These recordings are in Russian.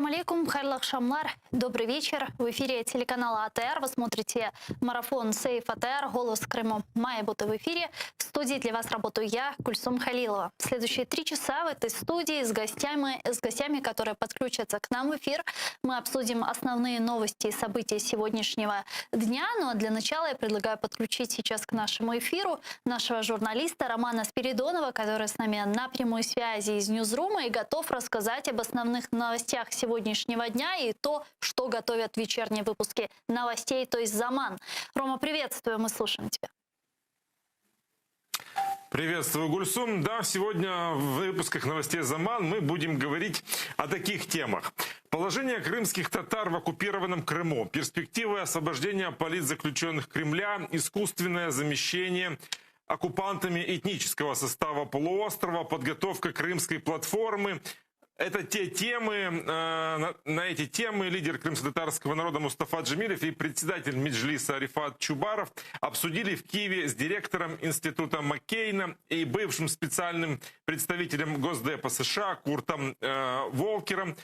Ассаляму алейкум, хайрлах шамлар, добрый вечер. В эфире телеканала АТР. Вы смотрите марафон Сейф АТР, голос Крыму. Мая Бута в эфире. В студии для вас работаю я, Кульсум Халилова. В следующие 3 часа в этой студии с гостями, которые подключатся к нам в эфир, мы обсудим основные новости и события сегодняшнего дня. Ну а для начала я предлагаю подключить сейчас к нашему эфиру нашего журналиста Романа Спиридонова, который с нами на прямой связи из Ньюзрума и готов рассказать об основных новостях сегодняшнего дня и то, что готовят вечерние выпуски новостей, то есть Заман. Рома, приветствую, мы слушаем тебя. Приветствую, Гульсум. Да, сегодня в выпусках новостей Заман мы будем говорить о таких темах. Положение крымских татар в оккупированном Крыму, перспективы освобождения политзаключенных Кремля, искусственное замещение оккупантами этнического состава полуострова, подготовка крымской платформы. Это те темы, на эти темы лидер крымско-татарского народа Мустафа Джемилев и председатель Меджлиса Рифат Чубаров обсудили в Киеве с директором института Маккейна и бывшим специальным представителем Госдепа США Куртом Волкером.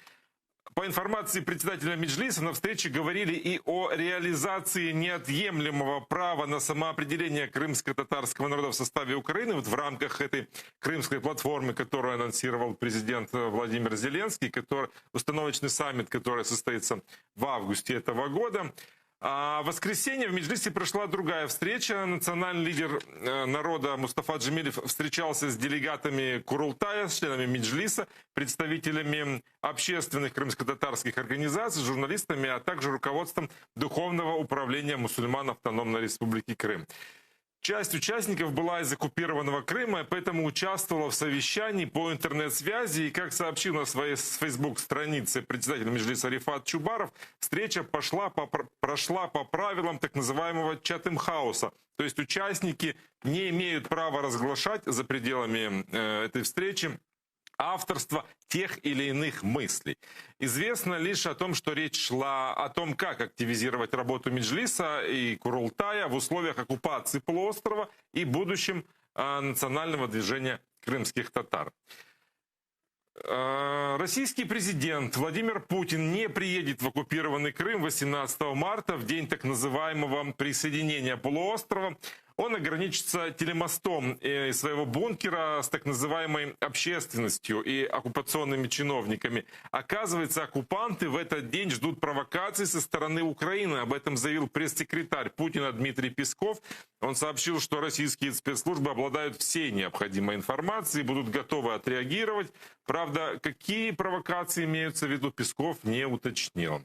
По информации председателя Меджлиса, на встрече говорили и о реализации неотъемлемого права на самоопределение крымско-татарского народа в составе Украины вот в рамках этой крымской платформы, которую анонсировал президент Владимир Зеленский, установочный саммит, который состоится в августе этого года. А в воскресенье в Меджлисе прошла другая встреча. Национальный лидер народа Мустафа Джемилев встречался с делегатами Курултая, с членами Меджлиса, представителями общественных крымско-татарских организаций, журналистами, а также руководством Духовного управления мусульман Автономной Республики Крым. Часть участников была из оккупированного Крыма, поэтому участвовала в совещании по интернет-связи. И, как сообщил на своей Facebook-странице председатель Меджлиса Рифат Чубаров, встреча прошла по правилам так называемого Чатем-хауса. То есть участники не имеют права разглашать за пределами этой встречи авторство тех или иных мыслей. Известно лишь о том, что речь шла о том, как активизировать работу Меджлиса и Курултая в условиях оккупации полуострова и будущем национального движения крымских татар. Российский президент Владимир Путин не приедет в оккупированный Крым 18 марта, в день так называемого присоединения полуострова. Он ограничится телемостом из своего бункера с так называемой общественностью и оккупационными чиновниками. Оказывается, оккупанты в этот день ждут провокаций со стороны Украины. Об этом заявил пресс-секретарь Путина Дмитрий Песков. Он сообщил, что российские спецслужбы обладают всей необходимой информацией, будут готовы отреагировать. Правда, какие провокации имеются в виду, Песков не уточнил.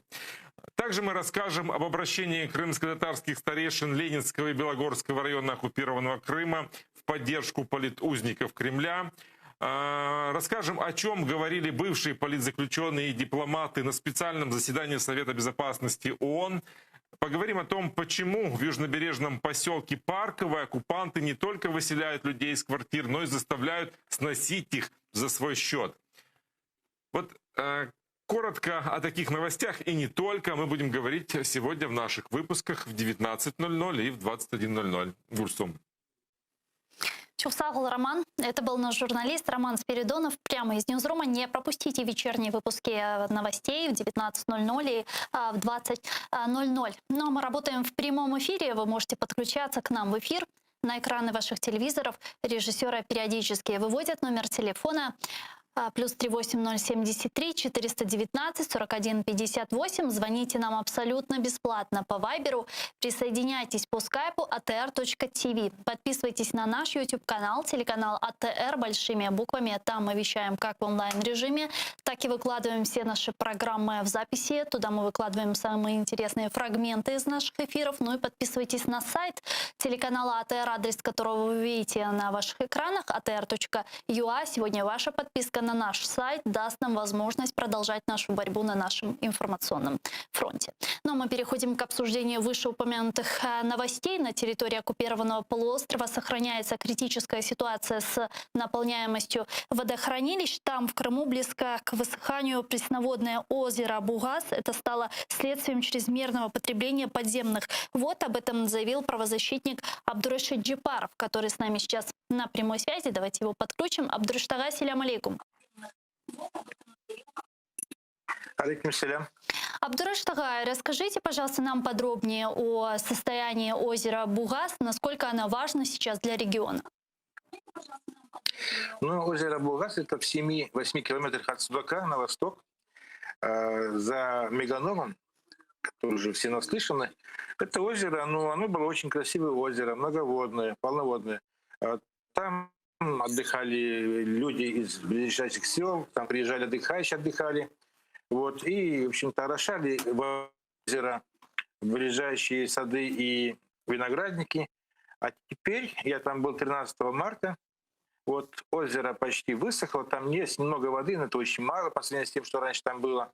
Также мы расскажем об обращении крымско-татарских старейшин Ленинского и Белогорского района оккупированного Крыма в поддержку политузников Кремля. Расскажем, о чем говорили бывшие политзаключенные и дипломаты на специальном заседании Совета Безопасности ООН. Поговорим о том, почему в южнобережном поселке Парковое оккупанты не только выселяют людей из квартир, но и заставляют сносить их за свой счет. Вот коротко о таких новостях и не только мы будем говорить сегодня в наших выпусках в 19:00 и в 21:00. Гульсум. Чувсагул Роман. Это был наш журналист Роман Спиридонов прямо из Ньюзрума. Не пропустите вечерние выпуски новостей в 19:00 и в 20:00. Ну а мы работаем в прямом эфире. Вы можете подключаться к нам в эфир. На экраны ваших телевизоров режиссеры периодически выводят номер телефона +38 073 419 41 58. Звоните нам абсолютно бесплатно по Вайберу. Присоединяйтесь по скайпу atr.tv. Подписывайтесь на наш YouTube-канал, телеканал АТР большими буквами. Там мы вещаем как в онлайн-режиме, так и выкладываем все наши программы в записи. Туда мы выкладываем самые интересные фрагменты из наших эфиров. Ну и подписывайтесь на сайт телеканала АТР, адрес которого вы видите на ваших экранах, atr.ua. Сегодня ваша подписка на наш сайт даст нам возможность продолжать нашу борьбу на нашем информационном фронте. Ну а мы переходим к обсуждению вышеупомянутых новостей. На территории оккупированного полуострова сохраняется критическая ситуация с наполняемостью водохранилищ. Там, в Крыму, близко к высыханию пресноводное озеро Бугас. Это стало следствием чрезмерного потребления подземных вод. Об этом заявил правозащитник Абдурашид Джипаров, который с нами сейчас на прямой связи. Давайте его подключим. Абдурашид ага, ассаляму алейкум. Алейкум-салям. Абдураш Тагай, расскажите, пожалуйста, нам подробнее о состоянии озера Бугас, насколько оно важно сейчас для региона. Ну, озеро Булгас — это в 7-8 километрах от Судака на восток, за Меганоном, который уже все наслышаны. Это озеро, ну, оно было очень красивое озеро, многоводное, полноводное. Там отдыхали люди из ближайших сел, там приезжали отдыхающие, отдыхали. Вот, и, в общем-то, орошали в озеро ближайшие сады и виноградники. А теперь, я там был 13 марта, вот озеро почти высохло, там есть немного воды, но это очень мало по сравнению с тем, что раньше там было.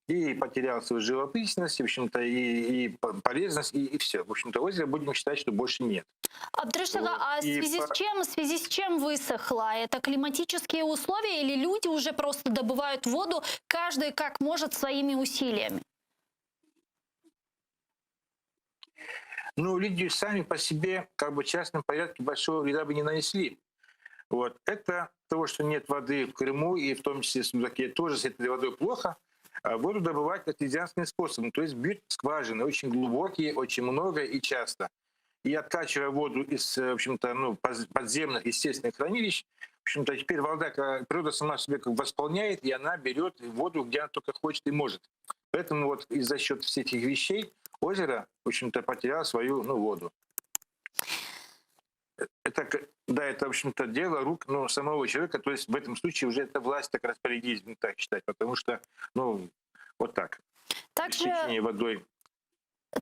И потерял свою живописность, в общем-то, и полезность, и все. В общем-то, озеро будем считать, что больше нет. Абдураш Тагай, Вот. а в связи с чем высохло? Это климатические условия или люди уже просто добывают воду, каждый как может своими усилиями? Ну, люди сами по себе, как бы в частном порядке, большого вреда бы не нанесли. Вот. Это того, что нет воды в Крыму, и в том числе в Судаке, тоже с этой водой плохо. Воду добывать артезианским способом. То есть бьют скважины очень глубокие, очень много и часто. И откачивая воду из, в общем-то, ну, подземных естественных хранилищ, в общем-то, теперь вода, природа сама себе как бы восполняет, и она берет воду, где она только хочет и может. Поэтому вот и за счет всех этих вещей озеро, в общем-то, потеряло свою, ну, воду. Это, да, это, в общем-то, дело рук, ну, самого человека. То есть в этом случае уже это власть так распорядилась, так считать, потому что, ну, вот так. Обеспечение водой.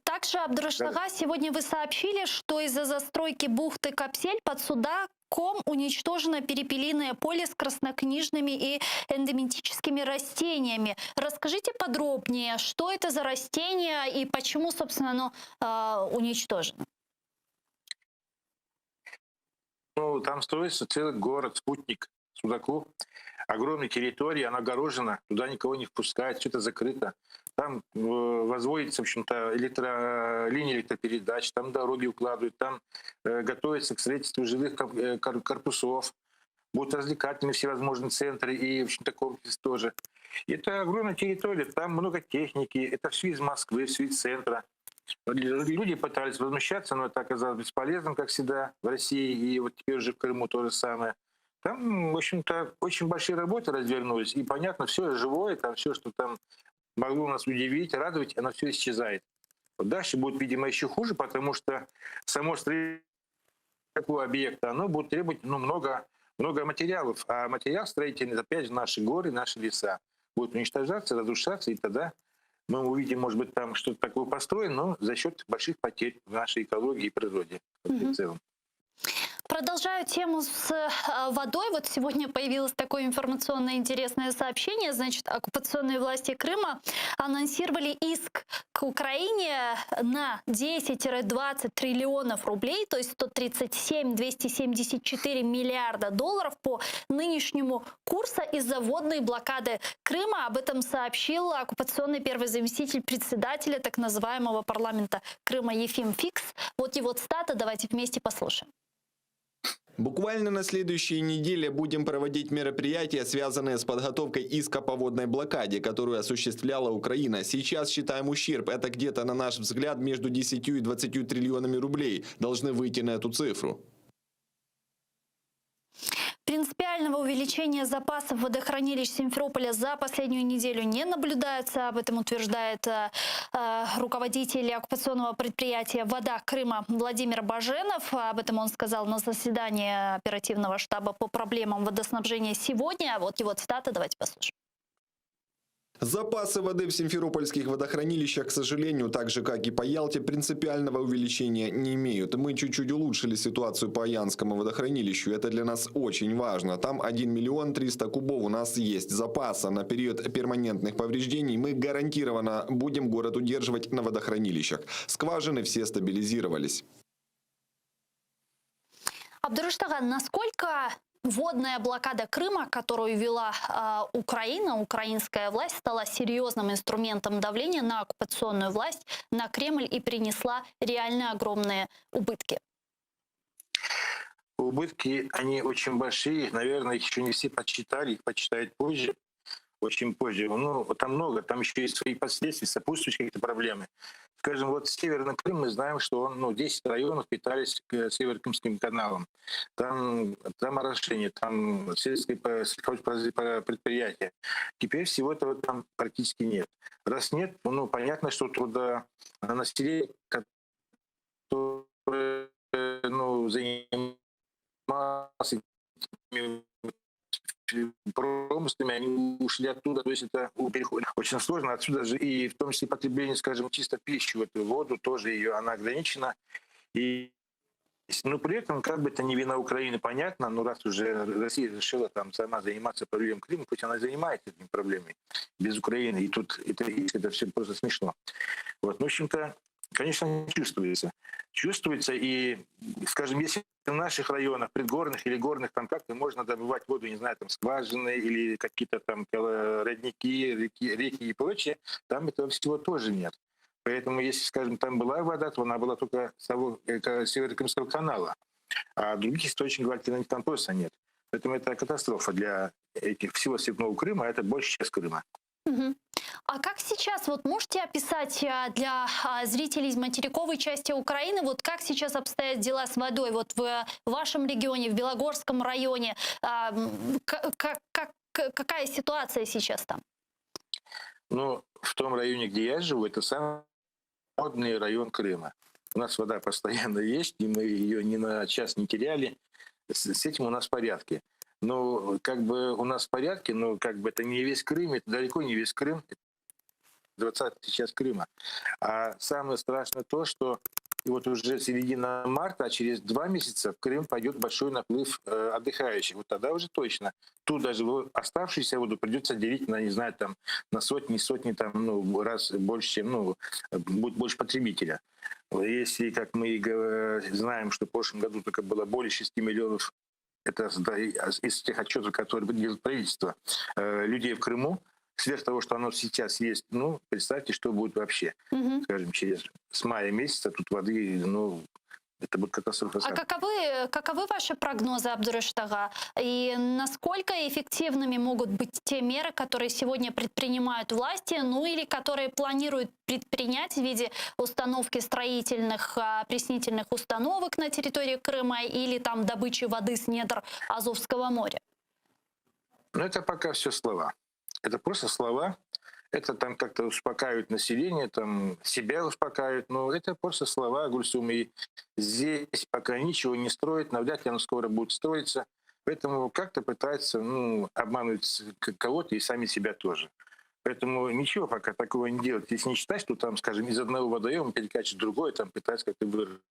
Также, Абдураш Тагай, сегодня вы сообщили, что из-за застройки бухты Капсель под Судаком уничтожено перепелиное поле с краснокнижными и эндемитическими растениями. Расскажите подробнее, что это за растения и почему, собственно, оно уничтожено? Ну, там строится целый город, спутник Судаку. Огромная территория, она огорожена, туда никого не впускают, все это закрыто. Там возводится, в общем-то, линии электропередач, там дороги укладывают, там готовится к строительству жилых корпусов, будут развлекательные всевозможные центры и, в общем-то, комплекс тоже. Это огромная территория, там много техники, это все из Москвы, все из центра. Люди пытались возмущаться, но это оказалось бесполезным, как всегда, в России, и вот теперь уже в Крыму то же самое. Там, в общем-то, очень большие работы развернулись, и понятно, все живое, там все, что там могло нас удивить, радовать, оно все исчезает. Вот дальше будет, видимо, еще хуже, потому что само строительство такого объекта, оно будет требовать, ну, много материалов, а материал строительный, опять же, наши горы, наши леса будут уничтожаться, разрушаться, и тогда мы увидим, может быть, там что-то такое построено, но за счет больших потерь в нашей экологии и природе в целом. Продолжаю тему с водой. Вот сегодня появилось такое информационное интересное сообщение. Значит, оккупационные власти Крыма анонсировали иск к Украине на 10-20 триллионов рублей, то есть 137-274 миллиарда долларов по нынешнему курсу из-за водной блокады Крыма. Об этом сообщил оккупационный первый заместитель председателя так называемого парламента Крыма Ефим Фикс. Вот его цитата, давайте вместе послушаем. Буквально на следующей неделе будем проводить мероприятия, связанные с подготовкой иска по водной блокаде, которую осуществляла Украина. Сейчас считаем ущерб. Это где-то, на наш взгляд, между 10 и 20 триллионами рублей. Должны выйти на эту цифру. Принципиального увеличения запасов водохранилищ Симферополя за последнюю неделю не наблюдается. Об этом утверждает руководитель оккупационного предприятия «Вода Крыма» Владимир Баженов. Об этом он сказал на заседании оперативного штаба по проблемам водоснабжения сегодня. Вот его цитата, давайте послушаем. Запасы воды в симферопольских водохранилищах, к сожалению, так же как и по Ялте, принципиального увеличения не имеют. Мы чуть-чуть улучшили ситуацию по Янскому водохранилищу. Это для нас очень важно. Там 1 миллион 300 кубов у нас есть запаса. На период перманентных повреждений мы гарантированно будем город удерживать на водохранилищах. Скважины все стабилизировались. Абдураш Тагай, насколько водная блокада Крыма, которую вела Украина, украинская власть, стала серьезным инструментом давления на оккупационную власть, на Кремль и принесла реально огромные убытки? Убытки, они очень большие. Наверное, их еще не все подсчитали, их подсчитают позже. очень позже. Ну, там много, там еще есть свои последствия, сопутствующие какие-то проблемы. Скажем, вот Северный Крым, мы знаем, что он, 10 районов питались к Северо-Крымским каналам. Там орошение, там сельское предприятие. Теперь всего этого там практически нет. Раз нет, понятно, что труда населения, которое занималось промыслами, они ушли оттуда, то есть это переход очень сложно. Отсюда же и в том числе потребление, скажем, чисто пищи, вот воду тоже она ограничена. И при этом, как бы это не вина Украины, понятно, но раз уже Россия решила там сама заниматься прорывом Крыма, пусть она занимается этими проблемами без Украины. И тут это все просто смешно. Вот, в общем-то, конечно, чувствуется. Чувствуется, и, скажем, если в наших районах, предгорных или горных, там как-то можно добывать воду, не знаю, там скважины или какие-то там родники, реки и прочее, там этого всего тоже нет. Поэтому, если, скажем, там была вода, то она была только с Северо-Крымского канала, а других источников альтернатив там просто нет. Поэтому это катастрофа для всего Северного Крыма, а это большая часть Крыма. Мгм. А как сейчас, вот можете описать для зрителей из материковой части Украины, вот как сейчас обстоят дела с водой, вот в вашем регионе, в Белогорском районе, какая ситуация сейчас там? В том районе, где я живу, это самый модный район Крыма. У нас вода постоянно есть, и мы ее ни на час не теряли. С этим у нас в порядке. Но как бы у нас в порядке, но как бы это не весь Крым, это далеко не весь Крым, это 20-й час Крыма. А самое страшное то, что вот уже середина марта, а через 2 месяца в Крым пойдет большой наплыв отдыхающих. Вот тогда уже точно. Тут даже оставшуюся воду придется делить на, не знаю, там, на сотни там, раз больше, чем, будет больше потребителя. Если, как мы знаем, что в прошлом году только было более 6 миллионов, это из тех отчетов, которые делает правительство, людей в Крыму, сверх того, что оно сейчас есть, представьте, что будет вообще. Мгм. Скажем, с мая месяца тут воды, это будет катастрофа. А каковы ваши прогнозы, Абдурыштага? И насколько эффективными могут быть те меры, которые сегодня предпринимают власти, или которые планируют предпринять в виде установки строительных опреснительных установок на территории Крыма или там добычи воды с недр Азовского моря? Это пока все слова. Это просто слова. Это там как-то успокаивают население, там себя успокаивают. Но это просто слова, Гульсум. И здесь пока ничего не строят, навряд ли оно скоро будет строиться. Поэтому как-то пытаются обмануть кого-то и сами себя тоже. Поэтому ничего пока такого не делать. Если не считать, что там, скажем, из одного водоема перекачивать в другой, там пытаться как-то выразить.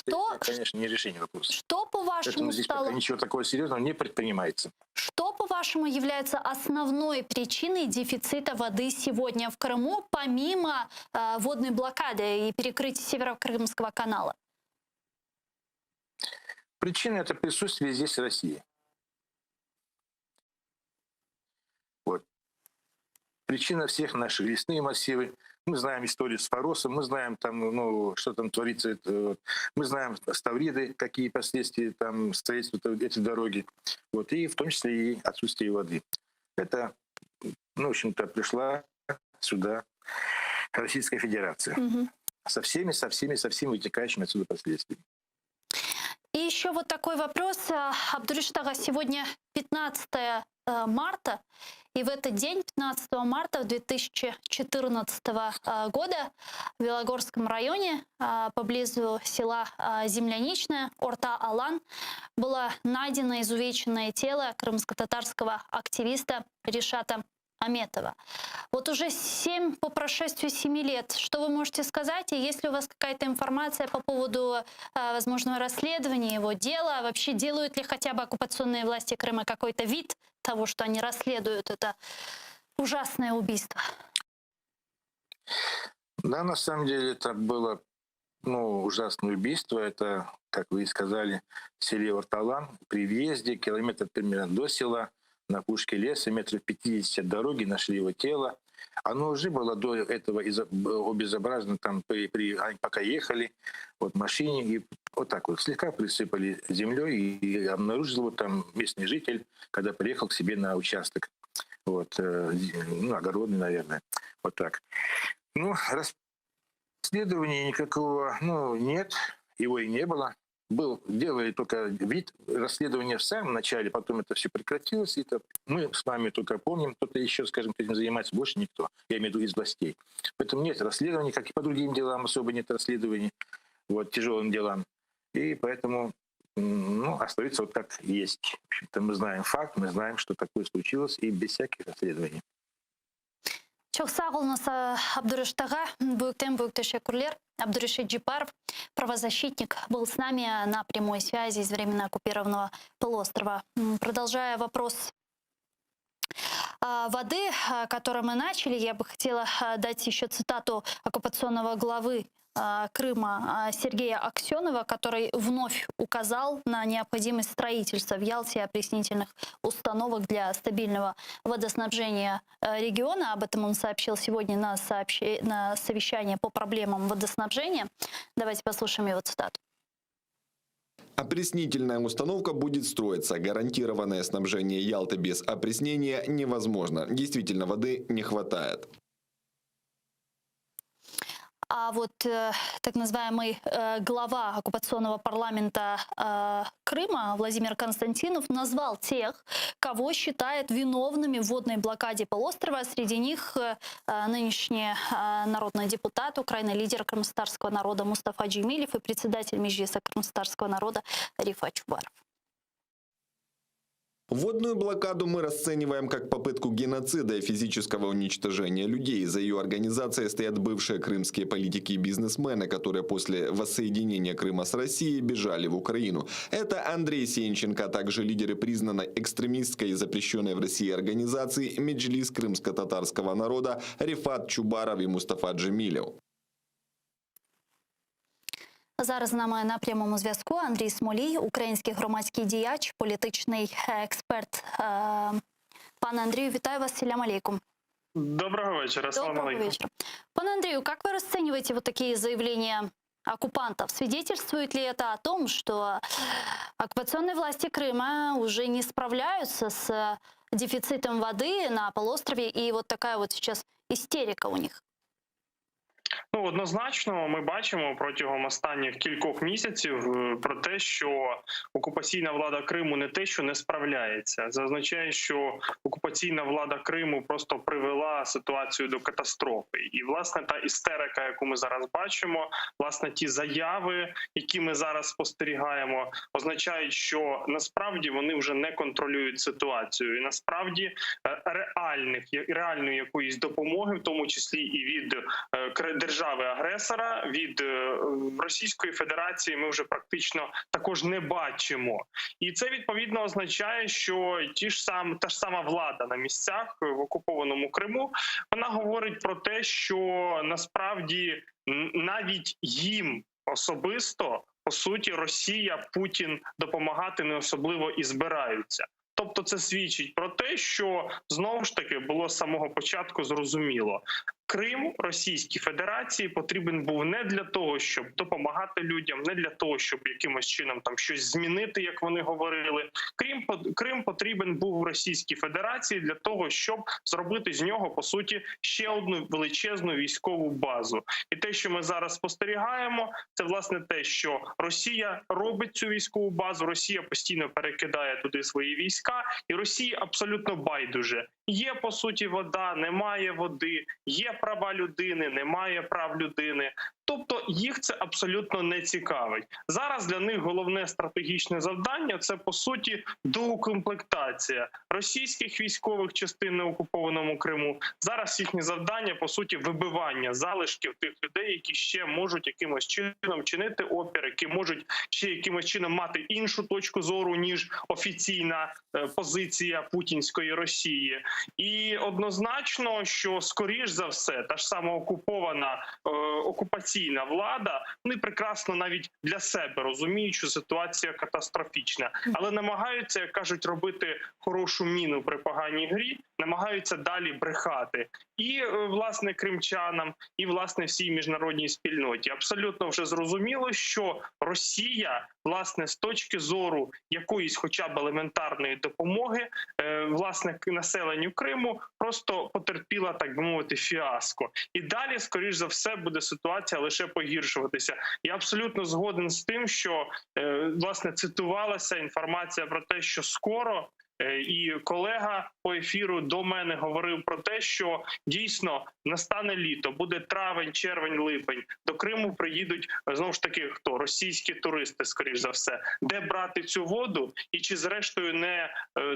Это, конечно, не решение вопроса. Что, по-вашему, Поэтому здесь пока ничего такого серьезного не предпринимается. Что, по-вашему, является основной причиной дефицита воды сегодня в Крыму, помимо водной блокады и перекрытия Северо-Крымского канала? Причина — это присутствие здесь России. Вот. Причина всех наших лесные массивы. Мы знаем историю с Форосом, мы знаем, там, что там творится. Мы знаем Ставриды, какие последствия там строительства этой дороги. Вот. И в том числе и отсутствие воды. Это, в общем-то, пришла сюда Российская Федерация. Угу. Со всеми вытекающими отсюда последствиями. И еще вот такой вопрос. Абдурыштага, сегодня 15 марта, и в этот день, 15 марта 2014 года, в Белогорском районе, поблизу села Земляничное, Орта-Алан, было найдено изувеченное тело крымско-татарского активиста Ришата Аметова. Вот уже по прошествию 7 лет, что вы можете сказать? И есть ли у вас какая-то информация по поводу возможного расследования его дела? Вообще делают ли хотя бы оккупационные власти Крыма какой-то вид того, что они расследуют это ужасное убийство? Да, на самом деле это было ужасное убийство. Это, как вы и сказали, в селе Орталан, при въезде, километр примерно до села, на пушке леса, метров 50 от дороги, нашли его тело. Оно уже было до этого обезображено, там, они пока ехали вот, в машине, и вот так вот слегка присыпали землей, и обнаружил его там местный житель, когда приехал к себе на участок. Вот, ну, огородный, наверное. Вот так. Ну, расследования никакого, ну, нет, его и не было. Делали только вид расследования в самом начале, потом это все прекратилось. И это мы с вами только помним, кто-то еще, скажем, этим занимается, больше никто. Я имею в виду из властей. Поэтому нет расследований, как и по другим делам, особо нет расследований, вот, тяжелым делам. И поэтому, ну, остается вот как есть. В общем-то, мы знаем факт, мы знаем, что такое случилось, и без всяких расследований. Çok sağ olunuz, Абдурыштага. Büyük teşekkürler. Абдурашид Джипаров, правозащитник, был с нами на прямой связи из временно оккупированного полуострова. Продолжая вопрос воды, который мы начали, я бы хотела дать еще цитату оккупационного главы Крыма Сергея Аксенова, который вновь указал на необходимость строительства в Ялте опреснительных установок для стабильного водоснабжения региона. Об этом он сообщил сегодня на совещании по проблемам водоснабжения. Давайте послушаем его цитату. Опреснительная установка будет строиться. Гарантированное снабжение Ялты без опреснения невозможно. Действительно, воды не хватает. А вот так называемый глава оккупационного парламента Крыма Владимир Константинов назвал тех, кого считает виновными в водной блокаде полуострова. Среди них нынешний народный депутат, украинский лидер крымстарского народа Мустафа Джемилев и председатель Меджлиса крымстарского народа Рифат Чубаров. Водную блокаду мы расцениваем как попытку геноцида и физического уничтожения людей. За ее организацией стоят бывшие крымские политики и бизнесмены, которые после воссоединения Крыма с Россией бежали в Украину. Это Андрей Сенченко, а также лидеры признанной экстремистской и запрещенной в России организации Меджлис крымско-татарского народа Рифат Чубаров и Мустафа Джемилев. Зараз з нами на прямому зв'язку Андрій Смолій, український громадський діяч, політичний експерт. Пане Андрію, вітаю вас, салям алейкум. Доброго вечера, салам Доброго алейкум. вечера. Пане Андрею, как вы расцениваете вот такие заявления оккупантов? Свидетельствует ли это о том, что оккупационные власти Крыма уже не справляются с дефицитом воды на полуострове, и вот такая вот сейчас истерика у них? Ну, однозначно, ми бачимо протягом останніх кількох місяців про те, що окупаційна влада Криму не те, що не справляється. Це означає, що окупаційна влада Криму просто привела ситуацію до катастрофи. І, власне, та істерика, яку ми зараз бачимо, власне, ті заяви, які ми зараз спостерігаємо, означають, що насправді вони вже не контролюють ситуацію. І насправді реальної якоїсь допомоги, в тому числі і від держави-агресора, від Російської Федерації ми вже практично також не бачимо. І це відповідно означає, що та ж сама влада на місцях в окупованому Криму, вона говорить про те, що насправді навіть їм особисто, по суті, Росія, Путін допомагати не особливо і збираються. Тобто це свідчить про те, що, знову ж таки, було з самого початку зрозуміло. Крим Російській Федерації потрібен був не для того, щоб допомагати людям, не для того, щоб якимось чином там щось змінити, як вони говорили. Крим потрібен був Російській Федерації для того, щоб зробити з нього, по суті, ще одну величезну військову базу. І те, що ми зараз спостерігаємо, це, власне, те, що Росія робить цю військову базу, Росія постійно перекидає туди свої війська, і Росії абсолютно байдуже. Є, по суті, вода, немає води, є права людини, немає прав людини. Тобто їх це абсолютно не цікавить. Зараз для них головне стратегічне завдання – це, по суті, доукомплектація російських військових частин на окупованому Криму. Зараз їхнє завдання, по суті, вибивання залишків тих людей, які ще можуть якимось чином чинити опір, які можуть ще якимось чином мати іншу точку зору, ніж офіційна позиція путінської Росії. І однозначно, що, скоріш за все, та ж сама окупаційна окупаційна влада, вони прекрасно навіть для себе розуміють, що ситуація катастрофічна, але намагаються, як кажуть, робити хорошу міну при поганій грі, намагаються далі брехати і, власне, кримчанам, і, власне, всій міжнародній спільноті. Абсолютно вже зрозуміло, що Росія, власне, з точки зору якоїсь хоча б елементарної допомоги, власне, населенню Криму просто потерпіла, так би мовити, фіаско. І далі, скоріш за все, буде ситуація лише погіршуватися. Я абсолютно згоден з тим, що, власне, цитувалася інформація про те, що скоро, і колега по ефіру до мене говорив про те, що дійсно настане літо, буде травень, червень, липень. До Криму приїдуть, знову ж таки, хто? Російські туристи, скоріш за все. Де брати цю воду? І чи зрештою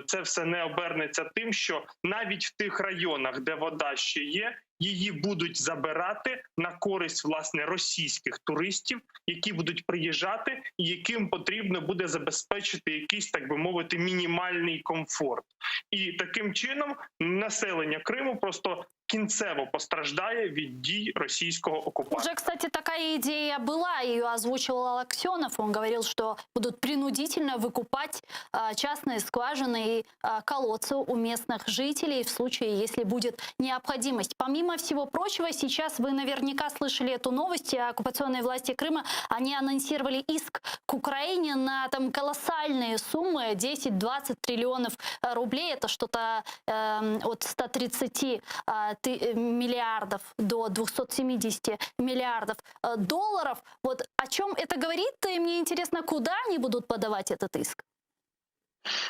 це все не обернеться тим, що навіть в тих районах, де вода ще є, її будуть забирати на користь, власне, російських туристів, які будуть приїжджати і яким потрібно буде забезпечити якийсь, так би мовити, мінімальний комфорт. І таким чином населення Криму просто кінцево постраждає від дій російського окупанта. Уже, кстати, такая идея была, ее озвучивал Аксенов. Он говорил, что будут принудительно выкупать частные скважины и колодцы у местных жителей в случае, если будет необходимость. Помимо всего прочего, сейчас вы наверняка слышали эту новость. Оккупационные власти Крыма, они анонсировали иск к Украине на там колоссальные суммы, 10-20 триллионов рублей. Это что-то от 130 миллиардов до 270 миллиардов долларов. Вот о чем это говорит, и мне интересно, куда они будут подавать этот иск?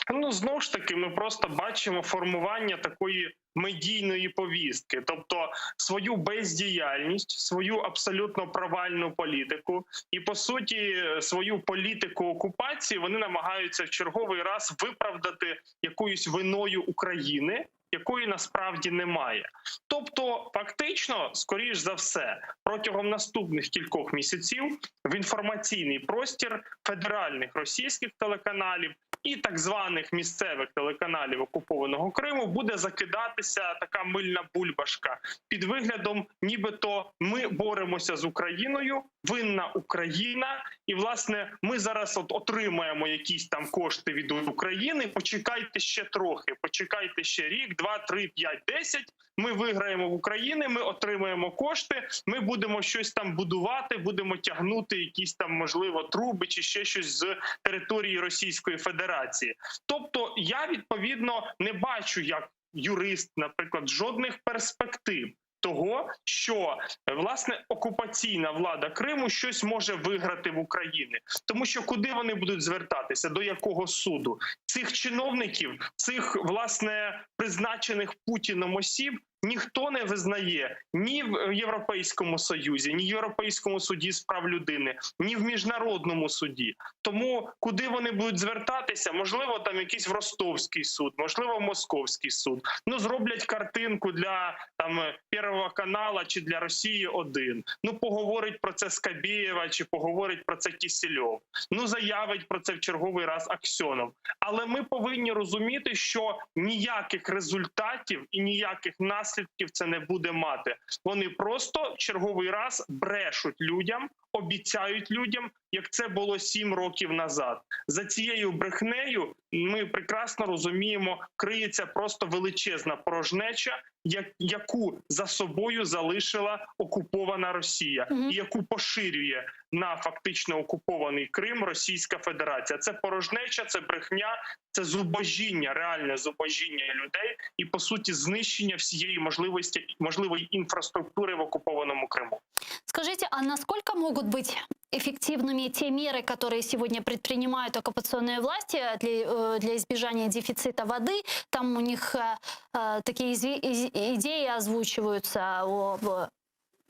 Ну, знову ж таки, ми просто бачимо формування такої медійної повістки, тобто свою бездіяльність, свою абсолютно провальну політику і, по суті, свою політику окупації вони намагаються в черговий раз виправдати якоюсь виною України, якої насправді немає. Тобто, фактично, скоріш за все, протягом наступних кількох місяців в інформаційний простір федеральних російських телеканалів і так званих місцевих телеканалів окупованого Криму буде закидатися така мильна бульбашка під виглядом, нібито ми боремося з Україною, винна Україна, і, власне, ми зараз отримаємо якісь там кошти від України, почекайте ще трохи, почекайте ще рік, 2, 3, 5, 10, ми виграємо в Україні, ми отримаємо кошти, ми будемо щось там будувати, будемо тягнути якісь там, можливо, труби чи ще щось з території Російської Федерації. Тобто я, відповідно, не бачу, як юрист, наприклад, жодних перспектив того, що, власне, окупаційна влада Криму щось може виграти в Україні. Тому що куди вони будуть звертатися? До якого суду? Цих чиновників, цих, власне, призначених Путіном осіб ніхто не визнає ні в Європейському Союзі, ні в Європейському суді з прав людини, ні в Міжнародному суді. Тому куди вони будуть звертатися? Можливо, там якийсь в Ростовський суд, можливо, в Московський суд. Ну, зроблять картинку для там Первого канала чи для Росії 1. Ну, поговорить про це Скабєєва чи поговорить про це Кісельов. Ну, заявить про це в черговий раз Аксьонов. Але ми повинні розуміти, що ніяких результатів і ніяких наслідків це не буде мати. Вони просто в черговий раз брешуть людям, обіцяють людям, як це було 7 років назад. За цією брехнею, ми прекрасно розуміємо, криється просто величезна порожнеча, яку за собою залишила окупована Росія, і яку поширює на фактично окупований Крим Російська Федерація. Це порожнеча, це брехня, це зубожіння, реальне зубожіння людей і, по суті, знищення всієї можливої інфраструктури в окупованому Криму. Скажите, а насколько могут быть эффективными те меры, которые сегодня предпринимают оккупационные власти для избежания дефицита воды? Там у них такие идеи озвучиваются об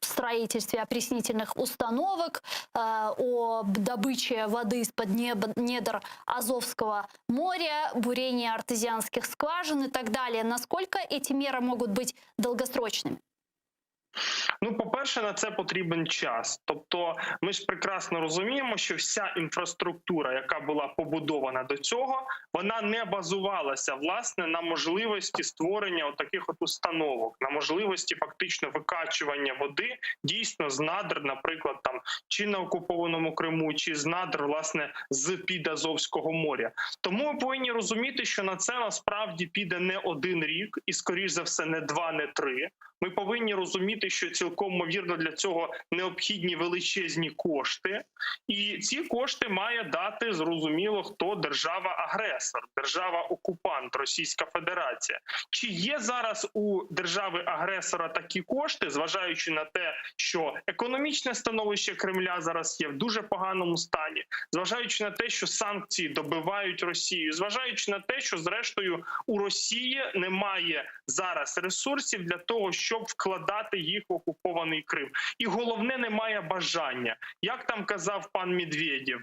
строительстве опреснительных установок, о добыче воды из-под недр Азовского моря, бурении артезианских скважин и так далее. Насколько эти меры могут быть долгосрочными? Ну, по-перше, на це потрібен час. Тобто ми ж прекрасно розуміємо, що вся інфраструктура, яка була побудована до цього, вона не базувалася, власне, на можливості створення таких от установок, на можливості фактично викачування води дійсно з надр, наприклад, там чи на окупованому Криму, чи з надр, власне, з-під Азовського моря. Тому ми повинні розуміти, що на це насправді піде не один рік і, скоріш за все, не 2, не 3. Ми повинні розуміти, що цілком ймовірно для цього необхідні величезні кошти. І ці кошти має дати, зрозуміло, хто держава-агресор, держава-окупант, Російська Федерація. Чи є зараз у держави-агресора такі кошти, зважаючи на те, що економічне становище Кремля зараз є в дуже поганому стані, зважаючи на те, що санкції добивають Росію, зважаючи на те, що, зрештою, у Росії немає зараз ресурсів для того, щоб вкладати їх в окупований Крим. І головне, немає бажання. Як там казав пан Медведєв,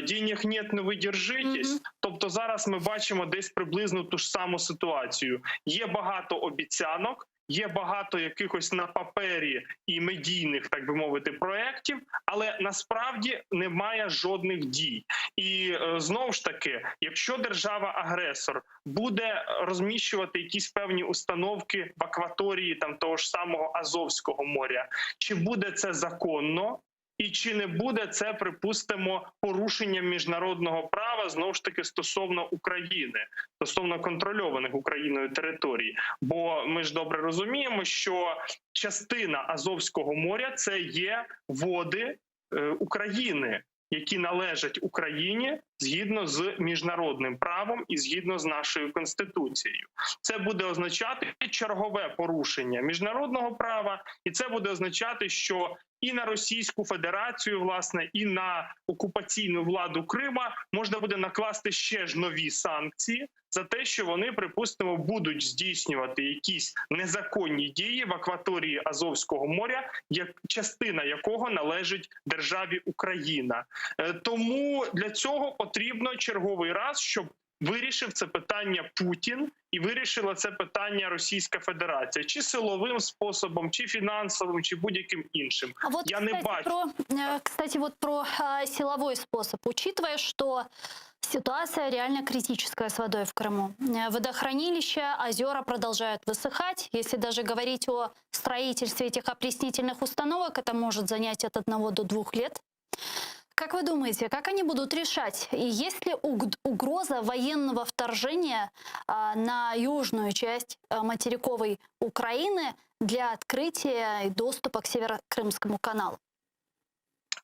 «денег нет, но ви держитесь». Тобто зараз ми бачимо десь приблизно ту ж саму ситуацію. Є багато обіцянок, є багато якихось на папері і медійних, так би мовити, проєктів, але насправді немає жодних дій. І знову ж таки, якщо держава-агресор буде розміщувати якісь певні установки в акваторії там того ж самого Азовського моря, чи буде це законно? І чи не буде це, припустимо, порушенням міжнародного права, знову ж таки, стосовно України, стосовно контрольованих Україною територій? Бо ми ж добре розуміємо, що частина Азовського моря – це є води України, які належать Україні згідно з міжнародним правом і згідно з нашою Конституцією. Це буде означати чергове порушення міжнародного права, і це буде означати, що і на Російську Федерацію, власне, і на окупаційну владу Крима можна буде накласти ще ж нові санкції за те, що вони, припустимо, будуть здійснювати якісь незаконні дії в акваторії Азовського моря, частина якого належить державі Україна. Тому для цього потрібно черговий раз, щоб вирішив це питання Путін і вирішила це питання Російська Федерація. Чи силовим способом, чи фінансовим, чи будь-яким іншим. А вот, Я не бачу. Кстати, вот про силовой способ. Учитывая, что ситуация реально критическая с водой в Крыму. Водохранилища, озера продолжают высыхать. Если даже говорить о строительстве этих опреснительных установок, это может занять от 1 до 2 лет. Как вы думаете, как они будут решать? И есть ли угроза военного вторжения на южную часть материковой Украины для открытия и доступа к Северокримскому каналу?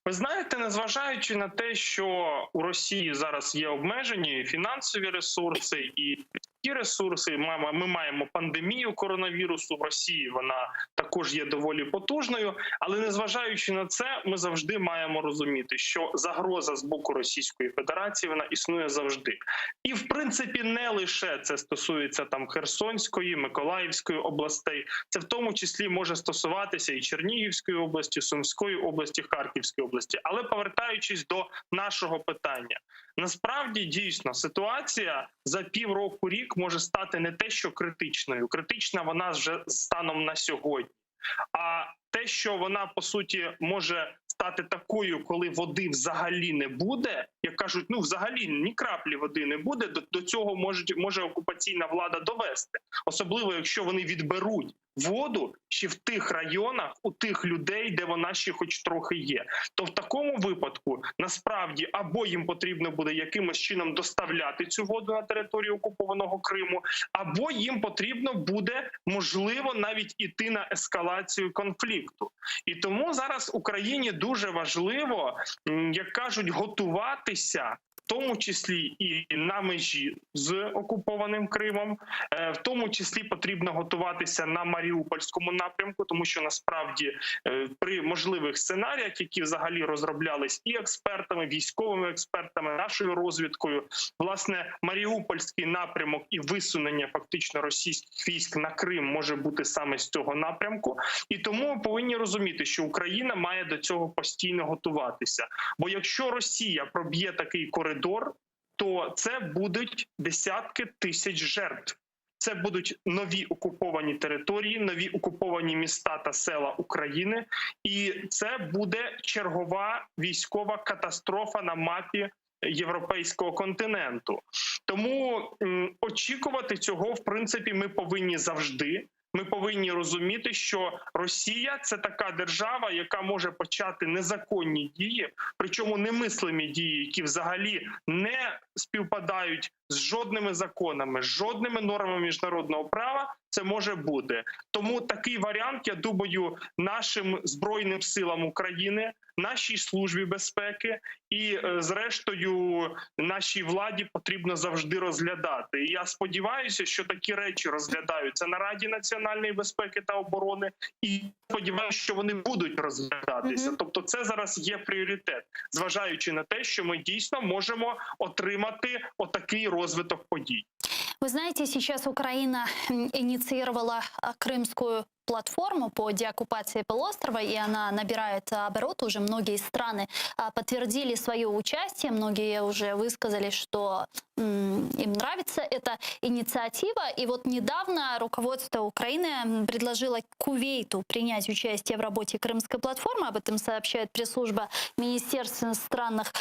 Ви знаєте, незважаючи на те, що у Росії зараз є обмежені фінансові ресурси і людські ресурси, ми маємо пандемію коронавірусу в Росії, вона також є доволі потужною, але незважаючи на це, ми завжди маємо розуміти, що загроза з боку Російської Федерації, вона існує завжди. І, в принципі, не лише це стосується там Херсонської, Миколаївської областей, це в тому числі може стосуватися і Чернігівської області, Сумської області, Харківської області. Але повертаючись до нашого питання, насправді, дійсно, ситуація за півроку-рік може стати не те, що критичною. Критична вона вже станом на сьогодні. А те, що вона, по суті, може стати такою, коли води взагалі не буде, як кажуть, ну взагалі ні краплі води не буде, до цього може окупаційна влада довести. Особливо, якщо вони відберуть воду ще в тих районах, у тих людей, де вона ще хоч трохи є. То в такому випадку, насправді, або їм потрібно буде якимось чином доставляти цю воду на територію окупованого Криму, або їм потрібно буде, можливо, навіть іти на ескалацію конфлікту. І тому зараз Україні дуже важливо, як кажуть, готуватися, в тому числі і на межі з окупованим Кримом, в тому числі потрібно готуватися на Маріупольському напрямку, тому що насправді при можливих сценаріях, які взагалі розроблялись і експертами, військовими експертами, нашою розвідкою, власне, Маріупольський напрямок і висунення фактично російських військ на Крим може бути саме з цього напрямку. І тому ми повинні розуміти, що Україна має до цього постійно готуватися. Бо якщо Росія проб'є такий коридор, то це будуть десятки тисяч жертв. це будуть нові окуповані території, нові окуповані міста та села України, і це буде чергова військова катастрофа на мапі європейського континенту. Тому очікувати цього, в принципі, ми повинні завжди. Ми повинні розуміти, що Росія – це така держава, яка може почати незаконні дії, причому немислимі дії, які взагалі не співпадають з жодними законами, з жодними нормами міжнародного права. Це може бути. Тому такий варіант, я думаю, нашим Збройним силам України, нашій службі безпеки і, зрештою, нашій владі потрібно завжди розглядати. І я сподіваюся, що такі речі розглядаються на Раді національної безпеки та оборони, і сподіваюся, що вони будуть розглядатися. Тобто це зараз є пріоритет, зважаючи на те, що ми дійсно можемо отримати отакий розвиток подій. Вы знаете, сейчас Украина инициировала крымскую платформу по деоккупации полуострова, и она набирает оборот. Уже многие страны подтвердили свое участие, многие уже высказали, что им нравится эта инициатива. И вот недавно руководство Украины предложило Кувейту принять участие в работе крымской платформы. Об этом сообщает пресс-служба Министерства иностранных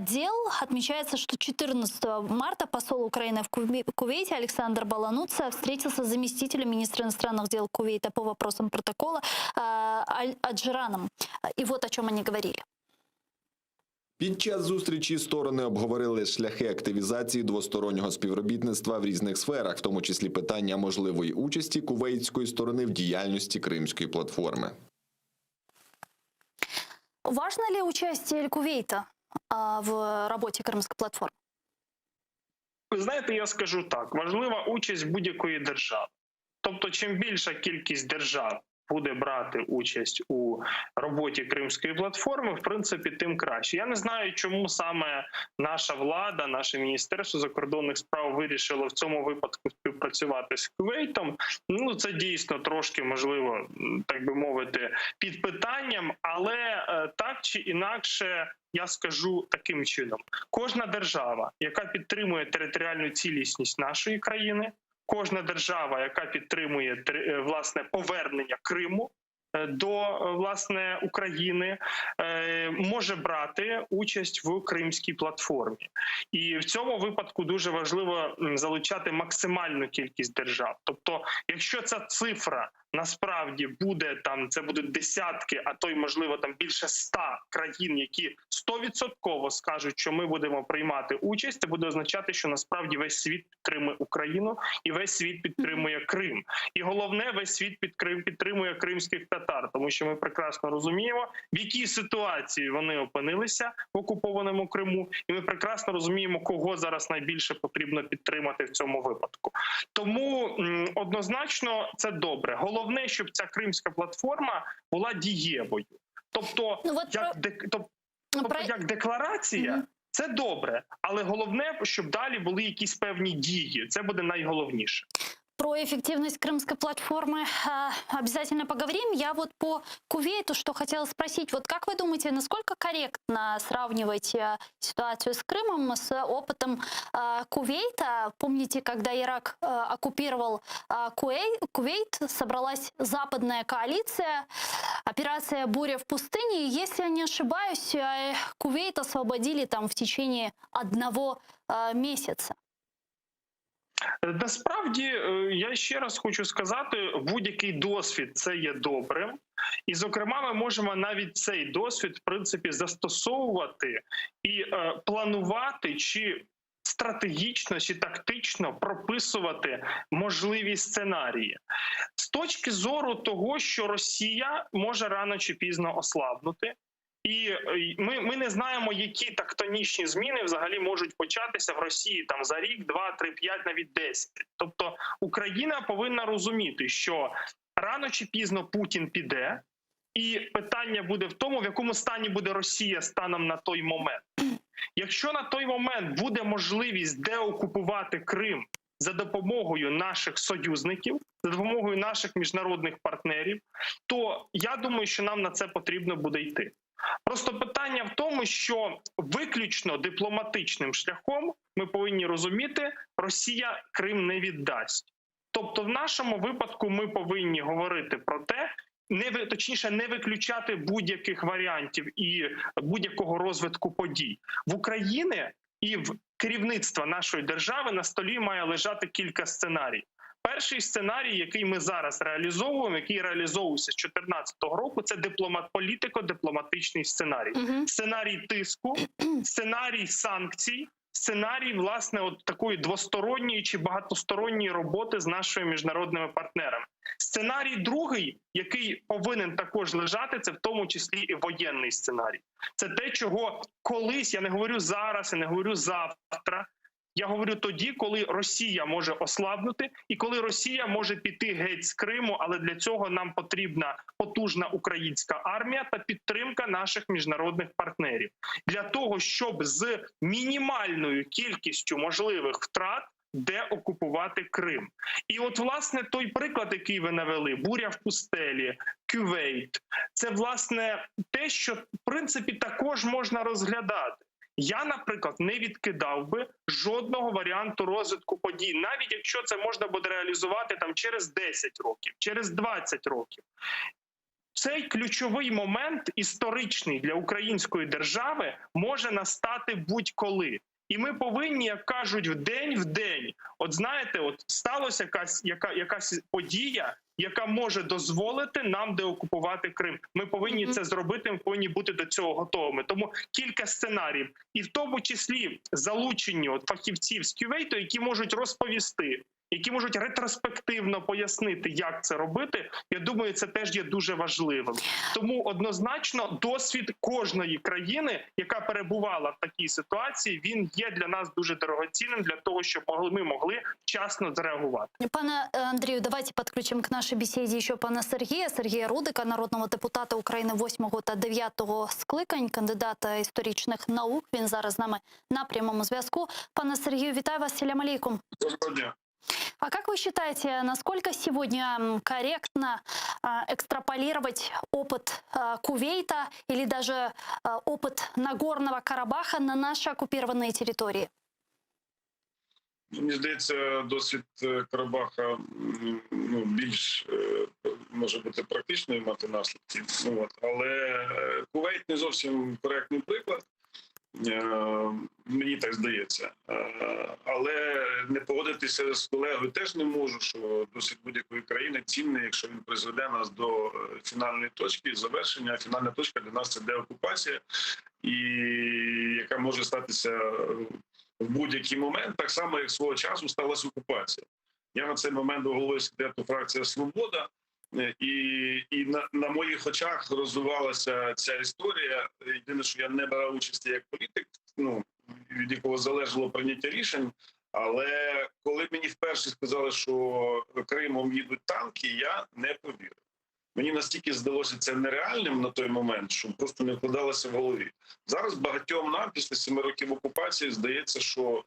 дел. Отмечается, что 14 марта посол Украины в Кувейте Александр Балануца встретился с заместителем министра иностранных дел Кувейта по вопросам протокола Аджираном. І от о чому вони говорили. Під час зустрічі сторони обговорили шляхи активізації двостороннього співробітництва в різних сферах, в тому числі питання можливої участі кувейтської сторони в діяльності Кримської платформи. Важно ли участие Кувейта в роботі Кримської платформи? Ви знаєте, я скажу так, важлива участь будь-якої держави. Тобто, чим більша кількість держав буде брати участь у роботі Кримської платформи, в принципі, тим краще. Я не знаю, чому саме наша влада, наше Міністерство закордонних справ вирішило в цьому випадку співпрацювати з Кувейтом. Ну, це дійсно трошки, можливо, так би мовити, під питанням, але так чи інакше, я скажу таким чином. Кожна держава, яка підтримує територіальну цілісність нашої країни, кожна держава, яка підтримує, власне, повернення Криму до, власне, України, може брати участь в Кримській платформі. І в цьому випадку дуже важливо залучати максимальну кількість держав. Тобто, якщо ця цифра насправді буде, там, це будуть десятки, а то й, можливо, там більше 100 країн, які 100% скажуть, що ми будемо приймати участь, це буде означати, що насправді весь світ підтримує Україну і весь світ підтримує Крим. І головне, весь світ підтримує кримських татар, тому що ми прекрасно розуміємо, в якій ситуації вони опинилися в окупованому Криму, і ми прекрасно розуміємо, кого зараз найбільше потрібно підтримати в цьому випадку. Тому однозначно це добре. Головне, щоб ця Кримська платформа була дієвою. Тобто, як декларація, це добре, але головне, щоб далі були якісь певні дії. Це буде найголовніше. Про эффективность крымской платформы обязательно поговорим. Я вот по Кувейту что хотела спросить. Вот как вы думаете, насколько корректно сравнивать ситуацию с Крымом с опытом Кувейта? Помните, когда Ирак оккупировал Кувейт, собралась западная коалиция, операция «Буря в пустыне». И, если я не ошибаюсь, Кувейт освободили там в течение 1 месяца. Насправді, я ще раз хочу сказати, будь-який досвід – це є добрим. І, зокрема, ми можемо навіть цей досвід, в принципі, застосовувати і планувати, чи стратегічно, чи тактично прописувати можливі сценарії. З точки зору того, що Росія може рано чи пізно ослабнути, і ми не знаємо, які тектонічні зміни взагалі можуть початися в Росії там за рік, 2, 3, 5, навіть 10. Тобто Україна повинна розуміти, що рано чи пізно Путін піде, і питання буде в тому, в якому стані буде Росія станом на той момент. Якщо на той момент буде можливість деокупувати Крим за допомогою наших союзників, за допомогою наших міжнародних партнерів, то я думаю, що нам на це потрібно буде йти. Просто питання в тому, що виключно дипломатичним шляхом, ми повинні розуміти, Росія Крим не віддасть. Тобто, в нашому випадку ми повинні говорити про те, точніше, не виключати будь-яких варіантів і будь-якого розвитку подій. В Україні і в керівництва нашої держави на столі має лежати кілька сценаріїв. Перший сценарій, який ми зараз реалізовуємо, який реалізовувався з 2014 року, це політико-дипломатичний сценарій. Сценарій тиску, сценарій санкцій, сценарій, власне, от такої двосторонньої чи багатосторонньої роботи з нашими міжнародними партнерами. Сценарій другий, який повинен також лежати, це в тому числі і воєнний сценарій. Це те, чого колись, я не говорю зараз, я не говорю завтра, я говорю тоді, коли Росія може ослабнути і коли Росія може піти геть з Криму, але для цього нам потрібна потужна українська армія та підтримка наших міжнародних партнерів. Для того, щоб з мінімальною кількістю можливих втрат деокупувати Крим. І от, власне, той приклад, який ви навели, буря в пустелі, Кювейт, це, власне, те, що, в принципі, також можна розглядати. Я, наприклад, не відкидав би жодного варіанту розвитку подій, навіть якщо це можна буде реалізувати там через 10 років, через 20 років. Цей ключовий момент історичний для української держави може настати будь-коли. І ми повинні, як кажуть, в день, от знаєте, от сталося якась подія, яка може дозволити нам деокупувати Крим. Ми повинні це зробити, ми повинні бути до цього готовими. Тому кілька сценаріїв, і в тому числі залучені фахівців з Кювейту, які можуть розповісти, які можуть ретроспективно пояснити, як це робити, я думаю, це теж є дуже важливим. Тому однозначно досвід кожної країни, яка перебувала в такій ситуації, він є для нас дуже дорогоцінним для того, щоб ми могли вчасно зреагувати. Пане Андрію, давайте підключимо к нашій бесіді ще пана Сергія Рудика, народного депутата України 8 та 9 скликань, кандидата історичних наук. Він зараз з нами на прямому зв'язку. Пане Сергію, вітаю вас, салям алейкум. Доброго дня. А как вы считаете, насколько сегодня корректно экстраполировать опыт Кувейта или даже опыт Нагорного Карабаха на наши оккупированные территории? Мені здається, досвід Карабаха більш може бути практичною, мати наслідки. Але Кувейт не зовсім коректний приклад. Мені так здається. Але не погодитися з колегою теж не можу, що досвід будь-якої країни цінний, якщо він призведе нас до фінальної точки, завершення. А фінальна точка для нас – це деокупація, і яка може статися в будь-який момент, так само, як свого часу сталася окупація. Я на цей момент головою секретаріату фракція «Свобода», і на моїх очах розвивалася ця історія. Єдине, що я не брав участі як політик, від якого залежало прийняття рішень, але коли мені вперше сказали, що Кримом їдуть танки, я не повірив. Мені настільки здалося це нереальним на той момент, що просто не вкладалося в голові. Зараз багатьом нам після 7 років окупації здається, що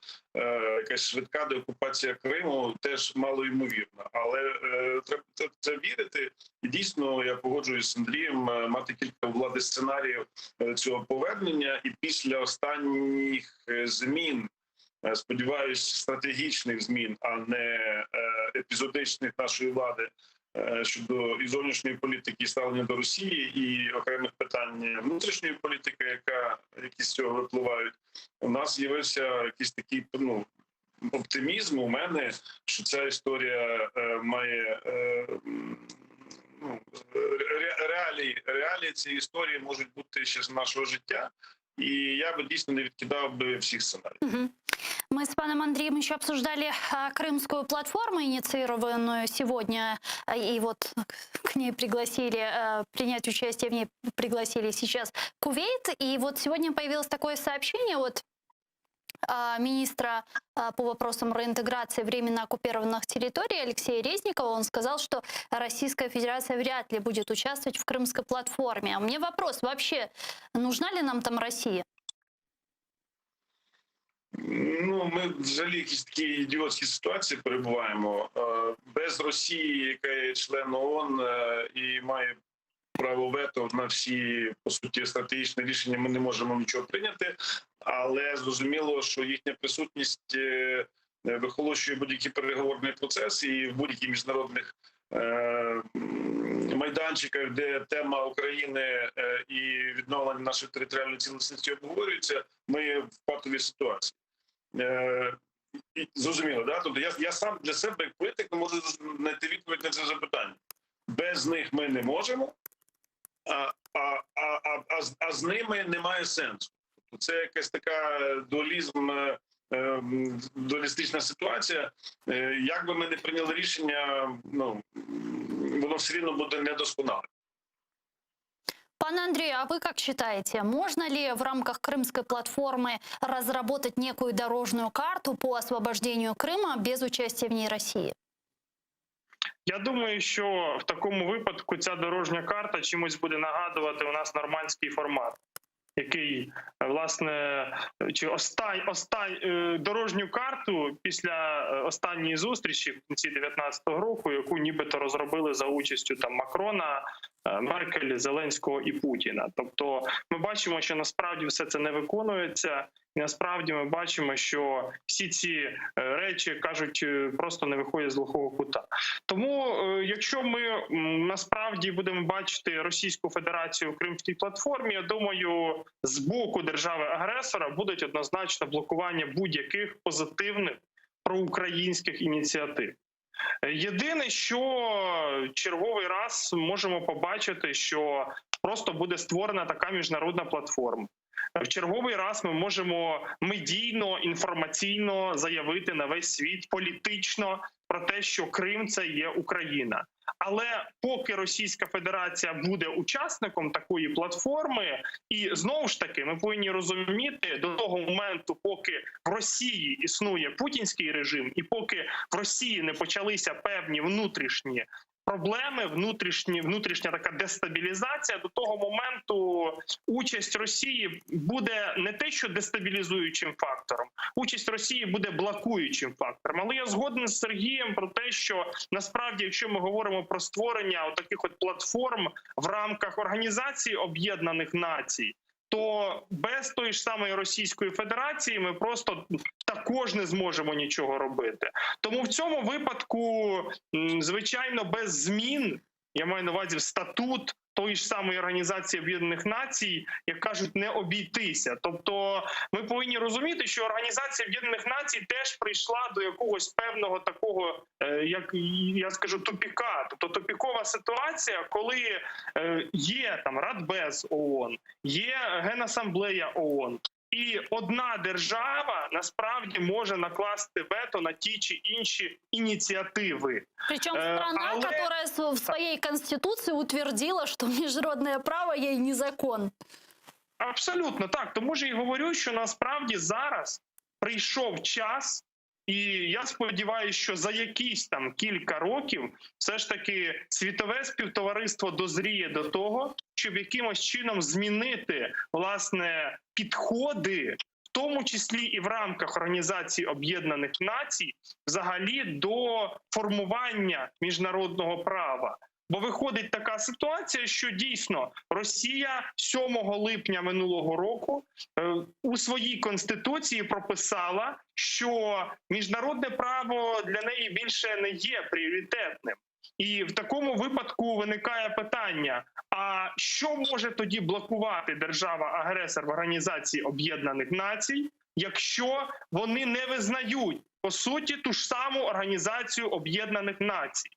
якась швидка деокупація Криму теж малоймовірна. Але треба це вірити. І дійсно, я погоджуюсь з Андрієм, мати кілька влади сценаріїв цього повернення. І після останніх змін, сподіваюся, стратегічних змін, а не епізодичних нашої влади, щодо і зовнішньої політики, і ставлення до Росії, і окремих питань внутрішньої політики, які з цього випливають, у нас з'явився якийсь такий оптимізм у мене, що ця історія має реалії цієї історії можуть бути ще з нашого життя, і я би дійсно не відкидав би всіх сценаріїв. Мы с паном Андреем еще обсуждали крымскую платформу, инициированную сегодня, и вот к ней пригласили, принять участие в ней пригласили сейчас Кувейт. И вот сегодня появилось такое сообщение от министра по вопросам реинтеграции временно оккупированных территорий Алексея Резникова. Он сказал, что Российская Федерация вряд ли будет участвовать в крымской платформе. А мне вопрос, вообще, нужна ли нам там Россия? Ми взагалі якісь такі ідіотські ситуації перебуваємо. Без Росії, яка є членом ООН і має право вето на всі, по суті, стратегічні рішення, ми не можемо нічого прийняти. Але зрозуміло, що їхня присутність вихолощує будь-який переговорний процес і в будь-яких міжнародних майданчиках, де тема України і відновлення нашої територіальної цілісності обговорюється, ми в патовій ситуації. Зрозуміло, да? Тобто я сам для себе, як політик, не можу знайти відповідь на це запитання. Без них ми не можемо, а з ними немає сенсу. Тобто це якась така дуалістична ситуація. Як би ми не прийняли рішення, воно все рівно буде недосконале. Пане Андрею, а вы как считаете, можно ли в рамках Крымской платформы разработать некую дорожную карту по освобождению Крыма без участия в ней России? Я думаю, що в такому випадку ця дорожня карта чимось буде нагадувати у нас нормандський формат, який, власне, чи дорожню карту після останньої зустрічі в кінці 19-го року, яку нібито розробили за участю там Макрона, Меркель, Зеленського і Путіна. Тобто ми бачимо, що насправді все це не виконується, і насправді ми бачимо, що всі ці речі, кажуть, просто не виходять з глухого кута. Тому, якщо ми насправді будемо бачити Російську Федерацію в Кримській платформі, я думаю, з боку держави-агресора будуть однозначно блокування будь-яких позитивних проукраїнських ініціатив. Єдине, що черговий раз можемо побачити, що просто буде створена така міжнародна платформа. В черговий раз ми можемо медійно, інформаційно заявити на весь світ політично про те, що Крим – це є Україна. Але поки Російська Федерація буде учасником такої платформи, і знову ж таки ми повинні розуміти, до того моменту, поки в Росії існує путінський режим, і поки в Росії не почалися певні внутрішні проблеми, внутрішня така дестабілізація, до того моменту участь Росії буде не те, що дестабілізуючим фактором, участь Росії буде блокуючим фактором. Але я згоден з Сергієм про те, що насправді, якщо ми говоримо про створення таких от платформ в рамках Організації Об'єднаних Націй, то без тої ж самої Російської Федерації ми просто також не зможемо нічого робити. Тому в цьому випадку, звичайно, без змін, я маю на увазі статут тої ж самої Організації Об'єднаних Націй, як кажуть, не обійтися. Тобто ми повинні розуміти, що Організація Об'єднаних Націй теж прийшла до якогось певного такого, як я скажу, тупіка. Тобто тупікова ситуація, коли є там Радбез ООН, є Генасамблея ООН, і одна держава насправді може накласти вето на ті чи інші ініціативи. Причем страна, которая в своей конституции утвердила, что международное право ей не закон. Абсолютно так. Тому ж і говорю, що насправді зараз прийшов час, і я сподіваюся, що за якісь там кілька років все ж таки світове співтовариство дозріє до того, щоб якимось чином змінити, власне, підходи, в тому числі і в рамках Організації Об'єднаних Націй, взагалі до формування міжнародного права. Бо виходить така ситуація, що дійсно Росія 7 липня минулого року у своїй конституції прописала, що міжнародне право для неї більше не є пріоритетним. І в такому випадку виникає питання, а що може тоді блокувати держава-агресор в Організації Об'єднаних Націй, якщо вони не визнають, по суті, ту ж саму Організацію Об'єднаних Націй.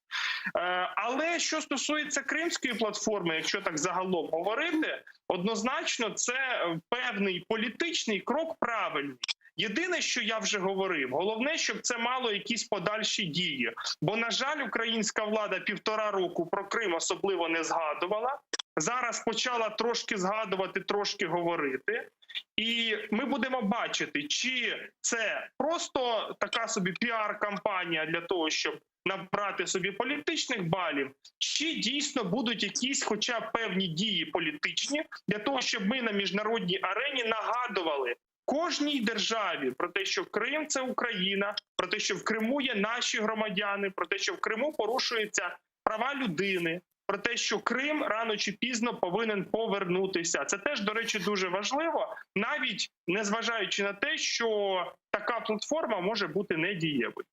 Але що стосується Кримської платформи, якщо так загалом говорити, однозначно це певний політичний крок правильний. Єдине, що я вже говорив, головне, щоб це мало якісь подальші дії. Бо, на жаль, українська влада 1,5 року про Крим особливо не згадувала. Зараз почала трошки згадувати, трошки говорити. І ми будемо бачити, чи це просто така собі піар-кампанія для того, щоб набрати собі політичних балів, чи дійсно будуть якісь хоча б певні дії політичні для того, щоб ми на міжнародній арені нагадували кожній державі про те, що Крим – це Україна, про те, що в Криму є наші громадяни, про те, що в Криму порушуються права людини, про те, що Крим рано чи пізно повинен повернутися. Це теж, до речі, дуже важливо, навіть незважаючи на те, що така платформа може бути недієвою.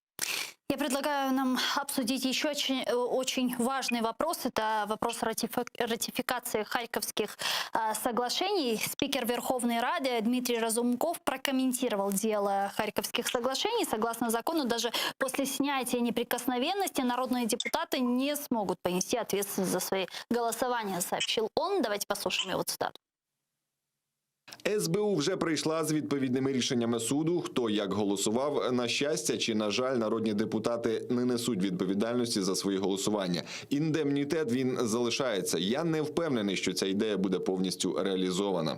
Я предлагаю нам обсудить еще очень важный вопрос. Это вопрос ратификации Харьковских соглашений. Спикер Верховной Рады Дмитрий Разумков прокомментировал дело Харьковских соглашений. Согласно закону, даже после снятия неприкосновенности народные депутаты не смогут понести ответственность за свои голосования, сообщил он. Давайте послушаем его цитату. СБУ вже прийшла з відповідними рішеннями суду. Хто як голосував, на щастя чи на жаль, народні депутати не несуть відповідальності за свої голосування. Індемнітет він залишається. Я не впевнений, що ця ідея буде повністю реалізована.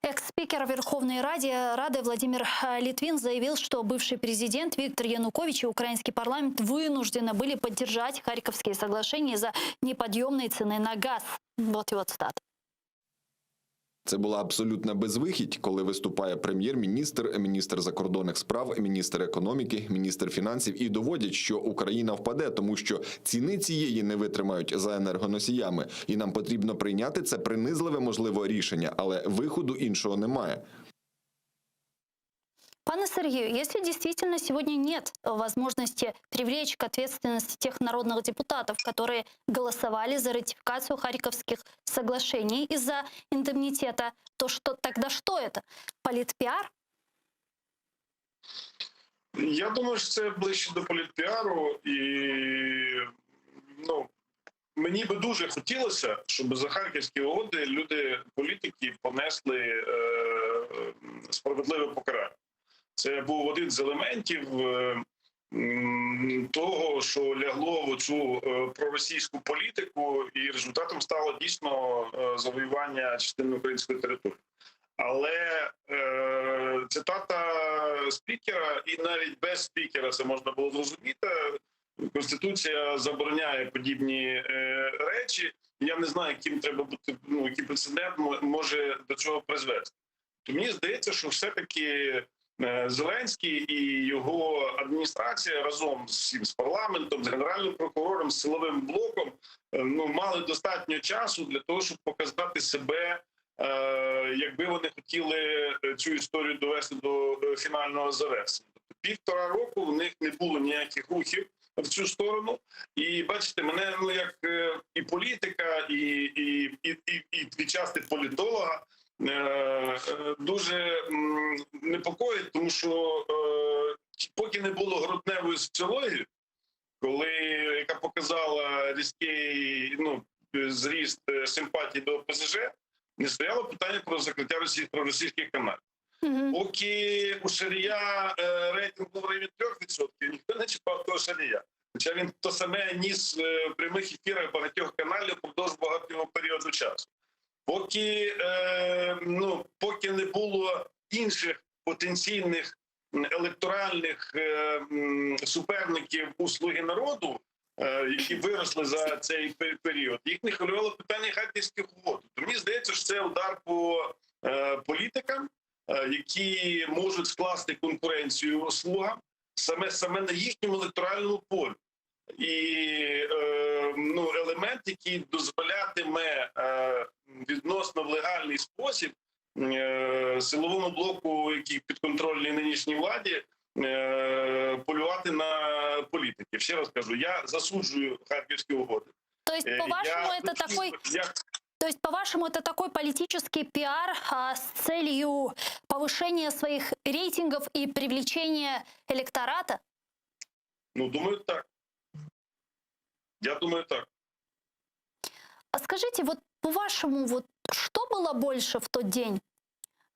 Экс-спикер Верховной Рады Владимир Литвин заявил, что бывший президент Виктор Янукович и украинский парламент вынуждены были поддержать Харьковские соглашения из-за неподъемной цены на газ. Вот его цитата. Це була абсолютна безвихідь, коли виступає прем'єр-міністр, міністр закордонних справ, міністр економіки, міністр фінансів і доводять, що Україна впаде, тому що ціни цієї не витримають за енергоносіями. І нам потрібно прийняти це принизливе, можливо, рішення, але виходу іншого немає. Пане Сергею, если действительно сегодня нет возможности привлечь к ответственности тех народных депутатов, которые голосовали за ратификацию Харьковских соглашений из-за индемнитета, то тогда что это? Политпиар? Я думаю, що це ближче до політпіару, і мені би дуже хотілося, щоб за харківські угоди люди, політики, понесли справедливе покарання. Це був один з елементів того, що лягло в цю проросійську політику, і результатом стало дійсно завоювання частини української території. Але цитата спікера, і навіть без спікера це можна було зрозуміти, Конституція забороняє подібні речі. Я не знаю, яким треба бути, який прецедент може до цього призвести. То мені здається, що все-таки Зеленський і його адміністрація разом з парламентом, з генеральним прокурором, з силовим блоком мали достатньо часу для того, щоб показати себе, якби вони хотіли цю історію довести до фінального завершення. Тобто 1,5 року в них не було ніяких рухів в цю сторону. І бачите, мене як і політика, і відчасти політолога дуже непокоїть, тому що поки не було грудневої соціології, яка показала різкий зріст симпатії до ОПЗЖ, не стояло питання про закриття проросійських каналів. Поки у Шарія рейтинг був в районі 3%, ніхто не чіпав того Шарія. Хоча він то саме ніс в прямих ефірах багатьох каналів впродовж багатого періоду часу. Поки не було інших потенційних електоральних суперників у «Слуги народу», які виросли за цей період, їх не хвилювало питання харківських угод. То мені здається, що це удар по політикам, які можуть скласти конкуренцію «Слугам» саме на їхньому електоральному полі. І елемент, який дозволятиме відносно в легальний спосіб силовому блоку, який підконтрольний нинішній владі, полювати на політиків. Ще раз кажу, я засуджую харківські угоди. То есть, по-вашему, это такой политический пиар с целью повышения своих рейтингов и привлечения электората? Думаю, так. Я думаю, так. А скажите, по-вашему, что было больше в тот день,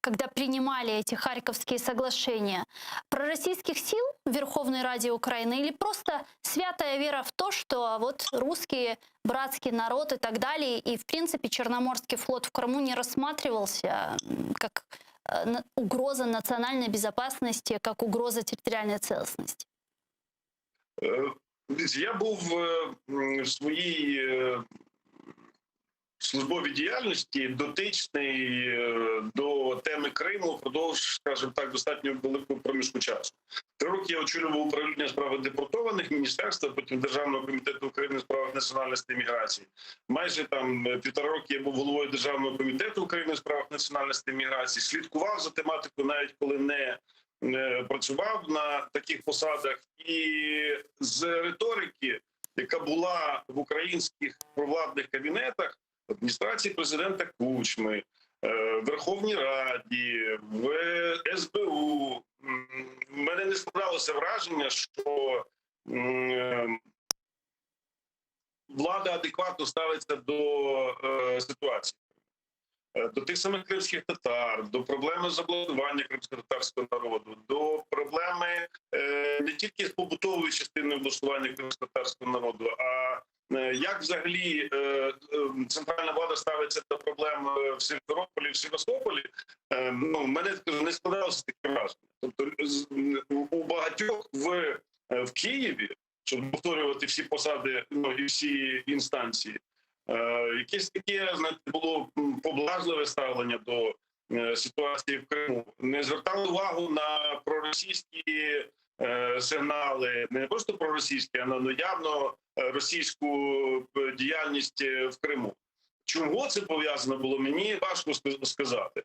когда принимали эти Харьковские соглашения? Пророссийских сил в Верховной Раде Украины или просто святая вера в то, что русские, братский народ и так далее, и, в принципе, Черноморский флот в Крыму не рассматривался как угроза национальной безопасности, как угроза территориальной целостности? Я був в своїй службовій діяльності дотичний до до теми Криму впродовж, скажімо так, достатньо великого проміжку часу. 3 роки я очолював управління справ депортованих міністерства, потім Державного комітету України з справах національності і міграції. Майже там 1,5 роки я був головою Державного комітету України з справах національності і міграції. Слідкував за тематикою, навіть коли не працював на таких посадах. І з риторики, яка була в українських провладних кабінетах, в адміністрації президента Кучми, в Верховній Раді, в СБУ, в мене не складалося враження, що влада адекватно ставиться до ситуації. До тих самих кримських татар, до проблеми заблокування кримськотатарського народу, до проблеми не тільки з побутової частини влаштування кримськотатарського народу, а як взагалі центральна влада ставиться до проблем в Сімферополі, в Севастополі, в мене не складалося таке враження. Тобто у багатьох в Києві, щоб повторювати всі посади, і всі інстанції, якесь таке, було поблажливе ставлення до ситуації в Криму. Не звертали увагу на проросійські сигнали, не просто проросійські, а на явно російську діяльність в Криму. Чому це пов'язано було, мені важко сказати.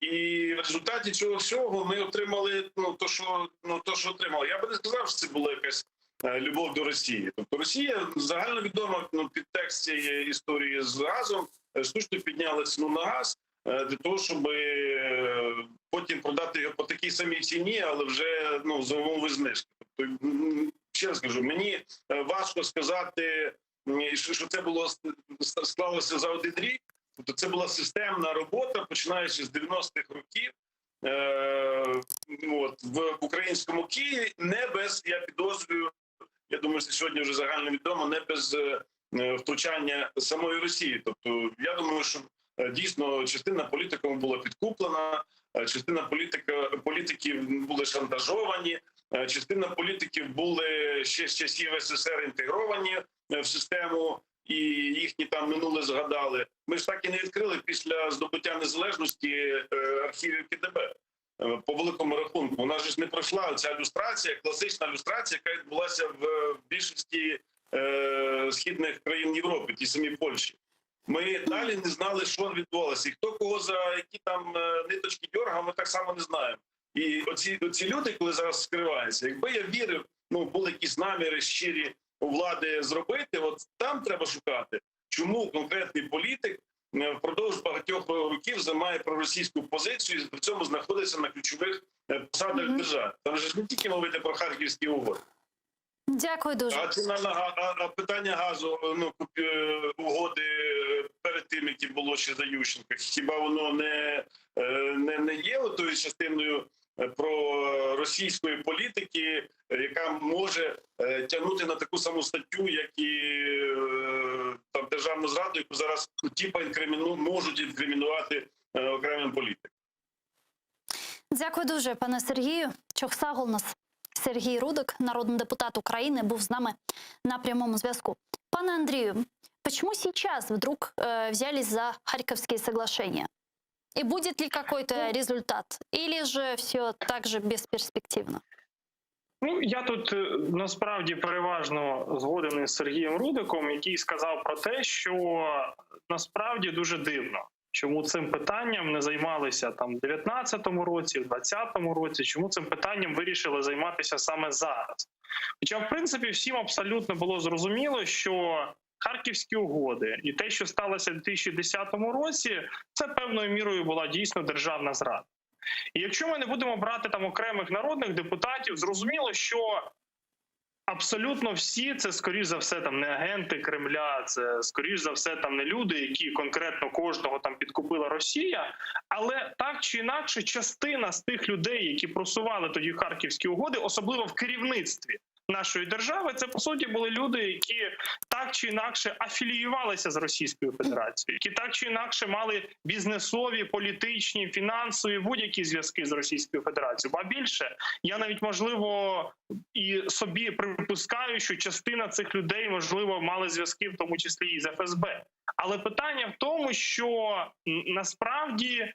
І в результаті цього всього ми отримали то, що отримали. Я би не сказав, що це була якась любов до Росії. Тобто Росія загальновідома підтекст цієї історії з газом, штучно підняли ціну на газ для того, щоб потім продати його по такій самій ціні, але вже за умови знижки. Тобто, ще раз кажу, мені важко сказати, що це було склалося за один рік. Тобто це була системна робота, починаючи з 90-х років в українському Києві, не без, я підозрюю, я думаю, що сьогодні вже загальновідомо, не без втручання самої Росії. Тобто я думаю, що дійсно частина політиків була підкуплена, частина політиків були шантажовані, частина політиків були ще з часів СССР інтегровані в систему, і їхні там минуле згадали. Ми ж так і не відкрили після здобуття незалежності архівів КДБ. По великому рахунку. Вона ж не пройшла ця люстрація, класична люстрація, яка відбулася в більшості східних країн Європи, ті самі Польщі. Ми далі не знали, що відбувалося. І хто кого за які там ниточки дьоргав, ми так само не знаємо. І оці люди, коли зараз скриваються, якби я вірив, були якісь наміри щирі у влади зробити, от там треба шукати, чому конкретний політик впродовж багатьох років займає проросійську позицію і при цьому знаходиться на ключових посадах держави. Там же ж не тільки мовити про харківські угоди. Дякую дуже. А питання газу, угоди перед тим, які було ще за Ющенка, хіба воно не є тою частиною проросійської політики, яка може тягнути на таку саму статтю, як і там державну зраду, яку зараз можуть інкримінувати окремим політикам. Дякую дуже, пане Сергію. Чохсагол у нас Сергій Рудик, народный депутат Украины, был с нами на прямом зв'язку. Пане Андрею, почему сейчас вдруг взялись за Харьковские соглашения? И будет ли какой-то результат? Или же все так же бесперспективно? Я тут насправді переважно згоден із Сергієм Рудиком, який сказав про те, що насправді дуже дивно, чому цим питанням не займалися там в 19-му році, в 20-му році, чому цим питанням вирішили займатися саме зараз. Хоча, в принципі, всім абсолютно було зрозуміло, що Харківські угоди і те, що сталося в 2010 році, це певною мірою була дійсно державна зрада. І якщо ми не будемо брати там окремих народних депутатів, зрозуміло, що абсолютно всі це, скоріш за все, там не агенти Кремля, це, скоріш за все, там не люди, які конкретно кожного там підкупила Росія, але так чи інакше частина з тих людей, які просували тоді Харківські угоди, особливо в керівництві нашої держави, це, по суті, були люди, які так чи інакше афіліювалися з Російською Федерацією, які так чи інакше мали бізнесові, політичні, фінансові, будь-які зв'язки з Російською Федерацією. Ба більше, я навіть, можливо, і собі припускаю, що частина цих людей, можливо, мали зв'язки, в тому числі і з ФСБ. Але питання в тому, що насправді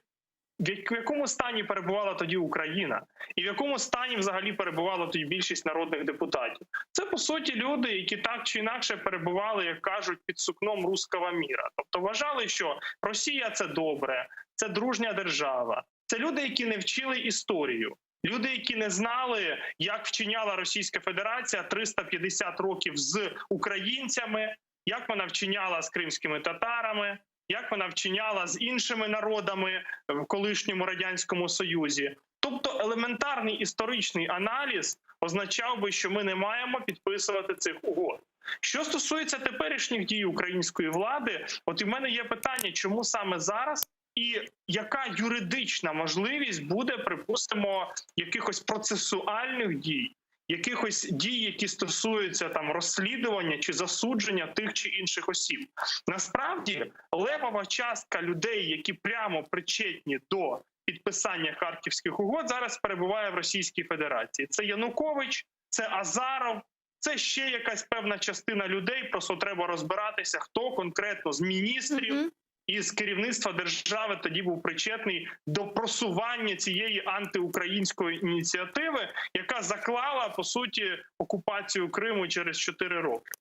в якому стані перебувала тоді Україна, і в якому стані взагалі перебувала тоді більшість народних депутатів. Це, по суті, люди, які так чи інакше перебували, як кажуть, під сукном руського міра. Тобто вважали, що Росія – це добре, це дружня держава. Це люди, які не вчили історію. Люди, які не знали, як вчиняла Російська Федерація 350 років з українцями, як вона вчиняла з кримськими татарами, як вона вчиняла з іншими народами в колишньому Радянському Союзі. Тобто елементарний історичний аналіз означав би, що ми не маємо підписувати цих угод. Що стосується теперішніх дій української влади, от і в мене є питання, чому саме зараз і яка юридична можливість буде, припустимо, якихось процесуальних дій, якихось дій, які стосуються там розслідування чи засудження тих чи інших осіб. Насправді, левова частка людей, які прямо причетні до підписання Харківських угод, зараз перебуває в Російській Федерації. Це Янукович, це Азаров, це ще якась певна частина людей, просто треба розбиратися, хто конкретно з міністрів і з керівництва держави тоді був причетний до просування цієї антиукраїнської ініціативи, яка заклала, по суті, окупацію Криму через 4 роки.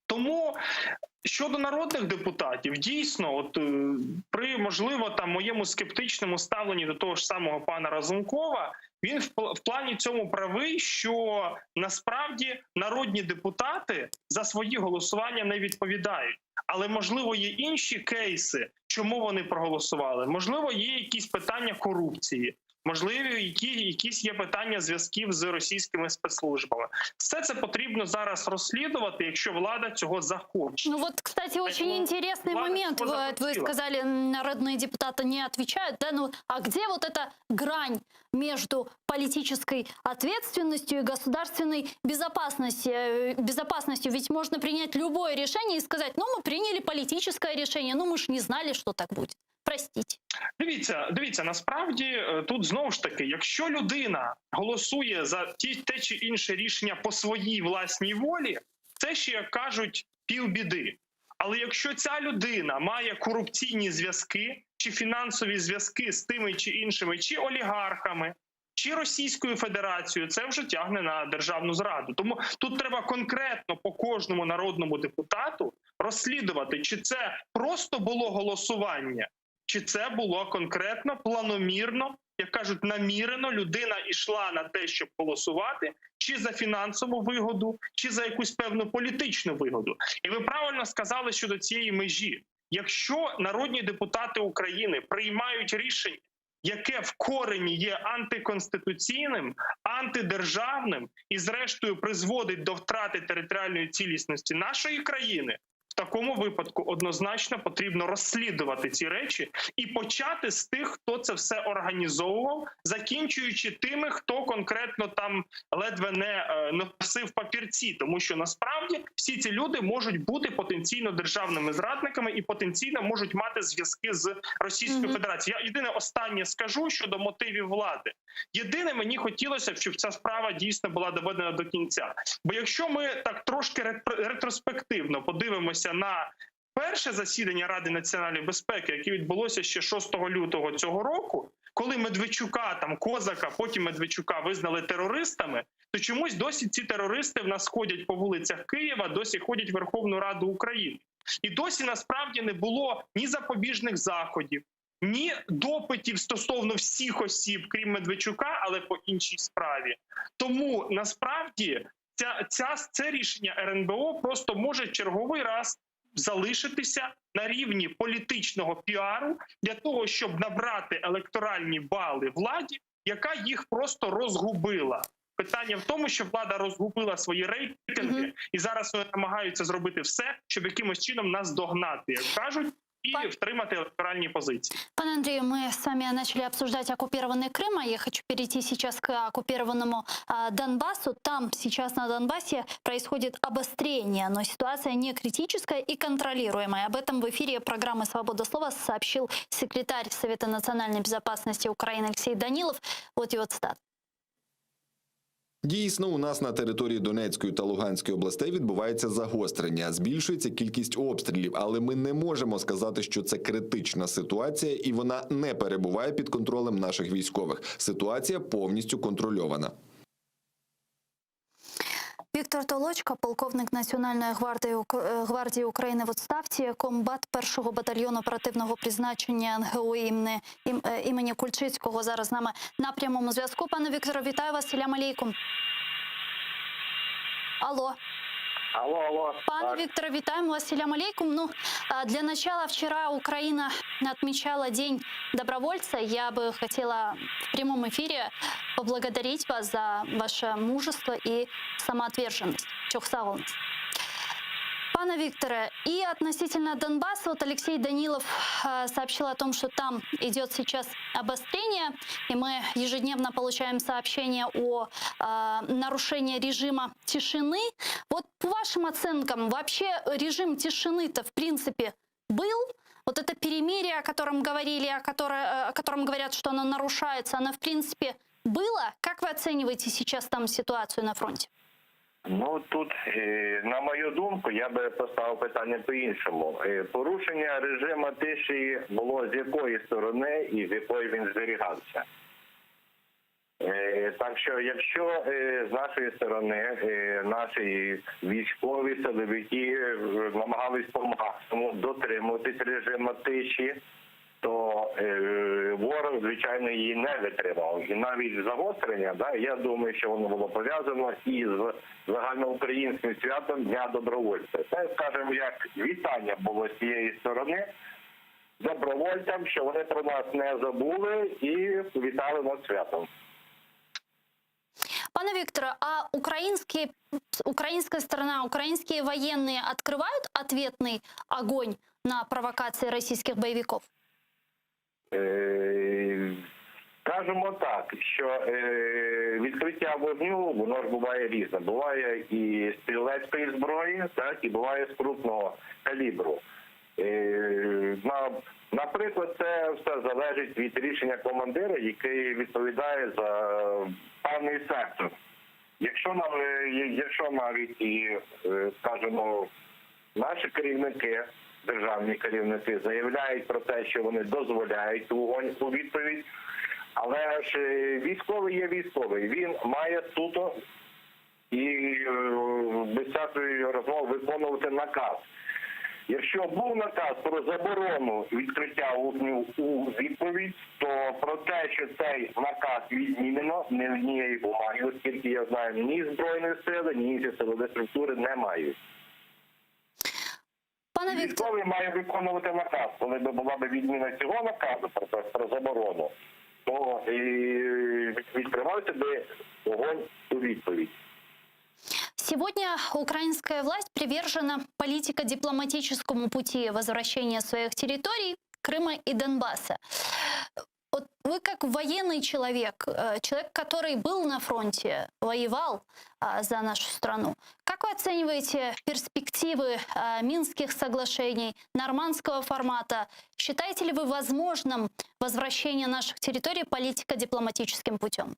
Тому щодо народних депутатів, дійсно, от при, можливо, там моєму скептичному ставленні до того ж самого пана Разумкова, він в плані цьому правий, що насправді народні депутати за свої голосування не відповідають. Але, можливо, є інші кейси, чому вони проголосували. Можливо, є якісь питання корупції. Можливо, якісь є питання зв'язків з російськими спецслужбами. Все це потрібно зараз розслідувати, якщо влада цього захоче. Ну вот, кстати, очень интересный момент. Вы сказали, народные депутаты не отвечают. Да? Ну, а где вот эта грань между политической ответственностью и государственной безопасностью? Ведь можно принять любое решение и сказать, ну, мы приняли политическое решение, ну, мы ж не знали, что так будет. Простіть. Дивіться, насправді тут знову ж таки, якщо людина голосує за те чи інше рішення по своїй власній волі, це ще, як кажуть, півбіди. Але якщо ця людина має корупційні зв'язки чи фінансові зв'язки з тими чи іншими, чи олігархами, чи Російською Федерацією, це вже тягне на державну зраду. Тому тут треба конкретно по кожному народному депутату розслідувати, чи це просто було голосування, чи це було конкретно, планомірно, як кажуть, намірено, людина йшла на те, щоб голосувати, чи за фінансову вигоду, чи за якусь певну політичну вигоду. І ви правильно сказали щодо цієї межі. Якщо народні депутати України приймають рішення, яке в корені є антиконституційним, антидержавним і, зрештою, призводить до втрати територіальної цілісності нашої країни, в такому випадку однозначно потрібно розслідувати ці речі і почати з тих, хто це все організовував, закінчуючи тими, хто конкретно там ледве не носив папірці. Тому що насправді всі ці люди можуть бути потенційно державними зрадниками і потенційно можуть мати зв'язки з Російською Федерацією. Я єдине останнє скажу щодо мотивів влади. Єдине, мені хотілося б, щоб ця справа дійсно була доведена до кінця. Бо якщо ми так трошки ретроспективно подивимося на перше засідання Ради національної безпеки, яке відбулося ще 6 лютого цього року, коли Медведчука, там Козака, потім Медведчука визнали терористами, то чомусь досі ці терористи в нас ходять по вулицях Києва, досі ходять в Верховну Раду України. І досі насправді не було ні запобіжних заходів, ні допитів стосовно всіх осіб, крім Медведчука, але по іншій справі. Тому насправді це рішення РНБО просто може черговий раз залишитися на рівні політичного піару для того, щоб набрати електоральні бали владі, яка їх просто розгубила. Питання в тому, що влада розгубила свої рейтинги, і зараз вони намагаються зробити все, щоб якимось чином нас догнати, як кажуть, и втримати электоральные позиции. Пане Андрею, мы с вами начали обсуждать оккупированный Крым, а я хочу перейти сейчас к оккупированному Донбассу. Там сейчас на Донбассе происходит обострение, но ситуация не критическая и контролируемая. Об этом в эфире программы «Свобода слова» сообщил секретарь Совета национальной безопасности Украины Алексей Данилов. Вот его цитата. Дійсно, у нас на території Донецької та Луганської областей відбувається загострення, збільшується кількість обстрілів, але ми не можемо сказати, що це критична ситуація і вона не перебуває під контролем наших військових. Ситуація повністю контрольована. Віктор Толочко, полковник Національної гвардії України в відставці, комбат 1-го батальйону оперативного призначення НГУ імені Кульчицького зараз з нами на прямому зв'язку. Пане Вікторе, вітаю вас, салям алейкум. Алло. Алло. Пане Викторе, витаем вас, салям алейкум. Ну, для начала, вчера Украина отмечала День добровольца. Я бы хотела в прямом эфире поблагодарить вас за ваше мужество и самоотверженность. Чохсавлность. Пане Викторе, и относительно Донбасса, вот Алексей Данилов сообщил о том, что там идет сейчас обострение, и мы ежедневно получаем сообщения о нарушении режима тишины. Вот по вашим оценкам, вообще режим тишины-то в принципе был? Вот это перемирие, о котором говорили, о котором говорят, что оно нарушается, оно в принципе было? Как вы оцениваете сейчас там ситуацию на фронте? Ну, тут, на мою думку, я би поставив питання по-іншому. Порушення режиму тиші було з якої сторони і з якої він зберігався. Так що, якщо з нашої сторони наші військові силовики намагались по максимуму дотримуватись режиму тиші, то ворог, звичайно, її не витримав. І навіть загострення, я думаю, що воно було пов'язано із загальноукраїнським святом Дня добровольця. Це, скажімо, як вітання було з цієї сторони добровольцям, що вони про нас не забули і вітали нас святом. Пане Викторе, а украинская сторона, украинские военные открывают ответный огонь на провокации российских боевиков? Скажемо так, що відкриття вогню, воно ж буває різне. Буває і стрілецької зброї, так, і буває з крупного калібру. Наприклад, це все залежить від рішення командира, який відповідає за певний сектор. Якщо навіть і, скажімо, наші керівники, державні керівники заявляють про те, що вони дозволяють вогонь у відповідь, але ж військовий є військовий. Він має суто і без всякої розмови виконувати наказ. Якщо був наказ про заборону відкриття вогню у відповідь, то про те, що цей наказ відмінено, не однієї бумаги, оскільки я знаю, ні Збройної сили, ні інші силові структури не мають. Військовий має виконувати наказ. Коли б була відміна цього наказу про заборону, то відкривався би вогонь у відповідь. Сегодня украинская власть привержена политико-дипломатическому пути возвращения своих территорий, Крыма и Донбасса. Вот вы как военный человек, человек, который был на фронте, воевал за нашу страну, как вы оцениваете перспективы Минских соглашений, нормандского формата? Считаете ли вы возможным возвращение наших территорий политико-дипломатическим путем?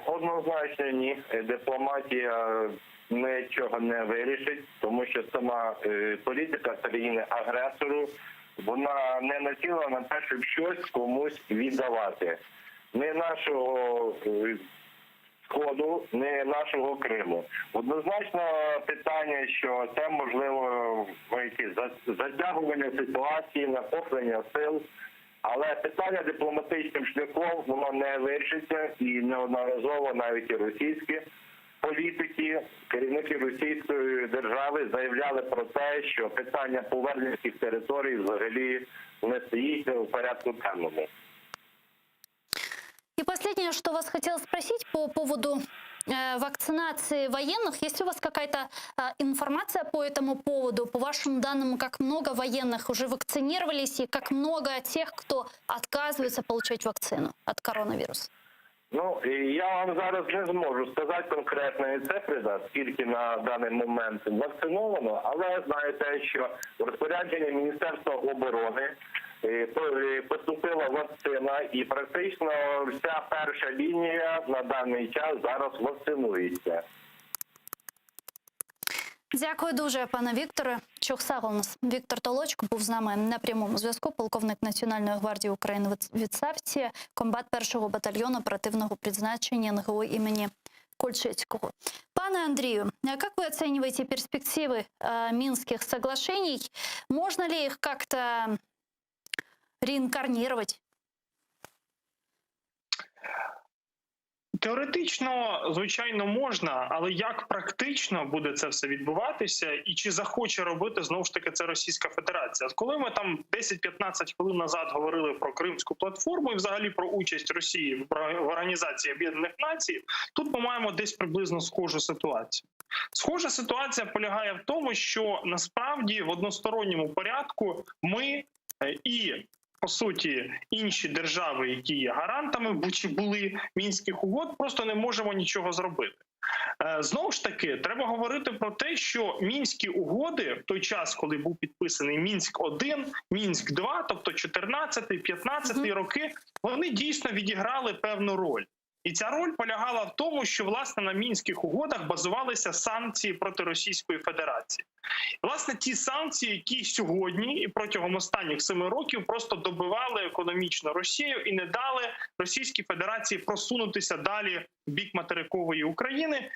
Однозначно ні. Дипломатія нічого не вирішить, тому що сама політика країни-агресору, вона не націлена на те, щоб щось комусь віддавати. Не нашого Сходу, не нашого Криму. Однозначно питання, що це можливо затягування ситуації, накоплення сил, але питання дипломатичним шляхом воно не вирішиться, і неодноразово навіть і російські політики, керівники російської держави заявляли про те, що питання повернення цих територій взагалі не стоїть у порядку денному. И последнее, что вас хотела спросить по поводу вакцинации военных. Есть у вас какая-то информация по этому поводу? По вашим данным, как много военных уже вакцинировались и как много тех, кто отказывается получать вакцину от коронавируса? Ну, я вам зараз не зможу сказати конкретної цифри, скільки на даний момент вакциновано, але знаєте, що в розпорядженні Міністерства оборони поступила вакцина, і практично вся перша лінія на даний час зараз вакцинується. Дякую дуже, пане Вікторе. Чухсав у нас Віктор Толочко був з нами на прямому зв'язку. Полковник Національної гвардії України в відставці, комбат 1-го батальйону оперативного призначення НГУ імені Кульчицкого. Пане Андрею, а как вы оцениваете перспективы Минских соглашений? Можно ли их как-то реинкарнировать? Теоретично, звичайно, можна, але як практично буде це все відбуватися і чи захоче робити, знову ж таки, це Російська Федерація? От коли ми там 10-15 хвилин назад говорили про Кримську платформу і взагалі про участь Росії в Організації Об'єднаних Націй, тут ми маємо десь приблизно схожу ситуацію. Схожа ситуація полягає в тому, що насправді в односторонньому порядку ми і по суті, інші держави, які є гарантами, чи були Мінських угод, просто не можемо нічого зробити. Знову ж таки, треба говорити про те, що Мінські угоди в той час, коли був підписаний Мінськ-1, Мінськ-2, тобто 14-15 роки, вони дійсно відіграли певну роль. І ця роль полягала в тому, що, власне, на Мінських угодах базувалися санкції проти Російської Федерації. Власне, ті санкції, які сьогодні і протягом останніх 7 років просто добивали економічно Росію і не дали Російській Федерації просунутися далі в бік материкової України,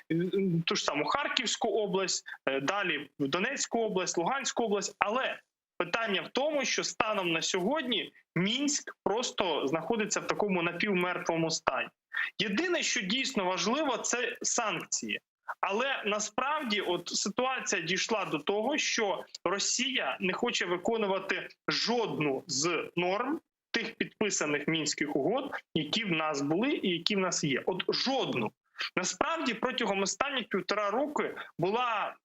ту ж саму Харківську область, далі в Донецьку область, Луганську область. Але питання в тому, що станом на сьогодні Мінськ просто знаходиться в такому напівмертвому стані. Єдине, що дійсно важливо, це санкції. Але насправді от ситуація дійшла до того, що Росія не хоче виконувати жодну з норм тих підписаних Мінських угод, які в нас були і які в нас є. От жодну. Насправді протягом останніх 1,5 року була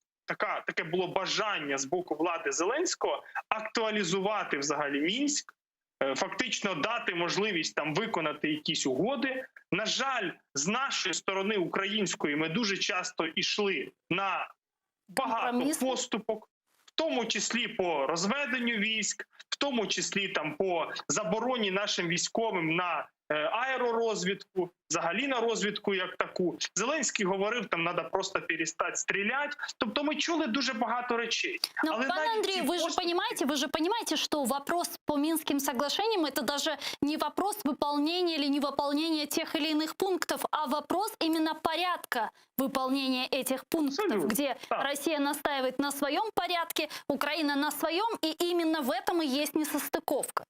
таке було бажання з боку влади Зеленського актуалізувати взагалі Мінськ, фактично дати можливість там виконати якісь угоди. На жаль, з нашої сторони української ми дуже часто йшли на багато поступок, в тому числі по розведенню військ, в тому числі там по забороні нашим військовим на аеророзвідку, взагалі на розвідку як таку. Зеленський говорив, там треба просто перестати стріляти. Тобто ми чули дуже багато речей. Но, пан Андрей, вы же понимаете, что вопрос по Минским соглашениям это даже не вопрос выполнения или невыполнения тех или иных пунктов, а вопрос именно порядка выполнения этих пунктов, Абсолютно. где Россия настаивает на своем порядке, Украина на своем, и именно в этом и есть несостыковка.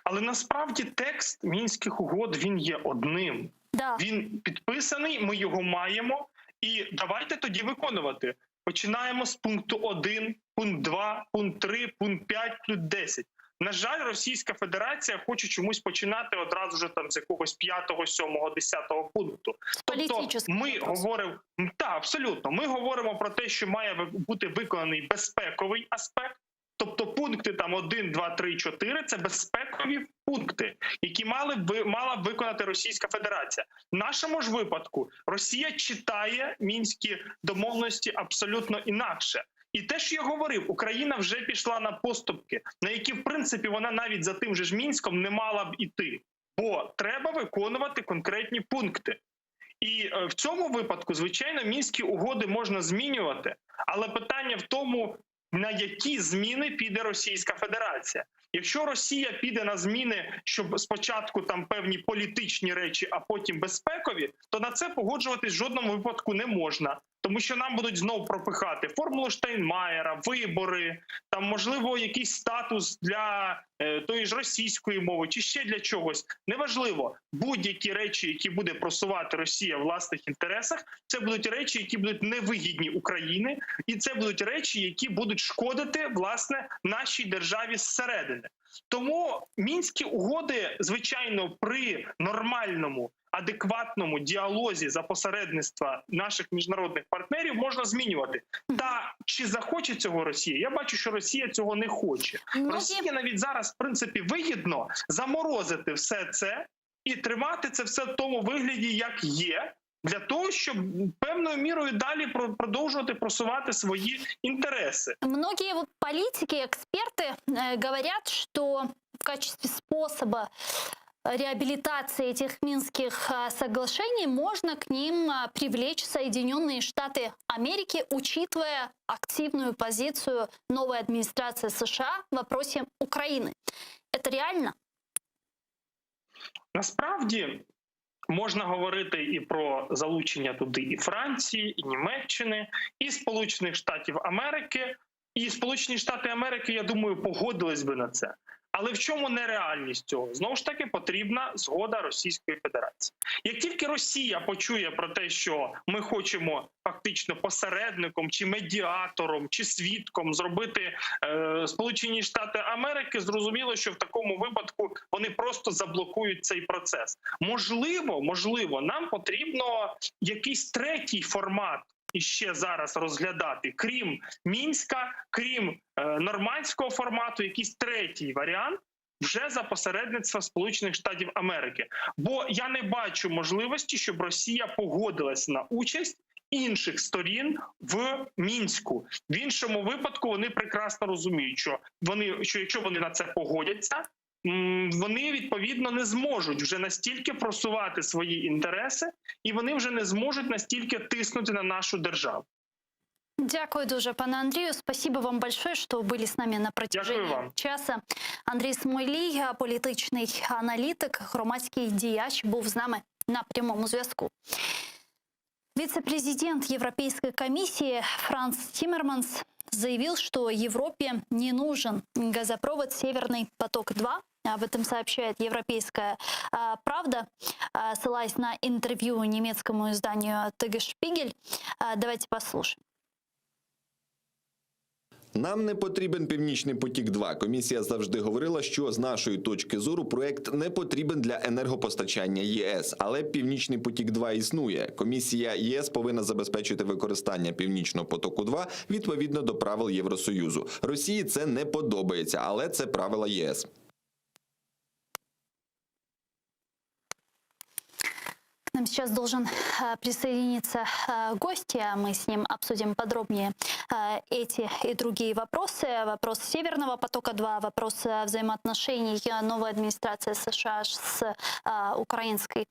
Але насправді текст Мінських угод, він є одним. Да. Він підписаний, ми його маємо, і давайте тоді виконувати. Починаємо з пункту 1, пункт 2, пункт 3, пункт 5, пункт 10. На жаль, Російська Федерація хоче чомусь починати одразу вже там з якогось 5, 7, 10 пункту. Тобто ми говоримо, абсолютно, ми говоримо про те, що має бути виконаний безпековий аспект. Тобто пункти там 1, 2, 3, 4 – це безпекові пункти, які мала б виконати Російська Федерація. В нашому ж випадку Росія читає Мінські домовленості абсолютно інакше. І те, що я говорив, Україна вже пішла на поступки, на які, в принципі, вона навіть за тим же ж Мінськом не мала б іти. Бо треба виконувати конкретні пункти. І в цьому випадку, звичайно, Мінські угоди можна змінювати, але питання в тому, на які зміни піде Російська Федерація. Якщо Росія піде на зміни, щоб спочатку там певні політичні речі, а потім безпекові, то на це погоджуватись в жодному випадку не можна. Тому що нам будуть знову пропихати формулу Штайнмаєра, вибори, там, можливо, якийсь статус для тої ж російської мови чи ще для чогось. Неважливо. Будь-які речі, які буде просувати Росія в власних інтересах, це будуть речі, які будуть невигідні Україні, і це будуть речі, які будуть шкодити, власне, нашій державі зсередини. Тому Мінські угоди, звичайно, при нормальному, адекватному діалозі за посередництва наших міжнародних партнерів можна змінювати. Та чи захоче цього Росія? Я бачу, що Росія цього не хоче. Росії навіть зараз, в принципі, вигідно заморозити все це і тримати це все в тому вигляді, як є, для того, щоб певною мірою далі продовжувати просувати свої інтереси. Многие вот политики, эксперты говорят, что в качестве способа реабилитации этих Минских соглашений можно к ним привлечь Соединенные Штаты Америки, учитывая активную позицию новой администрации США в вопросе Украины. Это реально? Насправді можна говорити і про залучення туди і Франції, і Німеччини, і Сполучених Штатів Америки. І Сполучені Штати Америки, я думаю, погодились би на це. Але в чому нереальність цього? Знову ж таки, потрібна згода Російської Федерації. Як тільки Росія почує про те, що ми хочемо фактично посередником, чи медіатором, чи свідком зробити Сполучені Штати Америки, зрозуміло, що в такому випадку вони просто заблокують цей процес. Можливо, нам потрібно якийсь третій формат іще зараз розглядати, крім Мінська, крім нормандського формату, якийсь третій варіант вже за посередництва Сполучених Штатів Америки. Бо я не бачу можливості, щоб Росія погодилась на участь інших сторін в Мінську. В іншому випадку вони прекрасно розуміють, що якщо вони на це погодяться, вони, відповідно, не зможуть вже настільки просувати свої інтереси, і вони вже не зможуть настільки тиснути на нашу державу. Дякую дуже, пане Андрію. Спасибо вам большое, що були з нами на протяжении часа. Андрій Смолій, політичний аналітик, громадський діяч, був з нами на прямому зв'язку. Вице-президент Европейской комиссии Франц Тиммерманс заявил, что Европе не нужен газопровод «Северный поток-2». Об этом сообщает «Европейская правда», ссылаясь на интервью немецкому изданию «Тагешпигель». Давайте послушаем. Нам не потрібен «Північний потік-2». Комісія завжди говорила, що з нашої точки зору проект не потрібен для енергопостачання ЄС. Але «Північний потік-2» існує. Комісія ЄС повинна забезпечити використання «Північного потоку-2» відповідно до правил Євросоюзу. Росії це не подобається, але це правила ЄС. К нам сейчас должен присоединиться гость, мы с ним обсудим подробнее эти и другие вопросы. Вопрос Северного потока-2, вопрос взаимоотношений новой администрации США с украинской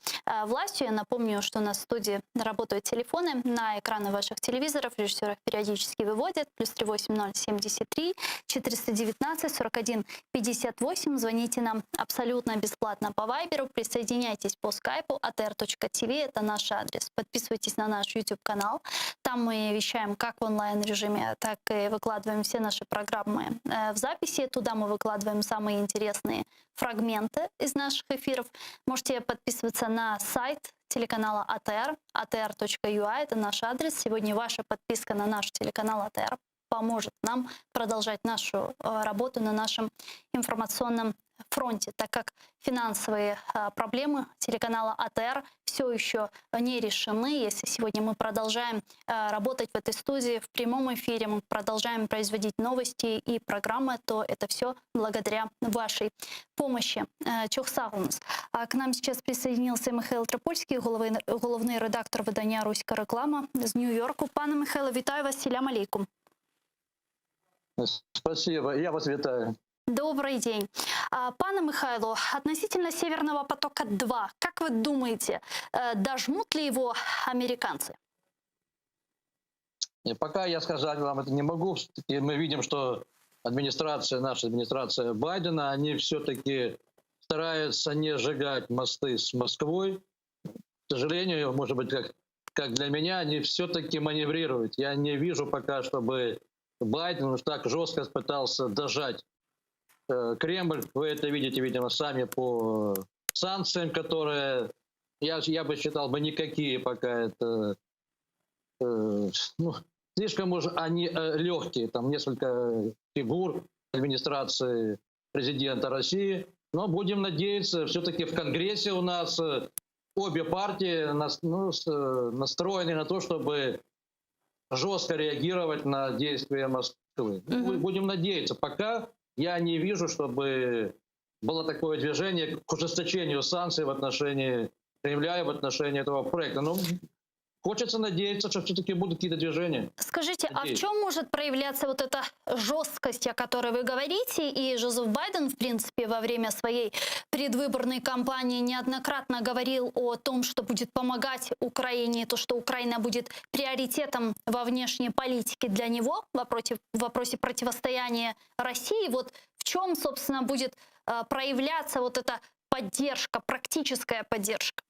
властью. Я напомню, что у нас в студии работают телефоны. На экраны ваших телевизоров режиссер их периодически выводит. +380 73 419 41 58. Звоните нам абсолютно бесплатно по Вайберу. Присоединяйтесь по скайпу atr.tv. Это наш адрес. Подписывайтесь на наш YouTube-канал. Там мы вещаем как в онлайн-режиме, так и выкладываем все наши программы в записи. Туда мы выкладываем самые интересные фрагменты из наших эфиров. Можете подписываться на сайт телеканала АТР, atr.ua. Это наш адрес. Сегодня ваша подписка на наш телеканал АТР поможет нам продолжать нашу работу на нашем информационном фронте, так как финансовые проблемы телеканала АТР все еще не решены. Если сегодня мы продолжаем работать в этой студии в прямом эфире, мы продолжаем производить новости и программы, то это все благодаря вашей помощи. Чохсагунс. К нам сейчас присоединился Михайло Трипольський, головний редактор видання «Руська реклама» з Нью-Йорку. Пане Михайло, вітаю вас. Селям алейкум. Спасибо, я вас витаю. Добрый день. Пане Михайло, относительно Северного потока-2, как вы думаете, дожмут ли его американцы? И пока я сказать вам это не могу. И мы видим, что наша администрация Байдена, они все-таки стараются не сжигать мосты с Москвой. К сожалению, может быть, как для меня, они все-таки маневрируют. Я не вижу пока, чтобы Байден так жестко пытался дожать Кремль. Вы это видите, видимо, сами по санкциям, которые, я бы считал, никакие пока это, слишком уж они легкие. Там несколько фигур администрации президента России. Но будем надеяться, все-таки в Конгрессе у нас обе партии настроены на то, чтобы жестко реагировать на действия Москвы. Будем надеяться. Пока я не вижу, чтобы было такое движение к ужесточению санкций в отношении Кремля и в отношении этого проекта. Но хочется надеяться, что все-таки будут какие-то движения. Скажите, а в Надеюсь. чем может проявляться вот эта жесткость, о которой вы говорите? И Жозеф Байден, в принципе, во время своей предвыборной кампании неоднократно говорил о том, что будет помогать Украине, то, что Украина будет приоритетом во внешней политике для него в вопросе противостояния России. Вот в чем, собственно, будет проявляться вот эта поддержка, практическая поддержка?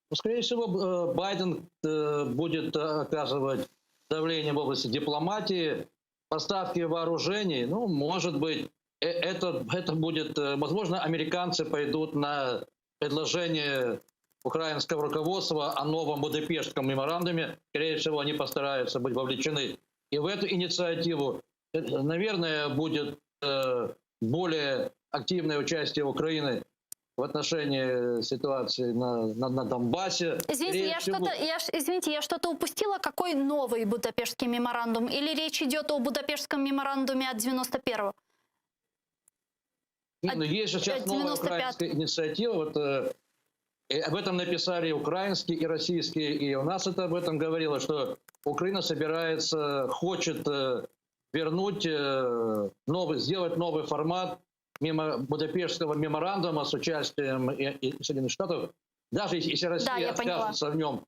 Ну, скорее всего, Байден будет оказывать давление в области дипломатии, поставки вооружений. Ну, может быть, это будет... Возможно, американцы пойдут на предложение украинского руководства о новом Будапештском меморандуме. Скорее всего, они постараются быть вовлечены и в эту инициативу. Наверное, будет более активное участие Украины в отношении ситуации на Донбассе. Извините, я что-то упустила. Какой новый Будапештский меморандум? Или речь идет о Будапештском меморандуме от 91-го? Ну, есть же сейчас новая украинская инициатива. Вот, об этом написали украинские и российские, и у нас это об этом говорило, что Украина хочет вернуть, сделать новый формат мимо Будапештского меморандума с участием и Соединенных Штатов, даже если Россия откажется в нем.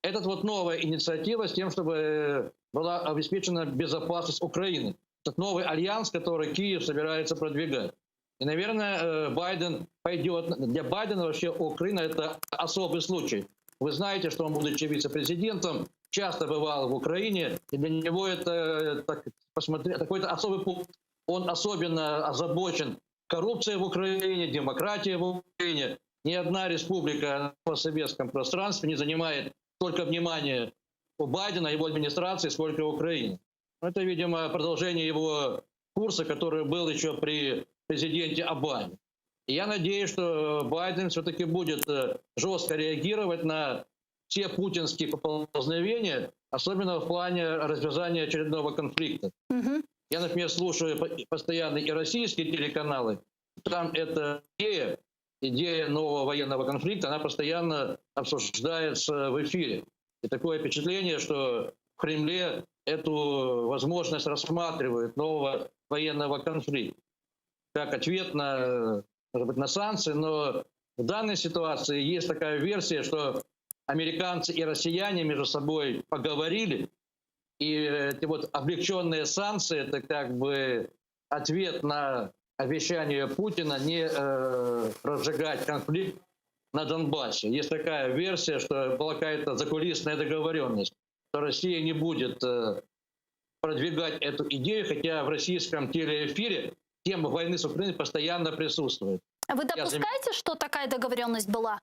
Это вот новая инициатива с тем, чтобы была обеспечена безопасность Украины. Это новый альянс, который Киев собирается продвигать. И, наверное, Байден пойдет... Для Байдена вообще Украина — это особый случай. Вы знаете, что он, будучи вице-президентом, часто бывал в Украине, и для него это такой-то особый пункт. Он особенно озабочен коррупцией в Украине, демократией в Украине. Ни одна республика на постсоветском пространстве не занимает столько внимания у Байдена, его администрации, сколько у Украины. Это, видимо, продолжение его курса, который был еще при президенте Обаме. И я надеюсь, что Байден все-таки будет жестко реагировать на все путинские поползновения, особенно в плане развязания очередного конфликта. Я, например, слушаю постоянно и российские телеканалы. Там эта идея нового военного конфликта, она постоянно обсуждается в эфире. И такое впечатление, что в Кремле эту возможность рассматривают нового военного конфликта как ответ на, может быть, на санкции. Но в данной ситуации есть такая версия, что американцы и россияне между собой поговорили, и эти вот облегченные санкции — это как бы ответ на обещание Путина не разжигать конфликт на Донбассе. Есть такая версия, что была какая-то закулисная договоренность, что Россия не будет продвигать эту идею, хотя в российском телеэфире тема войны с Украиной постоянно присутствует. А вы допускаете, что такая договоренность была?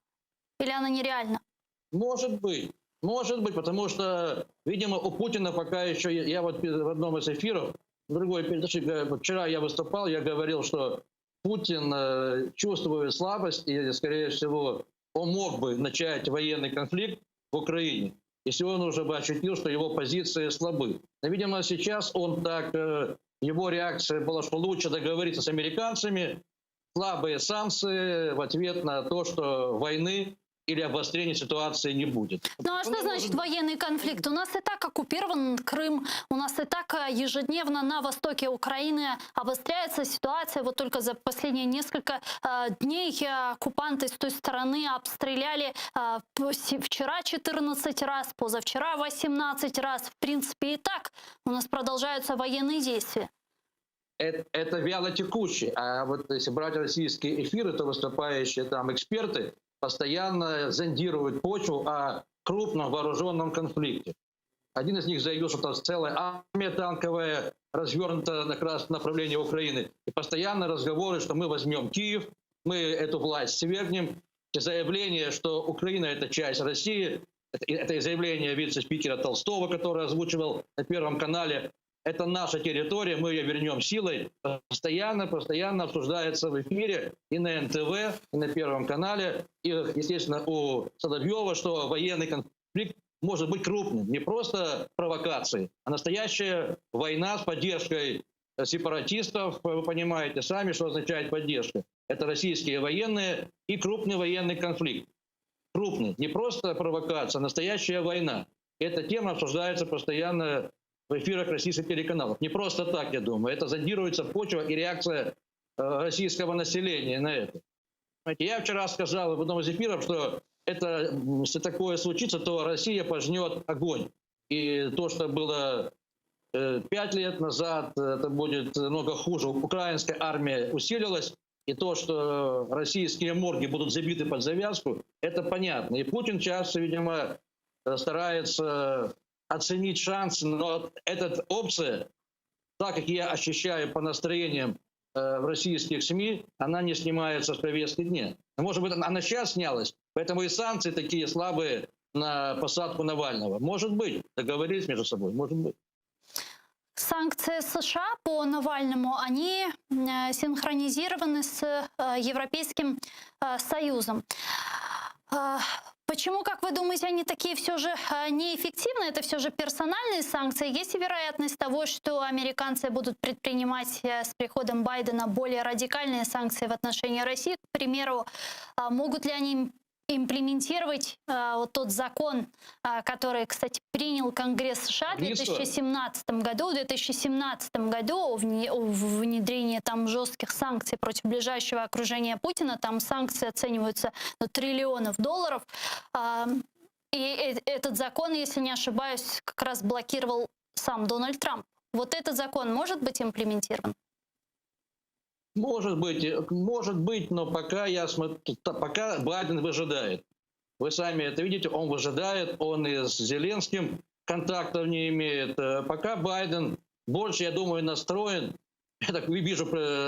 Или она нереальна? Может быть, потому что, видимо, у Путина пока еще... Я вот в одном из эфиров, вчера я выступал, я говорил, что Путин чувствует слабость, и, скорее всего, он мог бы начать военный конфликт в Украине, если он уже бы ощутил, что его позиции слабы. Но, видимо, сейчас он так... Его реакция была, что лучше договориться с американцами, слабые санкции в ответ на то, что войны или обострения ситуации не будет. Ну а что значит военный конфликт? У нас и так оккупирован Крым, у нас и так ежедневно на востоке Украины обостряется ситуация. Вот только за последние несколько дней оккупанты с той стороны обстреляли вчера 14 раз, позавчера 18 раз. В принципе, и так у нас продолжаются военные действия. Это вяло текущие. А вот если брать российские эфиры, то выступающие там эксперты постоянно зондируют почву о крупном вооруженном конфликте. Один из них заявил, что там целая армия танковая развернута на красном направлении Украины. И постоянно разговоры, что мы возьмем Киев, мы эту власть свергнем. Заявление, что Украина — это часть России, это заявление вице-спикера Толстого, который озвучивал на Первом канале. Это наша территория, мы ее вернем силой. Постоянно обсуждается в эфире и на НТВ, и на Первом канале. И, естественно, у Соловьева, что военный конфликт может быть крупным. Не просто провокации, а настоящая война с поддержкой сепаратистов. Вы понимаете сами, что означает поддержка. Это российские военные и крупный военный конфликт. крупный. Не просто провокация, а настоящая война. Эта тема обсуждается постоянно в эфирах российских телеканалов. Не просто так, я думаю. Это зондируется почва и реакция российского населения на это. Знаете, я вчера сказал в одном из эфиров, что если такое случится, то Россия пожнет огонь. И то, что было 5 лет назад, это будет много хуже. Украинская армия усилилась. И то, что российские морги будут забиты под завязку, это понятно. И Путин часто, видимо, старается оценить шансы, но эта опция, так как я ощущаю по настроениям в российских СМИ, она не снимается с повестки дня. Может быть, она сейчас снялась, поэтому и санкции такие слабые на посадку Навального. Может быть, договорились между собой, может быть. Санкции США по Навальному, они синхронизированы с Европейским Союзом. Почему, как вы думаете, они такие все же неэффективны? Это все же персональные санкции. Есть ли вероятность того, что американцы будут предпринимать с приходом Байдена более радикальные санкции в отношении России? К примеру, могут ли они имплементировать вот тот закон, который, кстати, принял Конгресс США в 2017 году. В 2017 году о внедрении там жестких санкций против ближайшего окружения Путина. Там санкции оцениваются на $триллионов. И этот закон, если не ошибаюсь, как раз блокировал сам Дональд Трамп. Вот этот закон может быть имплементирован? Может быть, но пока Байден выжидает. Вы сами это видите, он выжидает, он и с Зеленским контактов не имеет. Пока Байден больше, я думаю, настроен, я так вижу,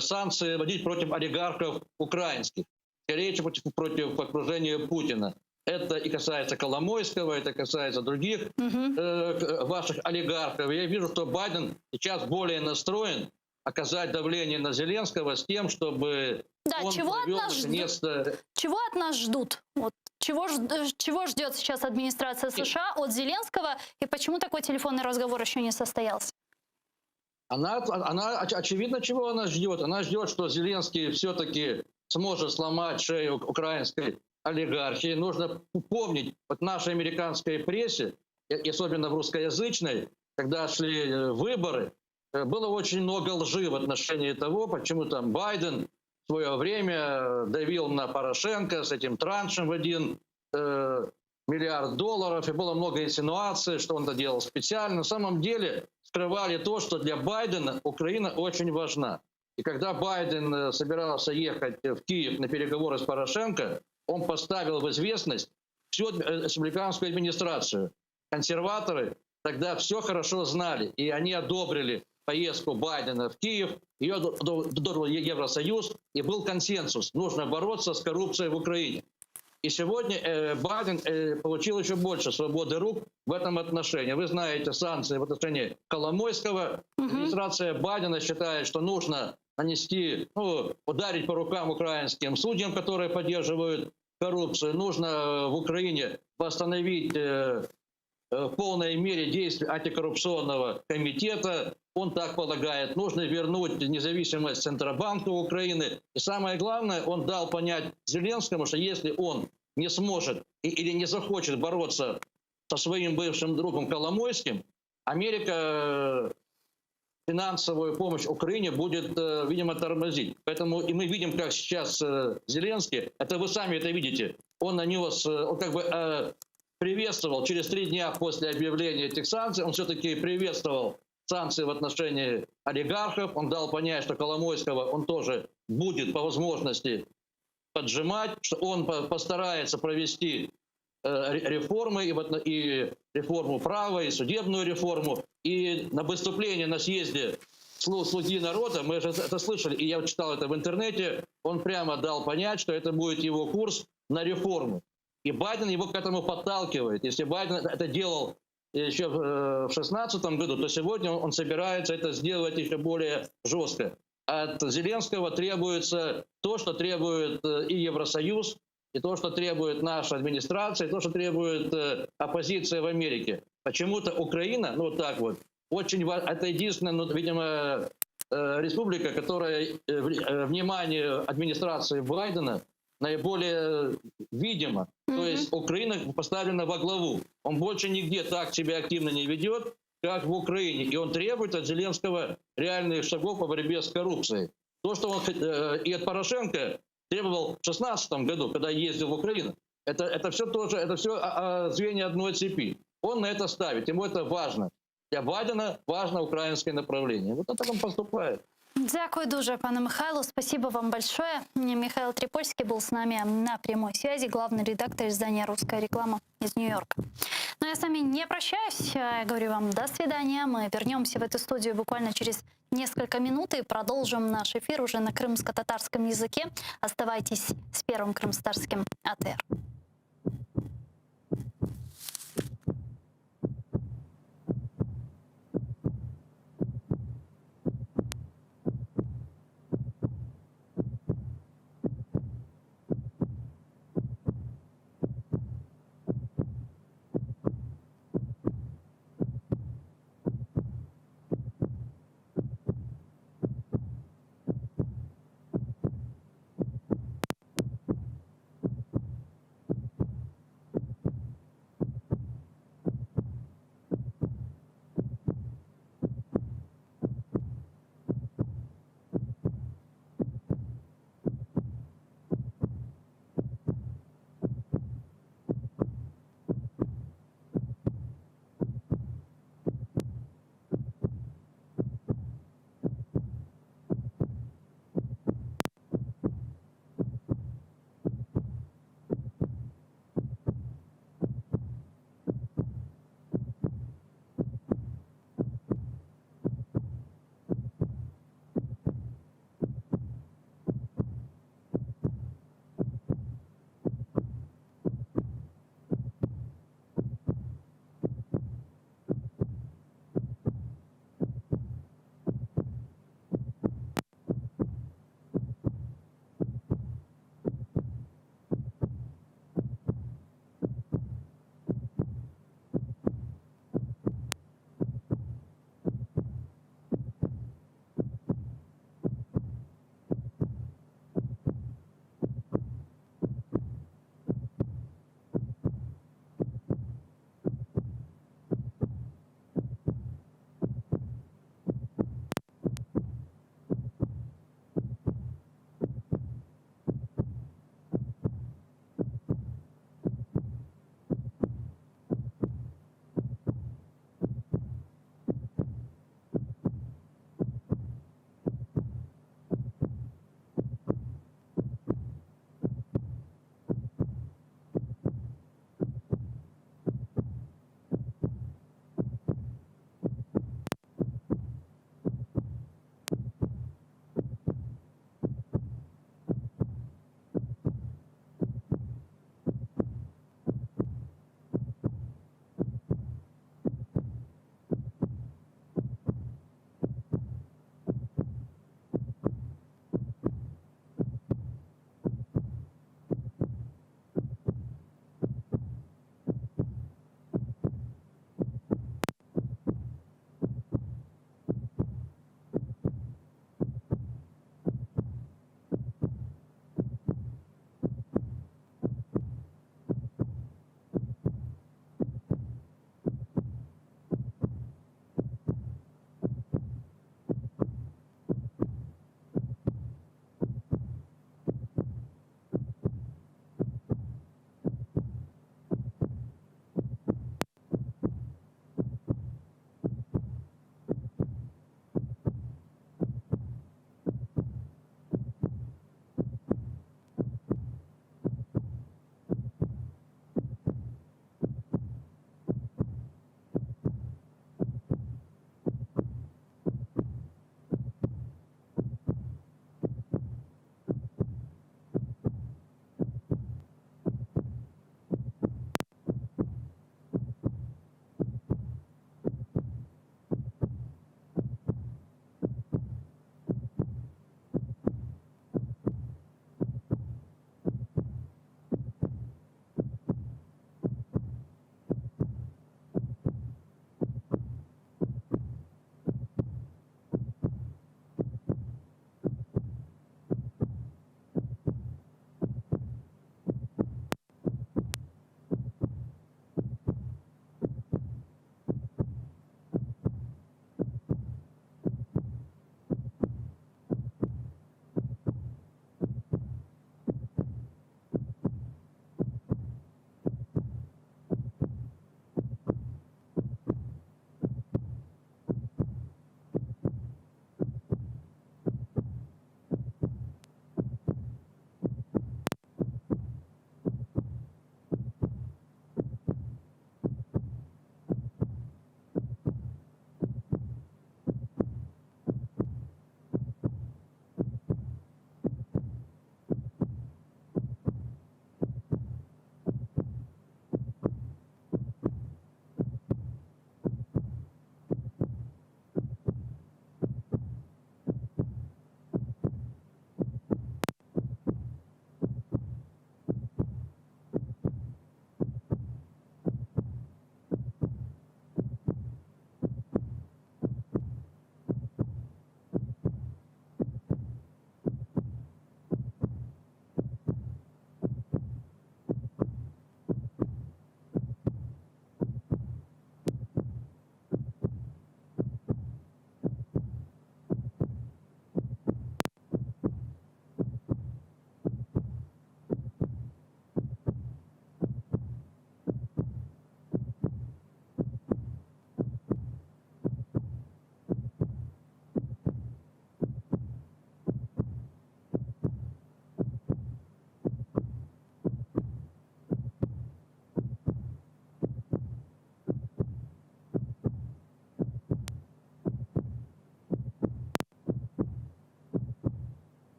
санкции вводить против олигархов украинских, скорее, чем против окружения Путина. Это и касается Коломойского, это касается других ваших олигархов. Я вижу, что Байден сейчас более настроен оказать давление на Зеленского с тем, чтобы он провел наконец-то... Чего от нас ждут? Вот. Чего ждет сейчас администрация США от Зеленского? И почему такой телефонный разговор еще не состоялся? Она очевидно, чего она ждет. Она ждет, что Зеленский все-таки сможет сломать шею украинской олигархии. Нужно помнить, вот в нашей американской прессе, и особенно в русскоязычной, когда шли выборы, было очень много лжи в отношении того, почему там Байден в свое время давил на Порошенко с этим траншем в $1 миллиард, и было много инсинуаций, что он это делал специально. На самом деле скрывали то, что для Байдена Украина очень важна. И когда Байден собирался ехать в Киев на переговоры с Порошенко, он поставил в известность всю республиканскую администрацию. Консерваторы тогда все хорошо знали, и они одобрили поездку Байдена в Киев, ее одобрил Евросоюз, и был консенсус. Нужно бороться с коррупцией в Украине. И сегодня Байден получил еще больше свободы рук в этом отношении. Вы знаете санкции в отношении Коломойского. Администрация Байдена считает, что нужно нанести, ударить по рукам украинским судьям, которые поддерживают коррупцию. Нужно в Украине восстановить в полной мере действия антикоррупционного комитета. Он так полагает. Нужно вернуть независимость Центробанка Украины. И самое главное, он дал понять Зеленскому, что если он не сможет или не захочет бороться со своим бывшим другом Коломойским, Америка финансовую помощь Украине будет, видимо, тормозить. Поэтому и мы видим, как сейчас Зеленский, это вы сами это видите, он нанес, он как бы приветствовал через 3 дня после объявления этих санкций, он все-таки приветствовал санкции в отношении олигархов, он дал понять, что Коломойского он тоже будет по возможности поджимать, что он постарается провести реформы, и реформу права, и судебную реформу. И на выступлении на съезде «Слуги народа», мы же это слышали, и я читал это в интернете, он прямо дал понять, что это будет его курс на реформу. И Байден его к этому подталкивает. Если Байден это делал еще в 2016 году, то сегодня он собирается это сделать еще более жестко. От Зеленского требуется то, что требует и Евросоюз, и то, что требует наша администрация, и то, что требует оппозиция в Америке. Почему-то Украина, вот так вот, очень это единственная, видимо, республика, которая внимание администрации Байдена наиболее видимо. То есть Украина поставлена во главу. Он больше нигде так себя активно не ведет, как в Украине. И он требует от Зеленского реальных шагов по борьбе с коррупцией. То, что он и от Порошенко требовал в 2016 году, когда ездил в Украину, это все тоже, это все звенья одной цепи. Он на это ставит, ему это важно. Для Байдена важно украинское направление. Вот это он поступает. Дякую дуже, пане Михайло. Спасибо вам большое. Михаил Трипольский был с нами на прямой связи, главный редактор издания «Русская реклама» из Нью-Йорка. Но я с вами не прощаюсь. Я говорю вам до свидания. Мы вернемся в эту студию буквально через несколько минут и продолжим наш эфир уже на крымско-татарском языке. Оставайтесь с Первым крымстарским АТР.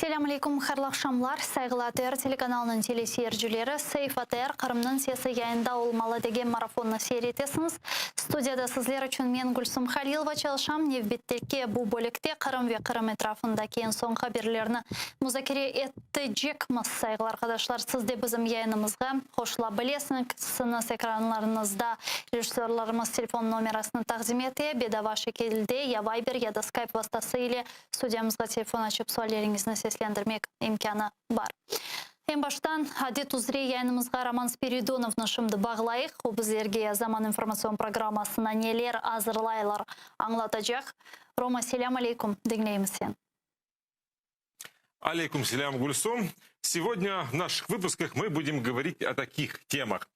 Селям алейкум, харлах шамлар, сайгылатыр телеканалының телесерджілері, Сейфатер, Қырымның сесі яйында олмалы деген марафонны серетесіңіз. Студияда сізлер үшін мен Гүлсім Халилова чалшам, невбеттелке бұл бөлікте Қырым ве Қырым етрафында кейін соң қаберлеріні музакере етті жекміз. Сайгылар қадашлар, сізде бізім яйынымызға қошыла білесінік, сыныс экранларыңызда режиссерларымыз телефон номерасыны тақзим ете, беда ваши келде, я вайбер, я да скайп вастасы или студиямызға телефон açып суалеріңізді seslendірмек имканы бар. Ең баштан, әдет ұзре яйнымызға Роман Спиридоновны шымды бағылайық. О біздерге заман информацион программасына нелер азырлайлар аңлатacak. Рома, селям алейкум, дегнейміз сен. Алейкум селям, Гульсум. Сегодня в наших выпусках мы будем говорить о таких темах.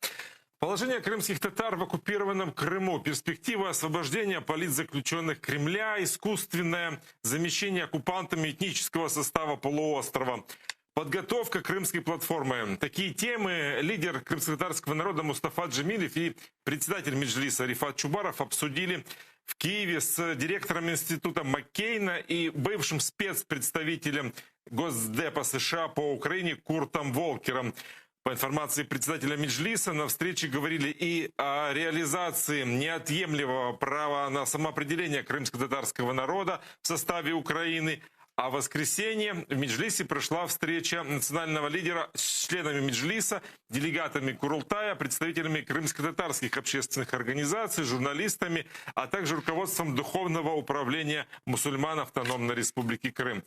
Положение крымских татар в оккупированном Крыму, перспектива освобождения политзаключенных Кремля, искусственное замещение оккупантами этнического состава полуострова, подготовка крымской платформы. Такие темы лидер крымско-татарского народа Мустафа Джемилев и председатель Меджлиса Рифат Чубаров обсудили в Киеве с директором института Маккейна и бывшим спецпредставителем Госдепа США по Украине Куртом Волкером. По информации председателя Меджлиса, на встрече говорили и о реализации неотъемлемого права на самоопределение крымско-татарского народа в составе Украины. А в воскресенье в Меджлисе прошла встреча национального лидера с членами Меджлиса, делегатами Курултая, представителями крымско-татарских общественных организаций, журналистами, а также руководством Духовного управления мусульман Автономной Республики Крым.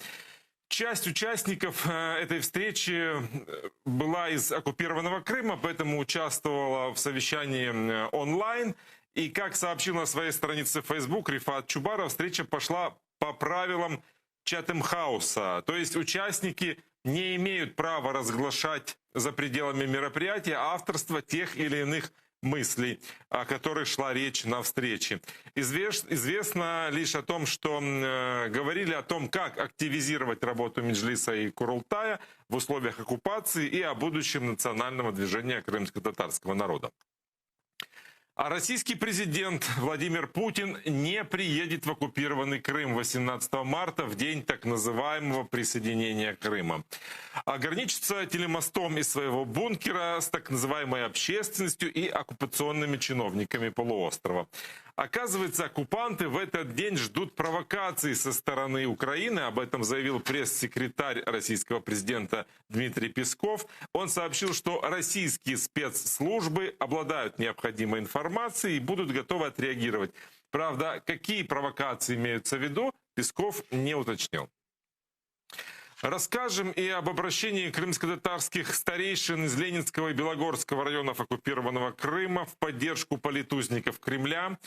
Часть участников этой встречи была из оккупированного Крыма, поэтому участвовала в совещании онлайн. И, как сообщил на своей странице Facebook Рифат Чубаров, встреча пошла по правилам Чатем-хауса. То есть участники не имеют права разглашать за пределами мероприятия авторство тех или иных мыслей, о которых шла речь на встрече. Известно лишь о том, что говорили о том, как активизировать работу Меджлиса и Курултая в условиях оккупации и о будущем национального движения крымско-татарского народа. А российский президент Владимир Путин не приедет в оккупированный Крым 18 марта, в день так называемого присоединения Крыма. Ограничится телемостом из своего бункера с так называемой общественностью и оккупационными чиновниками полуострова. Оказывается, оккупанты в этот день ждут провокаций со стороны Украины. Об этом заявил пресс-секретарь российского президента Дмитрий Песков. Он сообщил, что российские спецслужбы обладают необходимой информацией и будут готовы отреагировать. Правда, какие провокации имеются в виду, Песков не уточнил. Расскажем и об обращении крымско-татарских старейшин из Ленинского и Белогорского районов оккупированного Крыма в поддержку политузников Кремля.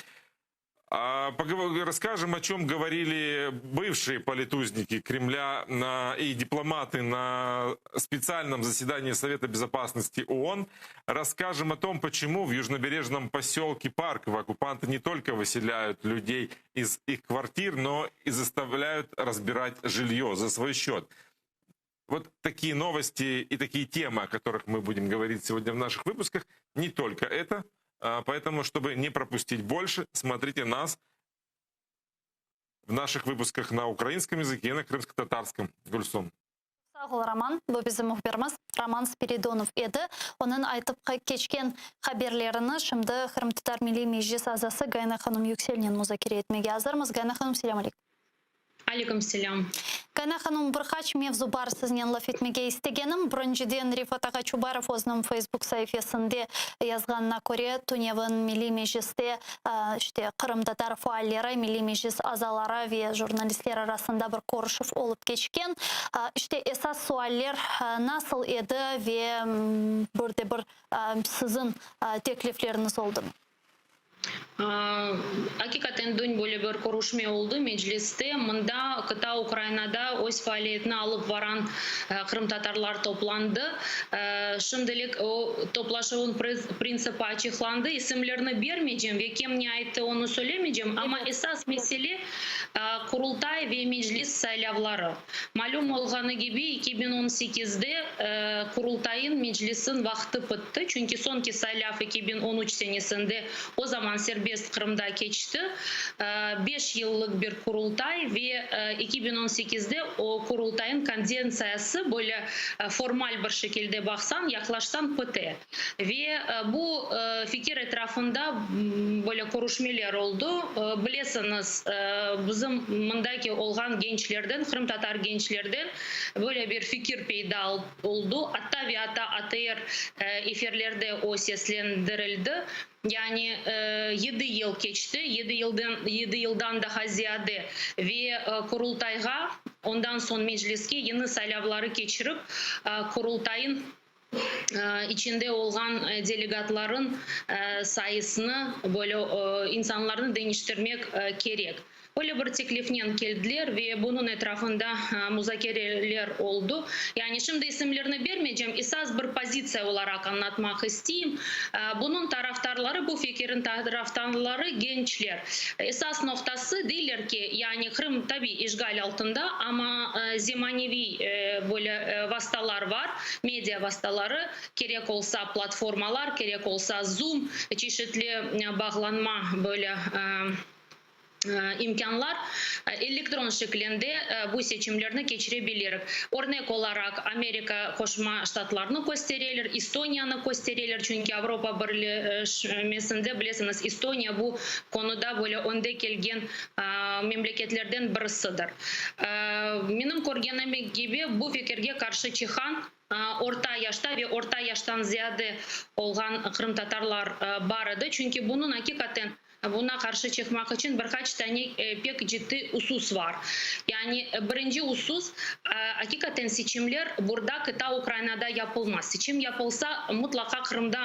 Расскажем, о чем говорили бывшие политузники Кремля и дипломаты на специальном заседании Совета Безопасности ООН. Расскажем о том, почему в южнобережном поселке Парково оккупанты не только выселяют людей из их квартир, но и заставляют разбирать жилье за свой счет. Вот такие новости и такие темы, о которых мы будем говорить сегодня в наших выпусках. Не только это. Поэтому, чтобы не пропустить больше, смотрите нас в наших выпусках на украинском языке и на крымско-татарском. Гульсум. Роман, бұл біздің мұхберіміз Роман Спиридонов еді. Оның айтып кечкен хаберлеріні шымды Қырым-татар милли межлис азасы Гайна ханым Юкселінен музакере етмеге азырмыз. Гайна ханым, селям алейкум. Алейкум селям. Гайна ханым бірқач мевзу бар сізнен лаф етмеге істегенім. Бұрынжиден Рифат аға Чубаров өзінің Facebook сайфесінде язғанына көре Туневын милли межлисте Қырым-татар фуаллері, милли межлис азалары ве журналистлер арасында бір корышев олып кечкен. Esas sualler nasıl edi ve burada bir sizin teklifleriniz oldu mu? Hakikaten dün böyle bir konuşma oldu mecliste. Mında kıta Ukrayna'da öz faaliyetini alıp varan Kırım Tatarlar toplandı. Şimdilik o toplaşığın prensibi açıklandı. İsimlerini vermeyeceğim ve kim ne aitti onu söylemeyeceğim. Ama esas mesele Kurultay ve meclis saylavları. Malum olğanı gibi 2018'de kurultayın meclisin vakti bitti. Çünkü sonki saylav 2013 senesinde o zaman serbest Kırım'da geçti. 5 yıllık bir kurultay ve 2018'de o kurultayın kondensiyası böyle formal bir şekilde baksan yaklaşsan bitti. Ve bu fikir etrafında böyle konuşmalar oldu. Bilirsiniz bizim mındaki olan gençlerden, Kırım Tatar gençlerden böyle bir fikir peyda oldu. Hatta ve hatta ATR efirlerde o seslendirildi. Yani 7 yıl geçti. 7 yıldan daha ziyade ve kurultayga ondan son mecliske yeni saylavları geçirip kurultayın içinde olan delegatların sayısını böyle insanların değiştirmek gerek. Öyle bir tekliften geldiler ve bunun etrafında müzakereler oldu. Yani şimdi isimlerini vermeyeceğim. Esas bir pozisyon olarak anlatmak isteyeyim. Bunun taraftarları, bu fikrin taraftarları gençler. Esas noktası değiller ki yani Kırım tabii işgal altında ama zemanevi böyle vasıtalar var. Medya vasıtaları. Gerek olsa platformalar, gerek olsa Zoom, çeşitli bağlanma böyle imkanlar elektron şeklinde bu seçimlerini geçirebilir. Örnek olarak Amerika Koşma Ştatlarını gösterirler, Estonya'nı gösterirler. Çünkü Avrupa Birleşmesi'nde bilirsiniz Estonya bu konuda böyle önde gelgen memleketlerden birisidir. Benim görgenim gibi bu fikirge karşı çıkan orta yaşta ve orta yaştan ziyade olan Kırım Tatarlar var idi. Çünkü bunun hakikaten buna karşı çıkmak için birkaç tane pek ciddi husus var. Yani birinci husus hakikaten seçimler burada kıta Ukrayna'da yapılmaz. Seçim yapılsa mutlaka Kırım'da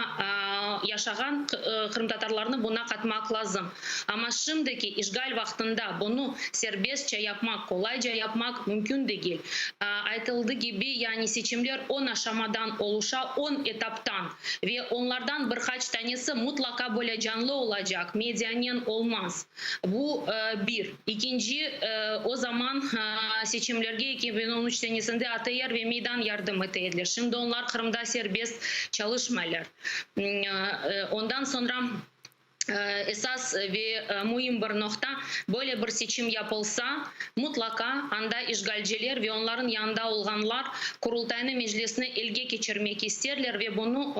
yaşayan Kırım Tatarlarını buna katmak lazım. Ama şimdiki işgal vaktinde bunu serbestçe yapmak, kolayca yapmak mümkün değil. Aytıldığı gibi yani seçimler 10 aşamadan oluşa 10 etaptan ve onlardan birkaç tanesi mutlaka böyle canlı olacak. Medyanın olmaz. Bu bir. İkinci o zaman seçimlerge 2013 senesinde ATR ve Meydan yardım ettiler. Şimdi onlar Kırım'da serbest çalışmıyorlar. Ondan sonra esas ve mühim bir nokta böyle bir seçim yapılsa mutlaka anda işgalciler ve onların yanında olanlar kurultayını meclisine elge geçirmek isterler ve bunu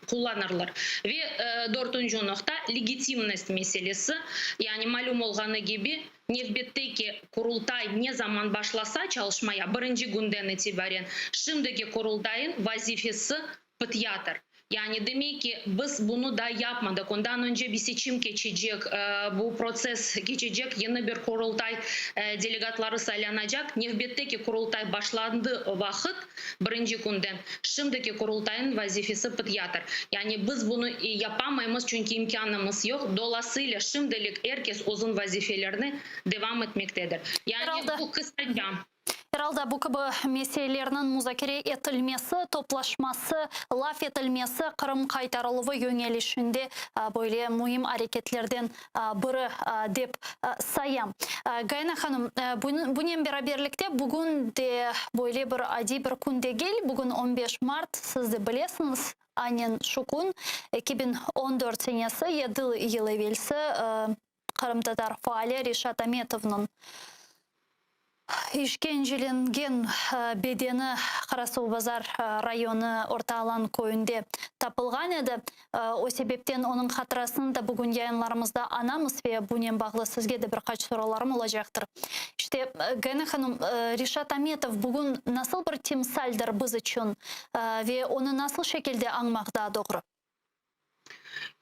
kullanırlar. Ve dördüncü nokta legitimность meselesi. Yani malum olğanı gibi Nevbetteki kurultay ne zaman başlasa çalışmaya birinci günden itibaren şimdiki kurultayın vazifesi bityadır. Yani demek ki biz bunu da yapmadık. Ondan önce bir seçim geçecek, bu proses geçecek, yeni bir kurultay delegatları saylanacak. Nevbetteki kurultay başlandığı vakit birinci günden şimdiki kurultayın vazifesi bityadır. Yani biz bunu yapamayız çünkü imkanımız yok. Dolayısıyla şimdilik herkes uzun vazifelerine devam etmektedir. Yani bu kısaca. Herhalde bu gibi meselelerinin müzakere etilmesi, toplaşması, laf etilmesi Kırım kaytarılığı yönelişinde böyle mühim hareketlerden biri dep sayam. Gayna Hanım, bunun beraberlikte bugün de böyle bir adi bir kunde gel. Bugün 15 Mart, siz de bilirsiniz. Aynen şu gün 2014 senesi 7 yıl evvelsi Kırım Tatar faali Reşat Ametov'un işkencelenген bedeni Karasuğbazar rayonu Ortalan köyünde tapılgan edi. O sebepten onun hatırasını da bugün yayınlarımızda anamız ve bunun bağlı sizge de birkaç sorularım olacaktır. İşte Gayna Hanım, Reşat Ametov bugün nasıl bir timsaldir biz için ve onu nasıl şekilde anmak daha doğru?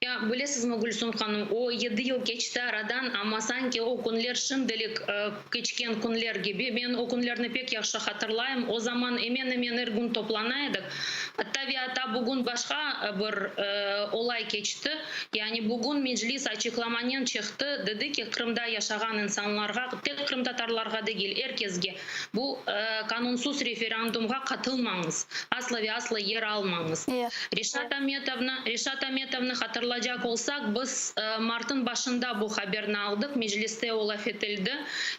Ya bilesiniz mi Gülsüm Hanım, o 7 yıl geçti aradan ama sanki o günler şimdilik geçken günler gibi. Ben o günlerini pek yaxşı hatırlayayım. O zaman hemen her gün toplanaydık. Hatta ve hatta bugün başka bir olay geçti. Yani bugün meclis açıklamanın çıktı. Dedi ki Kırım'da yaşayan insanlarga, tek Kırım Tatarlarga değil, herkesge bu kanunsuz referandumga katılmanız. Asla ve asla yer almanız. Reşat Ametov'na hatırlayın. hatırlayacak olsak biz Mart'ın başında bu haberini aldık. Mecliste o laf edildi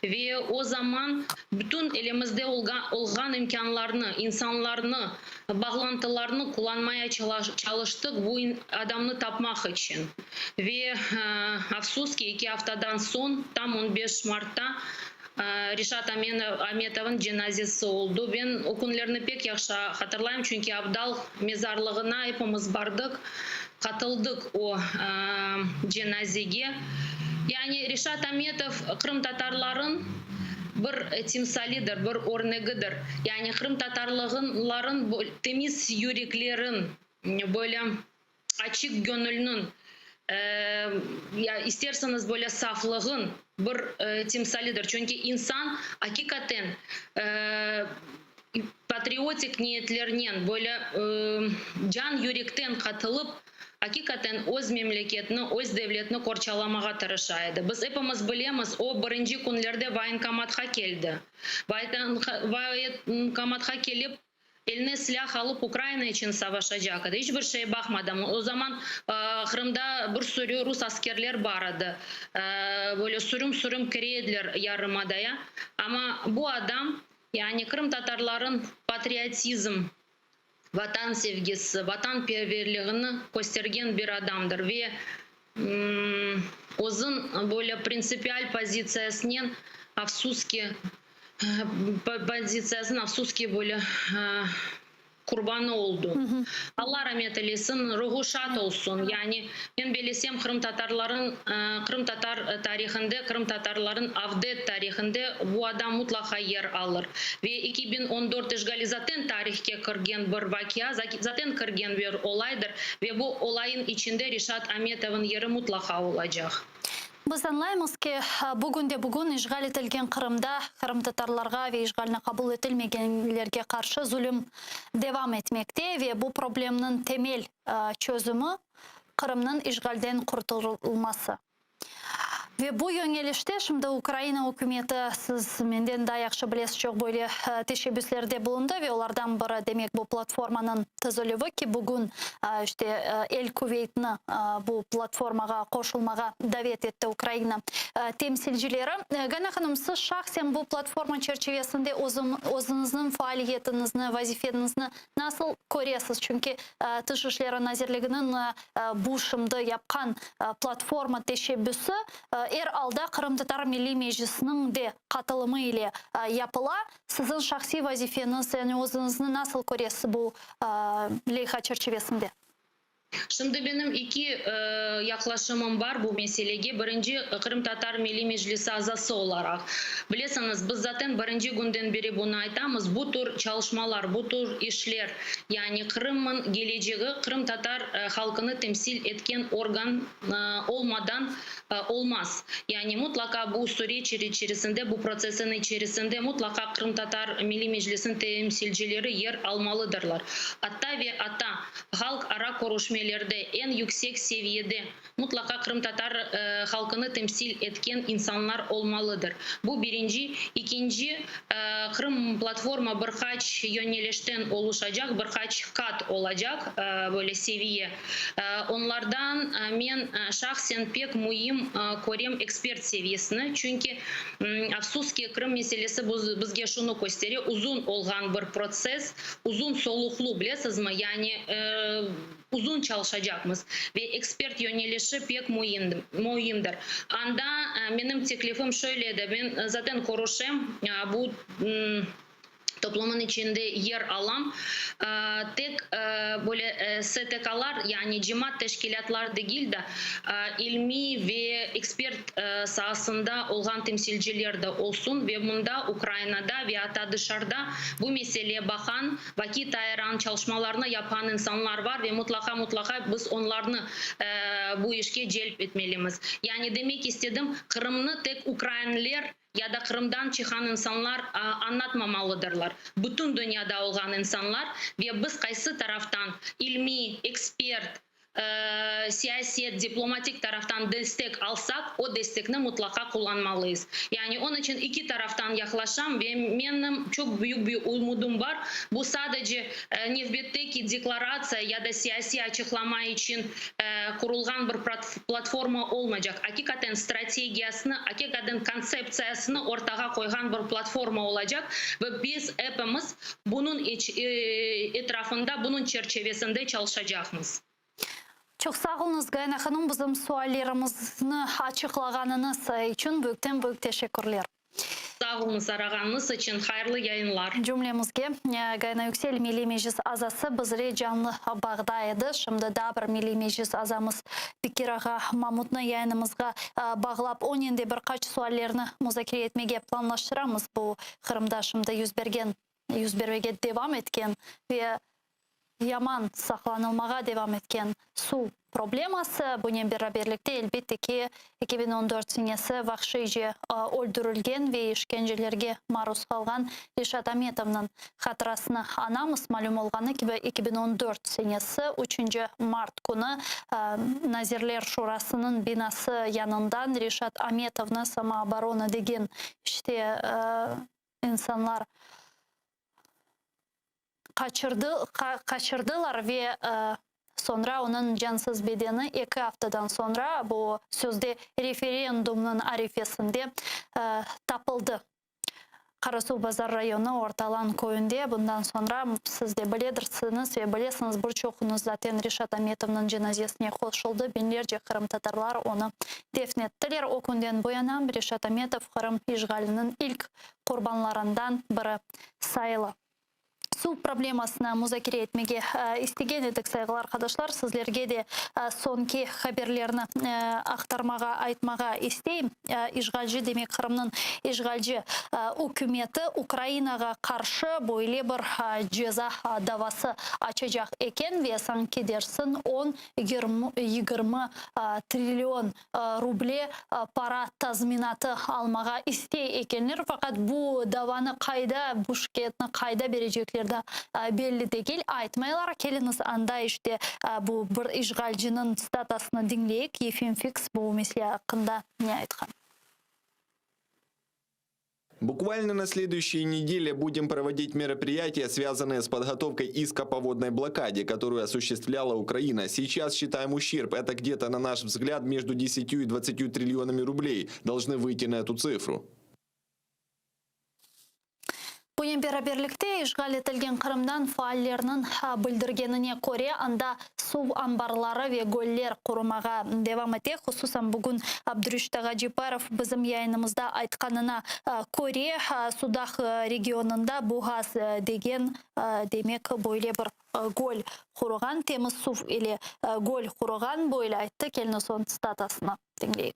ve o zaman bütün elimizde olan imkanlarını, insanlarını, bağlantılarını kullanmaya çalıştık bu adamı tapmak için. Ve afsus ki 2 haftadan son tam 15 Mart'ta Rişat Ametov'un cenazesi oldu. Ben o günlerini pek yaxşı hatırlayayım çünkü Abdal mezarlığına hepimiz bardık, katıldık o cenazeye. Yani Rişat Ametov Kırım Tatarların bir timsalidir, bir örneğidir. Yani Kırım Tatarların temiz yüreklerin, böyle açık gönlünün, ya isterseniz böyle saflığın bir timsalidir. Çünkü insan hakikaten patriotik niyetlerinin böyle can yürekten katılıp hakikaten öz memleketini, öz devletini korçalamağa tırışaydı. Biz hepimiz bilemiz, o birinci günlerde voyenkomatga geldi. Voyenkomatga gelip eline silah alıp Ukrayna için savaşacak. Hiçbir şeye bakmadım. O zaman Kırım'da bir sürü Rus askerler vardı. Böyle sürüm kirediler yarımadaya. Ama bu adam yani Kırım Tatarların patriotizm, vatan sevgisi, vatanperverliğini göstergen bir adamdır ve onun böyle prinsipal pozisiyasının afsuski böyle kurbanı oldu. Allah rahmet eylesin, ruhu şad olsun. Yani ben bilesem Kırım Tatar tarihinde, Kırım Tatarların avdet tarihinde bu adam mutlaka yer alır. Ve 2014 işgali zaten tarihke kirgen bir vakia, zaten kirgen bir olaydır. Ve bu olayın içinde Rişat Ametov'un yeri mutlaka olacak. Biz anlayımız ki bugün işgal etilgen Kırım'da Kırım Tatarlarga ve işgaline kabul etilmeyenlerge karşı zulüm devam etmekte ve bu problemin temel çözümü Kırım'ın işgalden kurtulması. Ve bu yönelişte şimdi Ukrayna hükümeti siz menden daha yaxşı bilesiz çok böyle teşebbüslerde bulundu ve onlardan biri demek bu platformanın tezülüvü ki bugün işte El Kuveyt'ni bu platformaga koşulmaga davet etti Ukrayna temsilcileri. Gana Hanım siz şahsen bu platforma çerçevesinde özünüzün faaliyetinizni, vazifenizni nasıl görüyorsunuz? Çünkü Dışişleri Nazirliğinin bu şimdi yapkan platforma teşebbüsü alda Kırım Tatar Milli Meclisi'nin de katılımı ile yapıla. Sizin şahsi vazifeniz, yani özünüzü nasıl görüyorsunuz bu leyha çerçevesinde? Şimdi benim iki yaklaşımım var bu meseleye. Birinci Kırım Tatar Milli Meclisi azası olarak. Bilirsiniz biz zaten birinci günden beri bunu aytamız. Bu tür çalışmalar, bu tür işler yani Kırım'ın geleceği Kırım Tatar halkını temsil etken organ olmadan olmaz. Yani mutlaka bu süreç içerisinde, bu prosesin içerisinde mutlaka Kırım Tatar Milli Meclisi'nin temsilcileri yer almalıdırlar. Hatta ve hatta halk ara konuşmalarda en yüksek seviyede mutlaka Kırım Tatar halkını temsil etken insanlar olmalıdır. Bu birinci. İkinci, Kırım platforma birkaç yönelişten oluşacak, birkaç kat olacak böyle seviye. Onlardan ben şahsen pek mühim görüyorum ekspert seviyesini. Çünkü afsus ki Kırım meselesi bizge şunu gösteriyor. Uzun olgan bir proses, uzun soluklu bilesiniz mi? Yani uzun çalışacağımız ve ekspert yönelişi pek mühimdir. Anda benim teklifim şöyleydi. Ben zaten konuşayım bu toplumun içinde yer alan tek böyle STK'lar yani cemaat teşkilatlar değil de ilmi ve expert sahasında olan temsilciler de olsun ve bunda Ukrayna'da ve hatta dışarıda bu meseleye bakan, vakit ayıran çalışmalarını yapan insanlar var ve mutlaka biz onlarını bu işe celp etmeliyiz. Yani demek istedim Kırım'ı tek Ukraynalılar ya da Kırım'dan çıkan insanlar anlatmamalıdırlar. Bütün dünyada olan insanlar ve biz kaysı taraftan ilmi, expert, siyaset, diplomatik taraftan destek alsak o destekini mutlaka kullanmalıyız. Yani onun için iki taraftan yaklaşan ve benim çok büyük bir umudum var. Bu sadece nefbetteki deklarasyon ya da siyasi açıklama için kurulgan bir platforma olmayacak. Hakikaten stratejiyasını, hakikaten konsepsiyasını ortaya koygan bir platforma olacak ve biz hepimiz bunun etrafında, bunun çerçevesinde çalışacağız. Çok sağ olunuz Gayna Hanım, bizim suallarımızı açıklaganınız için büyük teşekkürler. Sağ olun sarağınız için hayırlı yayınlar. Cümlemizge Gayna Yüksel Milli Meclis azası bizre canlı bağdaydı. Şimdi da bir Milli Meclis azamız Bikiraga Mamut'na yayınımızga bağlap onun de birkaç suallarını müzakere etmeye planlaştıramız. Bu Kırım'da şimdi yüz bermege devam etken ve yaman saklanılmağa devam etken su probleması bunun beraberlikte elbette ki 2014 senesi vahşice öldürülgen ve işkencelerge maruz kalgan Reşat Ametov'nun hatırasını anamız malum olganı gibi 2014 senesi 3. Mart günü Nazirler Şurası'nın binası yanından Reşat Ametov'na Samooborona degen işte insanlar kaçırdılar ve sonra onun cansız bedeni 2 haftadan sonra bu sözde referandumun arifesinde tapıldı. Karasu Bazar rayonu Ortalan köyünde bundan sonra siz de bilirsiniz ve bilirsiniz birçoğunuz zaten Reşat Ametov'un cenazesine koşuldu. Binlerce Kırım Tatarlar onu defnettiler. O günden bu yana Reşat Ametov Kırım işgalinin ilk kurbanlarından biri sayılı. Su problemasına müzakere etmeye istegen edik saygılar arkadaşlar. Sizlerge de sonki haberlerini aktarmağa, aytmağa isteyim. İşgalci demek Kırım'ın işgalci hükümeti Ukrayna'ga karşı böyle bir ceza davası açacak eken ve sanki dersin 10-20 trilyon ruble para tazminatı almağa istey ekenler. Fakat bu davanı kayda, bu şikayetini kayda verecekler da belli değil. Aytmaylar keliniz anda işte bu bir işgalcinin statusunu dinleyik. Yefim Fix bu mesele hakkında ne aytkan? Буквально на следующей неделе будем проводить мероприятия, связанные с подготовкой иска по водной блокаде, которую осуществляла Украина. Сейчас считаем ущерб. Это где-то, на наш взгляд, между 10 и 20 триллионами рублей. Должны выйти на эту цифру. Bunun beraberlikte işgal etilgen Kırım'dan faallerinin bildirgenine göre anda su ambarları ve göller kurumağa devam etti. Hususan bugün Abdurüşt Gaciparov bizim yayınımızda aytkanına göre Sudak regionunda Buğaz degen demek böyle bir göl kurugan, temiz su ile göl kurugan böyle aytты. Kelini son statusını dinleyik.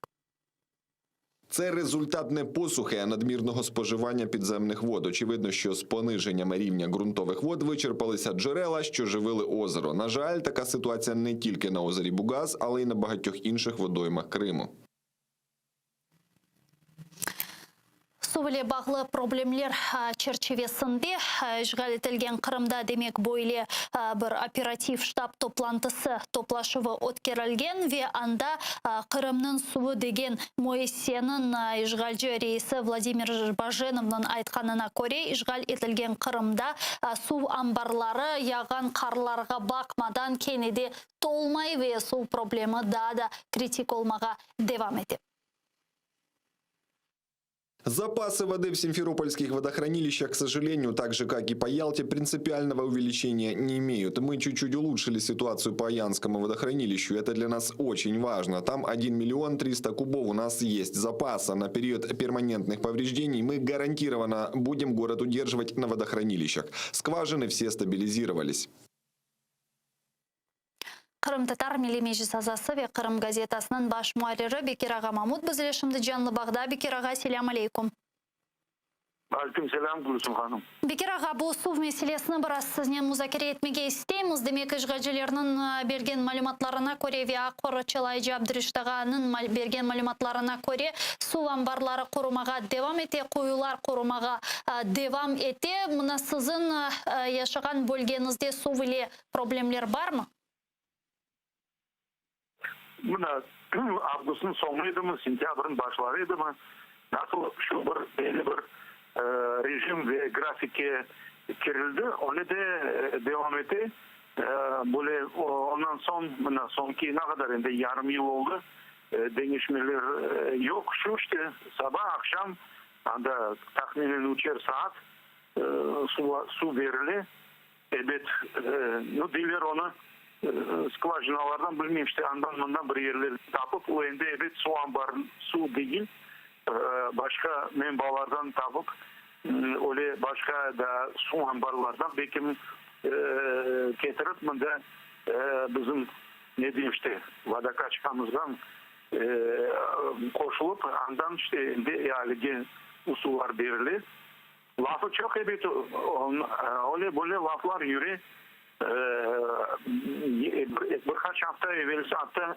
Це результат не посухи, а надмірного споживання підземних вод. Очевидно, що з пониженням рівня ґрунтових вод вичерпалися джерела, що живили озеро. На жаль, така ситуація не тільки на озері Бугаз, але й на багатьох інших водоймах Криму. Su ile bağlı problemler çerçevesinde işgal etilgen Kırım'da demek böyle bir operatif ştab toplantısı toplaşıvı ötkerilgen ve anda Kırım'ın suvu degen Moise'nin işgalci reisi Vladimir Bajenov'un aytkanına göre işgal etilgen Kırım'da su ambarları yağan karlarga bakmadan kenedi dolmay ve su problemi daha da kritik olmağa devam etti. Запасы воды в симферопольских водохранилищах, к сожалению, так же, как и по Ялте, принципиального увеличения не имеют. Мы чуть-чуть улучшили ситуацию по Аянскому водохранилищу. Это для нас очень важно. Там 1 миллион 300 кубов у нас есть запаса. На период перманентных повреждений мы гарантированно будем город удерживать на водохранилищах. Скважины все стабилизировались. Kırım Tatar Milli Meclis azası ve Kırım gazetasının baş muharriri Bekir Ağa Mahmut bizle şimdi canlı bağda. Bekir Ağa selam aleyküm. Aleyküm selam Gülsüm Hanım. Bekir Ağa bu su meselesini biraz sizinle müzakere etmeye isteyimiz. Demek işgalcilerinin bergen malumatlarına göre ve Akor Çalaycı Abdurüşt Ağa'nın bergen malumatlarına göre su ambarları korumağa devam etti, kuyular korumağa devam etti. Buna sizin yaşayan bölgenizde su ile problemler var mı? Buna Ağustos'un sonuydu mu, sentyabrın başlarıydı mı? Nasıl şu bir belli bir rejim ve grafike girildi, onu da devam etti. Böyle ondan sonki ne kadar yarım yıl oldu. Değişmeler yok. Şu işte sabah akşam anda tahminen 3 saat su verili. Evet, diler onu skvajinalardan bilmiyorum işte andan bir yerleri tapıp o ende evet su ambarın su değil başka menbalardan tapıp öyle başka da su ambarlardan belki getirip bunda bizim ne diyeyim işte vadakaçkamızdan koşulup andan işte yani usullar verili. Lafı çok evet öyle böyle laflar yürü. Birkaç hafta evvelsi hatta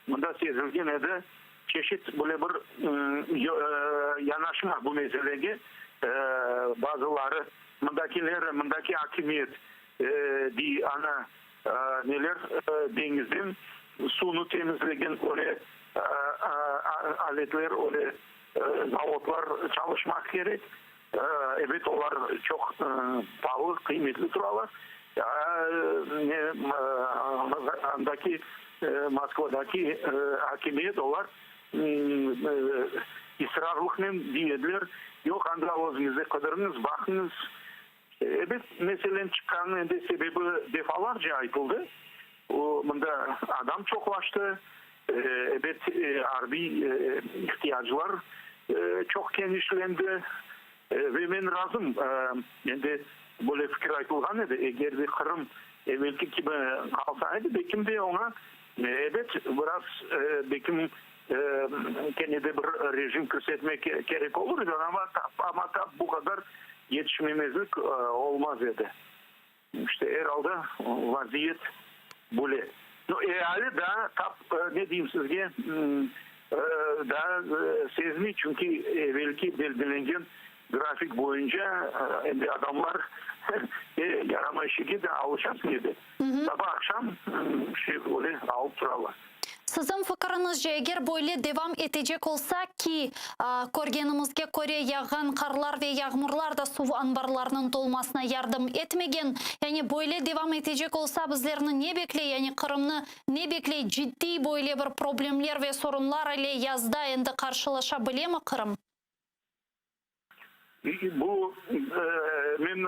bunda sezilgen edi çeşit böyle bir yanaşma bu meseleye bazıları bundaki hakimiyet ana neler denizin sunu temizlegen oraya aletler oraya zavodlar çalışmak gerek. Evet onlar çok pahalı, kıymetli turalar. Andaki Moskova'daki hakimiyet onlar ısrarlıkla diyediler. Yok anda özünüze kadarınız bakınız. Evet meselen çıkanın sebebi defalarca ayıpıldı. Bunda adam çoklaştı. Evet harbi ihtiyaçlar çok genişlendi. Ve ben razım. Yani böyle fikir ayıpılgan edi. Eğer de Kırım evvelki gibi kalsaydı bekim de ona evet biraz bekim kendine bir rejim küsetmek gerek olurdu ama bu kadar yetişmemezlik olmaz dedi. İşte herhalde vaziyet böyle. Yani da ne diyeyim sizge daha sezmi çünkü evvelki belirlenen grafik boyunca adamlar yarama işi de alışasıydı. Sabah akşam öyle alıp durarlar. Sizin fikrinizce eğer böyle devam edecek olsa ki көргенімізге көре yağan karlar ve yağmurlar da su ambarlarının dolmasına yardım etmegen, yani böyle devam edecek olsa bizlerini ne bekliyor, yani Kırım'ı ne bekliyor, ciddi böyle bir problemler ve sorunlar ile yazda endi karşılaşabilir mi Kırım? Bu ben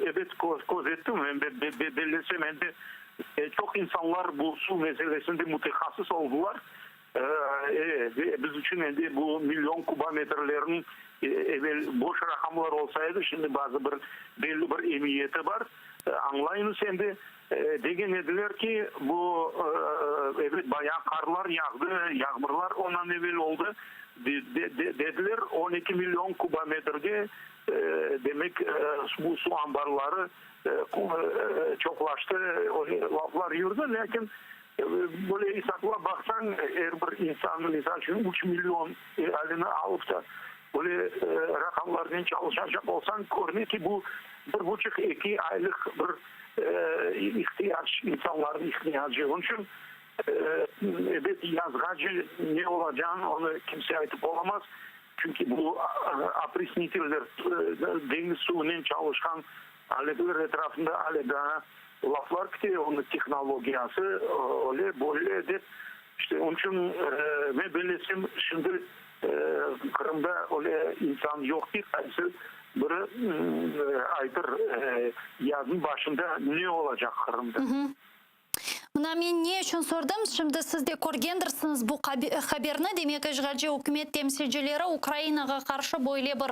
evet koz ettim, belirlesem çok insanlar bu su meselesinde mütehassıs oldular. Biz için bu milyon kubometrelerin evvel boş rakamlar olsaydı şimdi bazı belli bir emniyeti var. Anlayınız şimdi degen ediler ki bu evet bayağı karlar yağdı, yağmurlar ondan evvel oldu. Dediler 12 milyon kubometrede demek bu su ambarları çoklaştı, laflar yürüdü. Lakin böyle hesapla baksan her bir insanın misal için 3 milyon eline alıp da böyle rakamlardan çalışacak olsan görünüyor ki bu 1,5-2 aylık bir ihtiyaç, insanların ihtiyacı. Onun için evet yazgacı ne olacağını onu kimse ayıp olamaz. Çünkü bu aprisnitiller deniz suyunun çalışkan aletler etrafında hala laflar ki onun teknolojisi öyle böyle de işte onun için ben belirlesim şimdi Kırım'da öyle insan yok ki bir aydır yazın başında ne olacak Kırım'da? Mına men ne için sordum? Şimdi siz de көргендірсiniz bu haberni. Demek işgalci hükümet temsilcileri Ukraynaga karşı böyle bir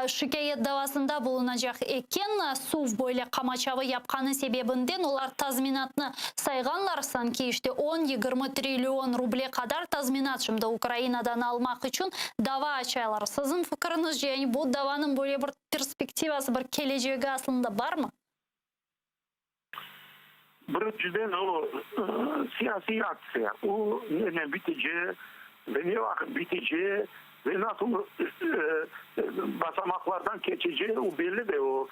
şikayet davasında bulunacak eken suv böyle kamaçavı yapkanı sebebinden onlar tazminatını sayganlar sanki işte 10-20 trilyon ruble kadar tazminat şimdi Ukrayna'dan almak için dava açıyorlar. Sizin fikrinizce yani bu davanın böyle bir perspektivası, bir geleceği aslında var mı? Birinciden o siyasi aksiya. O ne biteceği ve ne vakit biteceği ve nasıl basamaklardan geçeceği o belli de o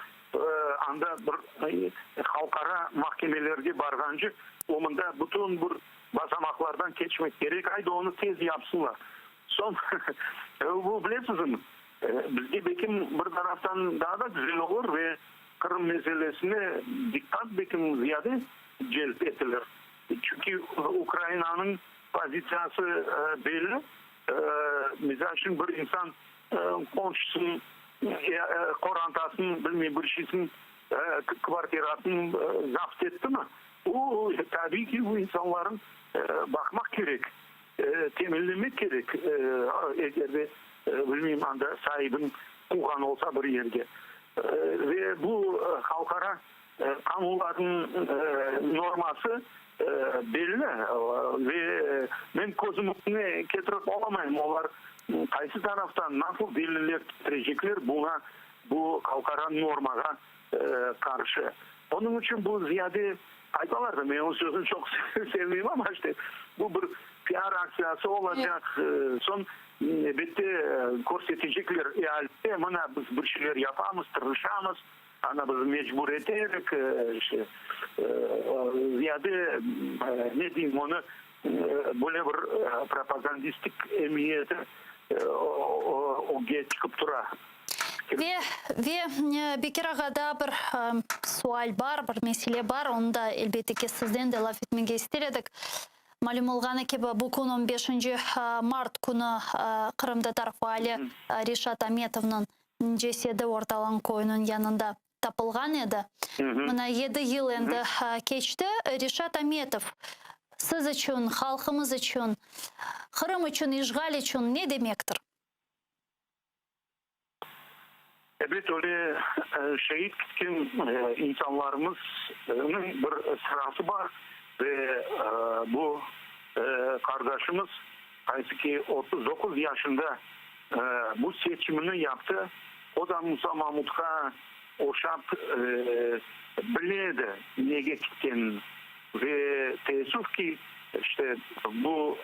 anda bir halkara mahkemelerge bargancı omunda bütün bu basamaklardan geçmek gerek. Haydi onu tez yapsınlar. Son bu biliyorsunuz bizde bekim bir taraftan daha da güzel olur ve Kırım meselesine dikkat bekim ziyade celp edilir. Çünkü Ukrayna'nın pozisiyası belli. Mesela şimdi bir insan komşusunun korantasını bilmem bir şeysin kvartirasını zapt etti mi? O tabii ki bu insanların bakmak gerek. Temellemek gerek. Eğer de bilmem anda sahibin kuğan olsa bir yerde. Ve bu halkara kamuların norması belli ve ben kozumu getirip olamayım. Onlar kaysı taraftan nasıl deliller getirecekler buna bu halkara normaga karşı. Onun için bu ziyade aytalarda ben o sözünü çok sevmiyorum ama işte bu bir PR aksiyası olacak. Son bitti görsetecekler. Yani bana biz bir şeyler yapamız, tırışamız. Ana biz mecbur ederek ziyade ne diyeyim onu böyle bir propagandistik emniyete o geç çıkıp dura. Ve Bekir Aga'da bir sual var, bir mesele var. Onu da elbette ki sizden de laf etmege istedik. Malum olğanı ki bu gün 15 mart günü Kırım'da tarafali Rişat Ametov'nun cesedi ortalan koyunun yanında tapılgan edi. Buna 7 yıl endi geçti. Rişat Ametov siz için, halkımız için, Kırım için, işgal için ne demektir? Evet öyle şehit kim insanlarımızın bir sırası var ve bu kardeşimiz kaysı ki 39 yaşında bu seçimini yaptı. O da Musa Mahmut'a oşap biledi neye gittiğini ve teessüf ki işte bu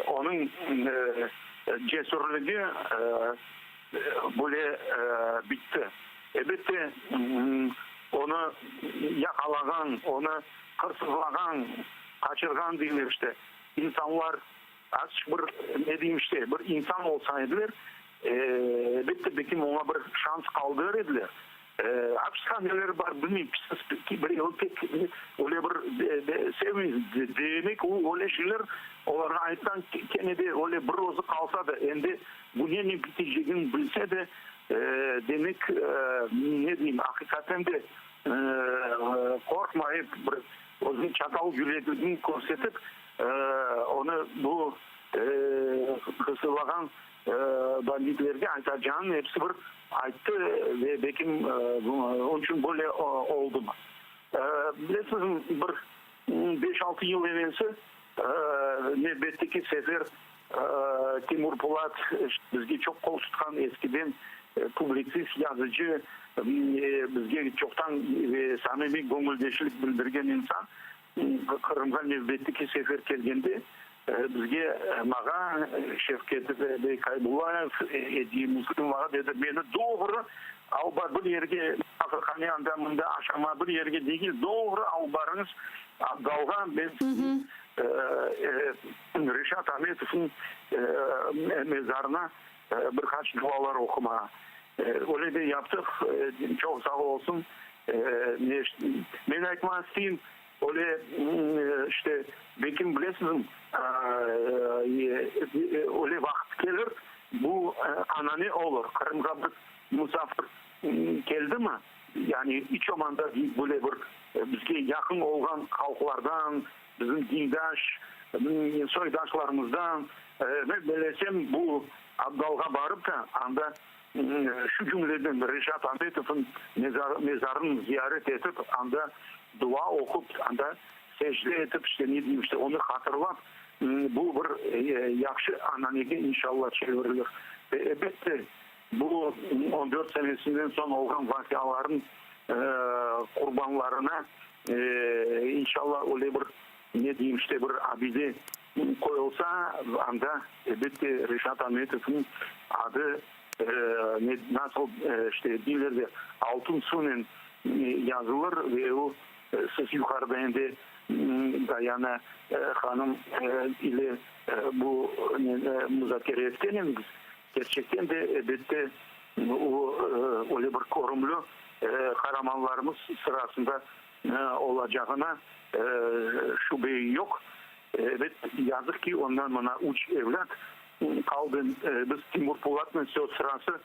onun cesurluğu böyle bitti. Elbette onu yakalagan, onu hırsızlagan, kaçırgan değiller işte. İnsanlar açık bir ne diyeyim işte bir insan olsaydılar elbette belki ona bir şans kaldırırdılar. Hapishaneler var bilmiyorum ki bir yıl pek öyle bir sevmeyiz demek o öyle şeyler onlara aittan kendine öyle bir rozu kalsa da endi bu ne biteceğini bilse de demek ne diyeyim hakikaten de korkmayıp onun çatal yüreğini gösterip onu bu kısılagan banditlerge aytacağının hepsi bir aytты ve belki onun için böyle oldu mu? Bilirsiniz bir 5-6 yıl evvelsi Nöbet'teki sefer Timur Polat bizge çok kol tutkan eskiden publisist yazıcı bizge çoktan samimi gönüldeşlik bildirgen insan Kırım'da Nöbet'teki sefer kelgende bizge mağa Şevket Bey Kaybullayev Ediye Müslüm var dedi beni doğru albar bir yerge Afrikanı andamında aşama bir yerge değil doğru albarınız dalga ben Rişat Ametov'un mezarına birkaç dualar okuma öyle de yaptık çok sağ olsun ben aytmak isteyeyim öyle işte belki bilesiniz öyle vakit gelir bu anane olur Kırım'a bir misafir geldi mi yani iç omanda böyle bir bizge yakın olan halklardan bizim dindaş soydaşlarımızdan ben bilesem bu Abdalga barıp da anda şu cümleden Rişat Ametov'un mezarını ziyaret edip anda dua okup anda secde edip işte ne diyeyim işte onu hatırlap bu bir yakşı ananege inşallah çevirilir. Ve elbette bu 14 senesinden sonra olan vakaların kurbanlarına inşallah öyle bir ne diyeyim işte bir abide koyulsa anda elbette Rişat Ametov'un adı nasıl işte dilerde altın sunen yazılır ve o siz yukarıda indi Dayana Hanım ile bu müzakere ettiğiniz gerçekten de elbette o öyle bir korumlu kahramanlarımız sırasında olacağına şüphe yok. Evet, yazık ki ondan bana 3 evlat kaldı. Biz Timur Polat'ın söz sırası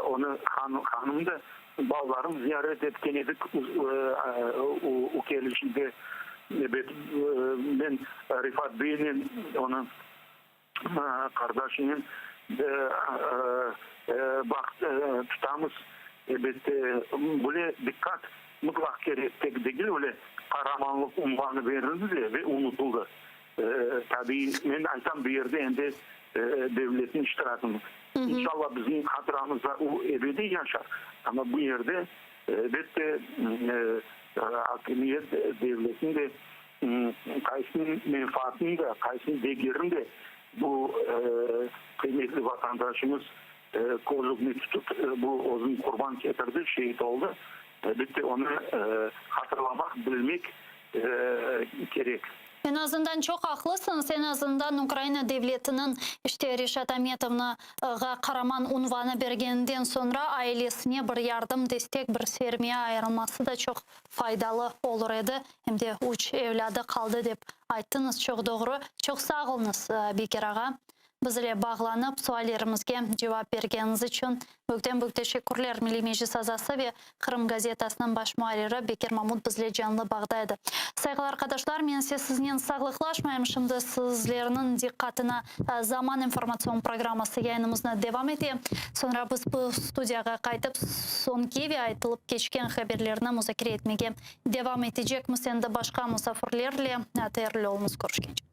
onu hanım da bağlarım ziyaret etken edik o gelişinde. Evet, ben Rifat Bey'in onun kardeşinin bak tutamız. Evet, böyle dikkat mutlak tek değil, öyle kahramanlık unvanı verildi ve unutuldu. Tabii ben aytam bir yerde ende devletin iştirakını. İnşallah bizim hatıramızda o ebedi yaşar. Ama bu yerde elbette hakimiyet devletin de kaysının menfaatini de, kaysının değerini de bu kıymetli vatandaşımız kollukunu tutup bu uzun kurban getirdi, şehit oldu. Elbette onu hatırlamak, bilmek gerek. En azından çok haklısınız. En azından Ukrayna devletinin işte Reşat Ahmetov'na kahraman unvanı bergeninden sonra ailesine bir yardım, destek, bir sermaye ayrılması da çok faydalı olur idi. Hem de 3 evladı kaldı dep ayttınız. Çok doğru. Çok sağ olunuz Bekir ağa. Bizle bağlanıp suallerimizge cevap bergeniz için bugün teşekkürler. Milli Meclis azası ve Kırım gazetasının baş muhariri Bekir Mahmut bizle canlı bağdaydı. Saygılar arkadaşlar, men sizden sağlıklaşmayayım. Şimdi sizlerinin dikkatine Zaman informasyon programması yayınımızına devam edeyim. Sonra biz bu studiyaga kaytıp sonki ve aytılıp geçken haberlerini müzakere etmeye devam edecekmiz. Endi başka misafirlerle değerli olumuz görüşkence.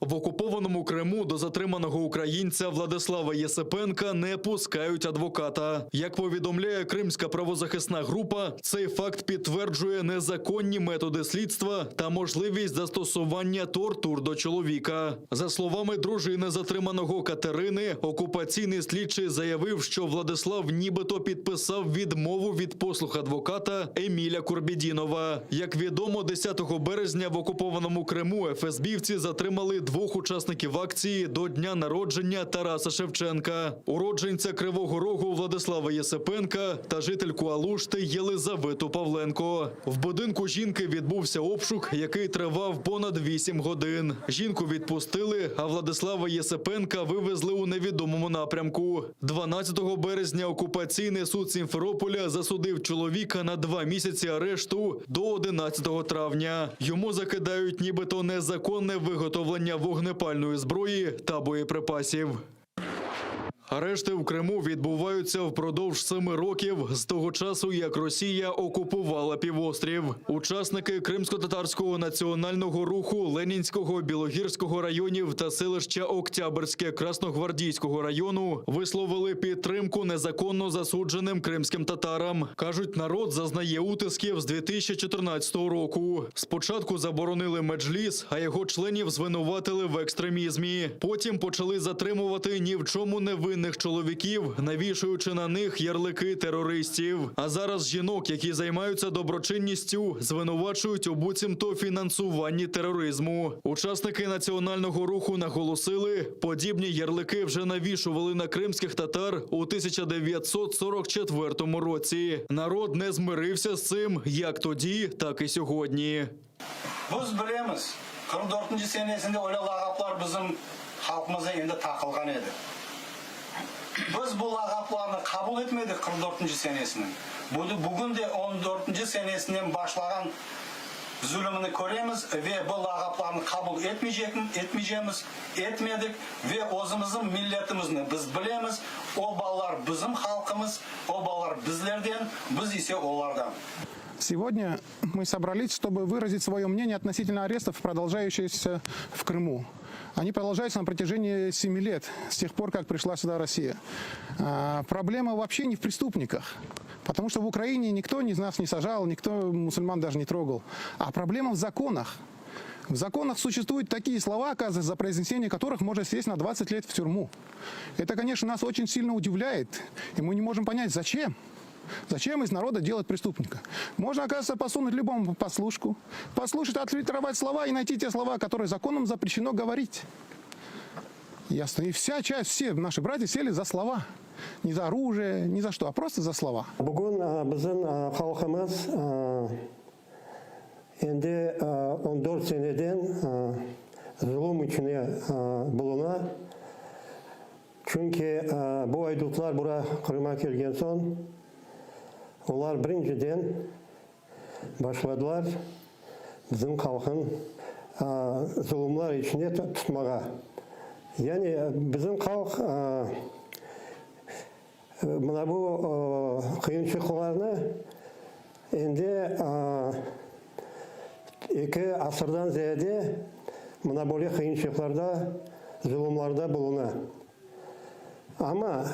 В окупованому Криму до затриманого українця Владислава Єсипенка не пускають адвоката. Як повідомляє Кримська правозахисна група, цей факт підтверджує незаконні методи слідства та можливість застосування тортур до чоловіка. За словами дружини затриманого Катерини, окупаційний слідчий заявив, що Владислав нібито підписав відмову від послуг адвоката Еміля Курбідінова. Як відомо, 10 березня в окупованому Криму ФСБівці затримали 2 учасників акції до дня народження Тараса Шевченка, уродженця Кривого Рогу Владислава Єсипенка та жительку Алушти Єлизавету Павленко. В будинку жінки відбувся обшук, який тривав понад 8 годин. Жінку відпустили, а Владислава Єсипенка вивезли у невідомому напрямку. 12 березня окупаційний суд Сімферополя засудив чоловіка на 2 місяці арешту до 11 травня. Йому закидають нібито незаконне виготовлення вогнепальної зброї та боєприпасів. Арешти в Криму відбуваються впродовж 7 років з того часу, як Росія окупувала півострів. Учасники Кримсько-татарського національного руху Ленінського, Білогірського районів та селища Октябрське Красногвардійського району висловили підтримку незаконно засудженим кримським татарам. Кажуть, народ зазнає утисків з 2014 року. Спочатку заборонили меджліс, а його членів звинуватили в екстремізмі. Потім почали затримувати ні в чому не винних чоловіків, навішуючи на них ярлики терористів. А зараз жінок, які займаються доброчинністю, звинувачують у буцімто фінансуванні тероризму. Учасники національного руху наголосили, подібні ярлики вже навішували на кримських татар у 1944 році. Народ не змирився з цим як тоді, так і сьогодні. Biz bilemiz, 44 senesinde öyle laqaplar bizim halkımıza endi takılgan edi. Biz bu laqaplarni qabul etmedik 44 senesinin. Bugün de 14 senesinden başlayan zulümünü göremiz ve bu laqaplarni qabul etmeyeceğimiz, etmedik ve o'zimizin milletimizni biz bilemiz. O ballar bizim halkımız, o ballar bizlerden, biz ise onlardan. Сегодня мы собрались, чтобы выразить свое мнение относительно арестов, продолжающихся в Крыму. Они продолжаются на протяжении 7 лет, с тех пор, как пришла сюда Россия. Проблема вообще не в преступниках, потому что в Украине никто из нас не сажал, никто мусульман даже не трогал. А проблема в законах. В законах существуют такие слова, оказывается, за произнесение которых можно сесть на 20 лет в тюрьму. Это, конечно, нас очень сильно удивляет, и мы не можем понять, зачем. Зачем из народа делать преступника? Можно, оказывается, посунуть любому послушку, послушать, отфильтровать слова и найти те слова, которые законом запрещено говорить. Ясно. И все наши братья сели за слова. Не за оружие, ни за что, а просто за слова. Бүгін біздің халқымыз енді 14 seneden zulüm içine buluna. Çünkü bu aydutlar buraya Kırım'a gelgen son onlar birinciden başladılar bizim halkın zulümler içine tutmağa. Yani bizim halk mına bu kıyınçılıklarını endi 2 asırdan ziyade mına böyle kıyınçılıklarda, zulümlerde buluna. Ama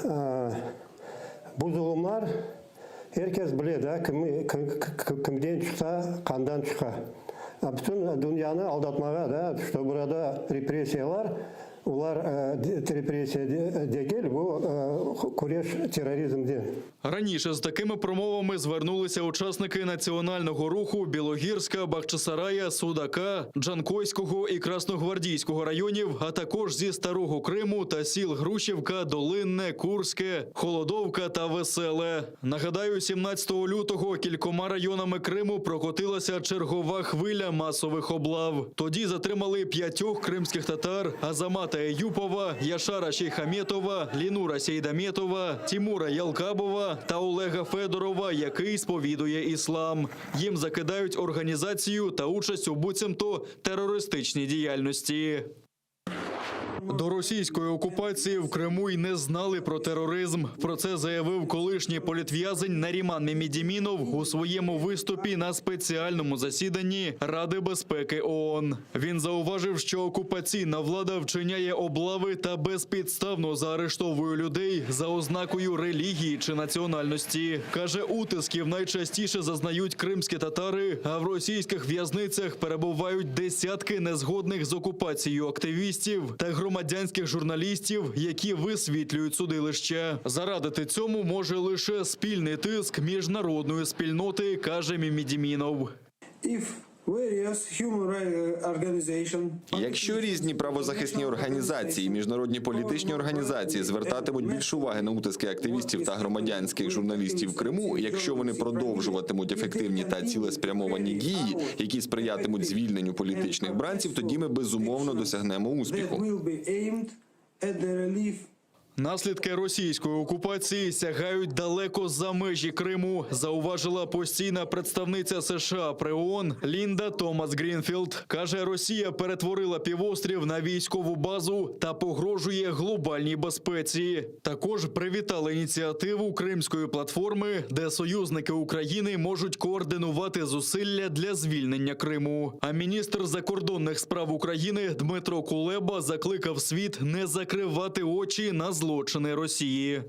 bu zulümler herkes bilir, kimden çıksa, kandan çıkar. Bütün dünyanı aldatmaya da, işte burada represiyalar, ular represiya değil, bu kureş terörизмден. Раніше з такими промовами звернулися учасники національного руху Білогірська, Бахчисарая, Судака, Джанкойського і Красногвардійського районів, а також зі Старого Криму та сіл Грушівка, Долинне, Курське, Холодовка та Веселе. Нагадаю, 17 лютого кількома районами Криму прокотилася чергова хвиля масових облав. Тоді затримали 5 кримських татар: Азамата Еюпова, Яшара Шейхаметова, Лінура Сейдаметова, Тімура Ялкабова та Олега Федорова, який сповідує іслам. Їм закидають організацію та участь у буцімто терористичній діяльності. До російської окупації в Криму й не знали про тероризм. Про це заявив колишній політв'язень Наріман Мемедімінов у своєму виступі на спеціальному засіданні Ради безпеки ООН. Він зауважив, що окупаційна влада вчиняє облави та безпідставно заарештовує людей за ознакою релігії чи національності. Каже, утисків найчастіше зазнають кримські татари, а в російських в'язницях перебувають десятки незгодних з окупацією активістів та громадянських журналістів, які висвітлюють судилища. Зарадити цьому може лише спільний тиск міжнародної спільноти, каже Мемедімінов. Якщо різні правозахисні організації і міжнародні політичні організації звертатимуть більше уваги на утиски активістів та громадянських журналістів в Криму, якщо вони продовжуватимуть ефективні та цілеспрямовані дії, які сприятимуть звільненню політичних бранців, тоді ми безумовно досягнемо успіху. Наслідки російської окупації сягають далеко за межі Криму, зауважила постійна представниця США при ООН Лінда Томас Грінфілд. Каже, Росія перетворила півострів на військову базу та погрожує глобальній безпеці. Також привітали ініціативу Кримської платформи, де союзники України можуть координувати зусилля для звільнення Криму. А міністр закордонних справ України Дмитро Кулеба закликав світ не закривати очі на злочини Росії.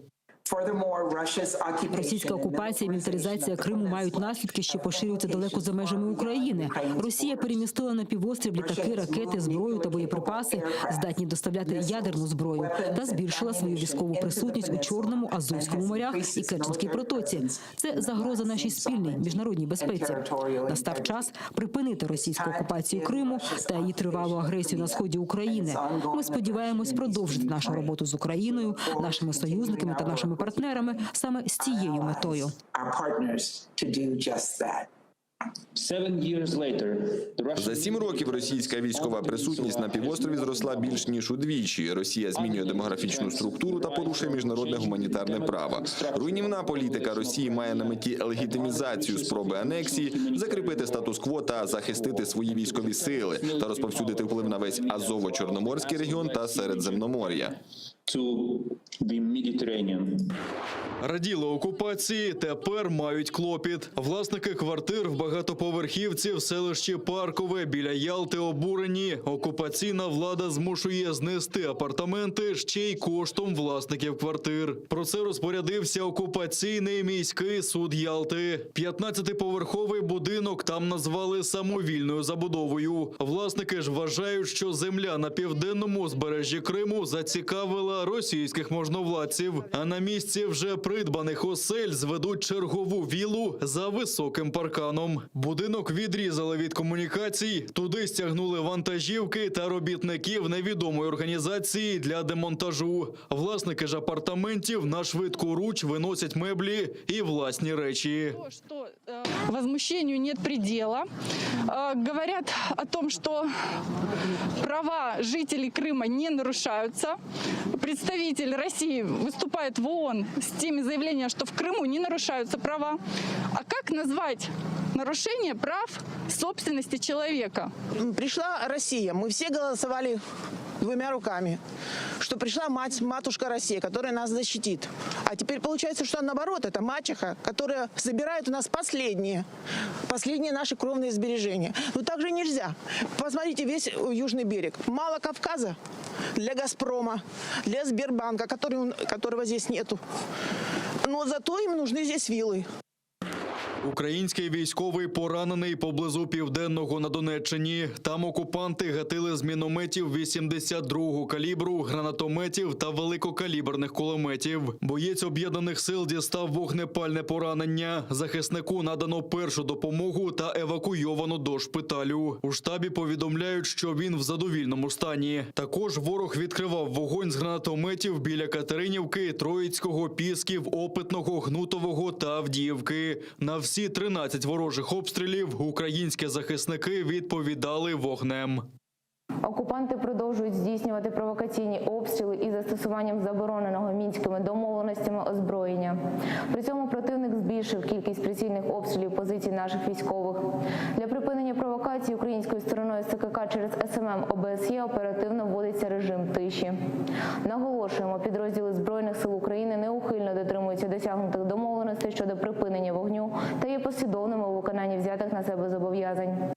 Російська окупація і мілітаризація Криму мають наслідки, що поширюються далеко за межами України. Росія перемістила на півострів літаки, ракети, зброю та боєприпаси, здатні доставляти ядерну зброю, та збільшила свою військову присутність у Чорному, Азовському морях і Керченській протоці. Це загроза нашій спільній міжнародній безпеці. Настав час припинити російську окупацію Криму та її тривалу агресію на сході України. Ми сподіваємось продовжити нашу роботу з Україною, нашими союзниками та нашими партнерами саме з цією метою. За 7 років російська військова присутність на півострові зросла більш ніж удвічі. Росія змінює демографічну структуру та порушує міжнародне гуманітарне право. Руйнівна політика Росії має на меті легітимізацію спроби анексії, закріпити статус-кво та захистити свої військові сили та розповсюдити вплив на весь Азово-Чорноморський регіон та Середземномор'я. Раділи окупації, тепер мають клопіт. Власники квартир в багатоповерхівці в селищі Паркове біля Ялти обурені. Окупаційна влада змушує знести апартаменти ще й коштом власників квартир. Про це розпорядився окупаційний міський суд Ялти. 15-поверховий будинок там назвали самовільною забудовою. Власники ж вважають, що земля на південному узбережжі Криму зацікавила російських можновладців. А на місці вже придбаних осель зведуть чергову віллу за високим парканом. Будинок відрізали від комунікацій, туди стягнули вантажівки та робітників невідомої організації для демонтажу. Власники ж апартаментів на швидку руч виносять меблі і власні речі. Возмущению нет предела. Говорят о том, что права жителей Крыма не нарушаются. Представитель России выступает в ООН с теми заявлениями, что в Крыму не нарушаются права. А как назвать нарушение прав собственности человека? Пришла Россия, мы все голосовали двумя руками, что пришла матушка Россия, которая нас защитит. А теперь получается, что наоборот, это мачеха, которая забирает у нас последние наши кровные сбережения. Но так же нельзя. Посмотрите весь Южный берег. Мало Кавказа для «Газпрома», для Сбербанка, которого здесь нету. Но зато им нужны здесь виллы. Український військовий поранений поблизу Південного на Донеччині. Там окупанти гатили з мінометів 82-го калібру, гранатометів та великокаліберних кулеметів. Боєць об'єднаних сил дістав вогнепальне поранення. Захиснику надано першу допомогу та евакуйовано до шпиталю. У штабі повідомляють, що він в задовільному стані. Також ворог відкривав вогонь з гранатометів біля Катеринівки, Троїцького, Пісків, Опитного, Гнутового та Авдіївки. На всі 13 ворожих обстрілів українські захисники відповідали вогнем. Окупанти продовжують здійснювати провокаційні обстріли із застосуванням забороненого мінськими домовленостями озброєння. При цьому противник збільшив кількість прицільних обстрілів позицій наших військових. Для припинення провокацій українською стороною СКК через СММ ОБСЄ оперативно вводиться режим тиші. Наголошуємо, підрозділи Збройних сил України неухильно дотримуються досягнутих домовленостей щодо припинення вогню та є послідовними у виконанні взятих на себе зобов'язань.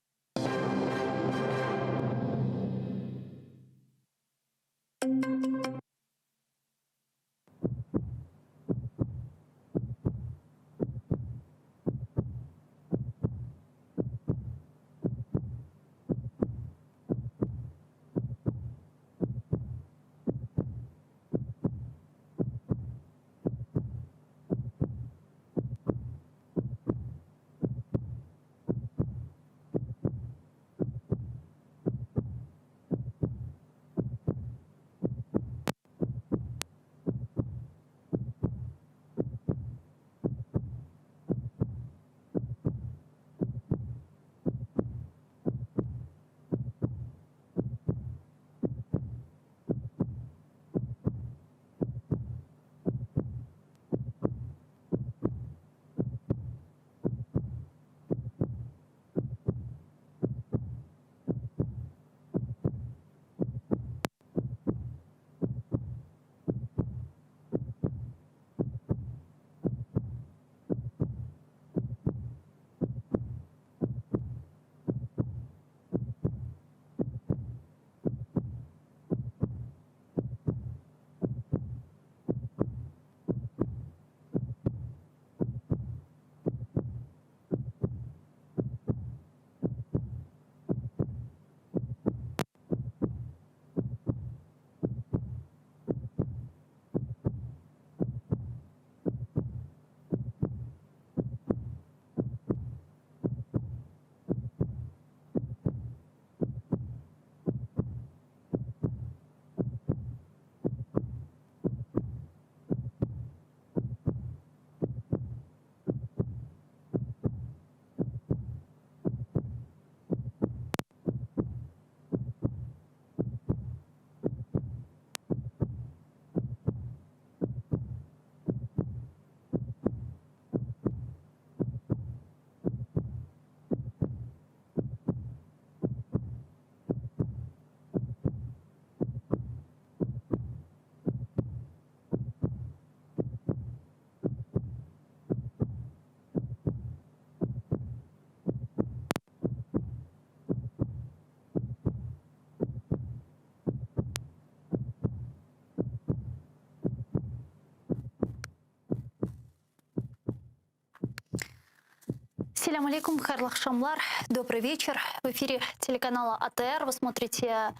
Ассаляму алейкум, хайрлах шамлар. Добрый вечер. В эфире телеканала АТР. Вы смотрите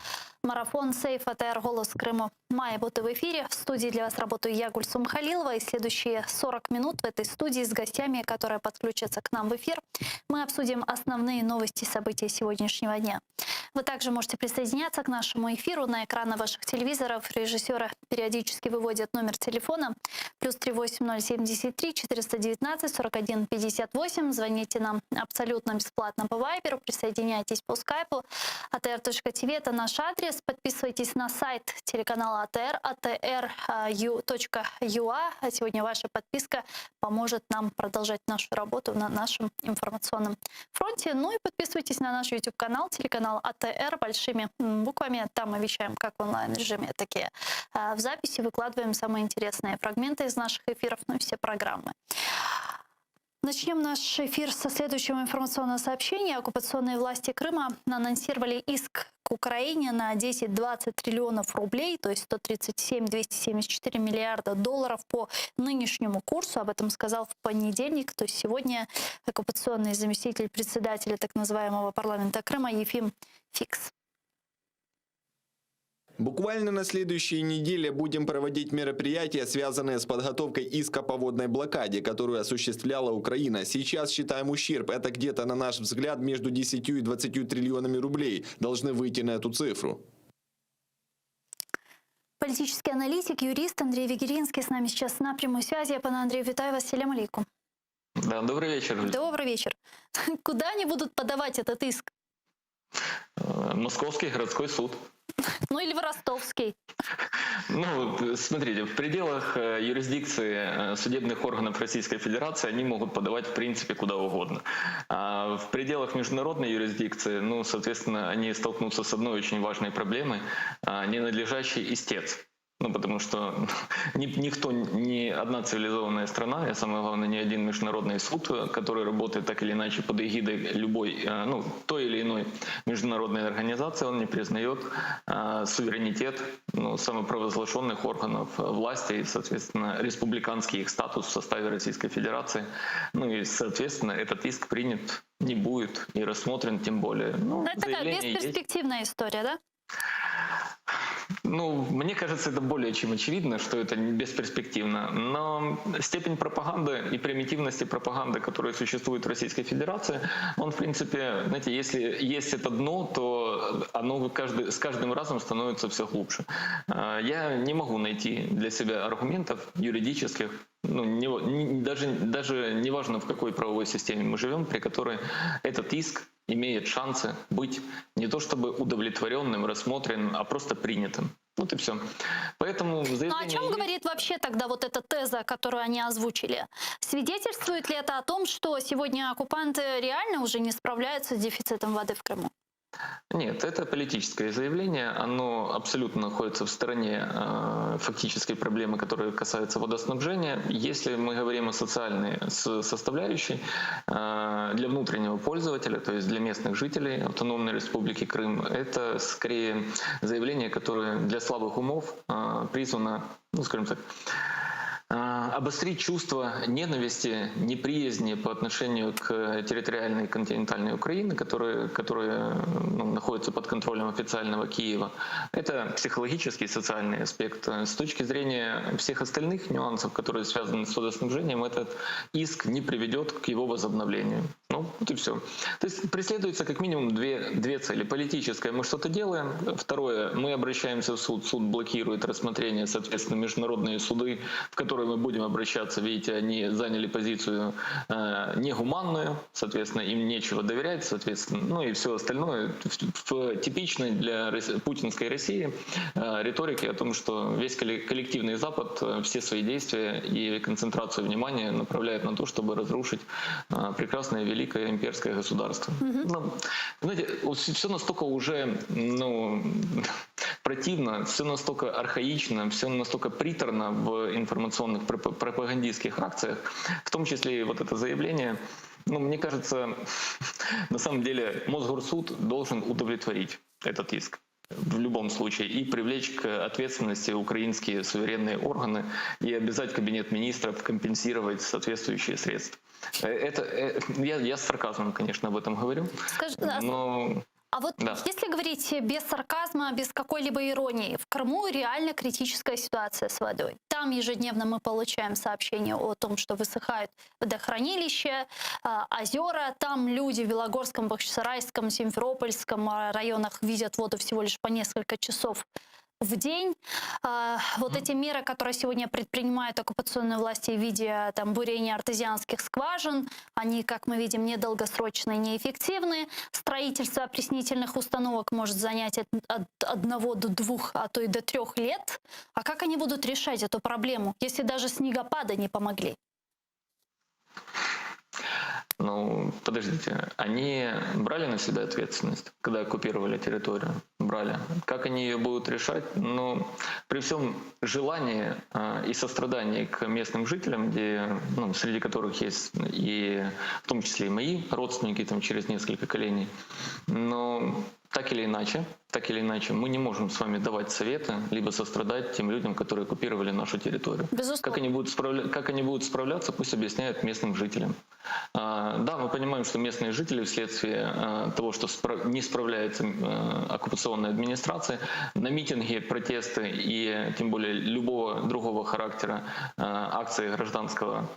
марафон «Сейф АТР. Голос Крыма». Мая бути в эфире. В студии для вас работаю я, Гульсум Халилова. И следующие 40 минут в этой студии с гостями, которые подключатся к нам в эфир, мы обсудим основные новости и события сегодняшнего дня. Вы также можете присоединяться к нашему эфиру. На экраны ваших телевизоров режиссеры периодически выводят номер телефона +38 073 419 41 58. Звоните нам абсолютно бесплатно по Вайберу. Присоединяйтесь по скайпу. atr.tv – это наш адрес. Подписывайтесь на сайт телеканала АТР, atr.ua. А сегодня ваша подписка поможет нам продолжать нашу работу на нашем информационном фронте. Ну и подписывайтесь на наш YouTube-канал, телеканал АТР большими буквами. Там мы вещаем как в онлайн-режиме, так и в записи. Выкладываем самые интересные фрагменты из наших эфиров, ну и все программы. Начнем наш эфир со следующего информационного сообщения. Оккупационные власти Крыма анонсировали иск к Украине на 10-20 триллионов рублей, то есть 137-274 миллиарда долларов по нынешнему курсу. Об этом сказал в понедельник, то есть сегодня, оккупационный заместитель председателя так называемого парламента Крыма Ефим Фикс. Буквально на следующей неделе будем проводить мероприятия, связанные с подготовкой иска по водной блокаде, которую осуществляла Украина. Сейчас считаем ущерб. Это где-то, на наш взгляд, между 10 и 20 триллионами рублей. Должны выйти на эту цифру. Политический аналитик, юрист Андрей Вегеринский с нами сейчас на прямой связи. Пане Андрею, витаю вас. Ассаляму алейкум. Да, добрый вечер. Добрый вечер. Куда они будут подавать этот иск? Московский городской суд. Ну или в Ростовский. Ну, смотрите, в пределах юрисдикции судебных органов Российской Федерации они могут подавать, в принципе, куда угодно. А в пределах международной юрисдикции, ну, соответственно, они столкнутся с одной очень важной проблемой – ненадлежащий истец. Ну, потому что никто, ни одна цивилизованная страна, и самое главное, ни один международный суд, который работает так или иначе под эгидой любой, ну, той или иной международной организации, он не признает суверенитет, ну, самопровозглашенных органов власти и, соответственно, республиканский их статус в составе Российской Федерации. Ну и, соответственно, этот иск принят не будет и рассмотрен тем более. Ну, это такая бесперспективная история, да? Ну, мне кажется, это более чем очевидно, что это бесперспективно. Но степень пропаганды и примитивности пропаганды, которая существует в Российской Федерации, он, в принципе, знаете, если есть это дно, то оно с каждым разом становится все глубже. Я не могу найти для себя аргументов юридических, ну, даже не важно, в какой правовой системе мы живем, при которой этот иск имеет шансы быть не то чтобы удовлетворенным, рассмотренным, а просто принятым. Вот и все. Поэтому ну, о чем говорит вообще тогда вот эта теза, которую они озвучили? Свидетельствует ли это о том, что сегодня оккупанты реально уже не справляются с дефицитом воды в Крыму? Нет, это политическое заявление, оно абсолютно находится в стороне фактической проблемы, которая касается водоснабжения. Если мы говорим о социальной составляющей для внутреннего пользователя, то есть для местных жителей Автономной Республики Крым, это скорее заявление, которое для слабых умов призвано, ну, скажем так, обострить чувство ненависти, неприязни по отношению к территориальной континентальной Украине, которая находится под контролем официального Киева. Это психологический, социальный аспект. С точки зрения всех остальных нюансов, которые связаны с водоснабжением, этот иск не приведет к его возобновлению. Ну, вот и все. То есть преследуется как минимум две цели. Политическое — мы что-то делаем. Второе — мы обращаемся в суд. Суд блокирует рассмотрение, соответственно, международные суды, в которые мы будем обращаться. Видите, они заняли позицию негуманную, соответственно, им нечего доверять, соответственно, ну и все остальное в типичной для путинской России риторике о том, что весь коллективный Запад все свои действия и концентрацию внимания направляет на то, чтобы разрушить прекрасное великое имперское государство. Ну, знаете, все настолько уже, ну, противно, все настолько архаично, все настолько приторно в информационных пропагандистских акциях, в том числе и вот это заявление. Ну, мне кажется, на самом деле Мосгорсуд должен удовлетворить этот иск. в любом случае, и привлечь к ответственности украинские суверенные органы и обязать Кабинет министров компенсировать соответствующие средства. Я с сарказмом, конечно, об этом говорю. Но... А вот если говорить без сарказма, без какой-либо иронии, в Крыму реально критическая ситуация с водой. Там ежедневно мы получаем сообщения о том, что высыхают водохранилища, озера. Там люди в Белогорском, Бахчисарайском, Симферопольском районах видят воду всего лишь по несколько часов в день. Вот эти меры, которые сегодня предпринимают оккупационные власти в виде бурения артезианских скважин, они, как мы видим, недолгосрочные, неэффективные. Строительство опреснительных установок может занять от 1 до 2, а то и до 3 лет. А как они будут решать эту проблему, если даже снегопады не помогли? Ну, подождите, они брали на себя ответственность, когда оккупировали территорию? Брали. Как они ее будут решать? Ну, при всем желании и сострадании к местным жителям, где, среди которых есть и в том числе и мои родственники там, через несколько коленей, но так или иначе, мы не можем с вами давать советы, либо сострадать тем людям, которые оккупировали нашу территорию. Как они будут справляться, пусть объясняют местным жителям. Да, мы понимаем, что местные жители вследствие того, что не справляется оккупационная администрация, на митинги, протесты и тем более любого другого характера акции гражданского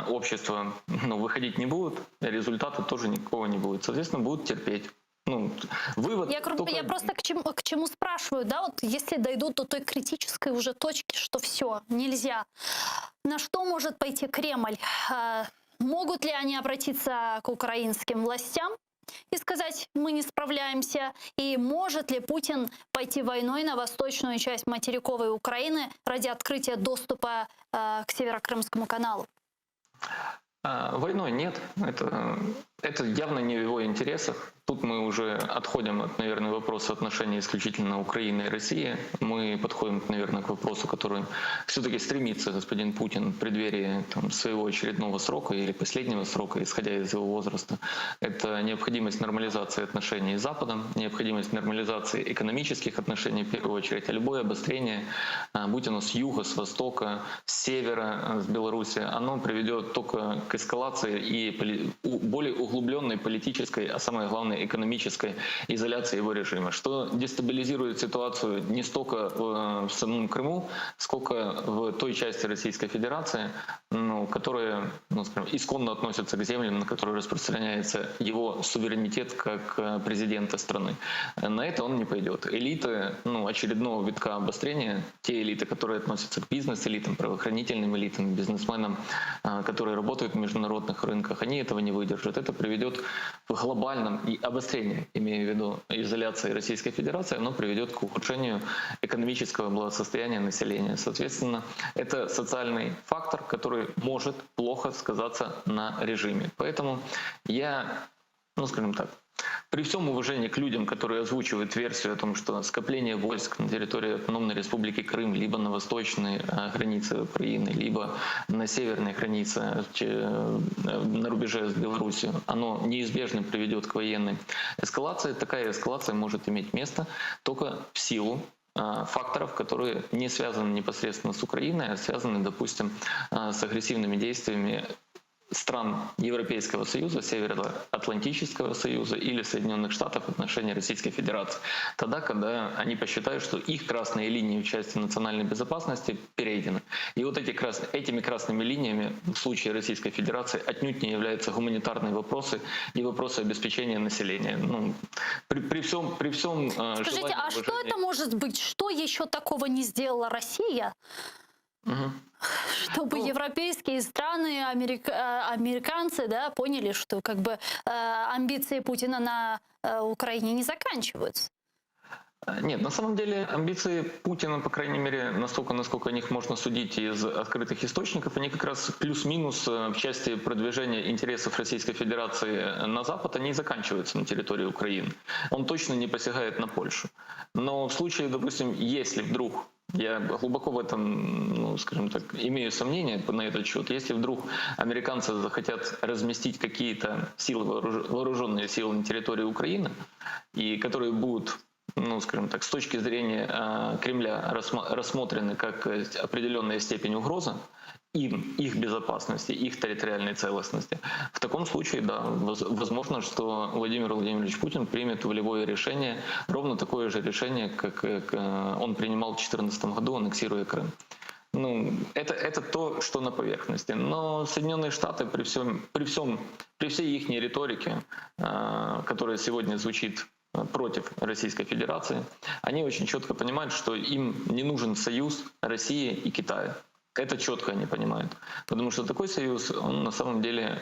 общества выходить не будут, результата тоже никакого не будет. Соответственно, будут терпеть. Вывод я просто к чему спрашиваю, да, вот если дойдут до той критической уже точки, что все, нельзя, на что может пойти Кремль? Могут ли они обратиться к украинским властям и сказать, мы не справляемся? И может ли Путин пойти войной на восточную часть материковой Украины ради открытия доступа к Северокрымскому каналу? Войной нет. Это явно не в его интересах. Тут мы уже отходим от, наверное, вопроса отношений исключительно Украины и России. Мы подходим, наверное, к вопросу, который все-таки стремится господин Путин в преддверии своего очередного срока или последнего срока, исходя из его возраста. Это необходимость нормализации отношений с Западом, необходимость нормализации экономических отношений в первую очередь. А любое обострение, будь оно с юга, с востока, с севера, с Беларуси, оно приведет только к эскалации и более углубленной политической, а самое главное, экономической изоляции его режима, что дестабилизирует ситуацию не столько в самом Крыму, сколько в той части Российской Федерации, которая, скажем, исконно относится к землям, на которые распространяется его суверенитет как президента страны. На это он не пойдет. Элиты очередного витка обострения, те элиты, которые относятся к бизнес-элитам, правоохранительным элитам, бизнесменам, которые работают в международных рынках, они этого не выдержат. Это приведет в глобальном и обострение, имею в виду изоляции Российской Федерации, оно приведет к ухудшению экономического благосостояния населения. Соответственно, это социальный фактор, который может плохо сказаться на режиме. Поэтому я, скажем так, при всем уважении к людям, которые озвучивают версию о том, что скопление войск на территории Автономной Республики Крым либо на восточной границе Украины, либо на северной границе на рубеже с Беларусью, оно неизбежно приведет к военной эскалации, такая эскалация может иметь место только в силу факторов, которые не связаны непосредственно с Украиной, а связаны, допустим, с агрессивными действиями стран Европейского Союза, Североатлантического Союза или Соединенных Штатов в отношении Российской Федерации. Тогда, когда они посчитают, что их красные линии в части национальной безопасности перейдены. И вот этими красными линиями в случае Российской Федерации отнюдь не являются гуманитарные вопросы и вопросы обеспечения населения. При всем Скажите, а что это может быть? Что еще такого не сделала Россия? Чтобы европейские страны, американцы, поняли, что амбиции Путина на Украине не заканчиваются. Нет, на самом деле амбиции Путина, по крайней мере, настолько, насколько о них можно судить из открытых источников, они как раз плюс-минус в части продвижения интересов Российской Федерации на Запад, они заканчиваются на территории Украины. Он точно не посягает на Польшу. Но в случае, допустим, если вдруг, я глубоко в этом, скажем так, имею сомнения на этот счет. Если вдруг американцы захотят разместить какие-то силы, вооруженные силы на территории Украины, и которые будут ну, скажем так, с точки зрения Кремля рассмотрены как определенная степень угрозы им, их безопасности, их территориальной целостности, в таком случае, да, возможно, что Владимир Владимирович Путин примет волевое решение, ровно такое же решение, как он принимал в 2014 году, аннексируя Крым. Ну, это то, что на поверхности. Но Соединенные Штаты при всей их риторике, которая сегодня звучит против Российской Федерации, они очень четко понимают, что им не нужен союз России и Китая. Это четко они понимают. Потому что такой союз, он на самом деле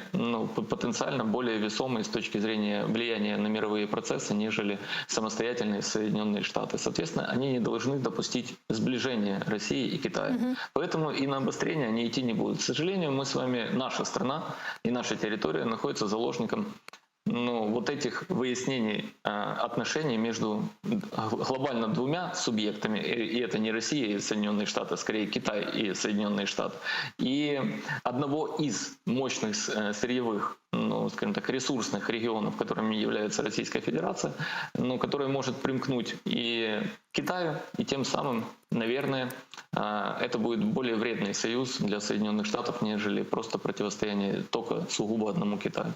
потенциально более весомый с точки зрения влияния на мировые процессы, нежели самостоятельные Соединенные Штаты. Соответственно, они не должны допустить сближения России и Китая. Поэтому и на обострение они идти не будут. К сожалению, мы с вами, наша страна и наша территория находится заложником вот этих выяснений отношений между глобально двумя субъектами, и это не Россия и Соединенные Штаты, скорее Китай и Соединенные Штаты, и одного из мощных сырьевых, скажем так, ресурсных регионов, которыми является Российская Федерация, которая может примкнуть и к Китаю, и тем самым, наверное, это будет более вредный союз для Соединенных Штатов, нежели просто противостояние только сугубо одному Китаю.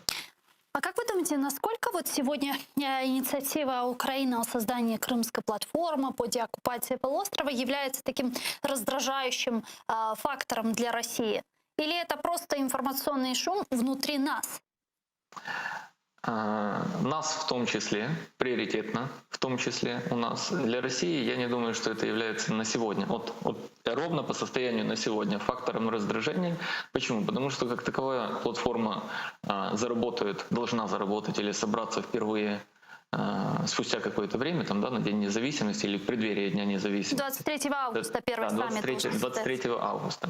А как вы думаете, насколько вот сегодня инициатива Украины о создании Крымской платформы по деоккупации полуострова является таким раздражающим фактором для России? Или это просто информационный шум внутри нас? Нас в том числе, приоритетно, в том числе у нас. Для России, я не думаю, что это является на сегодня, ровно по состоянию на сегодня, фактором раздражения. Почему? Потому что как таковая платформа должна заработать или собраться впервые спустя какое-то время, на День независимости или в преддверии Дня независимости. 23 августа первый саммит. 23 августа.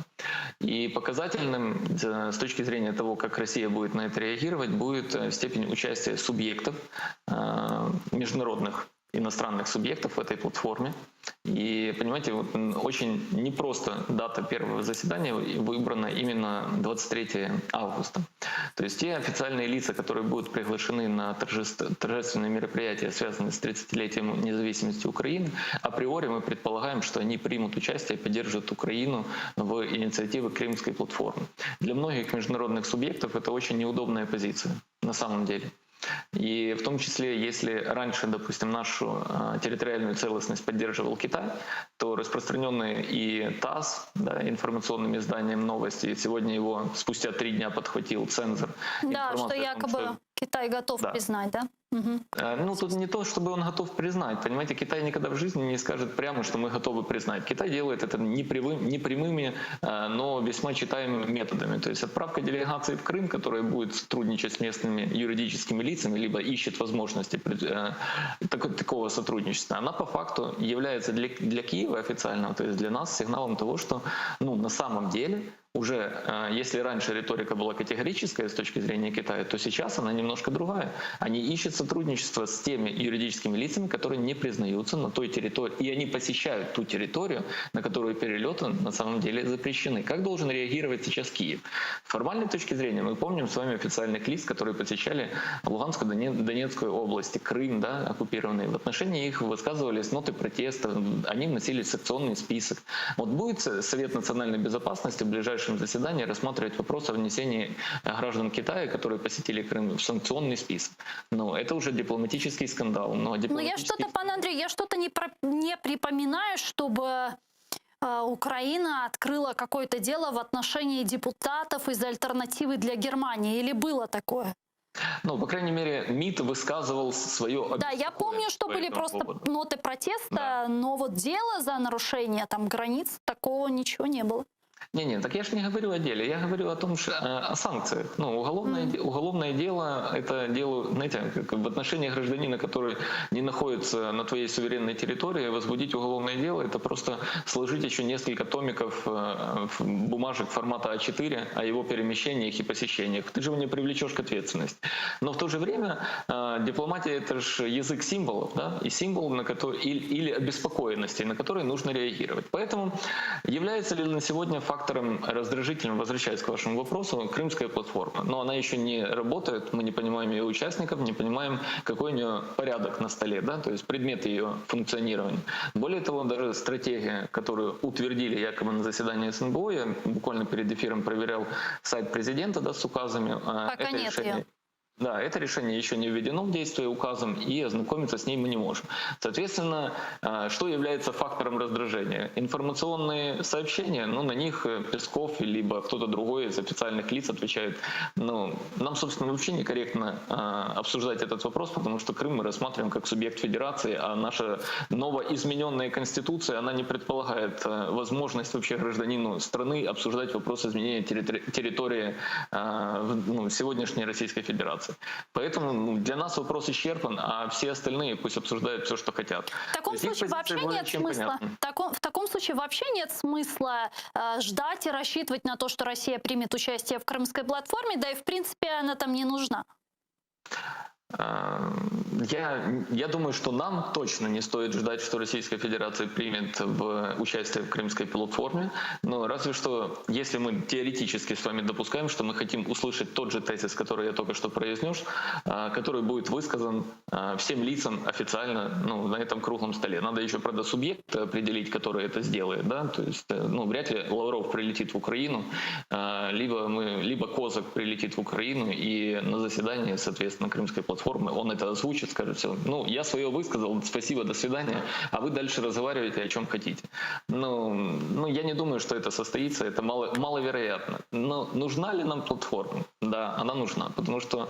И показательным с точки зрения того, как Россия будет на это реагировать, будет степень участия субъектов, международных иностранных субъектов в этой платформе. И, понимаете, очень непросто дата первого заседания выбрана именно 23 августа. То есть те официальные лица, которые будут приглашены на торжественные мероприятия, связанные с 30-летием независимости Украины, априори мы предполагаем, что они примут участие и поддержат Украину в инициативе Крымской платформы. Для многих международных субъектов это очень неудобная позиция на самом деле. И в том числе, если раньше, допустим, нашу территориальную целостность поддерживал Китай, то распространенные и ТАСС, информационным изданием новости, сегодня его спустя 3 дня подхватил цензор. Да, что якобы Китай готов признать, да? Угу. Тут не то, чтобы он готов признать. Понимаете, Китай никогда в жизни не скажет прямо, что мы готовы признать. Китай делает это непрямыми, но весьма читаемыми методами. То есть отправка делегации в Крым, которая будет сотрудничать с местными юридическими лицами, либо ищет возможности такого сотрудничества, она по факту является для Киева официально, то есть для нас сигналом того, что на самом деле уже, если раньше риторика была категорическая с точки зрения Китая, то сейчас она немножко другая. Они ищут сотрудничество с теми юридическими лицами, которые не признаются на той территории, и они посещают ту территорию, на которую перелеты на самом деле запрещены. Как должен реагировать сейчас Киев? С формальной точки зрения мы помним с вами официальных лиц, которые посещали Луганскую, Донецкую области, Крым, оккупированные. В отношении их высказывались ноты протеста, они вносили санкционный список. Вот будет Совет национальной безопасности в ближайшем заседании рассматривать вопрос о внесении граждан Китая, которые посетили Крым, в санкционный список. Это уже дипломатический скандал. Я что-то, пан Андрей, не припоминаю, чтобы Украина открыла какое-то дело в отношении депутатов из «Альтернативы для Германии». Или было такое? По крайней мере, МИД высказывал свое... Да, я помню, что были просто ноты протеста, но вот дело за нарушение границ, такого ничего не было. Не, так я же не говорю о деле, я говорю о том, что о санкциях. Уголовное дело — это дело, знаете, в отношении гражданина, который не находится на твоей суверенной территории, возбудить уголовное дело — это просто сложить еще несколько томиков бумажек формата А4 о его перемещениях и посещениях. Ты же его не привлечешь к ответственности. Но в то же время дипломатия — это же язык символов, и символ, на который, или обеспокоенности, на которые нужно реагировать. Поэтому является ли на сегодня факт фактором раздражительным, возвращаясь к вашему вопросу, крымская платформа. Но она еще не работает, мы не понимаем ее участников, не понимаем, какой у нее порядок на столе, да, то есть предмет ее функционирования. Более того, даже стратегия, которую утвердили якобы на заседании СНБО, я буквально перед эфиром проверял сайт президента, да, с указами. Пока нет ее. Да, это решение еще не введено в действие указом, и ознакомиться с ней мы не можем. Соответственно, что является фактором раздражения? Информационные сообщения, ну, на них Песков либо кто-то другой из официальных лиц отвечает. Ну, нам, собственно, вообще некорректно обсуждать этот вопрос, потому что Крым мы рассматриваем как субъект федерации, а наша новоизмененная конституция, она не предполагает возможность вообще гражданину страны обсуждать вопрос изменения территории сегодняшней Российской Федерации. Поэтому для нас вопрос исчерпан, а все остальные пусть обсуждают все, что хотят. В таком случае вообще нет смысла. В таком случае вообще нет смысла ждать и рассчитывать на то, что Россия примет участие в Крымской платформе, да и в принципе она там не нужна. Я думаю, что нам точно не стоит ждать, что Российская Федерация примет участие в Крымской платформе. Но разве что, если мы теоретически с вами допускаем, что мы хотим услышать тот же тезис, который я только что произнес, который будет высказан всем лицам официально на этом круглом столе. Надо еще, правда, субъект определить, который это сделает. Да? То есть, вряд ли Лавров прилетит в Украину, либо Козак прилетит в Украину, и на заседании, соответственно, Крымской платформы он это озвучит, скажет все. Я свое высказал, спасибо, до свидания, а вы дальше разговариваете о чем хотите. Я не думаю, что это состоится, это маловероятно. Но нужна ли нам платформа? Да, она нужна, потому что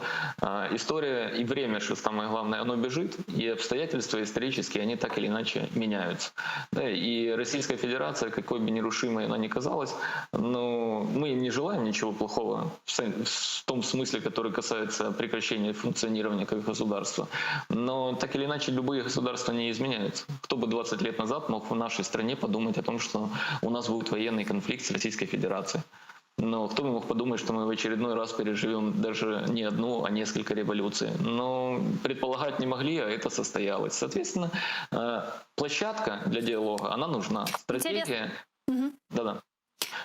история и время, что самое главное, оно бежит, и обстоятельства исторические, они так или иначе меняются. Да, и Российская Федерация, какой бы нерушимой она ни казалась, но мы им не желаем ничего плохого в том смысле, который касается прекращения функционирования как государства. Но так или иначе любые государства не изменяются. Кто бы 20 лет назад мог в нашей стране подумать о том, что у нас будет военный конфликт с Российской Федерацией? Но кто бы мог подумать, что мы в очередной раз переживем даже не одну, а несколько революций. Но предполагать не могли, а это состоялось. Соответственно, площадка для диалога, она нужна. Стратегия... Да-да.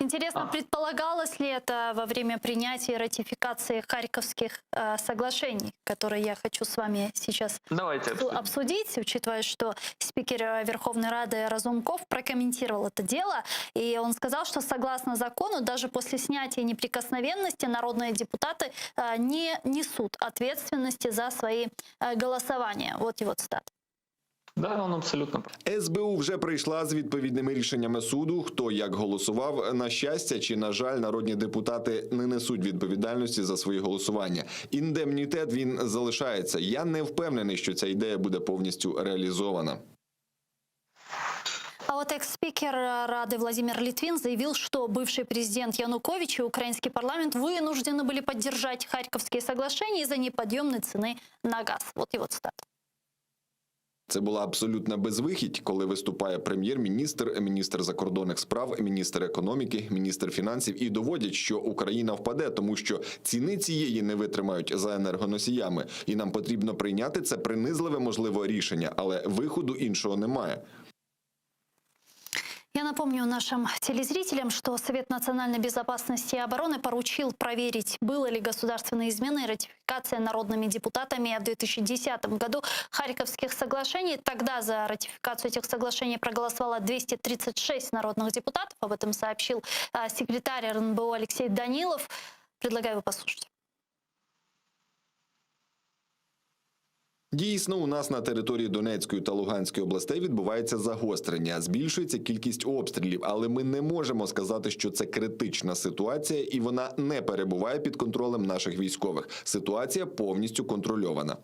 Интересно, предполагалось ли это во время принятия и ратификации Харьковских соглашений, которые я хочу с вами сейчас обсудить, учитывая, что спикер Верховной Рады Разумков прокомментировал это дело, и он сказал, что согласно закону, даже после снятия неприкосновенности народные депутаты не несут ответственности за свои голосования. Вот его цитата. Да, он абсолютно прав. СБУ вже прийшла з відповідними рішеннями суду, хто як голосував. На щастя чи, на жаль, народні депутати не несуть відповідальності за свої голосування. Індемнітет, він залишається. Я не впевнений, що ця ідея буде повністю реалізована. А вот экс-спикер Рады Владимир Литвин заявил, что бывший президент Янукович и украинский парламент вынуждены были поддержать Харьковские соглашения из-за неподъемной цены на газ. Вот его цитата. Це була абсолютна безвихідь, коли виступає прем'єр-міністр, міністр закордонних справ, міністр економіки, міністр фінансів і доводять, що Україна впаде, тому що ціни цієї не витримають за енергоносіями. І нам потрібно прийняти це принизливе, можливо, рішення, але виходу іншого немає. Я напомню нашим телезрителям, что Совет национальной безопасности и обороны поручил проверить, было ли государственные измены и ратификация народными депутатами в 2010 году Харьковских соглашений. Тогда за ратификацию этих соглашений проголосовало 236 народных депутатов. Об этом сообщил секретарь РНБО Алексей Данилов. Предлагаю его послушать. Дійсно, у нас на території Донецької та Луганської областей відбувається загострення, збільшується кількість обстрілів, але ми не можемо сказати, що це критична ситуація і вона не перебуває під контролем наших військових. Ситуація повністю контрольована.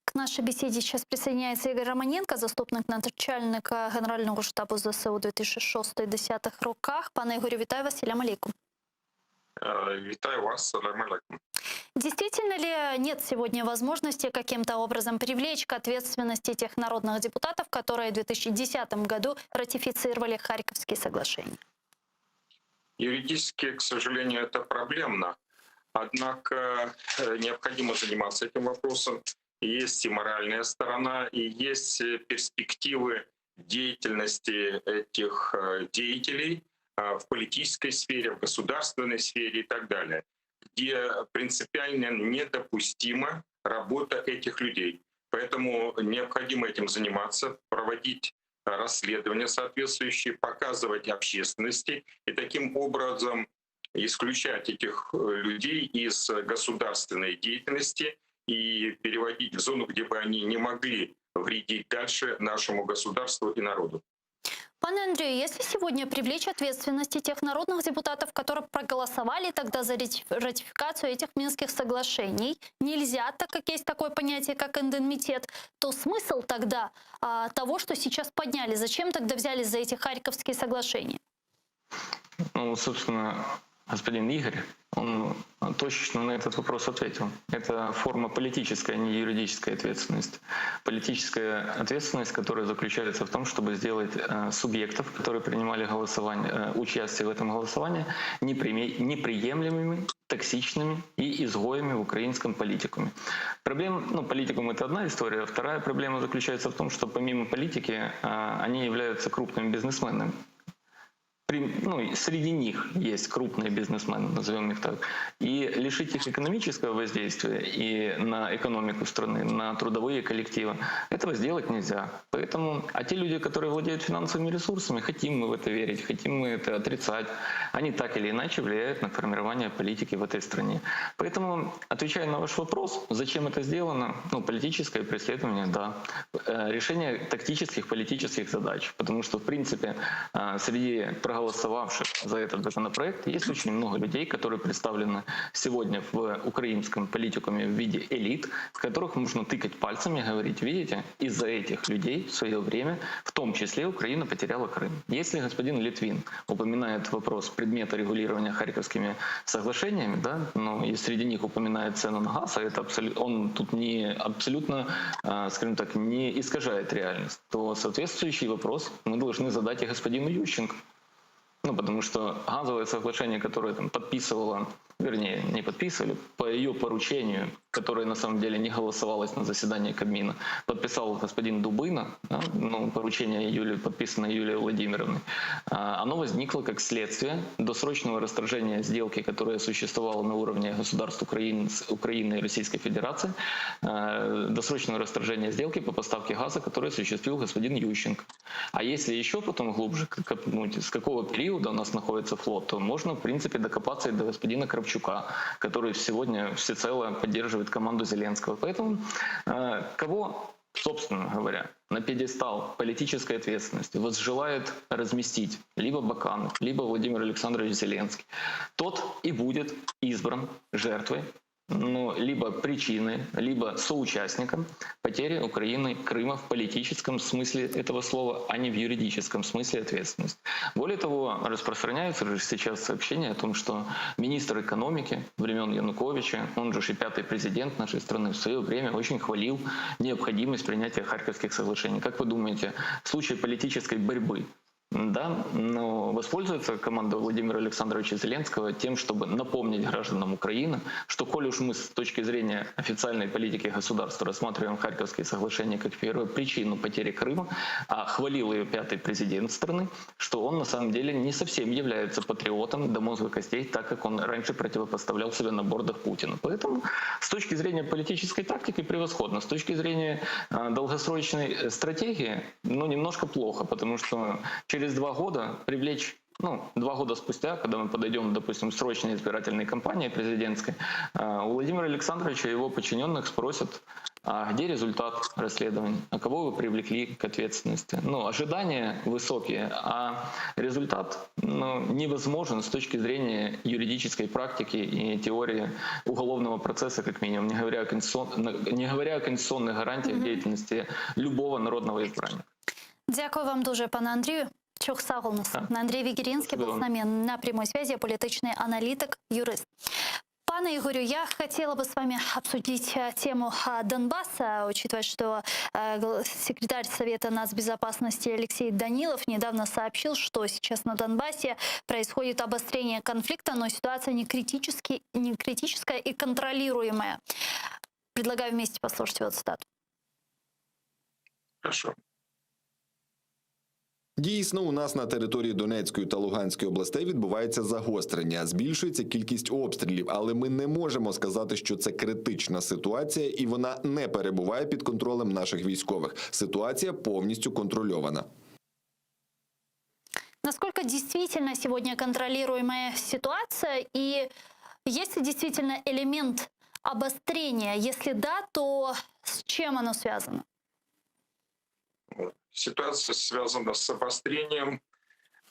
К нашей беседе сейчас присоединяется Игорь Романенко, заступник начальника Генерального штабу ЗСУ у 2006-2010 роках. Пане Ігорю, вітаю вас, салям алейкум. Витаю вас, салям алейкум. Действительно ли нет сегодня возможности каким-то образом привлечь к ответственности тех народных депутатов, которые в 2010 году ратифицировали Харьковские соглашения? Юридически, к сожалению, это проблемно. Однако необходимо заниматься этим вопросом. Есть и моральная сторона, и есть перспективы деятельности этих деятелей в политической сфере, в государственной сфере и так далее, где принципиально недопустима работа этих людей. Поэтому необходимо этим заниматься, проводить расследования соответствующие, показывать общественности и таким образом исключать этих людей из государственной деятельности и переводить в зону, где бы они не могли вредить дальше нашему государству и народу. Пане Андрею, если сегодня привлечь ответственности тех народных депутатов, которые проголосовали тогда за ратификацию этих Минских соглашений, нельзя, так как есть такое понятие, как индемнитет, то смысл тогда того, что сейчас подняли, зачем тогда взялись за эти Харьковские соглашения? Ну, собственно, господин Игорь, он точечно на этот вопрос ответил. Это форма политической, а не юридической ответственности. Политическая ответственность, которая заключается в том, чтобы сделать субъектов, которые принимали участие в этом голосовании, неприемлемыми, токсичными и изгоями в украинском политикуме. Политикум — это одна история. Вторая проблема заключается в том, что помимо политики они являются крупными бизнесменами. Среди них есть крупные бизнесмены, назовем их так, и лишить их экономического воздействия и на экономику страны, на трудовые коллективы, этого сделать нельзя. Поэтому, те люди, которые владеют финансовыми ресурсами, хотим мы в это верить, хотим мы это отрицать, они так или иначе влияют на формирование политики в этой стране. Поэтому, отвечая на ваш вопрос, зачем это сделано, политическое преследование, да, решение тактических политических задач, потому что, в принципе, среди проголосовавших за этот законопроект есть очень много людей, которые представлены сегодня в украинском политикуме в виде элит, в которых можно тыкать пальцем и говорить: видите, из-за этих людей в свое время, в том числе, Украина потеряла Крым. Если господин Литвин упоминает вопрос предмета регулирования Харьковскими соглашениями, да, и среди них упоминает цену на газ, а это он тут абсолютно, скажем так, не искажает реальность, то соответствующий вопрос мы должны задать и господину Ющенко. Потому что газовое соглашение, которое подписывало, вернее, не подписывали, по ее поручению, которое на самом деле не голосовалось на заседании Кабмина, подписал господин Дубына, да, поручение подписанное Юлией Владимировной, оно возникло как следствие досрочного расторжения сделки, которая существовала на уровне государств Украины и Российской Федерации, досрочного расторжения сделки по поставке газа, которую осуществил господин Ющенко. А если еще потом глубже копнуть, с какого периода у нас находится флот, то можно, в принципе, докопаться и до господина Кравчука, который сегодня всецело поддерживает команду Зеленского. Поэтому кого, собственно говоря, на пьедестал политической ответственности возжелает разместить либо Баканов, либо Владимир Александрович Зеленский, тот и будет избран жертвой, либо причиной, либо соучастником потери Украины Крыма в политическом смысле этого слова, а не в юридическом смысле ответственности. Более того, распространяются же сейчас сообщения о том, что министр экономики времен Януковича, он же и 5-й президент нашей страны, в свое время очень хвалил необходимость принятия Харьковских соглашений. Как вы думаете, в случае политической борьбы, да, но воспользуется команда Владимира Александровича Зеленского тем, чтобы напомнить гражданам Украины, что коль уж мы с точки зрения официальной политики государства рассматриваем Харьковские соглашения как первую причину потери Крыма, а хвалил ее 5-й президент страны, что он на самом деле не совсем является патриотом до мозга костей, так как он раньше противопоставлял себя на бордах Путина. Поэтому с точки зрения политической тактики превосходно, с точки зрения долгосрочной стратегии, немножко плохо, потому что через 2 года привлечь, 2 года спустя, когда мы подойдем, допустим, к срочной избирательной кампании президентской, у Владимира Александровича и его подчиненных спросят: а где результат расследования, а кого вы привлекли к ответственности? Ожидания высокие, а результат невозможен с точки зрения юридической практики и теории уголовного процесса, как минимум, не говоря о конституционных гарантиях деятельности любого народного избрания. Дякую вам дуже, пане Андрію. Чох сагулнус. Андрій Вігірінський был с нами на прямой связи, политичный аналитик, юрист. Пане Игорю, я хотела бы с вами обсудить тему Донбасса, учитывая, что секретарь Совета нацбезопасности Алексей Данилов недавно сообщил, что сейчас на Донбассе происходит обострение конфликта, но ситуация не критическая и контролируемая. Предлагаю вместе послушать его цитату. Хорошо. Дійсно, у нас на території Донецької та Луганської областей відбувається загострення, збільшується кількість обстрілів, але ми не можемо сказати, що це критична ситуація і вона не перебуває під контролем наших військових. Ситуація повністю контрольована. Насколько действительно сегодня контролируемая ситуация и есть ли действительно элемент обострения? Если да, то с чем оно связано? Ситуация связана с обострением,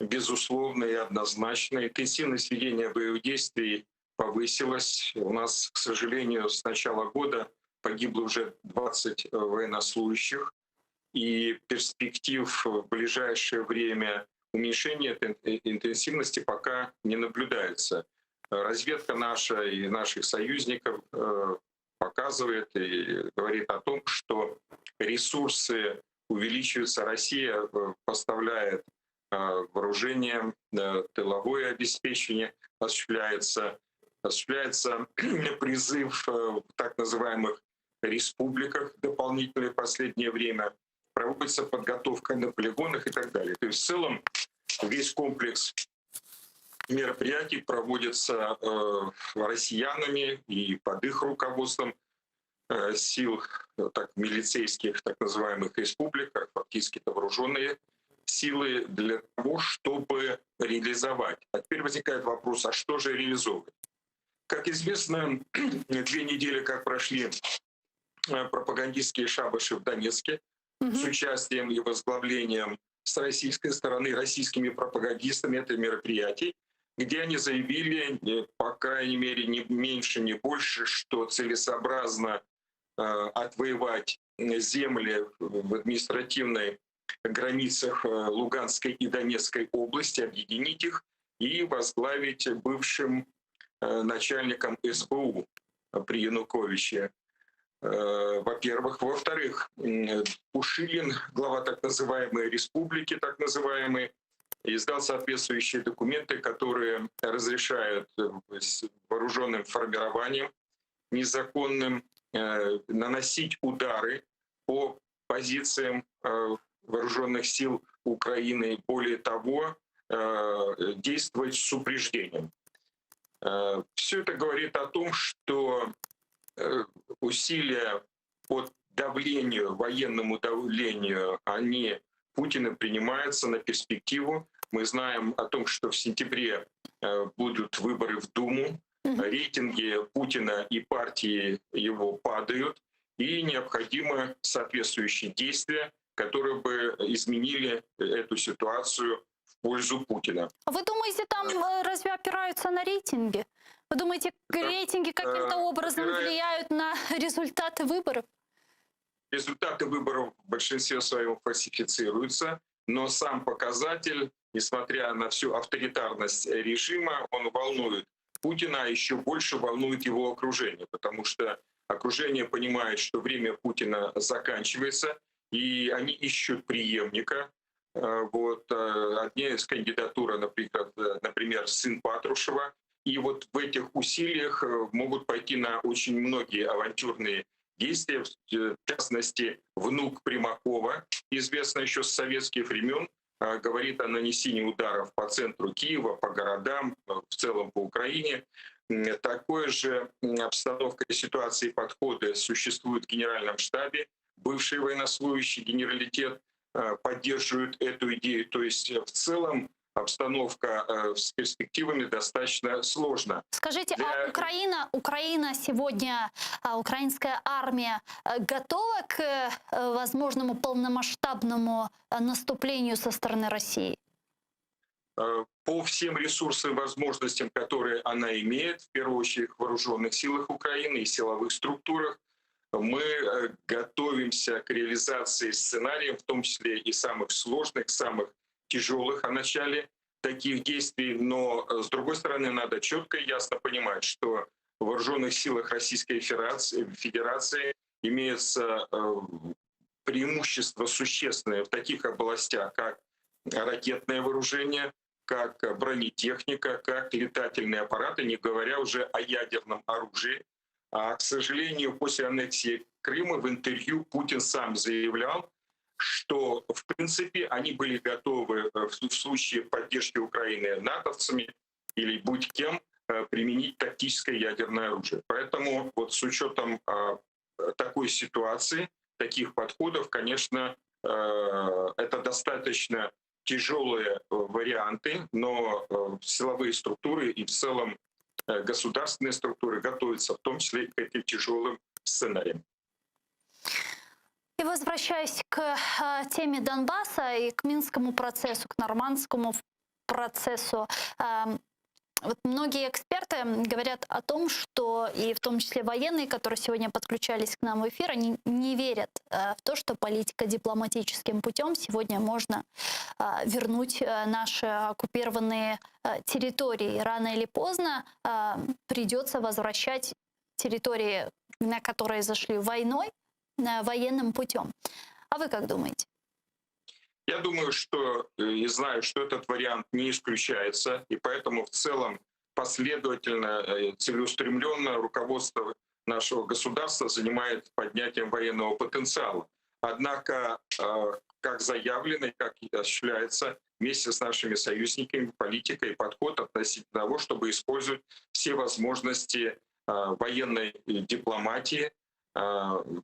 безусловно и однозначно. Интенсивность ведения боевых действий повысилась. У нас, к сожалению, с начала года погибло уже 20 военнослужащих. И перспектив в ближайшее время уменьшения этой интенсивности пока не наблюдается. Разведка наша и наших союзников показывает и говорит о том, что ресурсы увеличиваются. Россия поставляет вооружение, тыловое обеспечение, осуществляется призыв в так называемых республиках дополнительное в последнее время, проводится подготовка на полигонах и так далее. То есть в целом весь комплекс мероприятий проводится россиянами и под их руководством сил так, милицейских, так называемых республик, фактически это вооруженные силы для того, чтобы реализовать. А теперь возникает вопрос, а что же реализовывать? Как известно, 2 недели как прошли пропагандистские шабаши в Донецке с участием и возглавлением с российской стороны российскими пропагандистами это мероприятий, где они заявили, по крайней мере, не меньше, не больше, что целесообразно отвоевать земли в административной границах Луганской и Донецкой области, объединить их и возглавить бывшим начальником СБУ при Януковиче. Во-первых. Во-вторых, Пушилин, глава так называемой республики, так называемой, издал соответствующие документы, которые разрешают вооруженным формированиям незаконным наносить удары по позициям вооруженных сил Украины. Более того, действовать с упреждением. Все это говорит о том, что усилия по давлению, военному давлению, они Путиным принимаются на перспективу. Мы знаем о том, что в сентябре будут выборы в Думу. Рейтинги Путина и партии его падают. И необходимо соответствующие действия, которые бы изменили эту ситуацию в пользу Путина. А вы думаете, там разве опираются на рейтинги? Вы думаете, рейтинги каким-то образом влияют на результаты выборов? Результаты выборов в большинстве своем фальсифицируются, но сам показатель, несмотря на всю авторитарность режима, он волнует Путина, а еще больше волнует его окружение, потому что окружение понимает, что время Путина заканчивается, и они ищут преемника. Вот одни из кандидатур, например, сын Патрушева. И вот в этих усилиях могут пойти на очень многие авантюрные действия. В частности, внук Примакова, известный еще с советских времен, говорит о нанесении ударов по центру Киева, по городам, в целом по Украине. Такой же обстановка и ситуации и подходы существуют в Генеральном штабе. Бывший военнослужащий генералитет поддерживают эту идею. То есть в целом обстановка с перспективами достаточно сложна. Скажите, а Украина сегодня, украинская армия готова к возможному полномасштабному наступлению со стороны России? По всем ресурсам и возможностям, которые она имеет, в первую очередь в вооруженных силах Украины и силовых структурах, мы готовимся к реализации сценариев, в том числе и самых сложных, самых тяжелых о начале таких действий. Но, с другой стороны, надо четко и ясно понимать, что в вооруженных силах Российской Федерации имеется преимущество существенное в таких областях, как ракетное вооружение, как бронетехника, как летательные аппараты, не говоря уже о ядерном оружии. А, к сожалению, после аннексии Крыма в интервью Путин сам заявлял, что, в принципе, они были готовы в случае поддержки Украины натовцами или будь кем применить тактическое ядерное оружие. Поэтому вот с учетом такой ситуации, таких подходов, конечно, это достаточно тяжелые варианты, но силовые структуры и в целом государственные структуры готовятся в том числе и к этим тяжелым сценариям. И возвращаясь к теме Донбасса и к Минскому процессу, к Нормандскому процессу, вот многие эксперты говорят о том, что, и в том числе военные, которые сегодня подключались к нам в эфир, они не верят в то, что политико-дипломатическим путем сегодня можно вернуть наши оккупированные территории. Рано или поздно придется возвращать территории, на которые зашли войной, военным путем. А вы как думаете? Я думаю, что и знаю, что этот вариант не исключается, и поэтому в целом последовательно, целеустремленно руководство нашего государства занимает поднятием военного потенциала. Однако, как заявлено и как осуществляется вместе с нашими союзниками политика и подход относительно того, чтобы использовать все возможности военной дипломатии,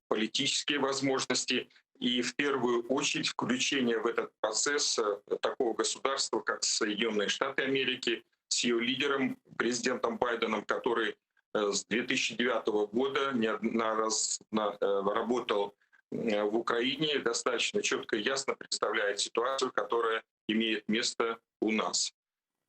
политические возможности и в первую очередь включение в этот процесс такого государства, как Соединенные Штаты Америки, с ее лидером, президентом Байденом, который с 2009 года неоднократно работал в Украине, достаточно четко и ясно представляет ситуацию, которая имеет место у нас.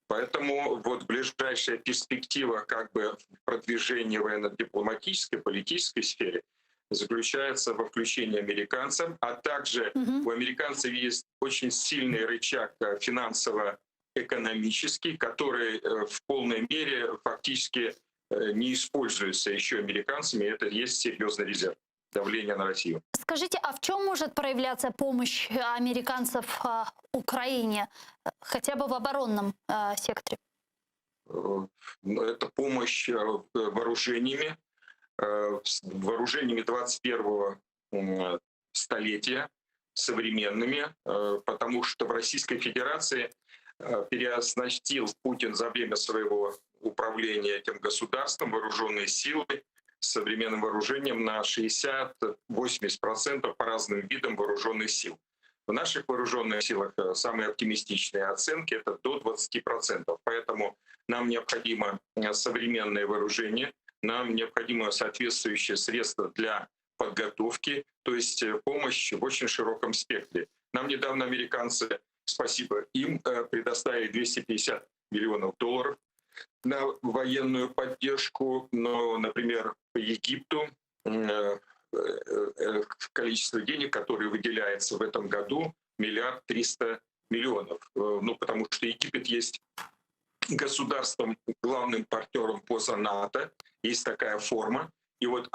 Поэтому вот ближайшая перспектива как бы продвижения военно-дипломатической, политической сфере заключается во включении американцев, а также у американцев есть очень сильный рычаг финансово-экономический, который в полной мере фактически не используется еще американцами, и это есть серьезный резерв давления на Россию. Скажите, а в чем может проявляться помощь американцев Украине, хотя бы в оборонном секторе? Это помощь вооружениями 21-го столетия, современными, потому что в Российской Федерации переоснастил Путин за время своего управления этим государством вооруженные силы современным вооружением на 60-80% по разным видам вооруженных сил. В наших вооруженных силах самые оптимистичные оценки — это до 20%. Поэтому нам необходимо современное вооружение, нам необходимо соответствующие средства для подготовки, то есть помощь в очень широком спектре. Нам недавно американцы, спасибо им, предоставили $250 миллионов на военную поддержку, но, например, по Египту количество денег, которое выделяется в этом году, $1 300 миллионов. Ну, потому что Египет есть государством, главным партнером поза НАТО, есть такая форма. И вот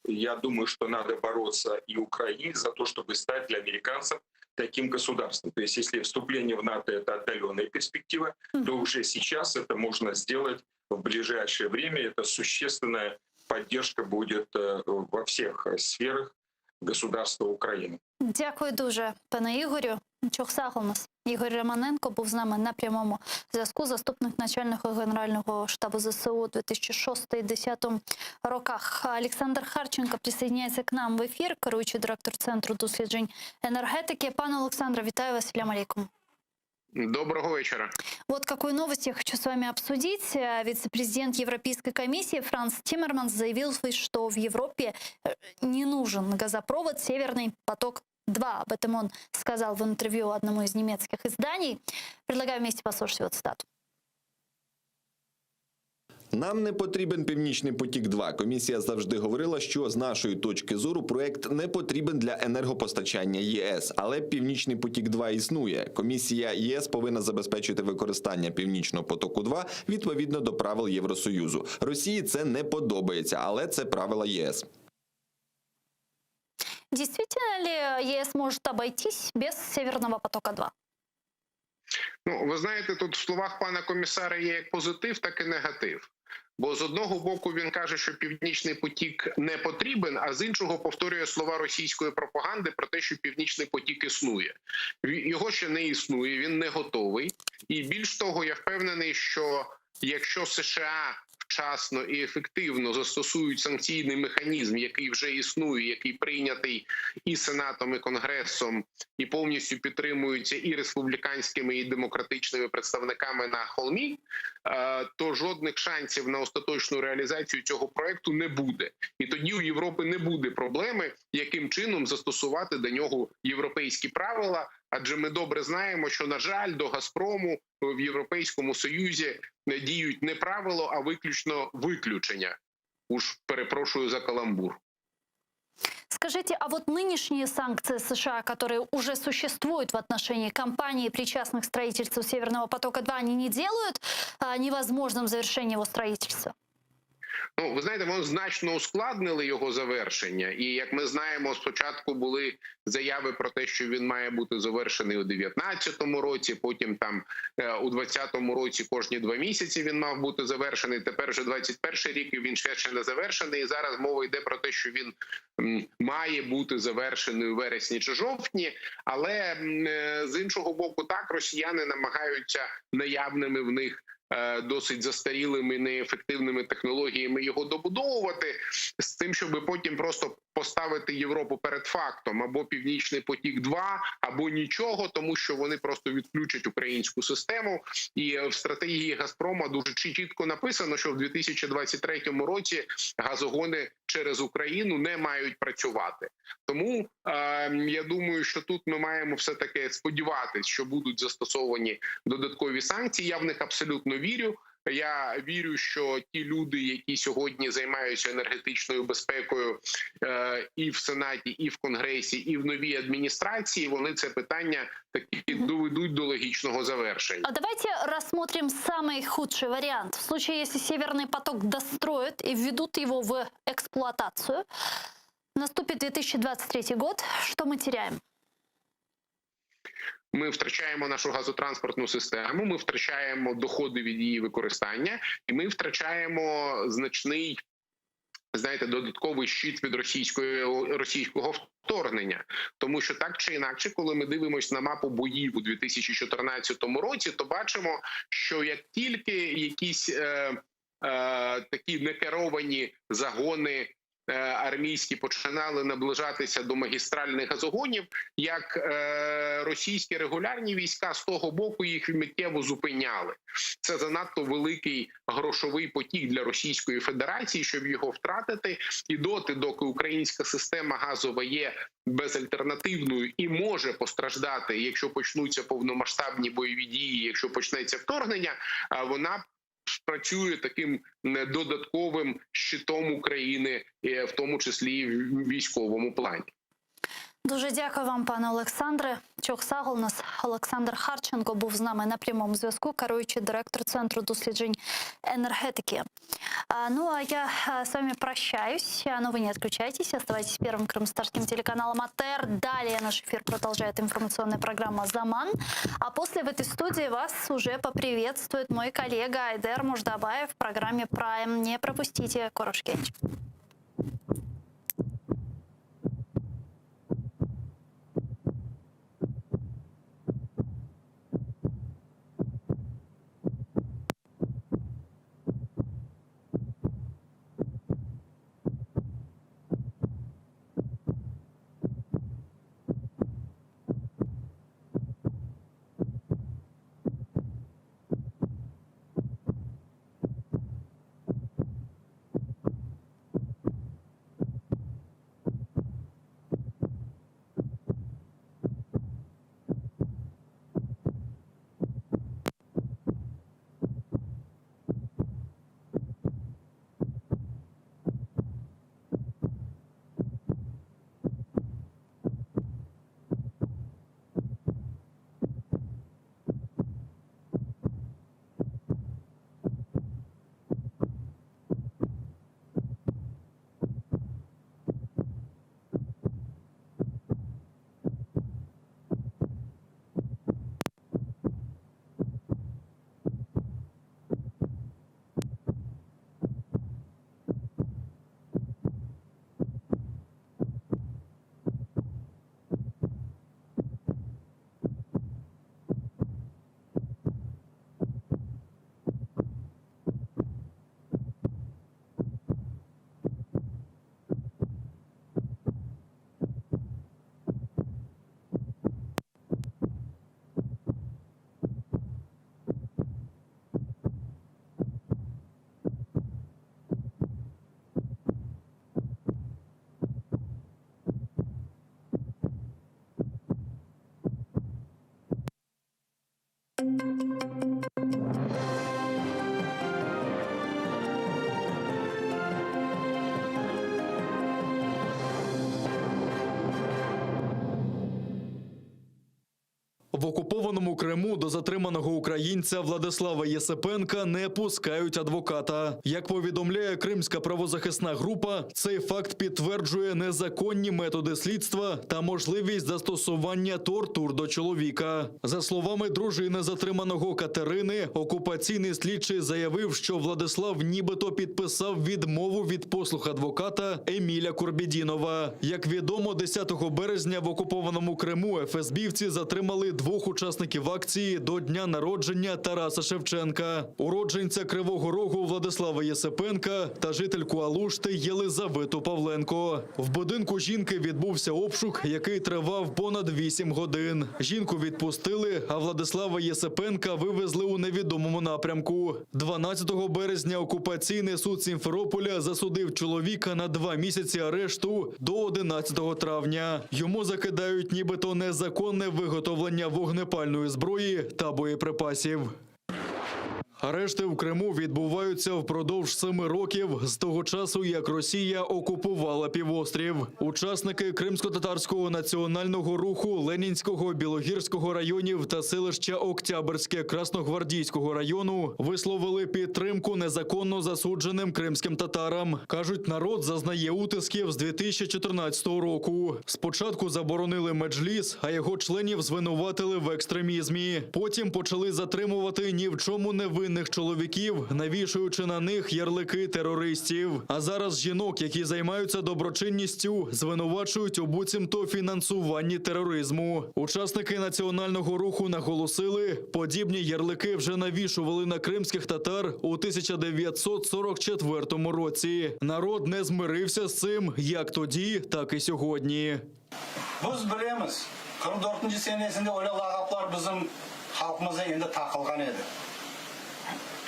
я думаю, что надо бороться и Украине за то, чтобы стать для американцев таким государством. То есть если вступление в НАТО — это отдаленная перспектива, то уже сейчас это можно сделать в ближайшее время. Это существенная поддержка будет во всех сферах государства України. Дякую дуже, пане Ігорю. Чохсагл у нас. Ігор Романенко був з нами на прямому зв'язку, заступник начальника Генерального штабу ЗСУ у 2006-2010 роках. Олександр Харченко присоединяється к нам в ефір, керуючий директор Центру досліджень енергетики. Пане Олександре, вітаю вас, салям алейкум. Доброго вечера. Вот какую новость я хочу с вами обсудить. Вице-президент Европейской комиссии Франс Тиммерманс заявил, что в Европе не нужен газопровод «Северный поток-2». Об этом он сказал в интервью одному из немецких изданий. Предлагаю вместе послушать его цитату. Нам не потрібен «Північний потік-2». Комісія завжди говорила, що з нашої точки зору проект не потрібен для енергопостачання ЄС. Але «Північний потік-2» існує. Комісія ЄС повинна забезпечити використання «Північного потоку-2» відповідно до правил Євросоюзу. Росії це не подобається, але це правила ЄС. Действительно ли ЕС может обойтись без «Северного потока-2»? Ну, ви знаєте, тут в словах пана комісара є як позитив, так і негатив. Бо з одного боку він каже, що Північний потік не потрібен, а з іншого повторює слова російської пропаганди про те, що Північний потік існує. Його ще не існує, він не готовий. І більш того, я впевнений, що якщо США вчасно і ефективно застосують санкційний механізм, який вже існує, який прийнятий і Сенатом, і Конгресом, і повністю підтримується і республіканськими, і демократичними представниками на холмі, то жодних шансів на остаточну реалізацію цього проекту не буде. І тоді у Європи не буде проблеми, яким чином застосувати до нього європейські правила. Адже ми добре знаємо, що, на жаль, до «Газпрому» в Європейському Союзі діють не правило, а виключно виключення. Уж перепрошую за каламбур. Скажите, а вот нынешние санкции США, которые уже существуют в отношении компаний, причастных к строительству «Северного потока-2», они не делают невозможным завершение его строительства? Ну, ви знаєте, вони значно ускладнили його завершення. І, як ми знаємо, спочатку були заяви про те, що він має бути завершений у 2019 році, потім там у 2020 році кожні 2 місяці він мав бути завершений. Тепер вже 21 рік і він ще не завершений. І зараз мова йде про те, що він має бути завершений у вересні чи жовтні. Але з іншого боку, так, росіяни намагаються наявними в них досить застарілими, неефективними технологіями його добудовувати, з тим, щоб потім просто поставити Європу перед фактом: або Північний потік-2, або нічого, тому що вони просто відключать українську систему. І в стратегії «Газпрома» дуже чітко написано, що в 2023 році газогони через Україну не мають працювати. Тому я думаю, що тут ми маємо все-таки сподіватися, що будуть застосовані додаткові санкції. Я в них абсолютно вірю. Я вірю, що ті люди, які сьогодні займаються енергетичною безпекою і в Сенаті, і в Конгресі, і в новій адміністрації, вони це питання таки доведуть до логічного завершення. А давайте рассмотрим самый худший вариант. В случае, если «Северный поток» достроят и введут его в эксплуатацию, наступит 2023 год, что мы теряем? Ми втрачаємо нашу газотранспортну систему, ми втрачаємо доходи від її використання, і ми втрачаємо значний, знаєте, додатковий щит від російського вторгнення. Тому що так чи інакше, коли ми дивимося на мапу боїв у 2014 році, то бачимо, що як тільки якісь такі некеровані загони армійські починали наближатися до магістральних газогонів, як російські регулярні війська з того боку їх миттєво зупиняли. Це занадто великий грошовий потік для Російської Федерації, щоб його втратити. І доки українська система газова є безальтернативною і може постраждати, якщо почнуться повномасштабні бойові дії, якщо почнеться вторгнення, вона працює таким додатковим щитом України, в тому числі і в військовому плані. Дуже дякую вам, пане Олександре. Чохсагл, у нас Олександр Харченко був з нами на прямому зв'язку, керуючий директор Центру досліджень енергетики. Ну, а я с вами прощаюсь. Но вы не отключайтесь, оставайтесь первым крымстарским телеканалом АТР. Далее наш эфир продолжает информационная программа «Заман». А после в этой студии вас уже поприветствует мой коллега Айдер Муждабаев в программе «Прайм». Не пропустите, Корошкевич. В окупованому Криму до затриманого українця Владислава Єсипенка не пускають адвоката. Як повідомляє Кримська правозахисна група, цей факт підтверджує незаконні методи слідства та можливість застосування тортур до чоловіка. За словами дружини затриманого Катерини, окупаційний слідчий заявив, що Владислав нібито підписав відмову від послуг адвоката Еміля Курбідінова. Як відомо, 10 березня в окупованому Криму ФСБівці затримали 2 учасників акції до дня народження Тараса Шевченка, уродженця Кривого Рогу Владислава Єсипенка та жительку Алушти Єлизавету Павленко. В будинку жінки відбувся обшук, який тривав понад 8 годин. Жінку відпустили, а Владислава Єсипенка вивезли у невідомому напрямку. 12 березня окупаційний суд Сімферополя засудив чоловіка на 2 місяці арешту до 11 травня. Йому закидають нібито незаконне виготовлення вогнепальної зброї та боєприпасів. Арешти в Криму відбуваються впродовж 7 років з того часу, як Росія окупувала півострів. Учасники кримсько-татарського національного руху Ленінського, Білогірського районів та селища Октябрське Красногвардійського району висловили підтримку незаконно засудженим кримським татарам. Кажуть, народ зазнає утисків з 2014 року. Спочатку заборонили меджліс, а його членів звинуватили в екстремізмі. Потім почали затримувати ні в чому не винних чоловіків, навішуючи на них ярлики терористів. А зараз жінок, які займаються доброчинністю, звинувачують у буцімто фінансуванні тероризму. Учасники національного руху наголосили, подібні ярлики вже навішували на кримських татар у 1944 році. Народ не змирився з цим як тоді, так і сьогодні. Biz bilemiz, 44 senesinde öyle lagaplar bizim halkımıza endi takılgan edi.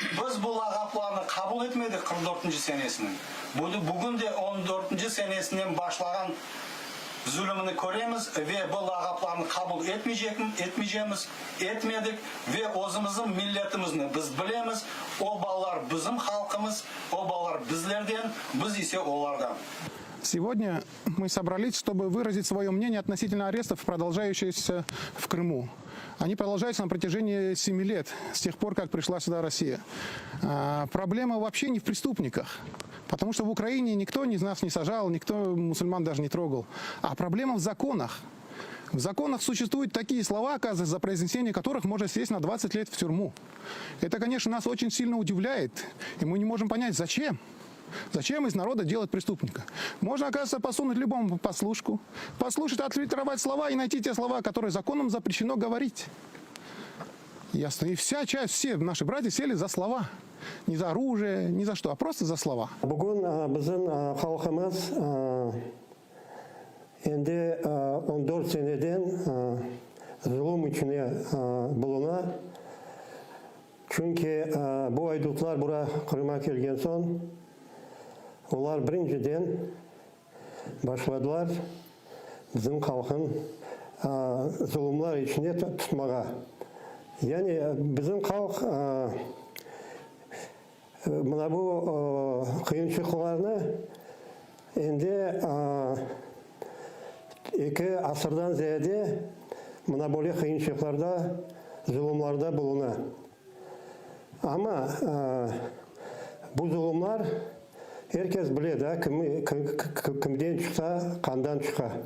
Biz bu lagaplarni kabul etmedik 44 senesinin. Bugün de 14 senesinden başlagan zulümünü göremiz ve bu lagaplarni kabul etmeyeceğimiz, etmedik ve özümüzün milletimizni biz bilemiz. O ballar bizim halkımız, o ballar bizlerden, biz ise onlardan. Сегодня мы собрались, чтобы выразить свое мнение относительно арестов, продолжающихся в Крыму. Они продолжаются на протяжении 7 лет, с тех пор, как пришла сюда Россия. Проблема вообще не в преступниках, потому что в Украине никто из нас не сажал, никто мусульман даже не трогал. А проблема в законах. В законах существуют такие слова, оказывается, за произнесение которых можно сесть на 20 лет в тюрьму. Это, конечно, нас очень сильно удивляет, и мы не можем понять, зачем. Зачем из народа делать преступника? Можно, оказывается, посунуть любому послушку, послушать, отфильтровать слова и найти те слова, которые законом запрещено говорить. Ясно. И вся часть, все наши братья сели за слова. Не за оружие, не за что, а просто за слова. Бүгін біздің халқымыз енді 14 seneden zulüm içine buluna. Çünkü bu aydutlar buraya Kırım'a gelgen son Олар біріншіден башладылар біздің халқын зұлымлар ішіне тұтмаға. Яғни біздің халық мына бұл қиыншылықтарны енді 2 асырдан зияде мына более қиыншылықтарда, зұлымларда болуна. Ама бұл зұлымлар herkes bilеді, кімден шықса, қандан шықса.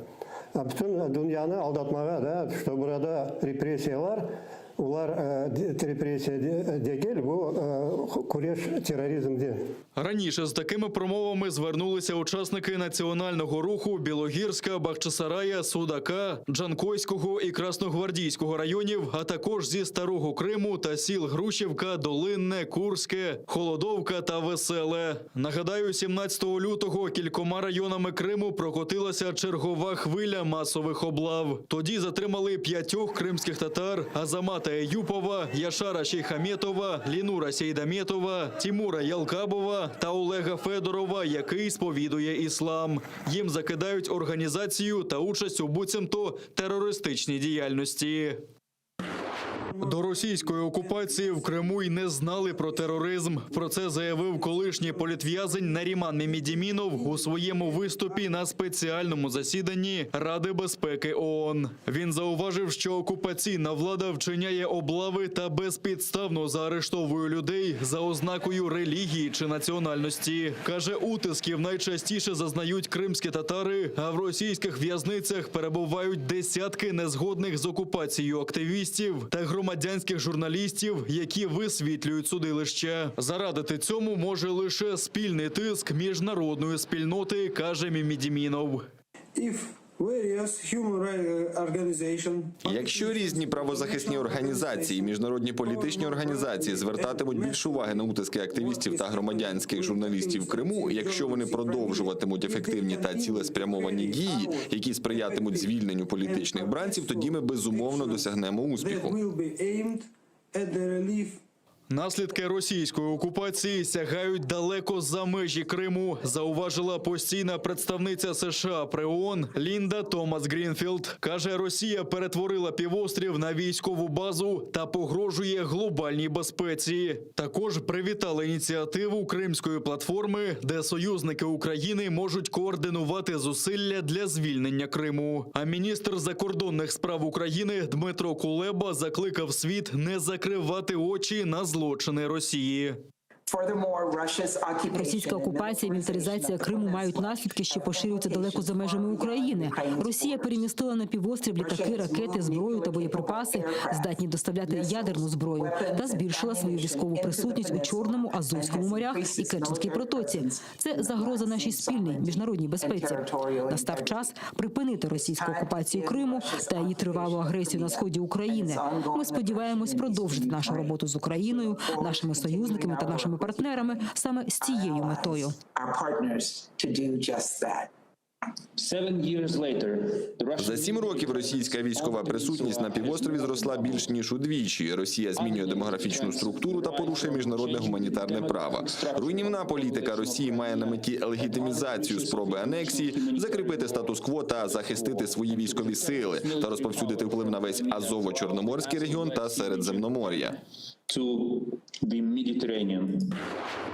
Bütün dünyаны алдатмаға, что burada репрессиялар, олар репрессия дегель, бұл күреш терроризмден. Раніше з такими промовами звернулися учасники національного руху Білогірська, Бахчисарая, Судака, Джанкойського і Красногвардійського районів, а також зі Старого Криму та сіл Грушівка, Долинне, Курське, Холодовка та Веселе. Нагадаю, 17 лютого кількома районами Криму прокотилася чергова хвиля масових облав. Тоді затримали 5 кримських татар: Азамата Еюпова, Яшара Шейхаметова, Лінура Сейдаметова, Тимура Ялкабова та Олега Федорова, який сповідує іслам. Їм закидають організацію та участь у буцімто терористичній діяльності. До російської окупації в Криму й не знали про тероризм. Про це заявив колишній політв'язень Наріман Мемедімінов у своєму виступі на спеціальному засіданні Ради безпеки ООН. Він зауважив, що окупаційна влада вчиняє облави та безпідставно заарештовує людей за ознакою релігії чи національності. Каже, утисків найчастіше зазнають кримські татари, а в російських в'язницях перебувають десятки незгодних з окупацією активістів та громадянських журналістів, які висвітлюють судилища. Зарадити цьому може лише спільний тиск міжнародної спільноти, каже Мемедімінов. Якщо різні правозахисні організації, міжнародні політичні організації звертатимуть більше уваги на утиски активістів та громадянських журналістів в Криму, якщо вони продовжуватимуть ефективні та цілеспрямовані дії, які сприятимуть звільненню політичних бранців, тоді ми безумовно досягнемо успіху. Наслідки російської окупації сягають далеко за межі Криму, зауважила постійна представниця США при ООН Лінда Томас-Грінфілд. Каже, Росія перетворила півострів на військову базу та погрожує глобальній безпеці. Також привітали ініціативу Кримської платформи, де союзники України можуть координувати зусилля для звільнення Криму. А міністр закордонних справ України Дмитро Кулеба закликав світ не закривати очі на злочини Росії. Російська окупація і мілітаризація Криму мають наслідки, що поширюються далеко за межами України. Росія перемістила на півострів літаки, ракети, зброю та боєприпаси, здатні доставляти ядерну зброю, та збільшила свою військову присутність у Чорному, Азовському морях і Керченській протоці. Це загроза нашій спільній міжнародній безпеці. Настав час припинити російську окупацію Криму та її тривалу агресію на сході України. Ми сподіваємось продовжити нашу роботу з Україною, нашими союзниками та нашими партнерами саме з цією метою. За 7 років російська військова присутність на півострові зросла більш ніж удвічі. Росія змінює демографічну структуру та порушує міжнародне гуманітарне право. Руйнівна політика Росії має на меті легітимізацію спроби анексії, закріпити статус-кво та захистити свої військові сили та розповсюдити вплив на весь Азово-Чорноморський регіон та Середземномор'я.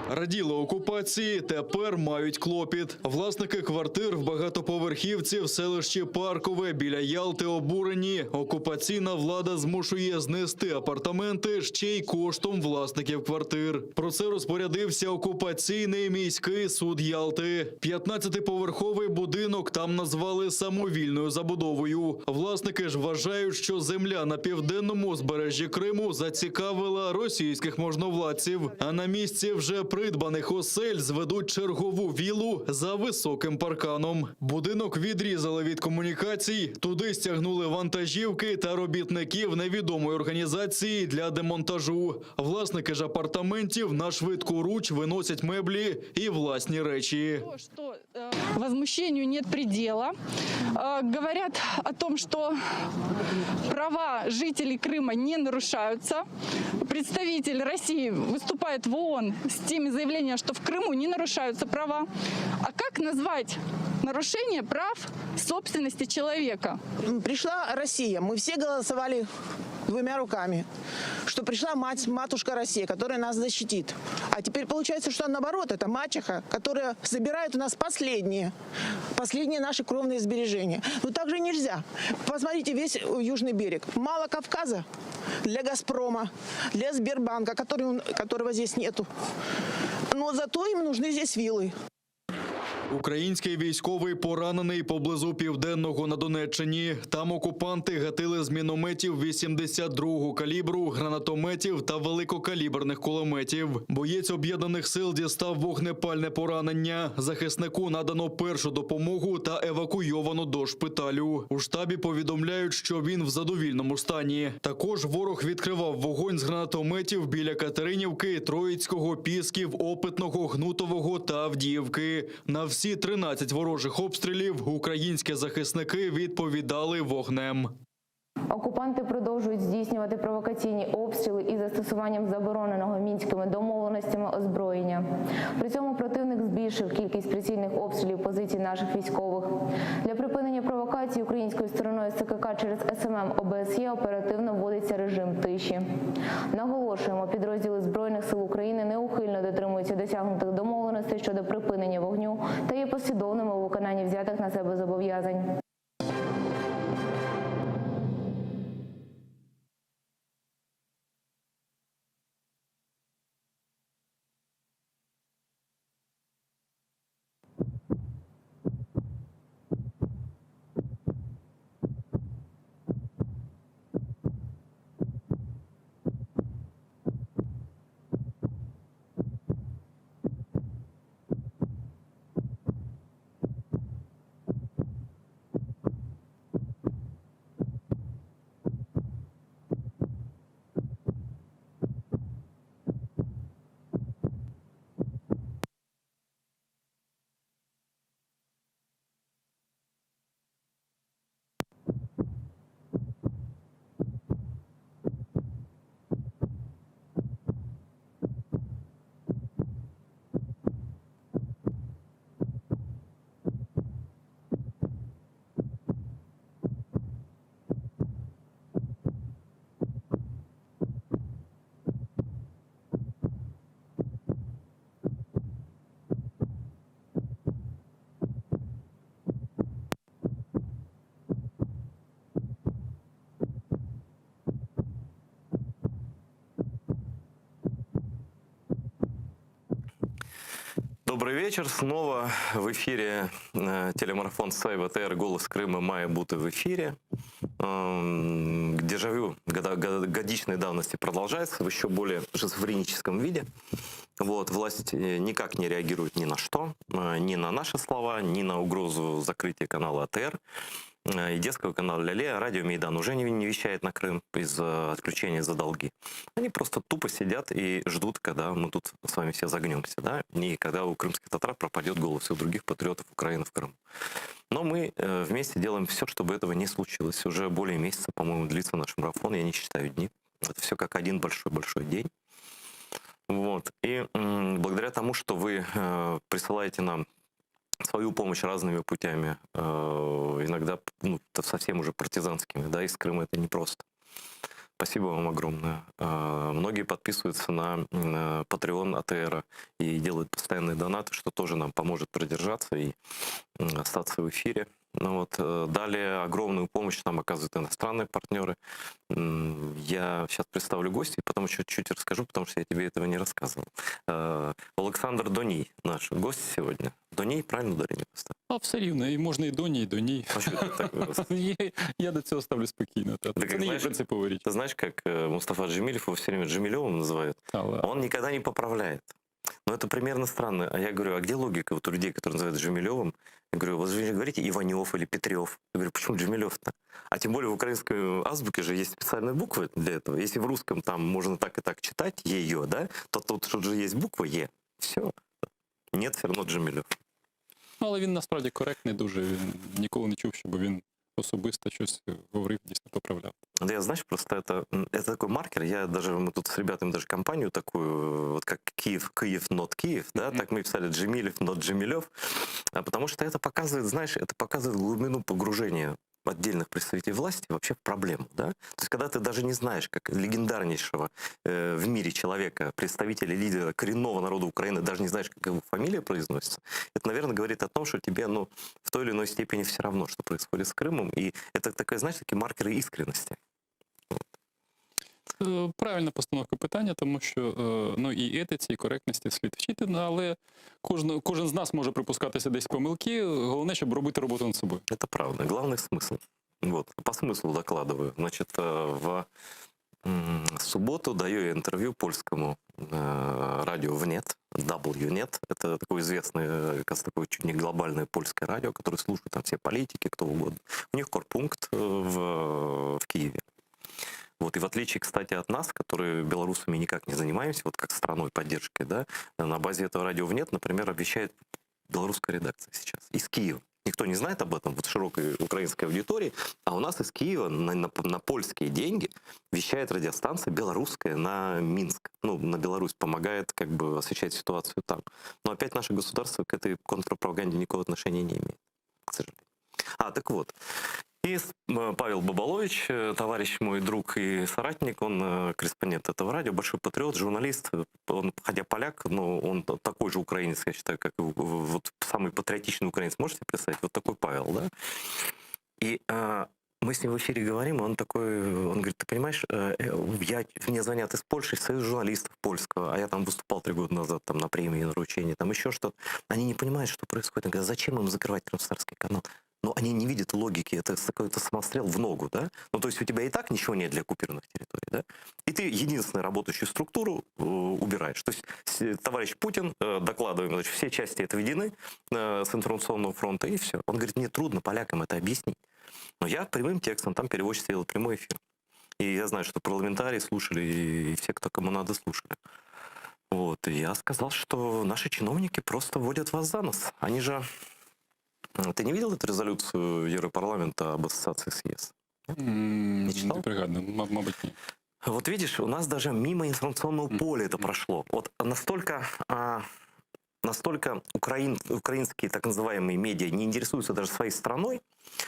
Раділи окупації, тепер мають клопіт. Власники квартир в багатоповерхівці в селищі Паркове біля Ялти обурені. Окупаційна влада змушує знести апартаменти ще й коштом власників квартир. Про це розпорядився окупаційний міський суд Ялти. 15-поверховий будинок там назвали самовільною забудовою. Власники ж вважають, що земля на південному узбережжі Криму зацікавила російських можновладців. А на місці вже придбаних осель зведуть чергову віллу за високим парканом. Будинок відрізали від комунікацій, туди стягнули вантажівки та робітників невідомої організації для демонтажу. Власники ж апартаментів на швидку руч виносять меблі і власні речі. Возмущению нет предела. Говорят о том, что права жителей Крыма не нарушаются. Представитель России выступает в ООН с теми заявлениями, что в Крыму не нарушаются права. А как назвать нарушение прав собственности человека? Пришла Россия, мы все голосовали 2 руками, что пришла матушка Россия, которая нас защитит. А теперь получается, что наоборот, это мачеха, которая забирает у нас последние наши кровные сбережения. Но так же нельзя. Посмотрите весь южный берег. Мало Кавказа для «Газпрома», для Сбербанка, которого здесь нету. Но зато им нужны здесь виллы. Український військовий поранений поблизу Південного на Донеччині. Там окупанти гатили з мінометів 82-го калібру, гранатометів та великокаліберних кулеметів. Боєць об'єднаних сил дістав вогнепальне поранення. Захиснику надано першу допомогу та евакуйовано до шпиталю. У штабі повідомляють, що він в задовільному стані. Також ворог відкривав вогонь з гранатометів біля Катеринівки, Троїцького, Пісків, Опитного, Гнутового та Авдіївки. На всі 13 ворожих обстрілів українські захисники відповідали вогнем. Окупанти продовжують здійснювати провокаційні обстріли із застосуванням забороненого мінськими домовленостями озброєння. При цьому противник збільшив кількість прицільних обстрілів позицій наших військових. Для припинення провокацій українською стороною СКК через СММ ОБСЄ оперативно вводиться режим тиші. Наголошуємо, підрозділи Збройних сил України неухильно дотримуються досягнутих домовленостей щодо припинення вогню та є послідовними у виконанні взятих на себе зобов'язань. Добрый вечер. Снова в эфире телемарафон Сайва ТР «Голос Крыма» має бути в эфире. Дежавю годичной давности продолжается в еще более шизофреническом виде. Вот, власть никак не реагирует ни на что, ни на наши слова, ни на угрозу закрытия канала АТР. И детского канала Ля-Ле, радио Мейдан уже не вещает на Крым из-за отключения за долги. Они просто тупо сидят и ждут, когда мы тут с вами все загнемся, да, и когда у крымских татар пропадет голос у других патриотов Украины в Крыму. Но мы вместе делаем все, чтобы этого не случилось. Уже более месяца, по-моему, длится наш марафон, я не считаю дни. Это все как один большой-большой день. Вот. И благодаря тому, что вы присылаете нам свою помощь разными путями, иногда совсем уже партизанскими, да, из Крыма это непросто. Спасибо вам огромное. Многие подписываются на Patreon АТР и делают постоянные донаты, что тоже нам поможет продержаться и остаться в эфире. Ну вот, далее огромную помощь нам оказывают иностранные партнеры. Я сейчас представлю гостей, потом еще чуть расскажу, потому что я тебе этого не рассказывал. Олександр Доній, наш гость сегодня. Доній, правильно ударение поставил? А все рівно, і можна і Доні, і Доній. А что ты так вырос? Я до цього ставлю спокійно. Це не є принципово річ. Ты знаешь, как Мустафа Джемилев его все время Джемилевым называют? Он никогда не поправляет. Но это примерно странно. А я говорю, а где логика вот у людей, которые называют Джемилевым? Я говорю, вы же говорите Иванев или Петрев. Я говорю, почему Джемилев-то? А тем более в украинской азбуке же есть специальные буквы для этого. Если в русском там можно так и так читать, ее, да, то тут же есть буква Е. Все. Нет, все равно Джемилев. Ну, але він насправді коректний дуже. Він ніколи не чув, щоб він особисто щось говорив, дійсно поправляв. Да, я, знаешь, просто это такой маркер. Мы тут с ребятами даже компанию такую, вот как Киев, not Киев, да, так мы писали Джемилев, not Джемилев, потому что это показывает, знаешь, это показывает глубину погружения отдельных представителей власти вообще в проблему, да? То есть, когда ты даже не знаешь, как легендарнейшего в мире человека, представителя, лидера коренного народа Украины, даже не знаешь, как его фамилия произносится, это, наверное, говорит о том, что тебе, в той или иной степени все равно, что происходит с Крымом, и это такая, знаешь, такие маркеры искренности. Правильна постановка питання, тому що і етиці, і коректності слід вчити, але кожен з нас може припускатися десь помилки, головне, щоб робити роботу над собою. Это правда, главный смысл. Вот, по смыслу докладываю. Значит, в субботу даю я интервью польскому радио ВНЕТ, WNET. Это такое известное, такое чуть не глобальное польское радио, которое слушают там все политики, кто угодно. У них корпункт в Киеве. Вот, и в отличие, кстати, от нас, которые белорусами никак не занимаемся, вот как страной поддержки, да, на базе этого радио ВНЕТ, например, обещает белорусская редакция сейчас из Киева. Никто не знает об этом, вот широкой украинской аудитории. А у нас из Киева на польские деньги вещает радиостанция белорусская на Минск. Ну, на Беларусь помогает как бы освещать ситуацию там. Но опять наше государство к этой контрпропаганде никакого отношения не имеет, к сожалению. Так вот. И Павел Бабалович, товарищ мой, друг и соратник, он корреспондент этого радио, большой патриот, журналист, он, хотя поляк, но он такой же украинец, я считаю, как вот самый патриотичный украинец, можете представить? Вот такой Павел, да? И мы с ним в эфире говорим, и он говорит, ты понимаешь, мне звонят из Польши, из Союза журналистов польского, а я там выступал 3 года назад там, на премии, на вручении, там еще что-то. Они не понимают, что происходит. Они говорят, зачем им закрывать Крымстарский канал? Но они не видят логики, это какой-то самострел в ногу, да? Ну, то есть у тебя и так ничего нет для оккупированных территорий, да? И ты единственную работающую структуру убираешь. То есть товарищ Путин, докладываем, значит, все части отведены с информационного фронта, и все. Он говорит, мне трудно полякам это объяснить. Но я прямым текстом, там переводчик сделал прямой эфир. И я знаю, что парламентарии слушали, и все, кто кому надо, слушали. Вот, и я сказал, что наши чиновники просто вводят вас за нос. Они же... Ты не видел эту резолюцию Европарламента об ассоциации с ЕС? Не читал? Не пригадую, мабуть, ні. Вот видишь, у нас даже мимо информационного поля это прошло. Вот настолько украинские так называемые медиа не интересуются даже своей страной,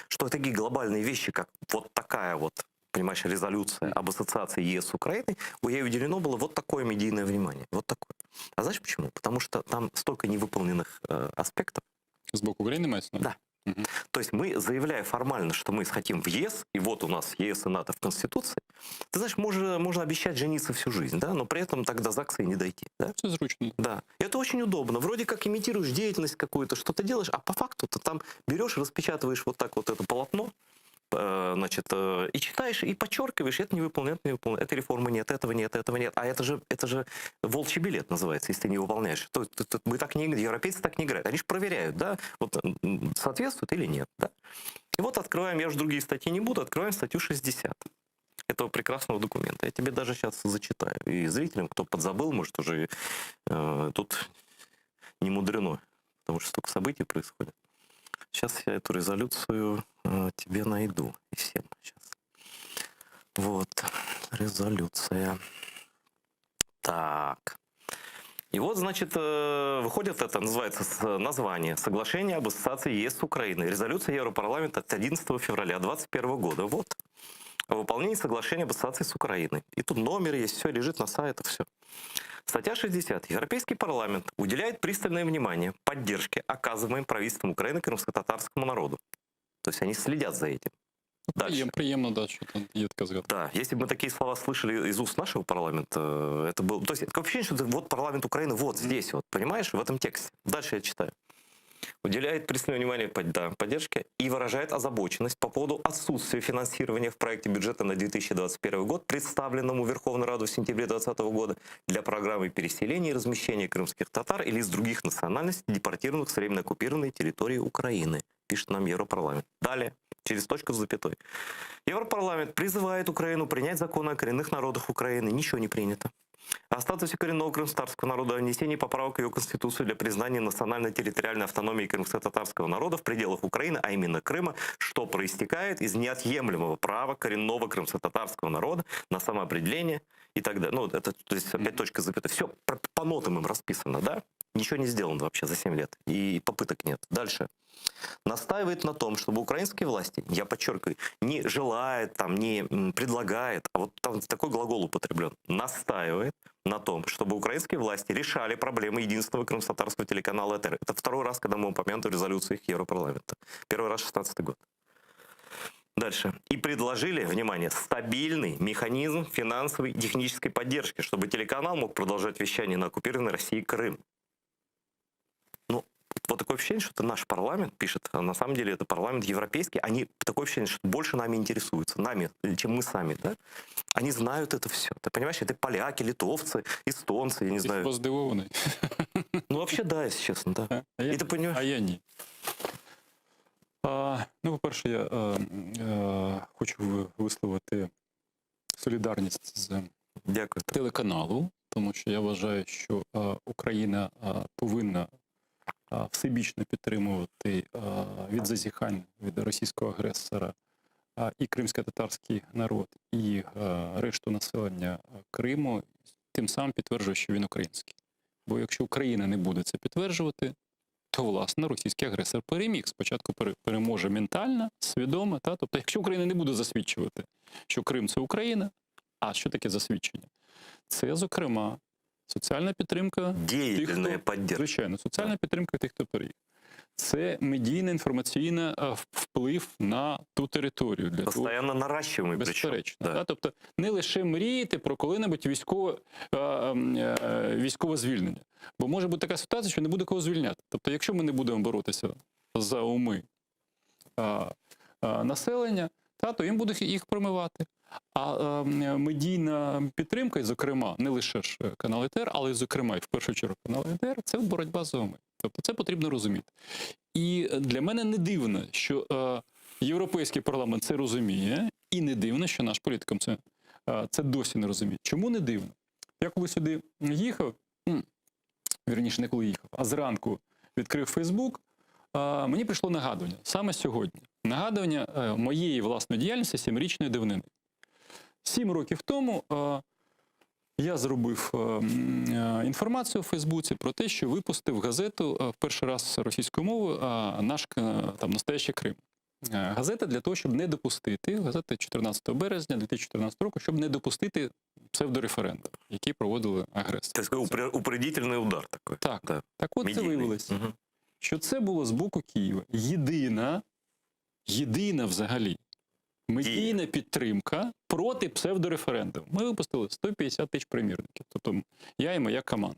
что такие глобальные вещи, как вот такая вот, понимаешь, резолюция об ассоциации ЕС с Украиной, ей уделено было вот такое медийное внимание. Вот такое. А знаешь почему? Потому что там столько невыполненных аспектов. С боку Украины мається? Да. То есть мы, заявляя формально, что мы хотим в ЕС, и вот у нас ЕС и НАТО в Конституции, ты знаешь, можно обещать жениться всю жизнь, да, но при этом тогда ЗАГСа и не дойти. Да? Все зручно. Да. И это очень удобно. Вроде как имитируешь деятельность какую-то, что-то делаешь, а по факту ты там берешь, распечатываешь вот так вот это полотно, значит, и читаешь, и подчеркиваешь, это не выполняет, этой реформы нет, этого нет, этого нет. А это же волчий билет называется, если ты не выполняешь. Мы так не, европейцы так не играют. Они же проверяют, да, вот соответствует или нет, да. И вот открываем, я уже другие статьи не буду, открываем статью 60 этого прекрасного документа. Я тебе даже сейчас зачитаю. И зрителям, кто подзабыл, может, уже тут не мудрено, потому что столько событий происходит. Сейчас я эту резолюцию тебе найду. И всем сейчас. Вот. Резолюция. Так. И вот, значит, выходит это, называется название «Соглашение об ассоциации ЕС с Украиной». Резолюция Европарламента от 11 февраля 2021 года. Вот. О выполнении соглашения об ассоциации с Украиной. И тут номер есть, все лежит на сайте, все. Статья 60. Европейский парламент уделяет пристальное внимание поддержке, оказываемой правительством Украины крымско-татарскому народу. То есть они следят за этим. Приємно, да, що там є така згадка. Да, если бы мы такие слова слышали из уст нашего парламента, это было... То есть такое ощущение, что вот парламент Украины вот здесь, вот, понимаешь, в этом тексте. Дальше я читаю. Уделяет пристальное внимание поддержке и выражает озабоченность по поводу отсутствия финансирования в проекте бюджета на 2021 год, представленному Верховной Радой в сентябре 2020 года, для программы переселения и размещения крымских татар или из других национальностей, депортированных с временно оккупированной территории Украины, пишет нам Европарламент. Далее, через точку с запятой. Европарламент призывает Украину принять законы о коренных народах Украины. Ничего не принято. О статусе коренного крымстарского народа, о внесении поправок в ее конституцию для признания национально-территориальной автономии крымско-татарского народа в пределах Украины, а именно Крыма, что проистекает из неотъемлемого права коренного крымско-татарского народа на самоопределение и так далее. Ну, это, то есть, опять точка запятая. Все по нотам им расписано, да? Ничего не сделано вообще за 7 лет. И попыток нет. Дальше. Настаивает на том, чтобы украинские власти, я подчеркиваю, не желает, там, не предлагает, а вот там такой глагол употреблен, настаивает на том, чтобы украинские власти решали проблемы единственного крымско-татарского телеканала ЭТР. Это второй раз, когда мы упомянуты в резолюциях Европарламента. Первый раз 2016 год. Дальше. И предложили, внимание, стабильный механизм финансовой и технической поддержки, чтобы телеканал мог продолжать вещание на оккупированной России Крым. Ну, вот такое ощущение, что это наш парламент пишет, а на самом деле это парламент европейский. Они, такое ощущение, что больше нами интересуются, нами, чем мы сами, да? Они знают это все. Ты понимаешь, это поляки, литовцы, эстонцы, я не знаю. Ти здивований. Ну, вообще, да, если честно, да. И ты понимаешь? А я ні. Ну, по-перше, я хочу висловити солідарність з телеканалу, тому що я вважаю, що Україна повинна всебічно підтримувати від зазіхань від російського агресора і кримсько-татарський народ, і решту населення Криму, тим самим підтверджує, що він український. Бо якщо Україна не буде це підтверджувати, то, власне, російський агресор переміг. Спочатку переможе ментально, свідомо. Тобто, якщо Україна не буде засвідчувати, що Крим – це Україна, а що таке засвідчення? Це, зокрема, соціальна підтримка тих, хто... Звичайно, соціальна підтримка тих, хто переїхав. Це медійно-інформаційний вплив на ту територію. Постоянно наращуємо. Безперечно. Да. Тобто не лише мріяти про коли-небудь військове звільнення. Бо може бути така ситуація, що не буде кого звільняти. Тобто якщо ми не будемо боротися за уми населення, то їм буде їх промивати. А медійна підтримка, і, зокрема, не лише ж канал ЕТР, але й, зокрема, і в першу чергу канал ЕТР, це боротьба за уми. Тобто це потрібно розуміти. І для мене не дивно, що Європейський парламент це розуміє, і не дивно, що наш політикам це досі не розуміє. Чому не дивно? Я коли сюди їхав, вірніше, не коли їхав, а зранку відкрив Фейсбук, мені прийшло нагадування, саме сьогодні. Нагадування моєї власної діяльності 7-річної давнини. 7 років тому я зробив інформацію у Фейсбуці про те, що випустив газету в перший раз російською мовою «Наш настоящий Крим». Газета для того, щоб не допустити, газета 14 березня 2014 року, щоб не допустити псевдореферендум, який проводили агресори. Це упредительний удар такий. Так. Так от це виявилося, що це було з боку Києва. Єдина взагалі медійна підтримка проти псевдореферендуму. Ми випустили 150 тисяч примірників, тобто я і моя команда.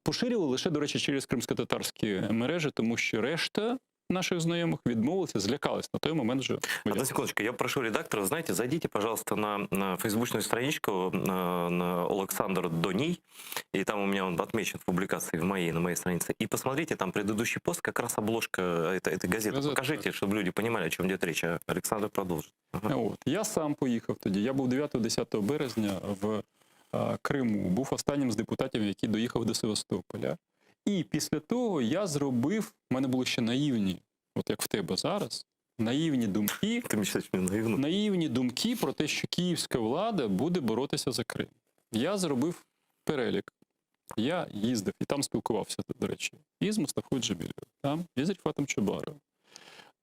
Поширювали лише, до речі, через кримсько-татарські мережі, тому що решта наших знайомих відмовилися, злякались. На той момент вже... Одну секундочку, я прошу редактора, знаете, зайдите, пожалуйста, на фейсбучную страничку на Александр Доній, и там у меня он отмечен в публикации на моей странице, и посмотрите, там предыдущий пост, как раз обложка этой газеты. Покажите, чтобы люди понимали, о чем идет речь, а Александр продолжит. Я сам поїхав тоді, я був 9-10 березня в Криму, був останнім з депутатів, який доїхав до Севастополя. І після того я зробив, в мене були ще наївні, от як в тебе зараз, наївні думки про те, що київська влада буде боротися за Крим. Я зробив перелік. Я їздив і там спілкувався, до речі, і з Мустафою Джемілєвим, і з Ріфатом Чубаровим.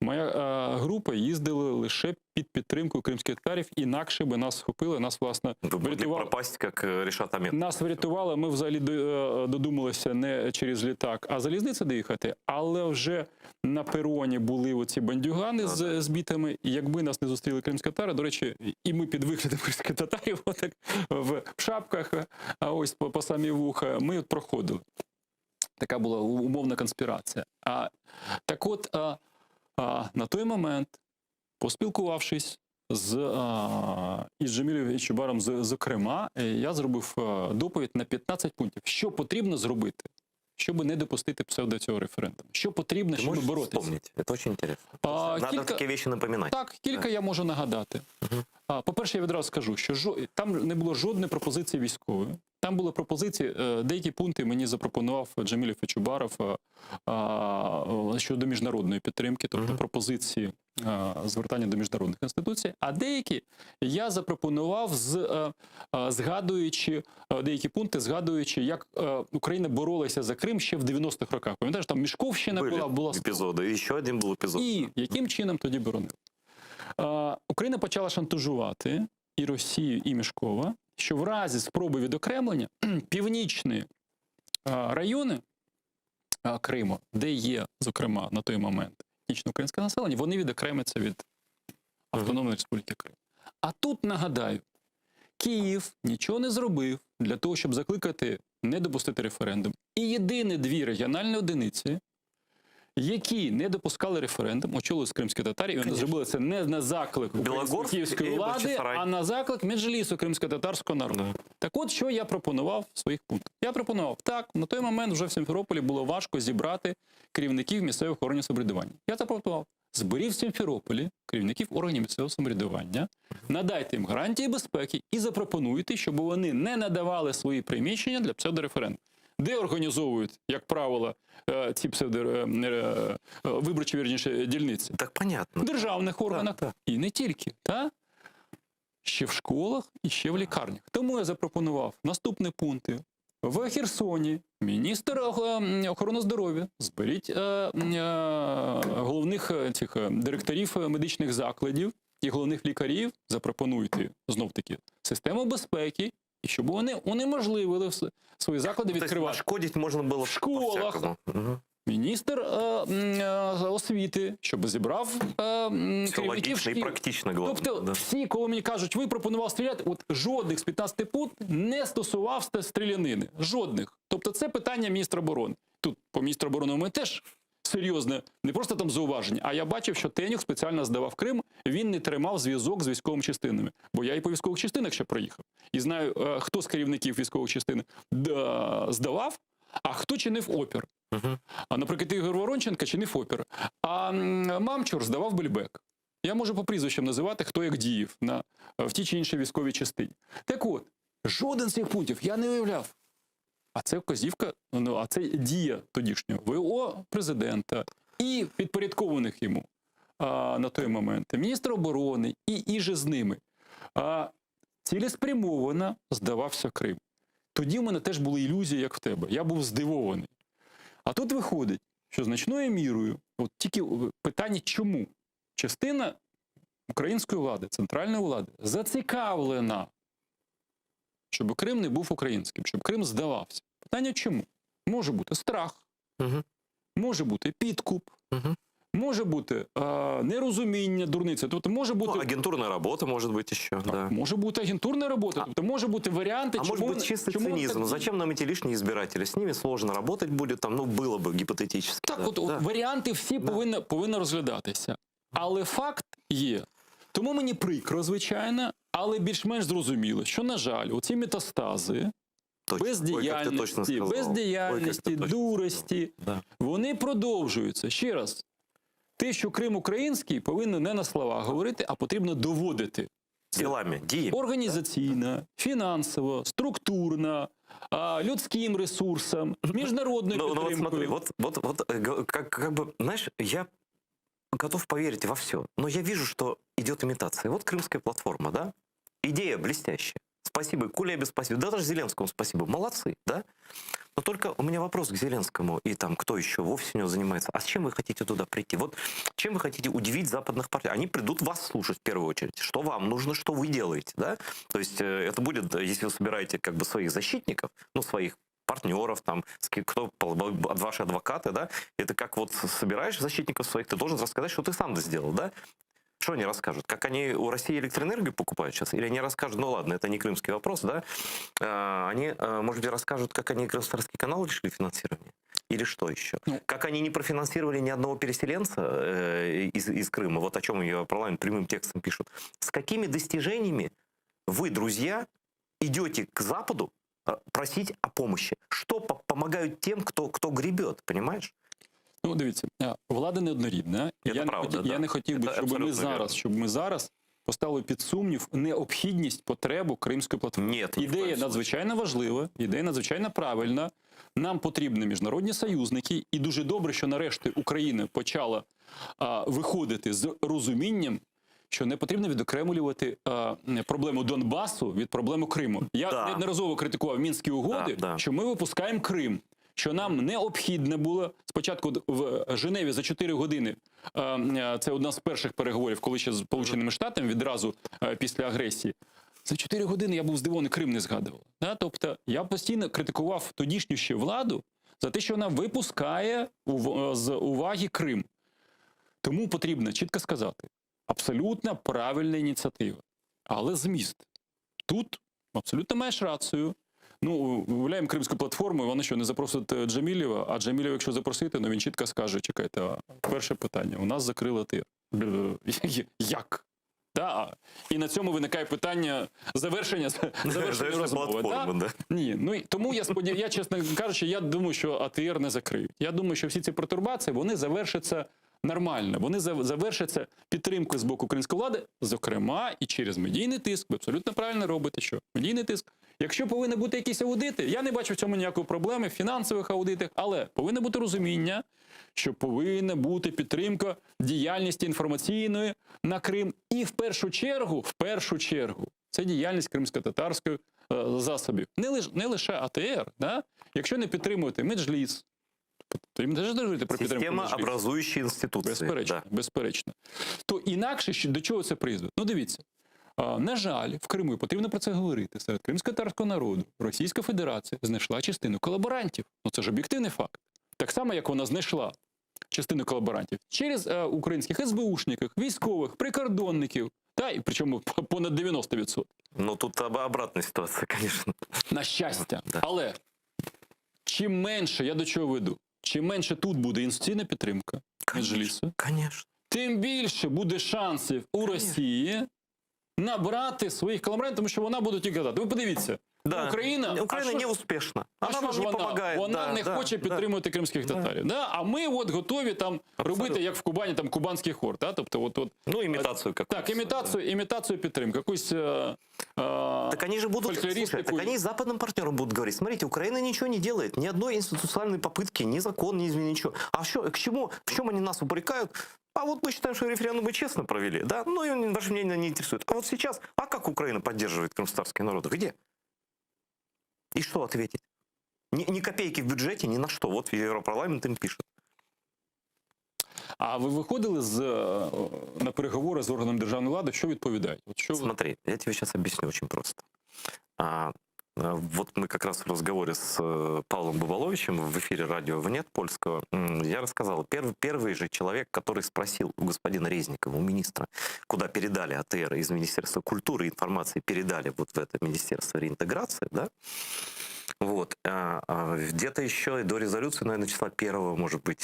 Моя група їздила лише під підтримкою кримських татарів, інакше би нас схопили, нас, власне, нас врятували, ми взагалі додумалися не через літак, а залізницю доїхати, але вже на пероні були оці бандюгани з бітами, і якби нас не зустріли кримські татари, до речі, і ми під виглядом кримських татарів, отак в шапках, ось по самі вуха, ми от проходили. Така була умовна конспірація. Так от, на той момент, поспілкувавшись із Джемілєвим і Чубаром, зокрема, я зробив доповідь на 15 пунктів. Що потрібно зробити, щоб не допустити псевдо цього референдуму? Що потрібно, щоб боротися? Це дуже цікаво. Треба такі речі напоминати. Так, кілька я можу нагадати. По-перше, я відразу скажу, що там не було жодної пропозиції військової. Там були пропозиції, деякі пункти мені запропонував Джемілєв і Чубаров щодо міжнародної підтримки, тобто пропозиції звертання до міжнародних інституцій, а деякі я запропонував, згадуючи деякі пункти, згадуючи, як Україна боролася за Крим ще в 90-х роках. Пам'ятаєш, там Мішковщина була епізоди, і ще один був епізод. І яким чином тоді боронили? Україна почала шантажувати і Росію, і Мішкова, що в разі спроби відокремлення північні райони Криму, де є, зокрема, на той момент етнічно-українське населення, вони відокремляться від Автономної Республіки Крим. А тут, нагадаю, Київ нічого не зробив для того, щоб закликати не допустити референдум. І єдині 2 регіональні одиниці, які не допускали референдум, очолили кримські татарі, і вони зробили це не на заклик київської влади, а на заклик Меджлісу кримсько-татарського народу. Так от, що я пропонував в своїх пунктах? Я пропонував, так, на той момент вже в Сімферополі було важко зібрати керівників місцевих органів самоврядування. Я запропонував, зберіть в Сімферополі керівників органів місцевого самоврядування, надайте їм гарантії безпеки і запропонуйте, щоб вони не надавали свої приміщення для псевдореферендуму. Де організовують, як правило, ці виборчі, вірніше, дільниці? Так понятно. В державних органах. І не тільки. Ще в школах і ще в лікарнях. Тому я запропонував наступні пункти. В Херсоні міністр охорони здоров'я, зберіть головних цих директорів медичних закладів і головних лікарів, запропонуйте, знов-таки, систему безпеки, і щоб вони унеможливили свої заклади відкривати. Нашкодить можна було в школах. Міністр освіти, щоб зібрав керівників шкіл. І практично, головне. Тобто всі, коли мені кажуть, ви пропонували стріляти, от жодних з 15 пунктів не стосувався стрілянини. Жодних. Тобто це питання міністра оборони. Тут по міністру оборони ми теж серйозне, не просто там зауваження, а я бачив, що Тенюк спеціально здавав Крим, він не тримав зв'язок з військовими частинами. Бо я і по військових частинах ще проїхав. І знаю, хто з керівників військових частин здавав, а хто чинив опір. А, наприклад, Ігор Воронченко чинив опір. А Мамчур здавав Бельбек. Я можу по прізвищам називати, хто як діяв в тій чи іншій військовій частині. Так от, жоден з цих пунктів я не виявляв. А це вказівка, а це дія тодішнього ВО президента і підпорядкованих йому на той момент. Міністр оборони і же з ними. Цілеспрямовано здавався Крим. Тоді в мене теж були ілюзії, як в тебе. Я був здивований. А тут виходить, що значною мірою, от тільки питання чому? Частина української влади, центральної влади зацікавлена, щоб Крим не був українським, щоб Крим здавався. Питання чому? Може бути страх, може бути підкуп, може бути нерозуміння, дурниця. Тобто може бути... агентурна робота може бути ще. Да. Може бути агентурна робота, тобто може бути варіанти, может быть чистый цинизм. Зачем нам эти лишние избиратели? С ними сложно работать будет, там, было бы гипотетически. Так, от варіанти всі повинні розглядатися. Але факт є. Тому мені прикро, звичайно, але більш-менш зрозуміло, що, на жаль, оці метастази, бездіяльності, дурості, вони продовжуються. Ще раз, те, що Крим український, повинно не на словах говорити, а потрібно доводити. Ділами, діями. Організаційно, фінансово, структурно, людським ресурсом, міжнародною підтримкою. Вот смотри, как бы, знаешь, я готов поверить во все, но я вижу, что идет имитация. Вот крымская платформа, да? Идея блестящая. Спасибо и Кулебе, спасибо. Да даже Зеленскому спасибо. Молодцы, да? Но только у меня вопрос к Зеленскому и там кто еще вовсе у него занимается. А с чем вы хотите туда прийти? Вот чем вы хотите удивить западных партнеров? Они придут вас слушать в первую очередь. Что вам нужно, что вы делаете, да? То есть это будет, если вы собираете как бы своих защитников, ну, своих партнеров, там, кто, ваши адвокаты, да? Это как вот собираешь защитников своих, ты должен рассказать, что ты сам сделал, да? Что они расскажут? Как они у России электроэнергию покупают сейчас? Или они расскажут, ну ладно, это не крымский вопрос, да? Они, может быть, расскажут, как они Красноярский канал решили финансирование? Или что еще? Как они не профинансировали ни одного переселенца из Крыма? Вот о чем ее парламент прямым текстом пишут. С какими достижениями вы, друзья, идете к Западу просить о помощи? Что помогают тем, кто гребет, понимаешь? Ну, дивіться, влада неоднорідна. Я не хотів би, щоб ми зараз поставили під сумнів необхідність, потребу Кримської платформи. Ідея надзвичайно важлива, ідея надзвичайно правильна. Нам потрібні міжнародні союзники. І дуже добре, що нарешті Україна почала виходити з розумінням, що не потрібно відокремлювати проблему Донбасу від проблеми Криму. Я неодноразово критикував Мінські угоди, що ми випускаємо Крим. Що нам необхідно було спочатку в Женеві за 4 години, це одна з перших переговорів, коли ще з Сполученими Штатами, відразу після агресії, за 4 години я був здивований, Крим не згадував. Тобто я постійно критикував тодішню ще владу за те, що вона випускає з уваги Крим. Тому потрібно чітко сказати, абсолютно правильна ініціатива, але зміст. Тут абсолютно маєш рацію. Ну, виявляємо Кримську платформу, і вони що, не запросить Джамілєва? А Джамілєва, якщо запросити, ну він чітко скаже, чекайте, перше питання, у нас закрили ТИР. Як? І на цьому виникає питання завершення розмови. Ні, ну, тому я, чесно кажучи, я думаю, що АТР не закриють. Я думаю, що всі ці пертурбації, вони завершаться нормально. Вони завершаться підтримкою з боку української влади, зокрема, і через медійний тиск. Ви абсолютно правильно робите, що медійний тиск. Якщо повинні бути якісь аудити, я не бачу в цьому ніякої проблеми в фінансових аудитах, але повинно бути розуміння, що повинна бути підтримка діяльності інформаційної на Крим. І в першу чергу, це діяльність кримсько-татарської засобів. Не лише АТР. Да? Якщо не підтримувати Меджліс, то їм теж говорити про підтримку Меджлісу. Системообразуючі інституції. Безперечно, безперечно. То інакше до чого це призведе? Ну, дивіться. На жаль, в Криму, і потрібно про це говорити, серед кримсько-татарського народу Російська Федерація знайшла частину колаборантів. Ну, це ж об'єктивний факт. Так само, як вона знайшла частину колаборантів через українських СБУшників, військових, прикордонників, та, і причому понад 90%. Ну, тут обратна ситуація, звісно. На щастя. Да. Але чим менше, я до чого веду, чим менше тут буде інституційна підтримка Меджлісу, тим більше буде шансів у Росії набрати своїх колаборантів, тому що вона буде тільки казати. Ви подивіться, Україна не успішна. Вона вам не допомагає. Вона не хоче підтримувати кримських татарів. Да? А ми от готові там робити, як в Кубані, там кубанський хор. Да? Тобто, ну, імітацію якусь. Так, імітацію підтримки. Якусь так они же будут, слушай, так они с западным партнером будут говорить, смотрите, Украина ничего не делает, ни одной институциональной попытки, ни закон, ни ничего. А к чему, в чем они нас упрекают? А вот мы считаем, что референдум мы честно провели, да? Ну и ваше мнение не интересует. А вот сейчас, а как Украина поддерживает крымстатарский народ? Где? И что ответить? Ни копейки в бюджете, ни на что. Вот Европарламент им пишет. А ви виходили на переговори з органом державної влади, що відповідають? Смотри, я тебе сейчас объясню очень просто. Вот мы как раз в разговоре с Павлом Бабаловичем в эфире радио ВНЕТ польского, я рассказал, первый же человек, который спросил у господина Резникова, у министра, куда передали АТР из Министерства культуры, информации передали вот в это Министерство реинтеграции, да, вот, где-то еще до резолюции, наверное, числа 1, может быть,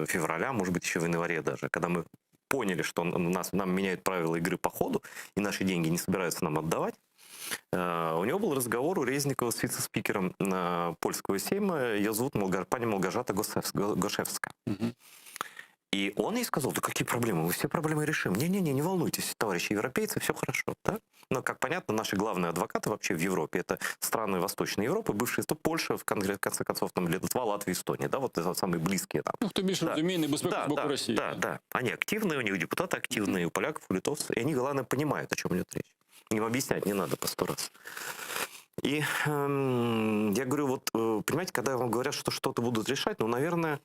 февраля, может быть, еще в январе даже, когда мы поняли, что нам меняют правила игры по ходу, и наши деньги не собираются нам отдавать, у него был разговор у Резникова с вице-спикером польского сейма, ее зовут пани Малгожата Гошевска. И он ей сказал, да какие проблемы, мы все проблемы решим. Не волнуйтесь, товарищи европейцы, все хорошо. Да? Но, как понятно, наши главные адвокаты вообще в Европе, это страны Восточной Европы, бывшие Польша, в конце концов, там, Литва, Латвия, Эстония, да, вот это самые близкие нам. Ну, кто більше розуміє небезпеку з боку Росії. Да. Они активные, у них депутаты активные, у поляков, у литовцев, и они, главное, понимают, о чем идет речь. Им объяснять не надо по 100 раз. И я говорю, вот, понимаете, когда вам говорят, что что-то будут решать, ну, наверное,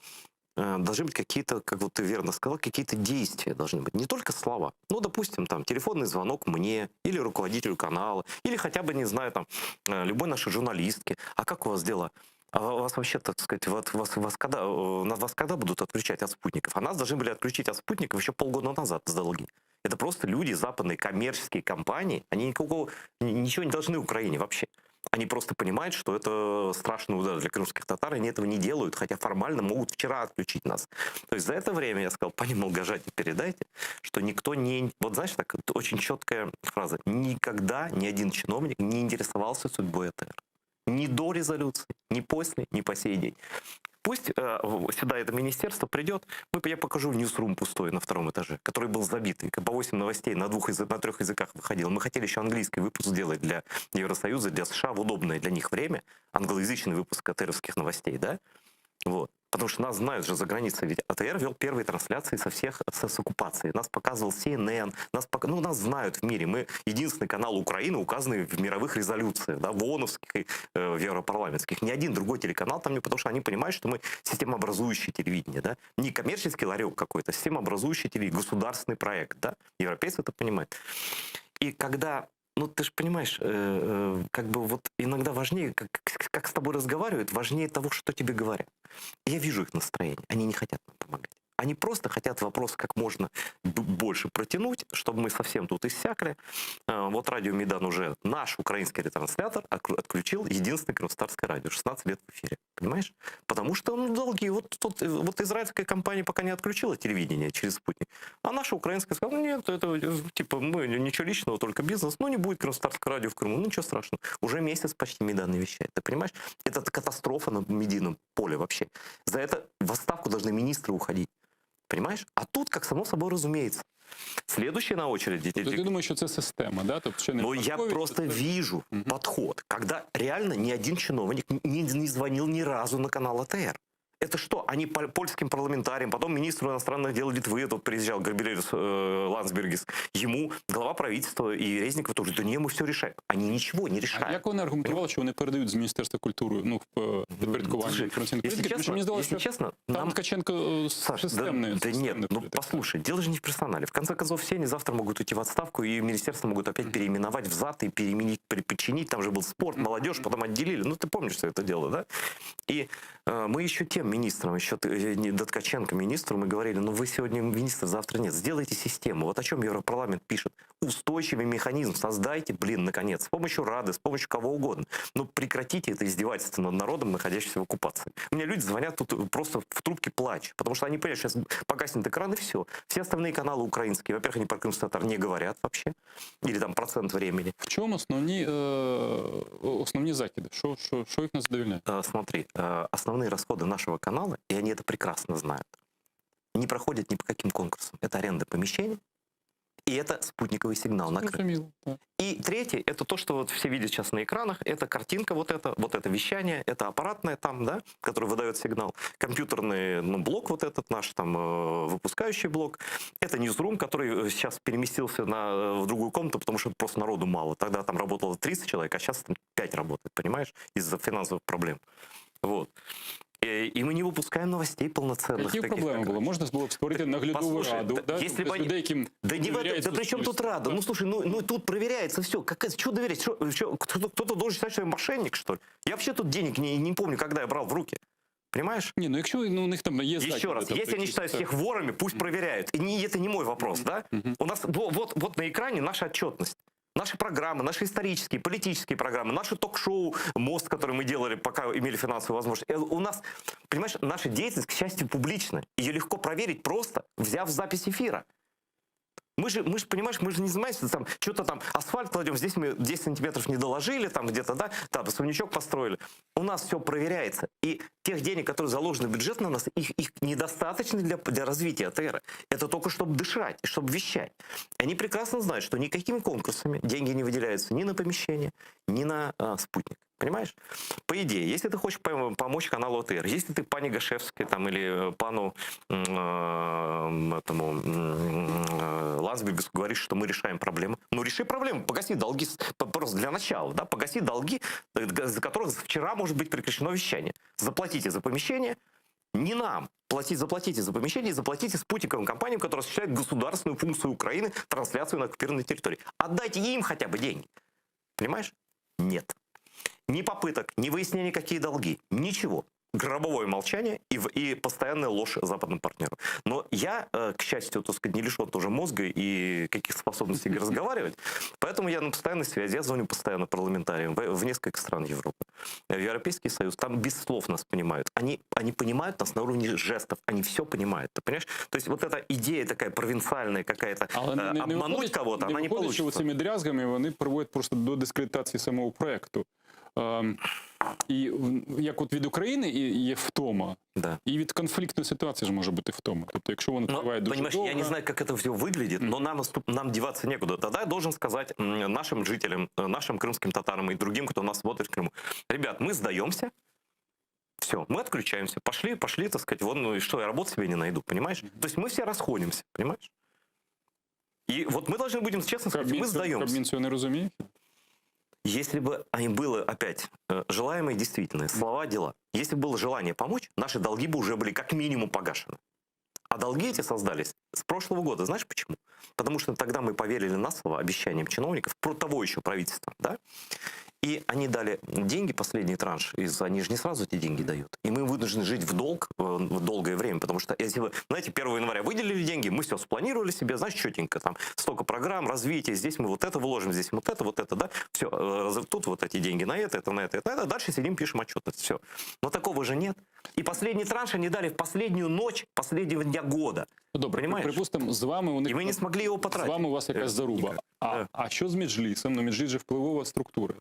должны быть какие-то, как вот ты верно сказал, какие-то действия должны быть. Не только слова. Ну, допустим, там, телефонный звонок мне, или руководителю канала, или хотя бы, не знаю, там, любой нашей журналистке. А как у вас дела? А вас вообще, так сказать, вас когда будут отключать от спутников? А нас должны были отключить от спутников еще полгода назад с долги. Это просто люди, западные коммерческие компании, они ничего не должны Украине вообще. Они просто понимают, что это страшный удар для крымских татар, и они этого не делают, хотя формально могут вчера отключить нас. То есть за это время, я сказал, пани Малгожате, передайте, что никто не... Вот знаешь, так очень четкая фраза. Никогда ни один чиновник не интересовался судьбой АТР. Ни до резолюции, ни после, ни по сей день. Пусть сюда это министерство придет, я покажу ньюсрум пустой на 2 этаже, который был забитый, по 8 новостей на 3 языках выходил. Мы хотели еще английский выпуск сделать для Евросоюза, для США в удобное для них время, англоязычный выпуск АТРовских новостей, да? Вот. Потому что нас знают же за границей, ведь АТР вел первые трансляции с оккупации. Нас показывал CNN, нас знают в мире. Мы единственный канал Украины, указанный в мировых резолюциях, да, в ООНовских и в европарламентских. Ни один другой телеканал там не, потому что они понимают, что мы системообразующее телевидение, да, не коммерческий ларек какой-то, системообразующее телевидение, государственный проект, да, европейцы это понимают. И когда... Ну, ты же понимаешь, как бы вот иногда важнее, как с тобой разговаривают, важнее того, что тебе говорят. Я вижу их настроение, они не хотят нам помогать. Они просто хотят вопрос как можно больше протянуть, чтобы мы совсем тут иссякли. Вот радио Майдан уже, наш украинский ретранслятор, отключил единственное крымстатарское радио, 16 лет в эфире. Понимаешь? Потому что долги. Вот израильская компания пока не отключила телевидение через спутник, а наша украинская сказала, нет, это типа мы ничего личного, только бизнес, ну не будет крымстатарского радио в Крыму, ну ничего страшного. Уже месяц почти Майдан не вещает. Ты понимаешь? Это катастрофа на медийном поле вообще. За это в отставку должны министры уходить. Понимаешь? А тут, как само собой разумеется. Следующий на очереди... Ти думаєш, що це система, да? Тобто, що не Но я випадковість, просто це- вижу подход, когда реально ни один чиновник не звонил ни разу на канал АТР. Это что? Они польским парламентариям, потом министру иностранных дел Литвы, тут приезжал Габриэлис Ландсбергис, ему глава правительства и Резников тоже, да не, мы все решаем. Они ничего не А решают. як вони аргументували, що вони передають з Міністерства культури, ну, в підпорядкування Слушай, інформаційної если політики? Тому що мені здалося, если що честно, там нам... Ткаченко Саш, системний. да нет, ну послушай, дело же не в персонале. В конце концов, все они завтра могут уйти в отставку, и министерство могут опять переименовать в ЗАД и переменить, подчинить. Там же был спорт, молодежь, потом отделили. Ну, ты помнишь, что это дело, да? И мы еще тем министрам, еще до Ткаченко министру, мы говорили, ну вы сегодня министр, завтра нет. Сделайте систему. Вот о чем Европарламент пишет. Устойчивый механизм создайте, блин, наконец. С помощью Рады, с помощью кого угодно. Но прекратите это издевательство над народом, находящимся в оккупации. Мне люди звонят тут просто в трубке плач. Потому что они понимают, сейчас погаснет экран и все. Все остальные каналы украинские, во-первых, они про крымских татар не говорят вообще. Или там процент времени. В чому основні закиди? Що їх не задовольняє? Смотри, основные расходы нашего канала, и они это прекрасно знают, не проходят ни по каким конкурсам. Это аренда помещений, и это спутниковый сигнал на Крым. И третье, это то, что вот все видят сейчас на экранах, это картинка вот это вещание, это аппаратное там, да, который выдает сигнал, компьютерный блок вот этот наш, там, выпускающий блок, это ньюсрум, который сейчас переместился в другую комнату, потому что просто народу мало. Тогда там работало 30 человек, а сейчас там 5 работает, понимаешь, из-за финансовых проблем. Вот. И мы не выпускаем новостей полноценных. Які проблеми були? Можна було б створити наглядову раду, да? Если бы без людей, яким да не в этом, да при чем тут Рада? Ну слушай, ну тут проверяется все. Что доверять? Кто-то должен считать, что я мошенник, что ли? Я вообще тут денег не помню, когда я брал в руки. Понимаешь? Не, ну якщо у них там є Еще закиди, раз, тобто если они якісь, считают всех ворами, пусть проверяют. И это не мой вопрос, да? У нас вот на экране наша отчетность. Наши программы, наши исторические, политические программы, наши ток-шоу «Мост», который мы делали, пока имели финансовую возможность. У нас, понимаешь, наша деятельность, к счастью, публична. Ее легко проверить, просто взяв запись эфира. Мы же, понимаешь, мы же не занимаемся там, что-то там, асфальт кладем, здесь мы 10 сантиметров не доложили, там где-то, да, там особнячок построили. У нас все проверяется. И тех денег, которые заложены в бюджет на нас, их недостаточно для развития АТР. Это только чтобы дышать, чтобы вещать. И они прекрасно знают, что никакими конкурсами деньги не выделяются ни на помещение, ни на спутник. Понимаешь? По идее, если ты хочешь помочь каналу АТР, если ты пане Гашевской там, или пану Ландсбергису говоришь, что мы решаем проблемы, ну реши проблему, погаси долги, просто для начала, да, погаси долги, за которых вчера может быть прекращено вещание. Заплатите за помещение, не нам. Заплатите за помещение и заплатите спутниковым компаниям, которые осуществляют государственную функцию Украины, трансляцию на оккупированной территории. Отдайте им хотя бы деньги. Понимаешь? Нет. Ни попыток, ни выяснения, какие долги. Ничего. Гробовое молчание и постоянная ложь западным партнерам. Но я, к счастью, так сказать, не лишен тоже мозга и каких-то способностей разговаривать. Поэтому я на постоянной связи. Я звоню постоянно парламентариям в несколько стран Европы. В Европейский Союз. Там без слов нас понимают. Они понимают нас на уровне жестов. Они все понимают. Ты понимаешь? То есть вот эта идея такая провинциальная какая-то, обмануть кого-то, она не получится. Цими дрязгами вони приводять просто до дискредитації самого проекту. І як от від України є втома, і від конфліктної ситуації ж може бути втома. Тобто, якщо воно триває дуже понимаешь, довго... я не знаю, как это все выглядит, но нам деваться некуда. Тогда я должен сказать нашим жителям, нашим крымским татарам и другим, кто нас смотрит в Крыму: ребят, мы сдаемся, все, мы отключаемся, пошли, так сказать, вон, ну и что, я работу себе не найду, понимаешь? То есть мы все расходимся, понимаешь? И вот мы должны будем честно сказать, мы сдаемся. Кабмін цього не розуміє? Если бы было опять желаемое и действительное, слова, дела, если бы было желание помочь, наши долги бы уже были как минимум погашены. А долги эти создались с прошлого года. Знаешь почему? Потому что тогда мы поверили на слово обещаниям чиновников, про того еще правительства, да? И они дали деньги, последний транш, они же не сразу эти деньги дают. И мы вынуждены жить в долг в долгое время, потому что, если вы, знаете, 1 января выделили деньги, мы все спланировали себе, знаешь, четенько, там, столько программ, развития, здесь мы вот это выложим, здесь вот это, да, все, тут вот эти деньги на это, дальше сидим, пишем отчетность, все. Но такого же нет. И последний транш они дали в последнюю ночь последнего дня года. Добре, понимаешь? Припустимо, з вами у них... І ми не змогли його потратити. З вами у вас якась заруба. А що з Меджлісом? Ну, Меджліс же впливова структура.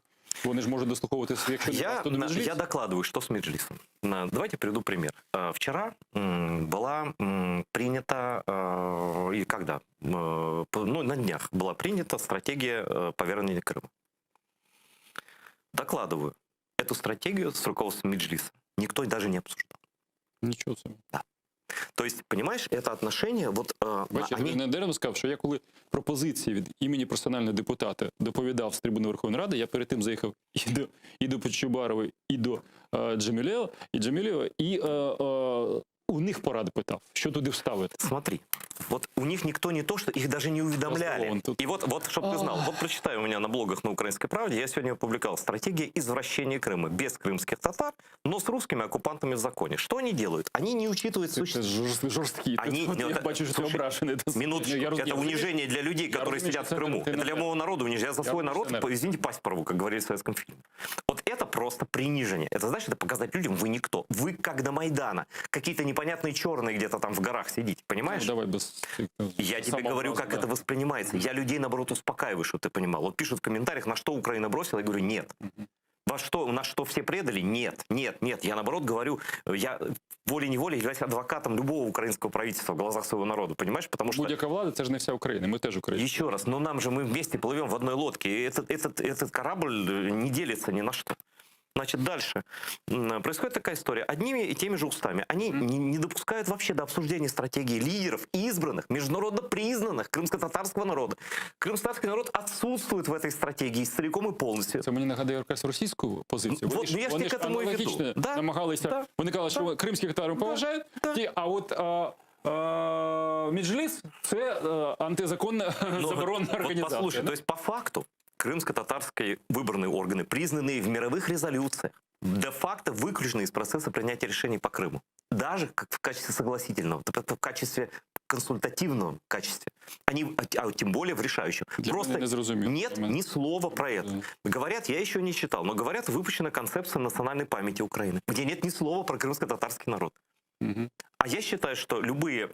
Вони ж можуть дослуховуватися, якщо не вас, то до Меджлісу. Я докладываю, что с Меджлисом. Давайте приведу пример. Вчера была принята, и когда? Ну, на днях была принята стратегия повернения Крыма. Докладываю. Эту стратегию с руководством Меджлиса никто даже не обсуждал. Нічого собі. Да. То есть, понимаешь, это отношение, вот Бачите, они... я недаремно сказав, що я коли пропозиції від імені персонального депутата доповідав з трибуни Верховної Ради, я перед тим заїхав і до Почубарової, і до Джемілєва, і у них поради питав, що туди вставити. Смотри, вот у них никто не то, что их даже не уведомляли. И вот чтобы ты знал, вот прочитай у меня на блогах на «Украинской правде», я сегодня опубликовал «Стратегия извращения Крыма без крымских татар, но с русскими оккупантами в законе». Что они делают? Они не учитывают сущность... Жорсткі. Я бачу, що ти ображений. Минуточку, это унижение для людей, которые сидят в Крыму. Это для моего народа унижение. Я за свой народ, извините, пасть порву, как говорили в советском фильме. Вот это просто принижение. Это значит, это показать людям, вы никто. Вы как до Майдана. Какие-то непонятные черные где-то там в горах сидите, понимаешь? Ну, давай без... Я тебе говорю, как это воспринимается. Я людей, наоборот, успокаиваю, что ты понимал. Вот пишут в комментариях, на что Украина бросила. Я говорю, нет. На что все предали? Нет, нет, нет. Я, наоборот, говорю, я волей-неволей являюсь адвокатом любого украинского правительства в глазах своего народа, понимаешь? Потому что... Будь-яка влада, це ж не вся Україна, ми теж Україна. Еще раз, но нам же, мы вместе плывем в одной лодке. И этот корабль не делится ни на что. Значит, дальше. Происходит такая история. Одними и теми же устами. Они не допускают вообще до обсуждения стратегии лидеров, избранных, международно признанных крымско-татарского народа. Крымско-татарский народ отсутствует в этой стратегии целиком и полностью. Це мені нагадує якась російську позицію. Вот, я ж к этому и веду. Да? Намагалися. Да. Вони казали, що кримських татар поважають, а от Меджліс – це антизаконна заборонна організація. Вот послушай, то есть по факту крымско-татарские выборные органы, признанные в мировых резолюциях, де-факто выключены из процесса принятия решений по Крыму. Даже как в качестве согласительного, в качестве консультативном качестве. Они, а тем более в решающем. Просто нет ни слова про это. Говорят, я еще не читал, но говорят, выпущена концепция национальной памяти Украины, где нет ни слова про крымско-татарский народ. А я считаю, что любые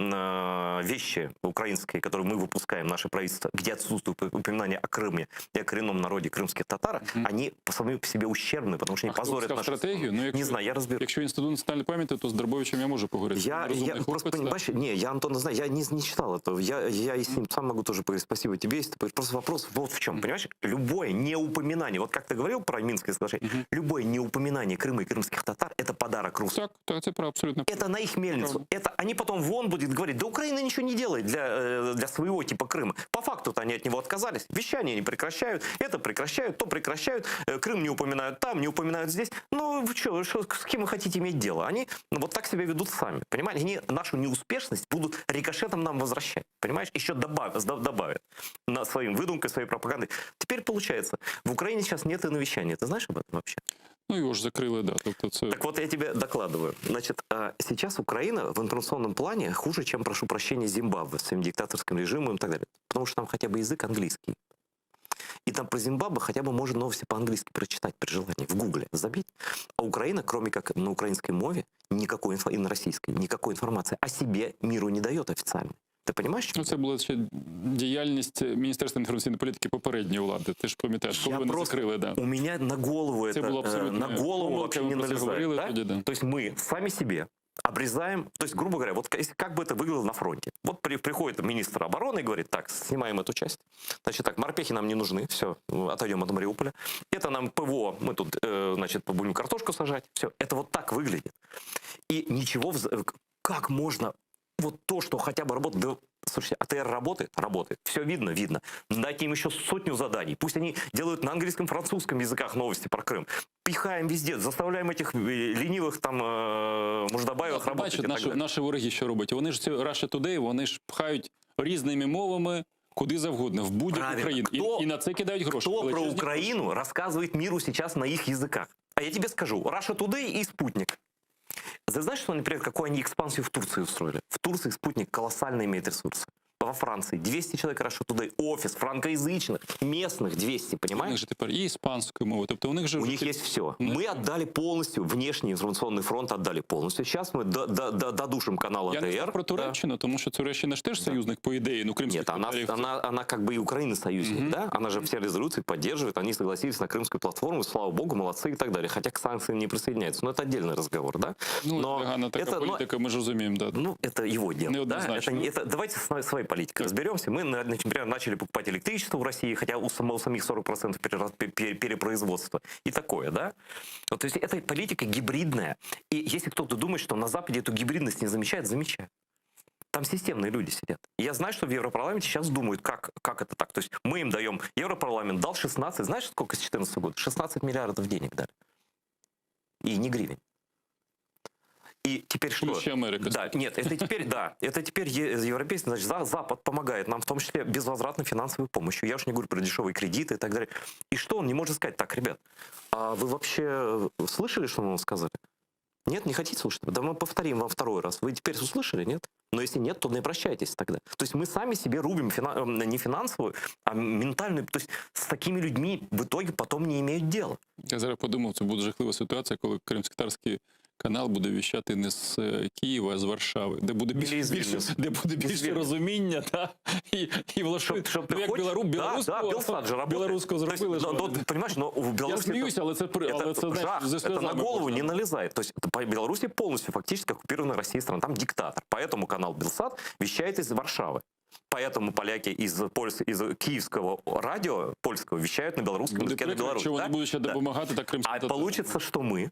вещи украинские, которые мы выпускаем, наше правительство, где отсутствует упоминание о Крыме и о коренном народе крымских татар, они сами по себе ущербны, потому что они позорят нашу стратегию. Ну, не знаю, я разберусь. Якщо Інститут національної пам'яті, то з Дробовичем я можу поговорити. Я просто, понимаешь, я, Антон, знаю, я не читал этого. Я с ним сам могу тоже поговорить. Спасибо тебе, если ты... Просто вопрос вот в чем, понимаешь? Любое неупоминание, вот как ты говорил про Минское соглашение, любое неупоминание Крыма и крымских татар – это подарок русским. Так, это абсолютно. Это на их мельницу. Это они потом вон будет говорить, да Украина ничего не делает для своего типа Крыма. По факту-то они от него отказались. Вещание не прекращают, это прекращают, то прекращают. Крым не упоминают там, не упоминают здесь. Ну, вы что, с кем вы хотите иметь дело? Они вот так себя ведут сами. Понимаете? Они нашу неуспешность будут рикошетом нам возвращать. Понимаешь? Еще добавят на своим выдумкой, своей пропагандой. Теперь получается, в Украине сейчас нет иновещания. Ты знаешь об этом вообще? Ну, его же закрыли, да. Так вот, я тебе докладываю. Значит, сейчас Украина в информационном плане хуже, чем, прошу прощения, Зимбабве с своим диктаторским режимом и так далее. Потому что там хотя бы язык английский. И там про Зимбабве хотя бы можно новости по-английски прочитать при желании. В Гугле забить. А Украина, кроме как на украинской мове, никакой и на российской, никакой информации о себе миру не дает официально. Ти розумієш? Ну, це була ще діяльність Міністерства інформаційної політики попередньої влади. Ти ж пам'ятаєш, коли вони закрили, да. У меня на голову це это, було абсолютно на голову вообще не налезает. Да? Тоді, да. То есть мы сами себе обрезаем, то есть, грубо говоря, вот как бы это выглядело на фронте. Вот приходит министр обороны и говорит, так, снимаем эту часть. Значит, так, морпехи нам не нужны, все, отойдем от Мариуполя. Это нам ПВО, мы тут, значит, будем картошку сажать. Все, это вот так выглядит. И ничего, как можно... Вот то, что хотя бы работает, да, слушайте, АТР работает? Работает. Все видно. Дайте им еще 100 заданий. Пусть они делают на английском, французском языках новости про Крым. Пихаем везде, заставляем этих ленивых там муждабаєвих работать. Бачите, наші вороги що роблять? Вони ж Russia Today, вони ж пхають різними мовами куди завгодно, в будь-яку країну. І на це кидають гроші. Кто про Украину рассказывает миру сейчас на их языках? А я тебе скажу, Russia Today и Спутник. Ты знаешь, что, например, какую они экспансию в Турции устроили? В Турции Спутник колоссально имеет ресурсы. во Франции 200 человек Russia Today, офис франкоязычных, местных 200, У понимаешь? них же тепер і іспанською мовою, тобто у них же У них есть все. Мы отдали полностью, внешний информационный фронт отдали полностью. Сейчас мы додушим канал Я не АТР. знаю про Туреччину, тому що Туреччина ж теж союзник, по ідеї, ну, кримських Нет, татарів. она как бы и Украины союзник, да? Она же все резолюции поддерживает, они согласились на крымскую платформу, слава богу, молодцы и так далее. Хотя к санкциям не присоединяются. Но это отдельный разговор, да? Ну, но Ганна, така політика, ми ж розуміємо, да. Ну, это его дело. Да? Неоднозначно. Давайте с своей политикой разберемся. Мы, например, начали покупать электричество в России, хотя у самих 40% перепроизводства. И такое, да? Вот, то есть это политика гибридная. И если кто-то думает, что на Западе эту гибридность не замечает, замечает. Там системные люди сидят. И я знаю, что в Европарламенте сейчас думают, как это так. То есть мы им даем, Европарламент дал 16, знаешь, сколько с 2014 года? 16 миллиардов денег дали. И не гривен. И теперь что? Плюс Америка. Да, нет, это теперь, да, это теперь европейцы, значит, Запад помогает нам, в том числе безвозвратной финансовой помощью. Я уж не говорю про дешевые кредиты и так далее. И что он не может сказать? Так, ребят, а вы вообще слышали, что мы вам сказали? Нет, не хотите слушать? Да мы повторим вам второй раз. Вы теперь услышали, нет? Но если нет, то не обращайтесь тогда. То есть мы сами себе рубим не финансовую, а ментальную. То есть с такими людьми в итоге потом не имеют дела. Я зараз подумав, це буде жахлива ситуація, коли кримськотатарський канал буде віщати не з Києва, а з Варшави, де буде більше розуміння, та, і влаштують, як білоруську зробили. Понимаешь, но в Беларуси... Я смеюсь, але це жах, это на голову не налезает. То есть Беларусь полностью фактически оккупированная Россией страна. Там диктатор. Поэтому канал Белсат вещает из Варшавы. Поэтому поляки из киевского радио польского вещают на белорусском языке на Беларусь. А получится, что мы...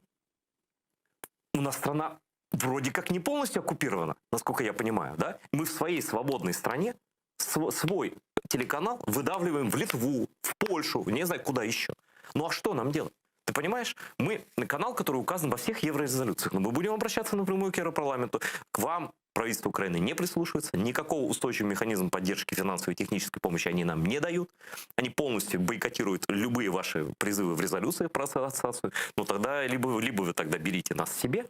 У нас страна вроде как не полностью оккупирована, насколько я понимаю, да? Мы в своей свободной стране свой телеканал выдавливаем в Литву, в Польшу, не знаю куда еще. Ну а что нам делать? Ты понимаешь, мы канал, который указан во всех еврорезолюциях, но мы будем обращаться напрямую к Европарламенту, к вам, правительство Украины не прислушивается, никакого устойчивого механизма поддержки финансовой и технической помощи они нам не дают, они полностью бойкотируют любые ваши призывы в резолюции про ассоциацию, ну тогда либо вы тогда берите нас себе,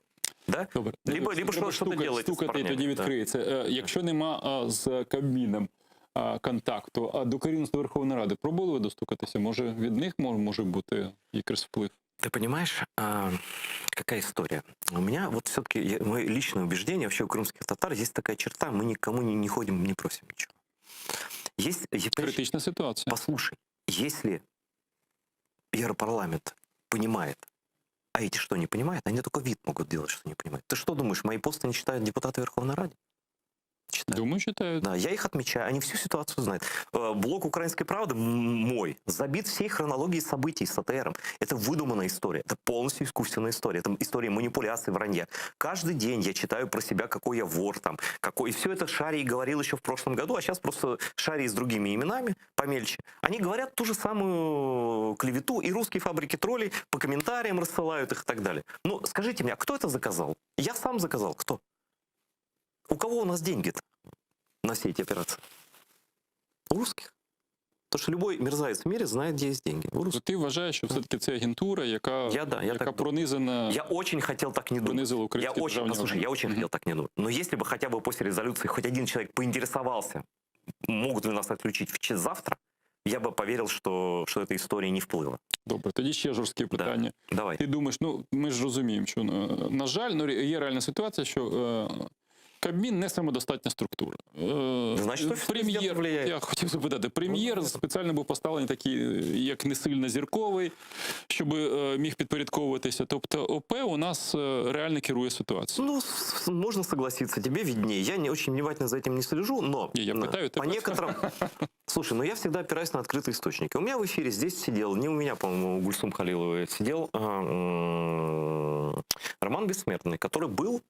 да? Добре. Либо что-то делаете з парнями. Тоді відкриється. Якщо нема з Кабміном контакту, а до керівництва Верховної Ради пробували ви достукатися? Може від них може бути якийсь вплив? Ты понимаешь, какая история? У меня вот все-таки, мое личное убеждение, вообще у крымских татар есть такая черта, мы никому не ходим, не просим ничего. Есть критичная ситуация. Послушай, если Европарламент понимает, а эти что, не понимают? Они только вид могут делать, что не понимают. Ты что думаешь, мои посты не читают депутаты Верховной Рады? Читают. Думаю, читают. Да, я их отмечаю, они всю ситуацию знают. Блок «Украинской правды» мой забит всей хронологией событий с АТРом. Это выдуманная история, это полностью искусственная история, это история манипуляций, вранья. Каждый день я читаю про себя, какой я вор там, какой... И все это Шарий говорил еще в прошлом году, а сейчас просто Шарий с другими именами, помельче. Они говорят ту же самую клевету, и русские фабрики троллей по комментариям рассылают их и так далее. Ну, скажите мне, а кто это заказал? Я сам заказал, кто? У кого у нас деньги-то на все эти операции? У русских. Потому что любой мерзавец в мире знает, где есть деньги. У русских. Ти вважаєш, що все-таки це агентура, яка пронизана... Я очень хотел так не думать. Я очень хотел так не думать. Но если бы хотя бы после резолюции хоть один человек поинтересовался, могут ли нас отключить завтра, я бы поверил, что эта история не вплыла. Добре, тоді ще жорстке питання. Да, давай. Ти думаєш, ну ми ж розуміємо, що, на жаль, є реальна ситуація, що Кабмін не самодостатня структура. Значить, прем'єр, я хотів запитати, прем'єр спеціально був поставлений такий, як не сильно зірковий, щоб міг підпорядковуватися. Тобто ОП у нас реально керує ситуацією. Ну, можно согласиться, тебе виднее. Я не очень внимательно за этим не слежу, но я пытаю, по некоторым... Слушай, ну я всегда опираюсь на открытые источники. У меня в эфире здесь сидел, не у меня, по-моему, у Гульсум Халиловой сидел Роман Бессмертный, который был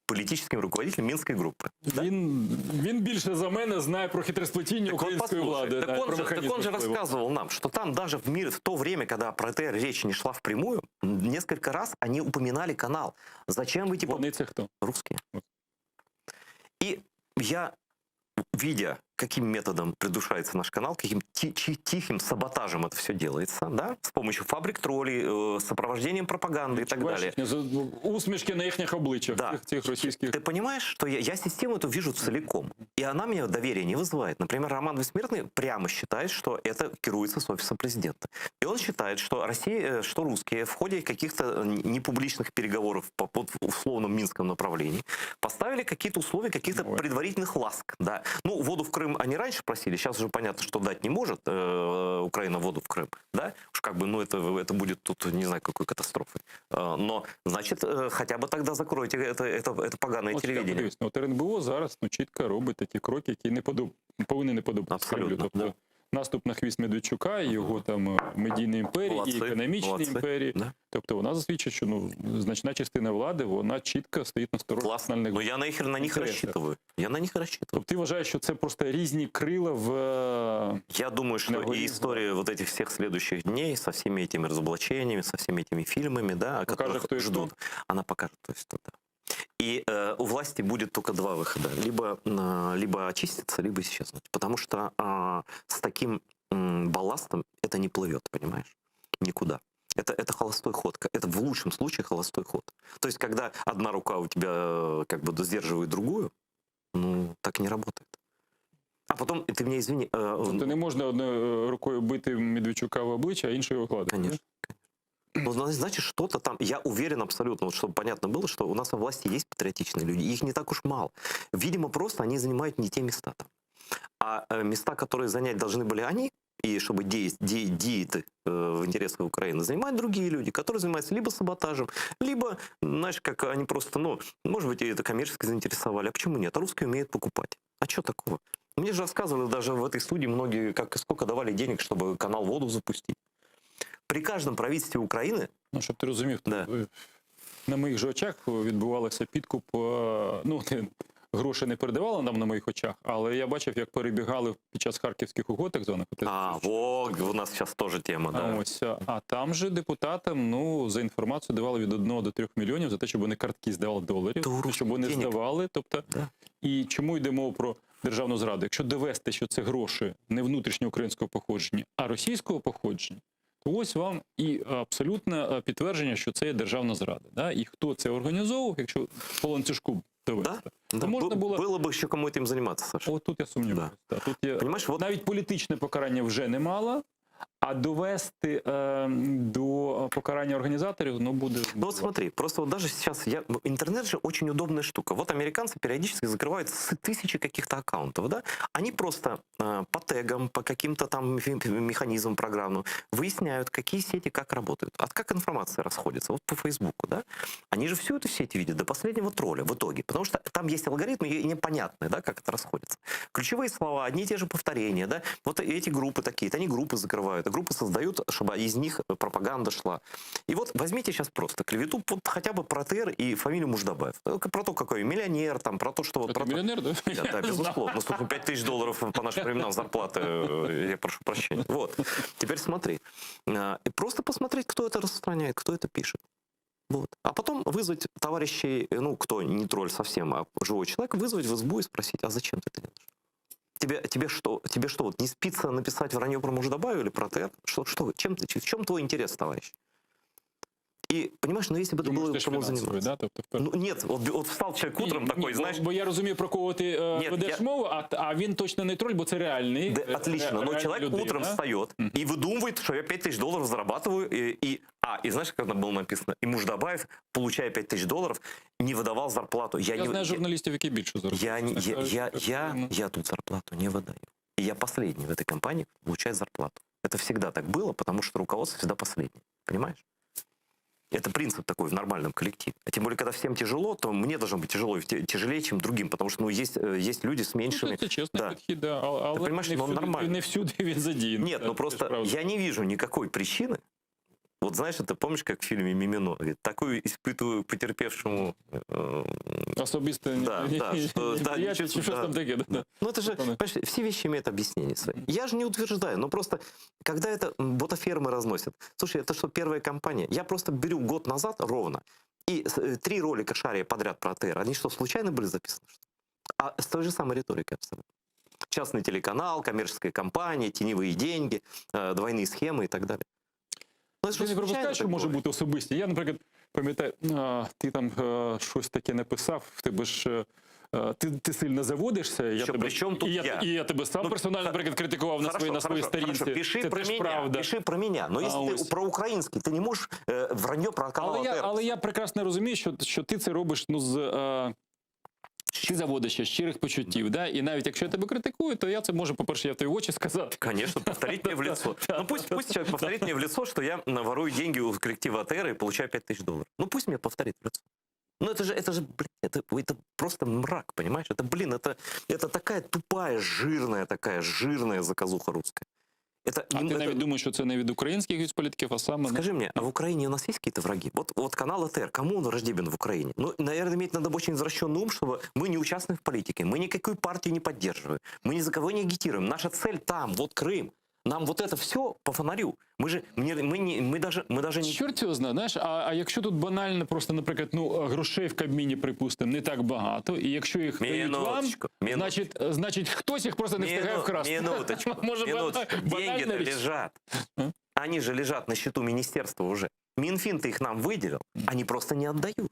політичним руководителем Мінської групи. Він більше за мене знає про хитросплетіння української влади. Так он же рассказывал нам, что там даже в то время, когда про АТР речь не шла впрямую, несколько раз они упоминали канал. Зачем вы типа... Вони це хто? Русские. И я, видя каким методом придушается наш канал, каким тихим саботажем это все делается, да, с помощью фабрик троллей, сопровождением пропаганды и так далее. Усмешки на их обличьях, да. тех российских. Ты понимаешь, что я систему эту вижу целиком, и она мне доверия не вызывает. Например, Роман Бессмертный прямо считает, что это керуется с офиса президента. И он считает, что Россия, что русские в ходе каких-то непубличных переговоров по условном минском направлении поставили какие-то условия, каких-то предварительных ласк. Да. Ну, воду в Крым они раньше просили, сейчас уже понятно, что дать не может Украина воду в Крым. Да? Уж как бы, ну, это будет тут, не знаю, какой катастрофой. Но, значит, хотя бы тогда закройте это поганое телевидение. От РНБО зараз чітко робить такі кроки, які повинні не подобатися Кремлю. Тобто наступ на хвіст Медведчука, його там медійної імперії і економічної імперії. Тобто вона засвідчує, що значна частина влади, вона чітко стоїть на стороні національних інтересів. Ну, я на них розчитую. Тобто ти вважаєш, що це просто різні крила в... Я думаю, что и история вот этих всех следующих дней со всеми этими разоблачениями, со всеми этими фильмами, да, о которых ждут, она покажет, то есть, да. И у власти будет только два выхода. Либо очиститься, либо исчезнуть. Потому что с таким балластом это не плывет, понимаешь? Никуда. Это холостой ход. Это в лучшем случае холостой ход. То есть, когда одна рука у тебя как бы сдерживает другую, ну, так не работает. А потом, ты меня извини... Тобто не можна одною рукою бити Медведчука в обличчя, а іншою гладити? Конечно. Ну, значит, что-то там, я уверен абсолютно, вот, чтобы понятно было, что у нас во власти есть патриотичные люди, их не так уж мало. Видимо, просто они занимают не те места там. А места, которые занять должны были они, и чтобы деяты в интересах Украины, занимают другие люди, которые занимаются либо саботажем, либо, знаешь, как они просто, ну, может быть, это коммерчески заинтересовали. А почему нет? А русские умеют покупать. А что такого? Мне же рассказывали даже в этой студии многие, сколько давали денег, чтобы канал «Воду» запустить. При кожному правительстві України... Ну, щоб ти розумів, на моїх же очах відбувалося підкуп, ну, гроші не передавали нам на моїх очах, але я бачив, як перебігали під час харківських угод, так званих. У нас зараз теж тема, да. Ось, а там же депутатам, ну, за інформацію давали від 1 до 3 мільйонів за те, щоб вони картки здавали доларів, щоб вони здавали, тобто, і чому йде мова про державну зраду? Якщо довести, що це гроші не внутрішньоукраїнського походження, а російського походження, то ось вам і абсолютне підтвердження, що це є державна зрада. Да? І хто це організовував, якщо по ланцюжку довести. Да. Було б ще кому цим займатися, Саша. От тут я сумніваюся. Да. Тут навіть політичне покарання вже немало, а довести до покарання организаторов, ну, будет... Ну, вот смотри, просто вот даже сейчас интернет же очень удобная штука. Вот американцы периодически закрывают тысячи каких-то аккаунтов, да? Они просто по тегам, по каким-то там механизмам программным выясняют, какие сети как работают, как информация расходится. Вот по Фейсбуку, да? Они же всю эту сеть видят до последнего тролля в итоге, потому что там есть алгоритмы непонятные, да, как это расходится. Ключевые слова, одни и те же повторения, да? Вот эти группы такие, они группы закрывают, а группы создают, чтобы из них пропаганда шла. И вот возьмите сейчас просто клевету вот хотя бы про ТР и фамилию Муждабаев. Про то, какой миллионер, там, про то, что... Это миллионер, да? Да, безусловно. Ну, 5000 по нашим временам зарплаты, я прошу прощения. Вот. Теперь смотри. И просто посмотреть, кто это распространяет, кто это пишет. Вот. А потом вызвать товарищей, ну, кто не тролль совсем, а живой человек, вызвать в СБУ и спросить, а зачем ты это делаешь? Тебе что, вот не спится написать вранье про Муждабаева или про ТР? В чем твой интерес, товарищ? И, понимаешь, ну если бы это было кому заниматься. Да? Ну, нет, вот встал человек утром такой, знаешь... Бо я розумію, про кого ти ведеш мову, а він точно не тролль, бо це реальний. Да, отлично, но человек людина. Утром встает и выдумывает, что я $5000 зарабатываю, и знаешь, как там было написано? И Муждабаев, получая $5000, не выдавал зарплату. Я знаю журналистов, які більше заробляють. Я тут зарплату не выдаю. И я последний в этой компании получаю зарплату. Это всегда так было, потому что руководство всегда последний. Понимаешь? Это принцип такой в нормальном коллективе. А тем более, когда всем тяжело, то мне должно быть тяжелее, чем другим, потому что, ну, есть люди с меньшими... Ну, это честный подход, да. Ты понимаешь, но он нормальный. Не всюду він задіян. Нет, ну просто я не вижу никакой причины. Вот знаешь, это помнишь, как в фильме «Мимино»? Говорит, такую испытываю потерпевшему... Особисто что там таке, да. Ну это же, понимаешь, все вещи имеют объяснение свои. Я же не утверждаю, но просто, когда это ботафермы разносят, слушай, это что, первая компания? Я просто беру год назад ровно, и 3 ролика шария подряд про АТР, они что, случайно были записаны? А с той же самой риторикой абсолютно. частный телеканал, коммерческая компания, теневые деньги, двойные схемы и так далее. Ну, Ти не пропускаєш, що може бути особисті. Я, наприклад, пам'ятаю, ти там щось таке написав, в тебе ж ти сильно заводишся, я Що, тебе, при чому тут я? І я тебе сам персонально, наприклад, критикував на своїй сторінці. Пиши Це про теж меня, правда. пиши про меня. Но если ты про украинский, ты не можешь вранье про канал АТР. Але я прекрасно розумію, що ти це робиш ти заводиш щирих почуттів, да? І навіть якщо я тебе критикую, то я це можу, по-перше, я в твої очі сказати. Конечно, повторить мне в лицо. Ну пусть человек повторит мне в лицо, что я ворую деньги у коллектива АТР и получаю $5000. Ну пусть мне повторит в лицо. Ну это же, блин, это просто мрак, понимаешь? Это такая тупая, жирная заказуха русская. А ти навіть думаєш, що це не від українських політиків, а саме... Скажи мне, а в Украине у нас есть какие-то враги? Вот канал АТР, кому он враждебен в Украине? Ну, наверное, иметь надо очень извращенный ум, чтобы мы не участвуем в политике, мы никакую партию не поддерживаем, мы ни за кого не агитируем. Наша цель там, вот Крым. Нам вот это все по фонарю. Мы даже не... Чорт його знає, знаєш, а якщо тут банально просто, наприклад, грошей в Кабміні, припустимо, не так багато, і якщо їх дають вам, значить хтось їх просто не встигає вкрасти. Минуточку. Деньги-то лежат. Они же лежат на счету министерства уже. Минфин-то их нам выделил, они просто не отдают.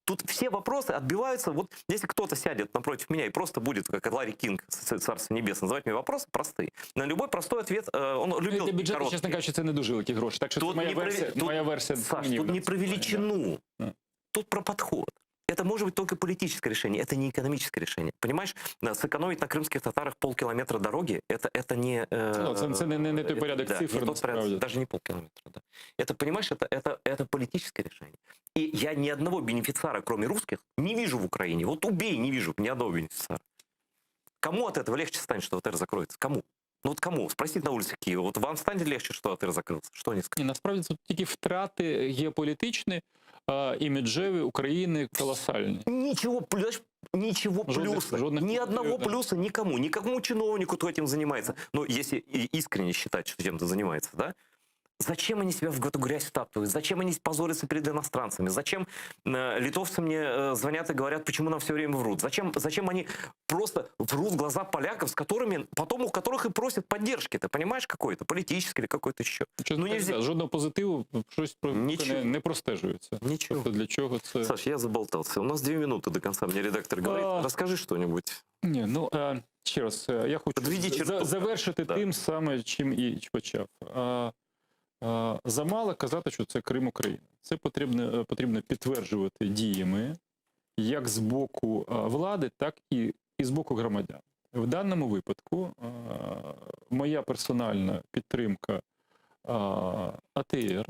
Тут все вопросы отбиваются. Вот если кто-то сядет напротив меня и просто будет, как Ларри Кинг, Царство Небесное, задавать мне вопросы простые, на любой простой ответ он любил бюджет, короткий. чесно кажучи, це не дуже великі гроші. Так що тут моя версия. Саш, тут не про величину, тут про подход. Это может быть только политическое решение, это не экономическое решение. Понимаешь, сэкономить на крымских татарах полкилометра дороги, это не... Это не той порядок цифр, даже не полкилометра. Да. Это, понимаешь, это политическое решение. И я ни одного бенефициара, кроме русских, не вижу в Украине. Вот убей, не вижу ни одного бенефициара. Кому от этого легче станет, что АТР закроется? Кому? Ну вот кому? Спросить на улице Киева. Вот вам станет легче, что АТР закрылся? Что они скажут? І насправді це тільки втрати геополітичні, іміджеві України колосальні. Ничего плюса. Ни одного плюса никому. Никакому чиновнику, кто этим занимается. Но если искренне считать, что чем-то занимается, да? Зачем они себя в эту грязь втаптывают? Зачем они позорятся перед иностранцами? Зачем литовцы мне звонят и говорят, почему нам все время врут? Зачем они просто врут в глаза поляков, с которыми, потом у которых и просят поддержки? Ты понимаешь, какой-то политический или какой-то еще? Ну, нельзя. Жодного позитиву, щось не простежується. Ничего. Для чого це? Саш, я заболтался. У нас 2 минуты до конца. Мне редактор говорит, расскажи что-нибудь. Ні, ще раз, я хочу завершити тим саме, чим і почав. Замало казати, що це Крим України. Це потрібно підтверджувати діями як з боку влади, так і з боку громадян. В даному випадку моя персональна підтримка АТР,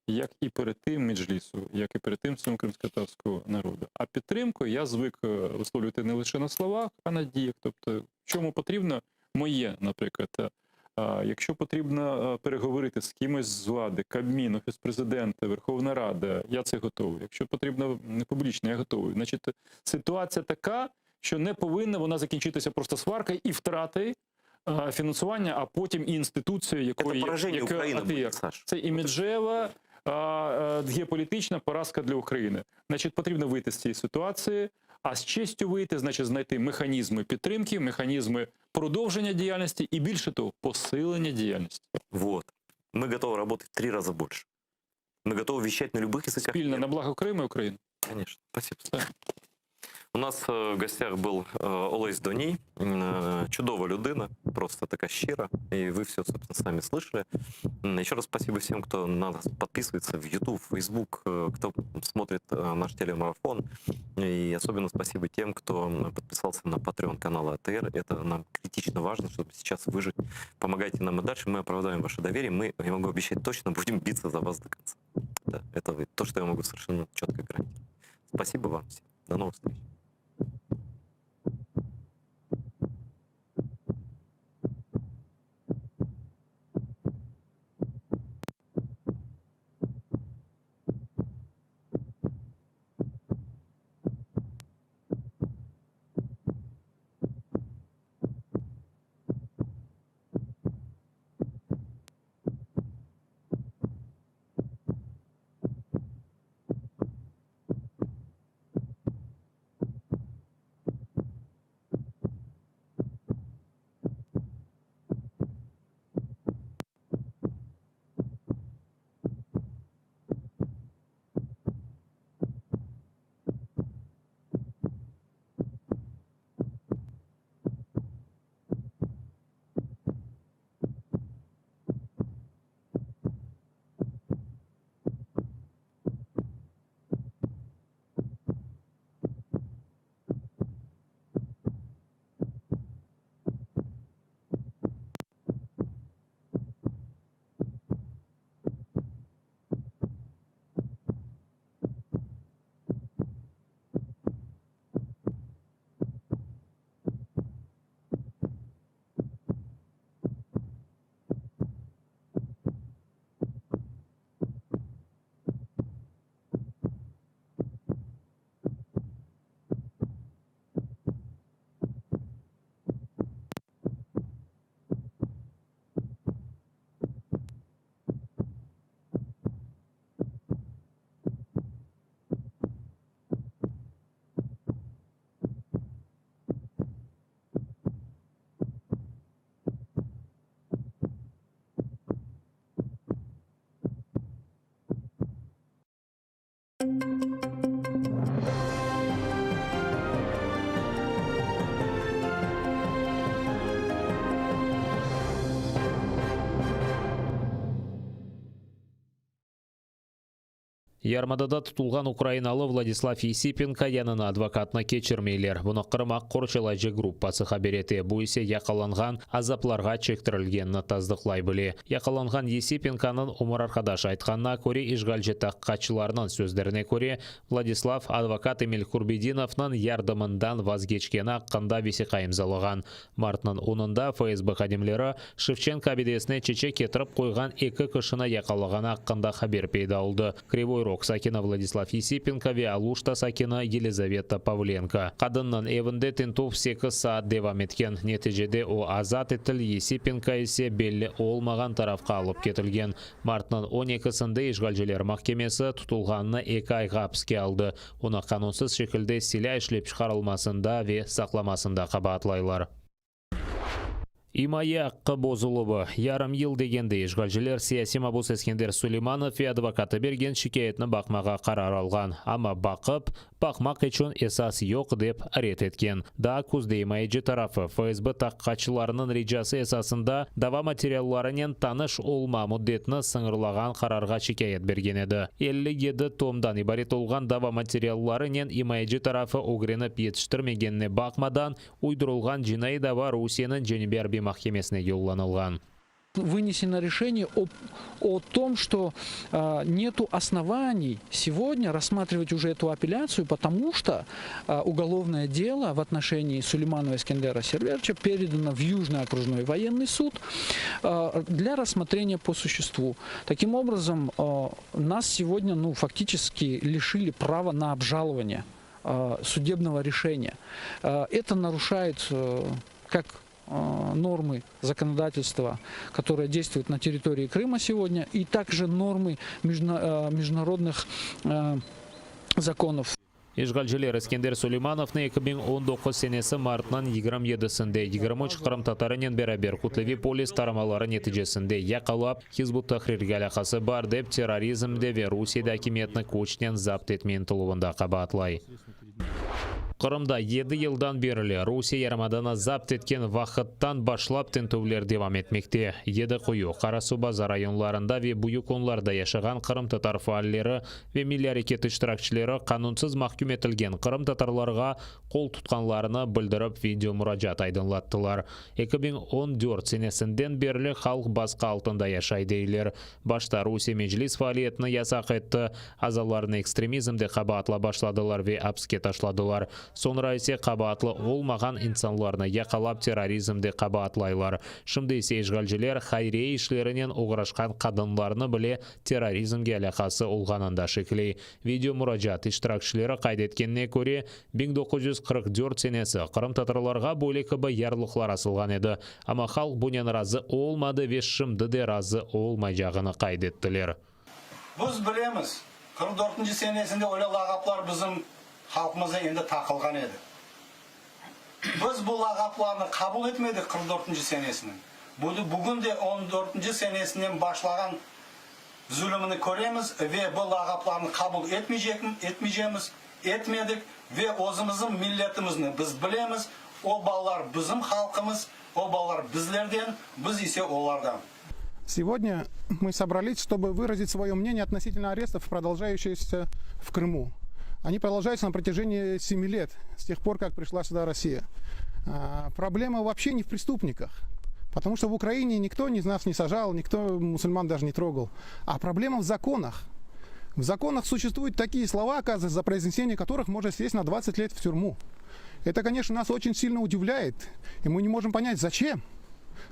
як і перед тим Меджлісу, як і перед тим всьому кримськотатарського народу. А підтримку я звик висловлювати не лише на словах, а на діях. Тобто, чому потрібно моє, наприклад, якщо потрібно переговорити з кимось з влади, Кабмін, Офіс Президента, Верховна Рада, я це готовий. Якщо потрібно публічно, я готовий. Значить, ситуація така, що не повинна вона закінчитися просто сваркою і втратою фінансування, а потім і інституцією, якої АТР. Це іміджева, геополітична поразка для України. Значить, потрібно вийти з цієї ситуації, а з честю вийти, значить, знайти механізми підтримки, механізми продовження діяльності і, більше того, посилення діяльності. Вот. Мы готовы работать в 3 раза больше. Мы готовы вещать на любых языках. Спільно на благо Криму і України. Конечно. Спасибо. У нас в гостях был Олесь Доній, чудова людина, просто така щира, и вы все, собственно, сами слышали. Еще раз спасибо всем, кто на нас подписывается в YouTube, Facebook, кто смотрит наш телемарафон, и особенно спасибо тем, кто подписался на Patreon канала АТР. Это нам критично важно, чтобы сейчас выжить. Помогайте нам и дальше, мы оправдаем ваше доверие, мы, я могу обещать, точно будем биться за вас до конца. Да, это то, что я могу совершенно четко гарантировать. Спасибо вам всем. До новых встреч. Ярмадада тұтылған украиналы Владислав Есипенко янына адвокатына кечірмейлер. Бұны Қырмақ Қорчалайжы группасы хабереті. Бұл есе яқаланған азапларға чектірілгенні таздықлай біле. Яқаланған Есипенканың умыр арқадаш айтқанына көре ишгалжы таққатшыларының сөздеріне көре Владислав адвокат Эмиль Курбединовның ярдымындан вазгечкені аққанда весе қайымзалыған. Мартның 10-ында ФСБ қадемлері Шевченко бедесіне чече кетіріп қойған екі кішіні яқалығаны аққанда хабер пейда олды. Кривой Рог сакина Владислав Есипенко ве Алушта сакина Елизавета Павленко. Қадынның евінде тентов 8 саат девам еткен. Нетижеде о азат етіл Есипенко есе белі олмаған тарафқа алып кетілген. Мартның 12-сінде ишгалжелер махкемесі тұтылғанына 2 айға апске алды. Оны қанунсыз шекілде силя ішлеп шығарылмасында ве сақламасында қабатлайлар. Имайы аққы бозылыбы. Ярым ел дегенде ишгалжелер сияси мабус Ескендер Сулейманов и адвокаты берген шикаетні бақмаға қарар алған. Ама бақып, бақмақ үшін esas yok деп арет еткен. Да күзде Имайжы тарафы ФСБ таққатшыларының режасы esasында дава материалларынан таныш олма мұддетіні сыңырлаған қарарға шикает берген еді. 57 томдан ибарет олған дава материалларынан Имайжы тарафы огреніп етіштірмегеніне бақмадан уйдырылған жинай дава Русияның Женеберби махкемесіне юлланылған. Вынесено решение о том, что нету оснований сегодня рассматривать уже эту апелляцию, потому что уголовное дело в отношении Сулейманова Эскендера Серверовича передано в Южный окружной военный суд для рассмотрения по существу. Таким образом, нас сегодня фактически лишили права на обжалование судебного решения. Это нарушает как нормы законодательства, которое действует на территории Крыма сегодня, и также нормы международных законов. Ишгалжелер Ескендер Сулеймановны 2019 сенесі мартынан 27-сінде 23 Қырым татарынан бәрабер Кутлеви полис тарамалары нетижесінде яқалап Хизбут Тахрирге алақасы бар деп терроризмде ве Русияда акиметні көчінен запт етмен тұлуында қабатлай. Қырымда 7 елдан берілі Русия ярмадана запт еткен вақыттан башлап тентөвлер девам етмекте. Еді қойу Қарасу-Базар районларында ве бұйықонларда яшаған Қырым татар фааллері ве милли әрекет іштіракшілері қанунсыз махкум етілген Қырым татарларға қол тұтқанларыны білдіріп видео мұражат айдынлаттылар. 2014 сенесінден берілі халық басқа алтында яшайдейлер. Башта Русия Меджлис фаалиетіні ясақ етті. Азаларыны экстремизмде қабатла башладылар ве апске ташладылар. Sonra ise қабатлы олмаған инсанларны яқалап терроризмде қабатлайлар. Шымды ise ишгалжелер хайрия ишлерінен оғырашқан қадынларны біле терроризмге алақасы олғанында шекілей. Видео мұражат иштиракшілері қайдеткеніне көре 1944 сенесі Қырым татарларға бөлекібі ярлықлар асылған еді. Ама халық бұнен разы олмады ве шымды де разы олмай жағыны қайдеттілер. Біз білеміз, 44 сенесінде ойлы лағаплар біздің халқымызда енді тақылған еді. Біз бұл лағапларны қабыл етмедік 44 сенесінің. Бүгін де 14 сенесінен башлаған zulümünü көреміз ve bu lağaplarını kabul etmeyeceğimiz, etmedik ve özümüzün milletimizni biz bilemiz. O ballar bizim halkımız, o ballar bizlerden, biz ise onlardan. Сегодня мы собрались, чтобы выразить свое мнение относительно арестов, продолжающихся в Крыму. Они продолжаются на протяжении 7 лет, с тех пор, как пришла сюда Россия. Проблема вообще не в преступниках, потому что в Украине никто из нас не сажал, никто мусульман даже не трогал. А проблема в законах. В законах существуют такие слова, оказывается, за произнесение которых можно сесть на 20 лет в тюрьму. Это, конечно, нас очень сильно удивляет, и мы не можем понять, зачем.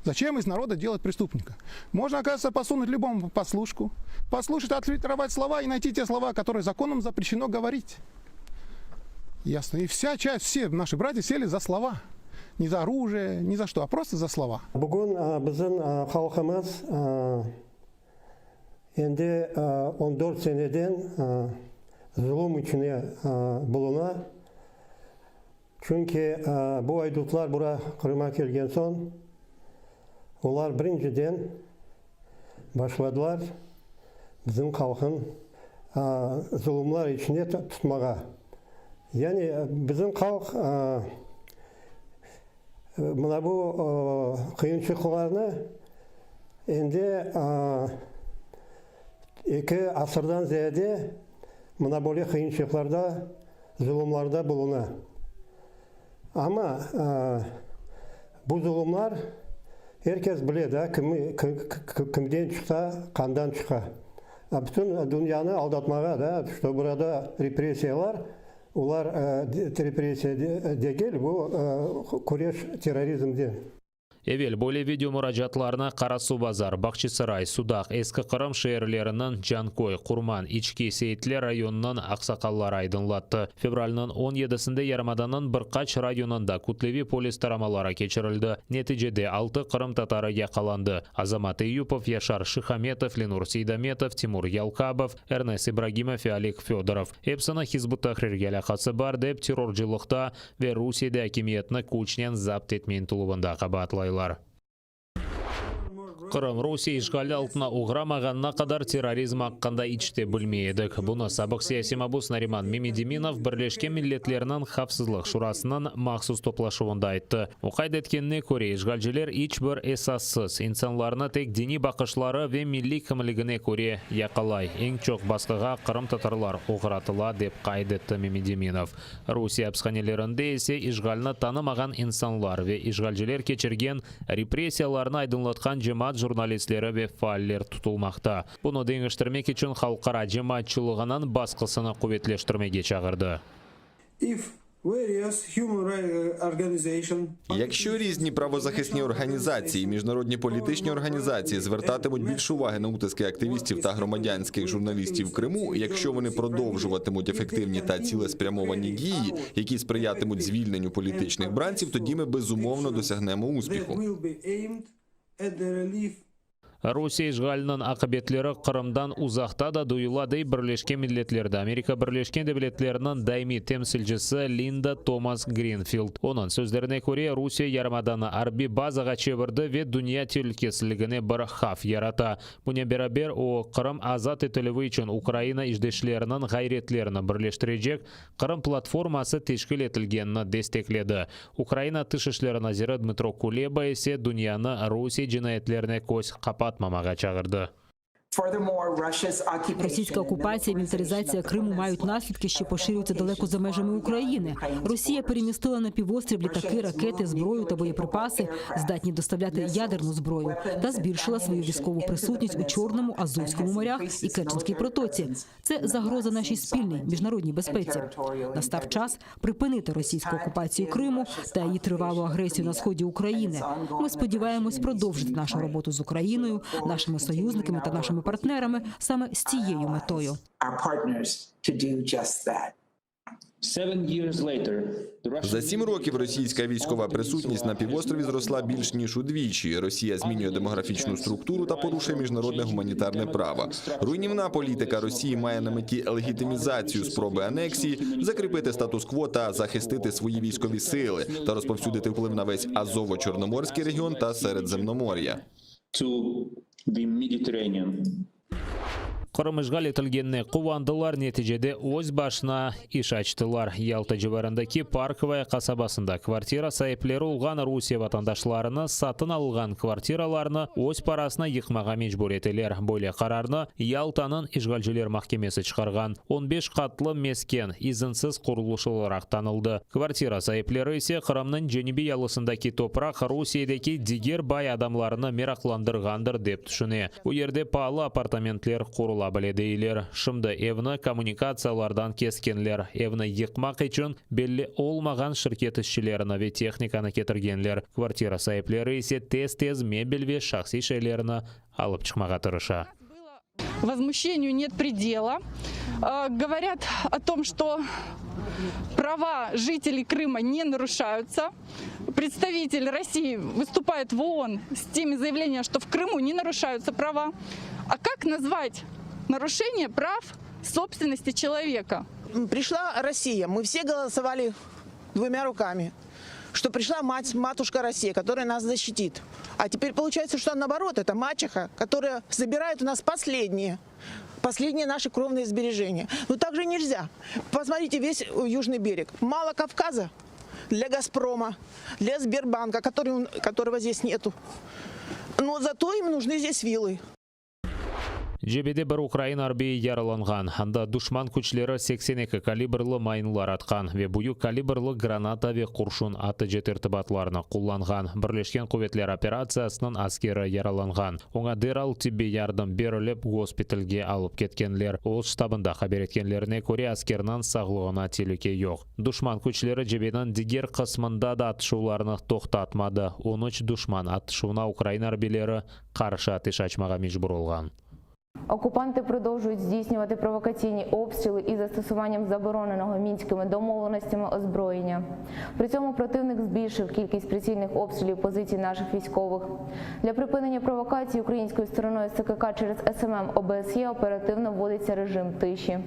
Зачем из народа делать преступника? Можно, оказывается, посунуть любому подслушку, послушать, отфильтровать слова и найти те слова, которые законом запрещено говорить. Ясно. И вся часть, все наши братья сели за слова. Не за оружие, не за что, а просто за слова. Бүгін біздің халқымыз енді 14 сенеден зұлым içine buluna. Çünkü bu aydutlar bura Kırım'a kelген son олар біріншіден башладылар біздің халқын зұлымлар ішіне тұтмаға. Яғни біздің халық мына бұл қиыншылықтарны енді 2 асырдан зияде мына более кыйынчылыкларда, зулумларда булуна. Ama bu zulümler herkes bilir de kimden çıksa, kandan çıkar. Bütün dünyanı aldatmaya da işte burada represiyalar, ular represiya değil, bu kuruluş terörizmdir. Эвел более видео мұражатларына Қарасу базар, Бақчысарай, Судақ, Ескі Қырым шehirlerinden Жанкой, Құрман, Ички, Сейтлер районынан ақсақаллар айдынлатты. Февралінің 17-сінде Ярмаданның Бірқач районында Кутлеви полис тарамалары кечірілді. Нәтижеде 6 Қырым татары яқаланды. Азамат Июпов, Яшар Шихаметов, Ленур Сейдаметов, Тимур Ялкабов, Эрнес Ибрагимов и Олег Федоров. Эпсіні Хизбут Тахрирге алақасы бар деп террорчылықта ве Русияда әкиметні күчнен запт етмен тұлыбында қабатлайлар. Қырым Русия işgali altına uğramağına kadar terrorizm hakkında içte bilmeydik. Bunu sabık siyasi mabus Nariman Mimidimинов Birleşken Milletlerinin Xavfsızlık Şurasının maxsus toplaşuunda aytты. O kaydetkenine göre işgalciler hiç bir esassız insanlarını tek dini bakışları ve milli kimligine göre yakalay. En çok baskıga Kırım Tatarlar uğratıla dep kaydetті Mimidimинов. Rusiya hapishanelerinde ise işgalini tanımagan insanlar ve işgalciler geçirgen repressiyalarını aydınlatkan cemaat jurnalistlері ve faaller tutulmakta. Bunu dengiştirmek için halkara cemaatçılığının baskısını kuvvetleştirmeye çağırdı. Якщо різні правозахисні організації і міжнародні політичні організації звертатимуть більше уваги на утиски активістів та громадянських журналістів в Криму, якщо вони продовжуватимуть ефективні та цілеспрямовані дії, які сприятимуть звільненню політичних бранців, тоді ми безумовно досягнемо успіху. Rusiya işgalinin akıbetleri Kırım'dan uzakta da duyuladı. Birleşken Milletler'de Amerika Birleşken Devletleri'nin daimi temsilcisi Linda Thomas Greenfield. Onun sözlerine göre Rusiya Yarımada'nı harbi bazaga çevirdi ve dünya tehlikesizliğine bir haf yarata. Buna beraber o Kırım azat etilivi için Ukrayna işdeşlerinin gayretlerini birleştirecek Kırım platforması teşkil etilgenini destekledi. Ukrayna Dış İşleri Naziri Dmitro Kuleba ise dünyanı Rusiya cinayetlerine göz kapatmamaga çağırdı. Російська окупація і мілітаризація Криму мають наслідки, що поширюються далеко за межами України. Росія перемістила на півострів літаки, ракети, зброю та боєприпаси, здатні доставляти ядерну зброю, та збільшила свою військову присутність у Чорному, Азовському морях і Керченській протоці. Це загроза нашій спільній міжнародній безпеці. Настав час припинити російську окупацію Криму та її тривалу агресію на сході України. Ми сподіваємось продовжити нашу роботу з Україною, нашими союзниками та нашими партнерами саме з цією метою. За 7 років російська військова присутність на півострові зросла більш ніж удвічі. Росія змінює демографічну структуру та порушує міжнародне гуманітарне право. Руйнівна політика Росії має на меті легітимізацію спроби анексії, закріпити статус-кво та захистити свої військові сили та розповсюдити вплив на весь Азово-Чорноморський регіон та Середземномор'я. Kırım işgal etilgenine kuvvandılar, neticede öz başına iş açtılar. Yalta civarındaki Parkovaya kasabasında kvartira sahipleri olgan Rusiya vatandaşlarını satın algan kvartiralarını öz parasına yıkmağa mecbur ettiler. Böyle kararını Yalta'nın işgalciler mahkemesi çıkargan. 15 katlı mesken izinsiz kuruluş olarak tanıldı. Kvartira sahipleri ise Kırım'ın Cenebi yalısındaki toprak Rusiya'daki diğer bay adamlarını meraklandırgandır dep düşüne. Bu yerde pahalı apartamentler kurula bilediler. Şimdi evni kommunikatsiyalardan keskenler. Evni yıkmak için belli olmagan şirket işçilerini ve texnikani getirgenler. Kvartira sahipleri ise tez mebel ve şahsi şeylerini alıp çıkmağa tırışa. Возмущению нет предела. Говорят о том, что права жителей Крыма не нарушаются. Представитель России выступает в ООН с теми заявлениями, что в Крыму не нарушаются права. А как назвать нарушение прав собственности человека? Пришла Россия, мы все голосовали 2 руками, что пришла матушка Россия, которая нас защитит. А теперь получается, что наоборот, это мачеха, которая забирает у нас последние наши кровные сбережения. Но так же нельзя. Посмотрите весь южный берег. Мало Кавказа для Газпрома, для Сбербанка, которого здесь нету. Но зато им нужны здесь виллы. Жебеде бір Украина арбии яраланған. Анда душман күчлері 82 калибрлы майнлар атқан ве буyu калибрлы граната ве куршун аты жетіртібатларына құлланған. Бірлешкен Куветлер операциясының аскері яраланған. Оңа дерал тибби ярдым беріліп госпитальге алып кеткенлер. Ол штабында хабар еткенлеріне көре аскернан сағлығына телуке жоқ. Душман күчлері жебенің дигер қысмында да атышуларны тоқтатмады. 13 душман атышуына Украина арбилері қаршы атыш ачмаға мижбур болған. Окупанти продовжують здійснювати провокаційні обстріли із застосуванням забороненого мінськими домовленостями озброєння. При цьому противник збільшив кількість прицільних обстрілів позицій наших військових. Для припинення провокацій українською стороною СКК через СММ ОБСЄ оперативно вводиться режим тиші.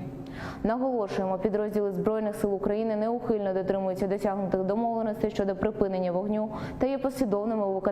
Наголошуємо, підрозділи Збройних сил України неухильно дотримуються досягнутих домовленостей щодо припинення вогню та є послідовними у виконанні